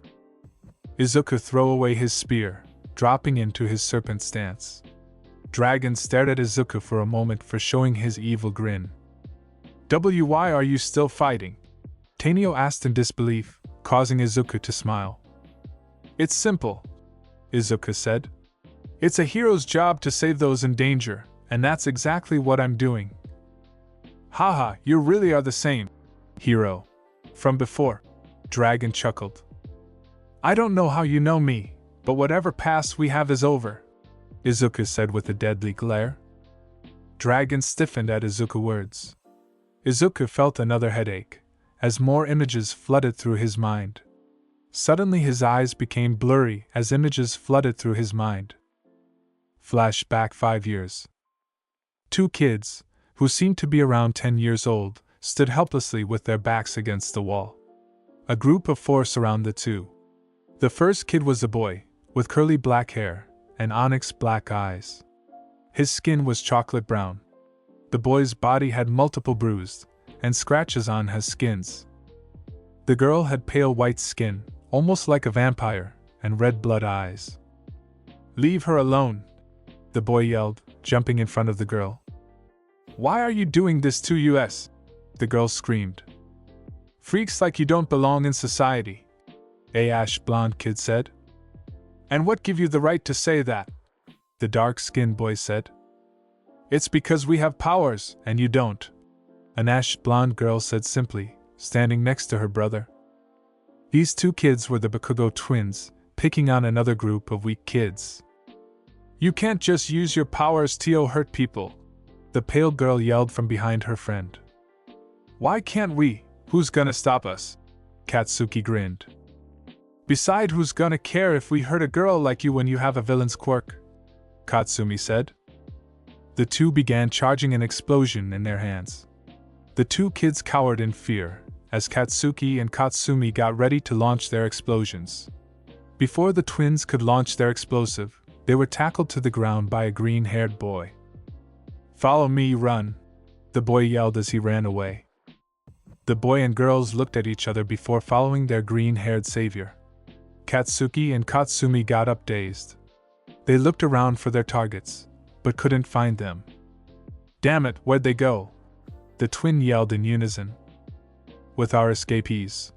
A: Izuku threw away his spear, dropping into his serpent stance. Dragon stared at Izuku for a moment for showing his evil grin. "Why are you still fighting?" Tanio asked in disbelief, causing Izuku to smile. It's simple, Izuku said. It's a hero's job to save those in danger, and that's exactly what I'm doing. Haha, you really are the same hero from before, Dragon chuckled. I don't know how you know me, but whatever past we have is over, Izuku said with a deadly glare. Dragon stiffened at Izuku's words. Izuku felt another headache, as more images flooded through his mind. Suddenly his eyes became blurry as images flooded through his mind. Flash back 5 years. 2 kids, who seemed to be around 10 years old, stood helplessly with their backs against the wall. A group of 4 surrounded the 2. The first kid was a boy, with curly black hair and onyx black eyes. His skin was chocolate brown. The boy's body had multiple bruises and scratches on his skins. The girl had pale white skin, almost like a vampire, and red blood eyes. Leave her alone, the boy yelled, jumping in front of the girl. Why are you doing this to us? The girl screamed. Freaks like you don't belong in society, a ash blonde kid said. And what give you the right to say that? The dark-skinned boy said. It's because we have powers, and you don't, an ash blonde girl said simply, standing next to her brother. These 2 kids were the Bakugo twins, picking on another group of weak kids. You can't just use your powers to hurt people, the pale girl yelled from behind her friend. Why can't we? Who's gonna stop us? Katsuki grinned. Beside, who's gonna care if we hurt a girl like you when you have a villain's quirk? Katsumi said. The 2 began charging an explosion in their hands. The 2 kids cowered in fear, as Katsuki and Katsumi got ready to launch their explosions. Before the twins could launch their explosive, they were tackled to the ground by a green-haired boy. Follow me, run, the boy yelled as he ran away. The boy and girls looked at each other before following their green-haired savior. Katsuki and Katsumi got up dazed. They looked around for their targets, but couldn't find them. Damn it, where'd they go? The twin yelled in unison. With our escapees.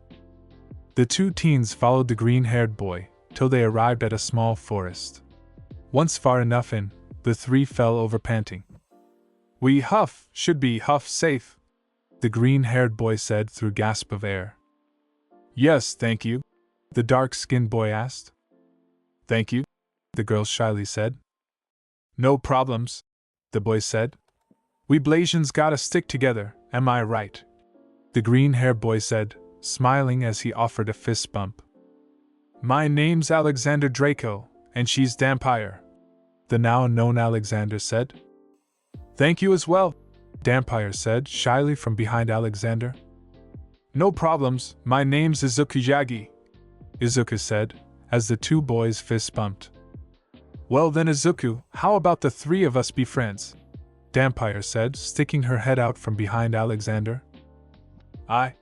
A: The 2 teens followed the green-haired boy, till they arrived at a small forest. Once far enough in, the 3 fell over panting. We should be safe, the green-haired boy said through gasp of air. Yes, thank you, the dark-skinned boy asked. Thank you, the girl shyly said. No problems, the boy said. We Blasians gotta stick together, am I right? The green-haired boy said, smiling as he offered a fist bump. My name's Alexander Draco, and she's Dampire, the now-known Alexander said. Thank you as well, Dampire said shyly from behind Alexander. No problems, my name's Izuku Yagi, Izuku said, as the 2 boys fist bumped. Well then Izuku, how about the 3 of us be friends? Dampire said, sticking her head out from behind Alexander. I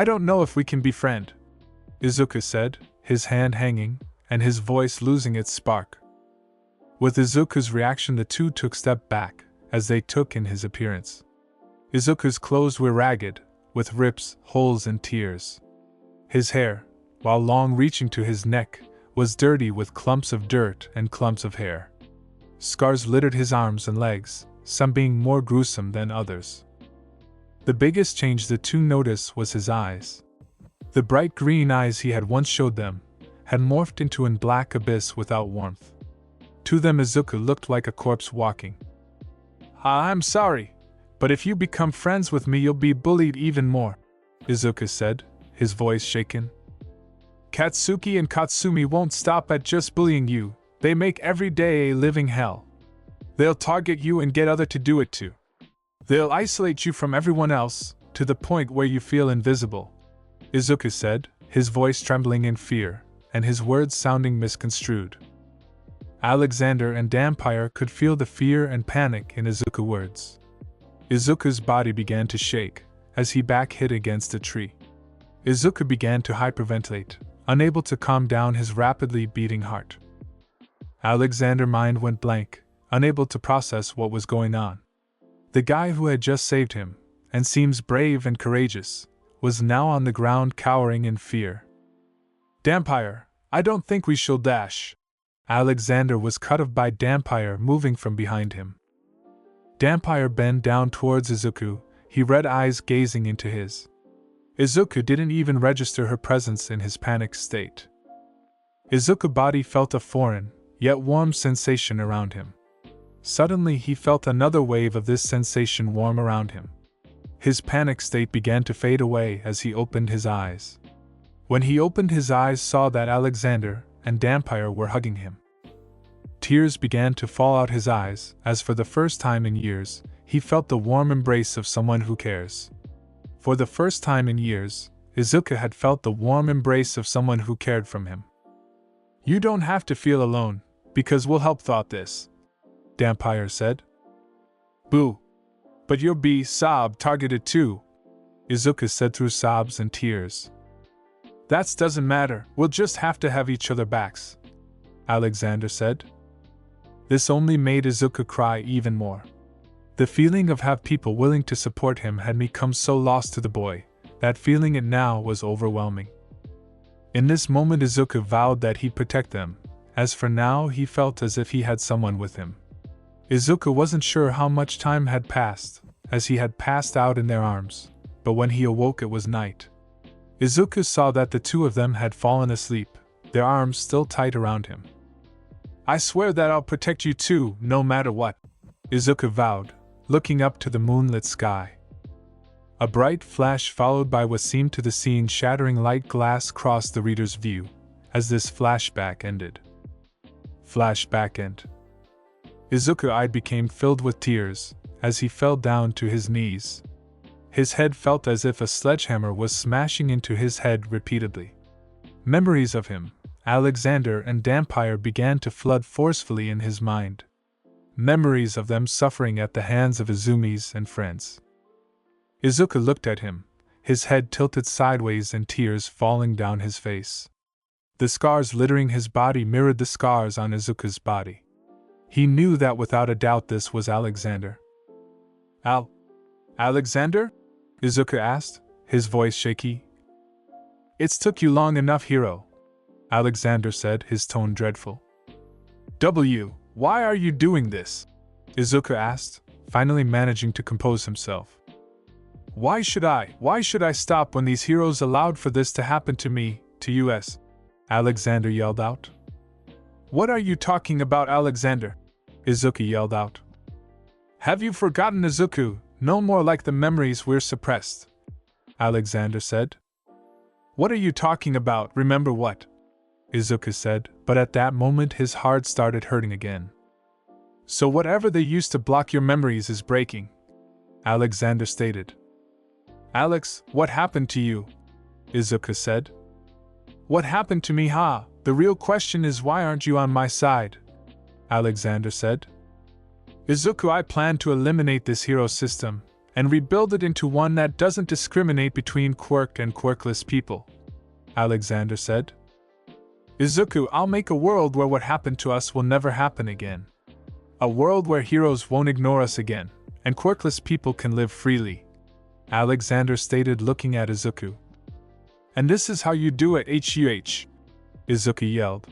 A: don't know if we can befriend, Izuku said, his hand hanging, and his voice losing its spark. With Izuku's reaction, the 2 took a step back, as they took in his appearance. Izuku's clothes were ragged, with rips, holes and tears. His hair, while long reaching to his neck, was dirty with clumps of dirt and clumps of hair. Scars littered his arms and legs, some being more gruesome than others. The biggest change the 2 noticed was his eyes. The bright green eyes he had once showed them had morphed into a black abyss without warmth. To them Izuku looked like a corpse walking. I'm sorry, but if you become friends with me you'll be bullied even more, Izuku said, his voice shaken. Katsuki and Katsumi won't stop at just bullying you, they make every day a living hell. They'll target you and get others to do it too. They'll isolate you from everyone else, to the point where you feel invisible, Izuku said, his voice trembling in fear, and his words sounding misconstrued. Alexander and Dampire could feel the fear and panic in Izuku's words. Izuku's body began to shake, as he back hit against a tree. Izuku began to hyperventilate, unable to calm down his rapidly beating heart. Alexander's mind went blank, unable to process what was going on. The guy who had just saved him, and seems brave and courageous, was now on the ground cowering in fear. Dampire, I don't think we shall dash. Alexander was cut off by Dampire moving from behind him. Dampire bent down towards Izuku, his red eyes gazing into his. Izuku didn't even register her presence in his panicked state. Izuku's body felt a foreign, yet warm sensation around him. Suddenly he felt another wave of this sensation warm around him. His panic state began to fade away as he opened his eyes. When he opened his eyes, saw that Alexander and Dampire were hugging him. Tears began to fall out his eyes, as for the first time in years, he felt the warm embrace of someone who cares. For the first time in years, Izuku had felt the warm embrace of someone who cared from him. You don't have to feel alone, because we'll help, thought this, Dampire said. Boo. But you'll be targeted too, Izuku said through sobs and tears. That doesn't matter, we'll just have to have each other backs, Alexander said. This only made Izuku cry even more. The feeling of have people willing to support him had become so lost to the boy, that feeling it now was overwhelming. In this moment Izuku vowed that he'd protect them, as for now he felt as if he had someone with him. Izuku wasn't sure how much time had passed, as he had passed out in their arms, but when he awoke it was night. Izuku saw that the two of them had fallen asleep, their arms still tight around him. I swear that I'll protect you too, no matter what, Izuku vowed, looking up to the moonlit sky. A bright flash followed by what seemed to the scene shattering light glass crossed the reader's view, as this flashback ended. Flashback end. Izuku's eye became filled with tears, as he fell down to his knees. His head felt as if a sledgehammer was smashing into his head repeatedly. Memories of him, Alexander and Dampire began to flood forcefully in his mind. Memories of them suffering at the hands of Izumi's and friends. Izuku looked at him, his head tilted sideways and tears falling down his face. The scars littering his body mirrored the scars on Izuku's body. He knew that without a doubt this was Alexander. Alexander? Izuku asked, his voice shaky. It's took you long enough, hero, Alexander said, his tone dreadful. Why are you doing this? Izuku asked, finally managing to compose himself. Why should I stop when these heroes allowed for this to happen to me, to us? Alexander yelled out. What are you talking about, Alexander? Izuku yelled out. Have you forgotten, Izuku? No more like the memories we're suppressed, Alexander said. What are you talking about, remember what? Izuku said, but at that moment his heart started hurting again. So whatever they used to block your memories is breaking, Alexander stated. Alex, what happened to you? Izuku said. What happened to me, huh? The real question is why aren't you on my side? Alexander said. Izuku, I plan to eliminate this hero system, and rebuild it into one that doesn't discriminate between quirk and quirkless people, Alexander said. Izuku, I'll make a world where what happened to us will never happen again. A world where heroes won't ignore us again, and quirkless people can live freely, Alexander stated, looking at Izuku. And this is how you do it, Izuku yelled.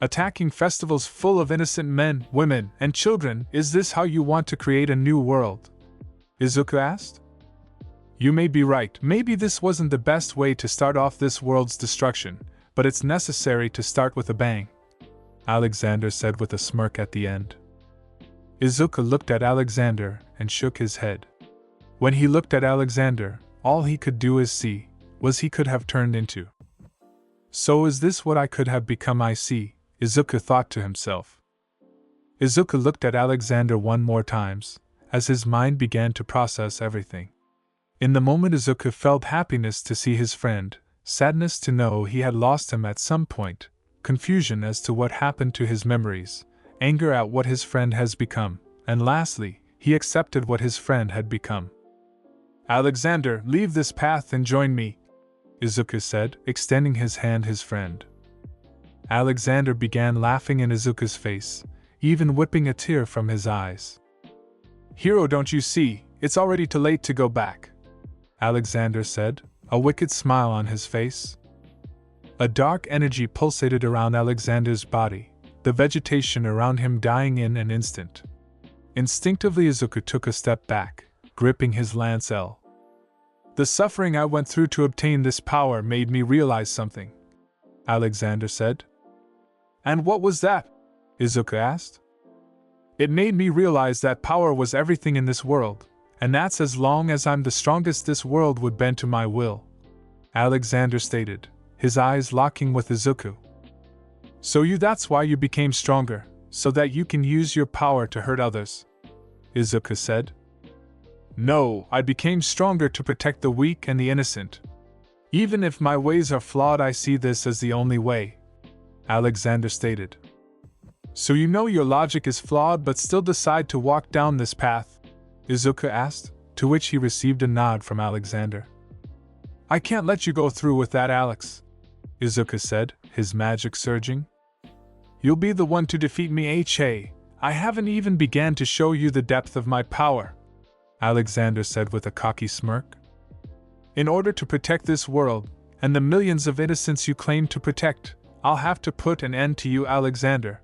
A: Attacking festivals full of innocent men, women, and children, is this how you want to create a new world? Izuku asked. You may be right, maybe this wasn't the best way to start off this world's destruction, but it's necessary to start with a bang, Alexander said with a smirk at the end. Izuku looked at Alexander and shook his head. When he looked at Alexander, all he could do is see, was he could have turned into. So is this what I could have become, I see, Izuku thought to himself. Izuku looked at Alexander one more times, as his mind began to process everything. In the moment Izuku felt happiness to see his friend, sadness to know he had lost him at some point, confusion as to what happened to his memories, anger at what his friend has become, and lastly, he accepted what his friend had become. Alexander, leave this path and join me, Izuku said, extending his hand his friend. Alexander began laughing in Izuku's face, even whipping a tear from his eyes. Hero, don't you see, it's already too late to go back, Alexander said, a wicked smile on his face. A dark energy pulsated around Alexander's body, the vegetation around him dying in an instant. Instinctively Izuku took a step back, gripping his lance L. The suffering I went through to obtain this power made me realize something, Alexander said. And what was that? Izuku asked. It made me realize that power was everything in this world, and that's as long as I'm the strongest this world would bend to my will, Alexander stated, his eyes locking with Izuku. So that's why you became stronger, so that you can use your power to hurt others, Izuku said. No, I became stronger to protect the weak and the innocent. Even if my ways are flawed, I see this as the only way, Alexander stated. So your logic is flawed but still decide to walk down this path? Izuku asked, to which he received a nod from Alexander. I can't let you go through with that, Alex, Izuku said, his magic surging. You'll be the one to defeat me, MHA. I haven't even began to show you the depth of my power, Alexander said with a cocky smirk. In order to protect this world, and the millions of innocents you claim to protect, I'll have to put an end to you, Alexander,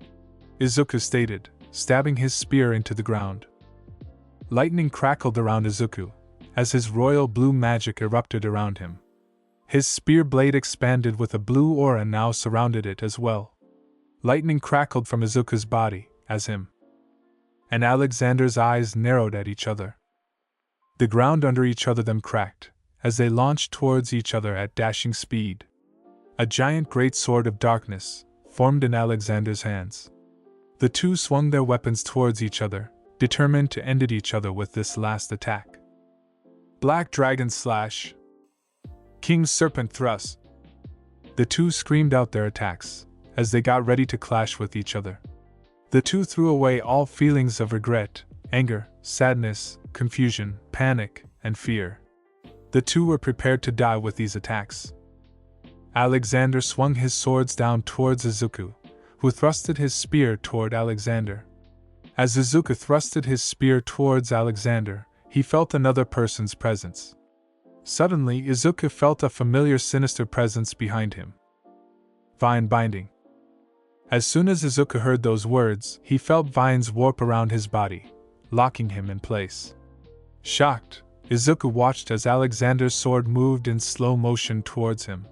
A: Izuku stated, stabbing his spear into the ground. Lightning crackled around Izuku, as his royal blue magic erupted around him. His spear blade expanded with a blue aura now surrounded it as well. Lightning crackled from Izuku's body, as him and Alexander's eyes narrowed at each other. The ground under each other them cracked, as they launched towards each other at dashing speed. A giant great sword of darkness formed in Alexander's hands. The two swung their weapons towards each other, determined to end each other with this last attack. Black Dragon Slash. King's Serpent Thrust. The two screamed out their attacks, as they got ready to clash with each other. The two threw away all feelings of regret, anger, sadness, confusion, panic, and fear. The two were prepared to die with these attacks. Alexander swung his swords down towards Izuku, who thrusted his spear toward Alexander. As Izuku thrusted his spear towards Alexander, he felt another person's presence. Suddenly, Izuku felt a familiar sinister presence behind him. Vine binding. As soon as Izuku heard those words, he felt vines warp around his body, locking him in place. Shocked, Izuku watched as Alexander's sword moved in slow motion towards him.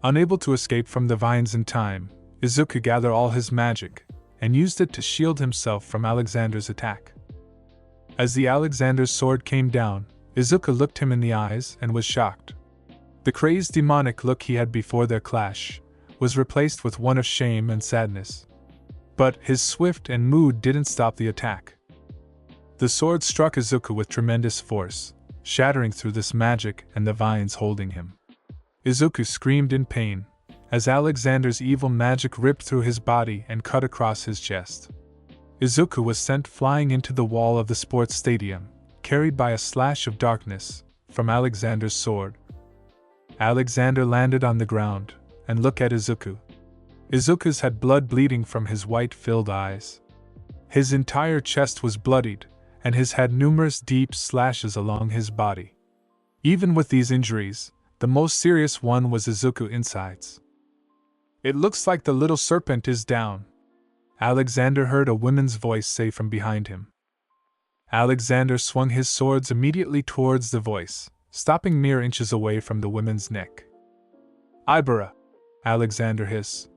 A: Unable to escape from the vines in time, Izuku gathered all his magic, and used it to shield himself from Alexander's attack. As the Alexander's sword came down, Izuku looked him in the eyes and was shocked. The crazed demonic look he had before their clash was replaced with one of shame and sadness. But his swift and mood didn't stop the attack. The sword struck Izuku with tremendous force, shattering through this magic and the vines holding him. Izuku screamed in pain, as Alexander's evil magic ripped through his body and cut across his chest. Izuku was sent flying into the wall of the sports stadium, carried by a slash of darkness from Alexander's sword. Alexander landed on the ground and looked at Izuku. Izuku's had blood bleeding from his white-filled eyes. His entire chest was bloodied, and his had numerous deep slashes along his body. Even with these injuries, the most serious one was Izuku's insides. It looks like the little serpent is down, Alexander heard a woman's voice say from behind him. Alexander swung his swords immediately towards the voice, stopping mere inches away from the woman's neck. Ibera, Alexander hissed.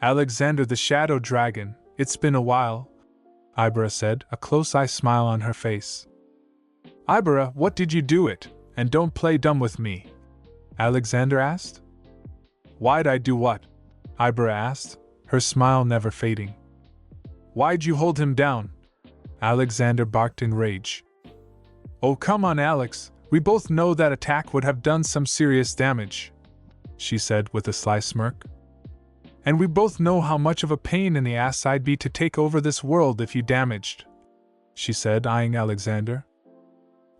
A: Alexander the Shadow Dragon, it's been a while, Ibera said, a close-eye smile on her face. Ibera, what did you do it? And don't play dumb with me, Alexander asked. Why'd I do what? Ibera asked, her smile never fading. Why'd you hold him down? Alexander barked in rage. Oh come on, Alex, we both know that attack would have done some serious damage, she said with a sly smirk. And we both know how much of a pain in the ass I'd be to take over this world if you damaged, she said, eyeing Alexander.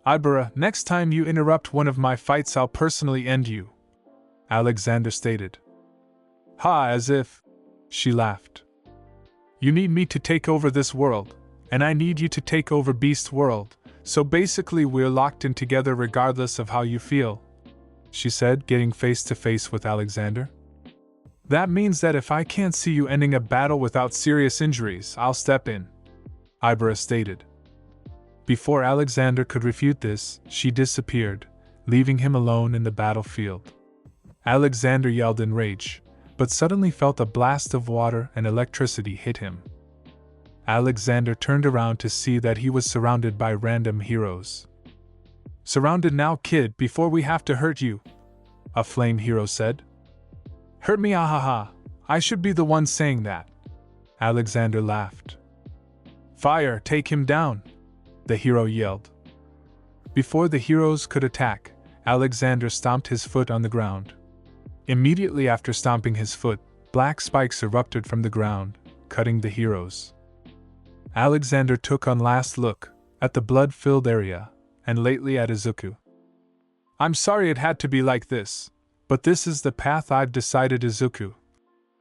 A: Ibera, next time you interrupt one of my fights I'll personally end you, Alexander stated. Ha, as if, she laughed. You need me to take over this world, and I need you to take over Beast World, so basically we're locked in together regardless of how you feel, she said, getting face to face with Alexander. That means that if I can't see you ending a battle without serious injuries, I'll step in, Ibera stated. Before Alexander could refute this, she disappeared, leaving him alone in the battlefield. Alexander yelled in rage, but suddenly felt a blast of water and electricity hit him. Alexander turned around to see that he was surrounded by random heroes. "Surrounded now, kid, before we have to hurt you," a flame hero said. "Hurt me, ahaha, I should be the one saying that," Alexander laughed. "Fire, take him down," the hero yelled. Before the heroes could attack, Alexander stomped his foot on the ground. Immediately after stomping his foot, black spikes erupted from the ground, cutting the heroes. Alexander took one last look at the blood-filled area, and lately at Izuku. "I'm sorry it had to be like this, but this is the path I've decided, Izuku,"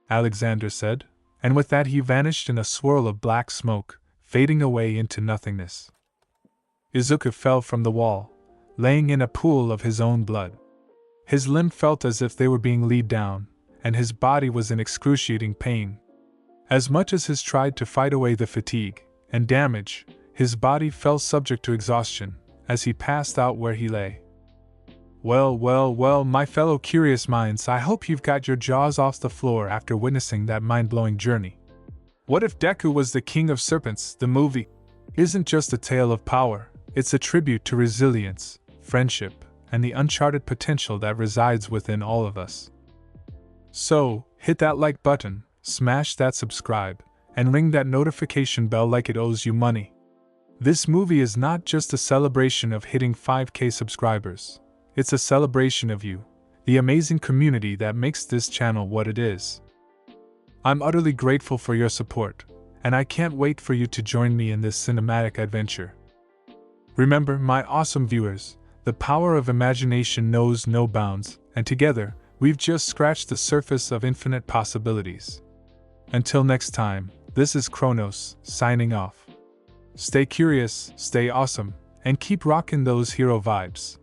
A: Alexander said, and with that he vanished in a swirl of black smoke, fading away into nothingness. Izuku fell from the wall, laying in a pool of his own blood. His limbs felt as if they were being laid down, and his body was in excruciating pain. As much as he tried to fight away the fatigue and damage, his body fell subject to exhaustion as he passed out where he lay. Well, my fellow curious minds, I hope you've got your jaws off the floor after witnessing that mind-blowing journey. What If Deku Was the King of Serpents? The movie isn't just a tale of power, it's a tribute to resilience, friendship, and the uncharted potential that resides within all of us. So, hit that like button, smash that subscribe, and ring that notification bell like it owes you money. This movie is not just a celebration of hitting 5K subscribers, it's a celebration of you, the amazing community that makes this channel what it is. I'm utterly grateful for your support, and I can't wait for you to join me in this cinematic adventure. Remember, my awesome viewers, the power of imagination knows no bounds, and together, we've just scratched the surface of infinite possibilities. Until next time, this is Chronos, signing off. Stay curious, stay awesome, and keep rocking those hero vibes.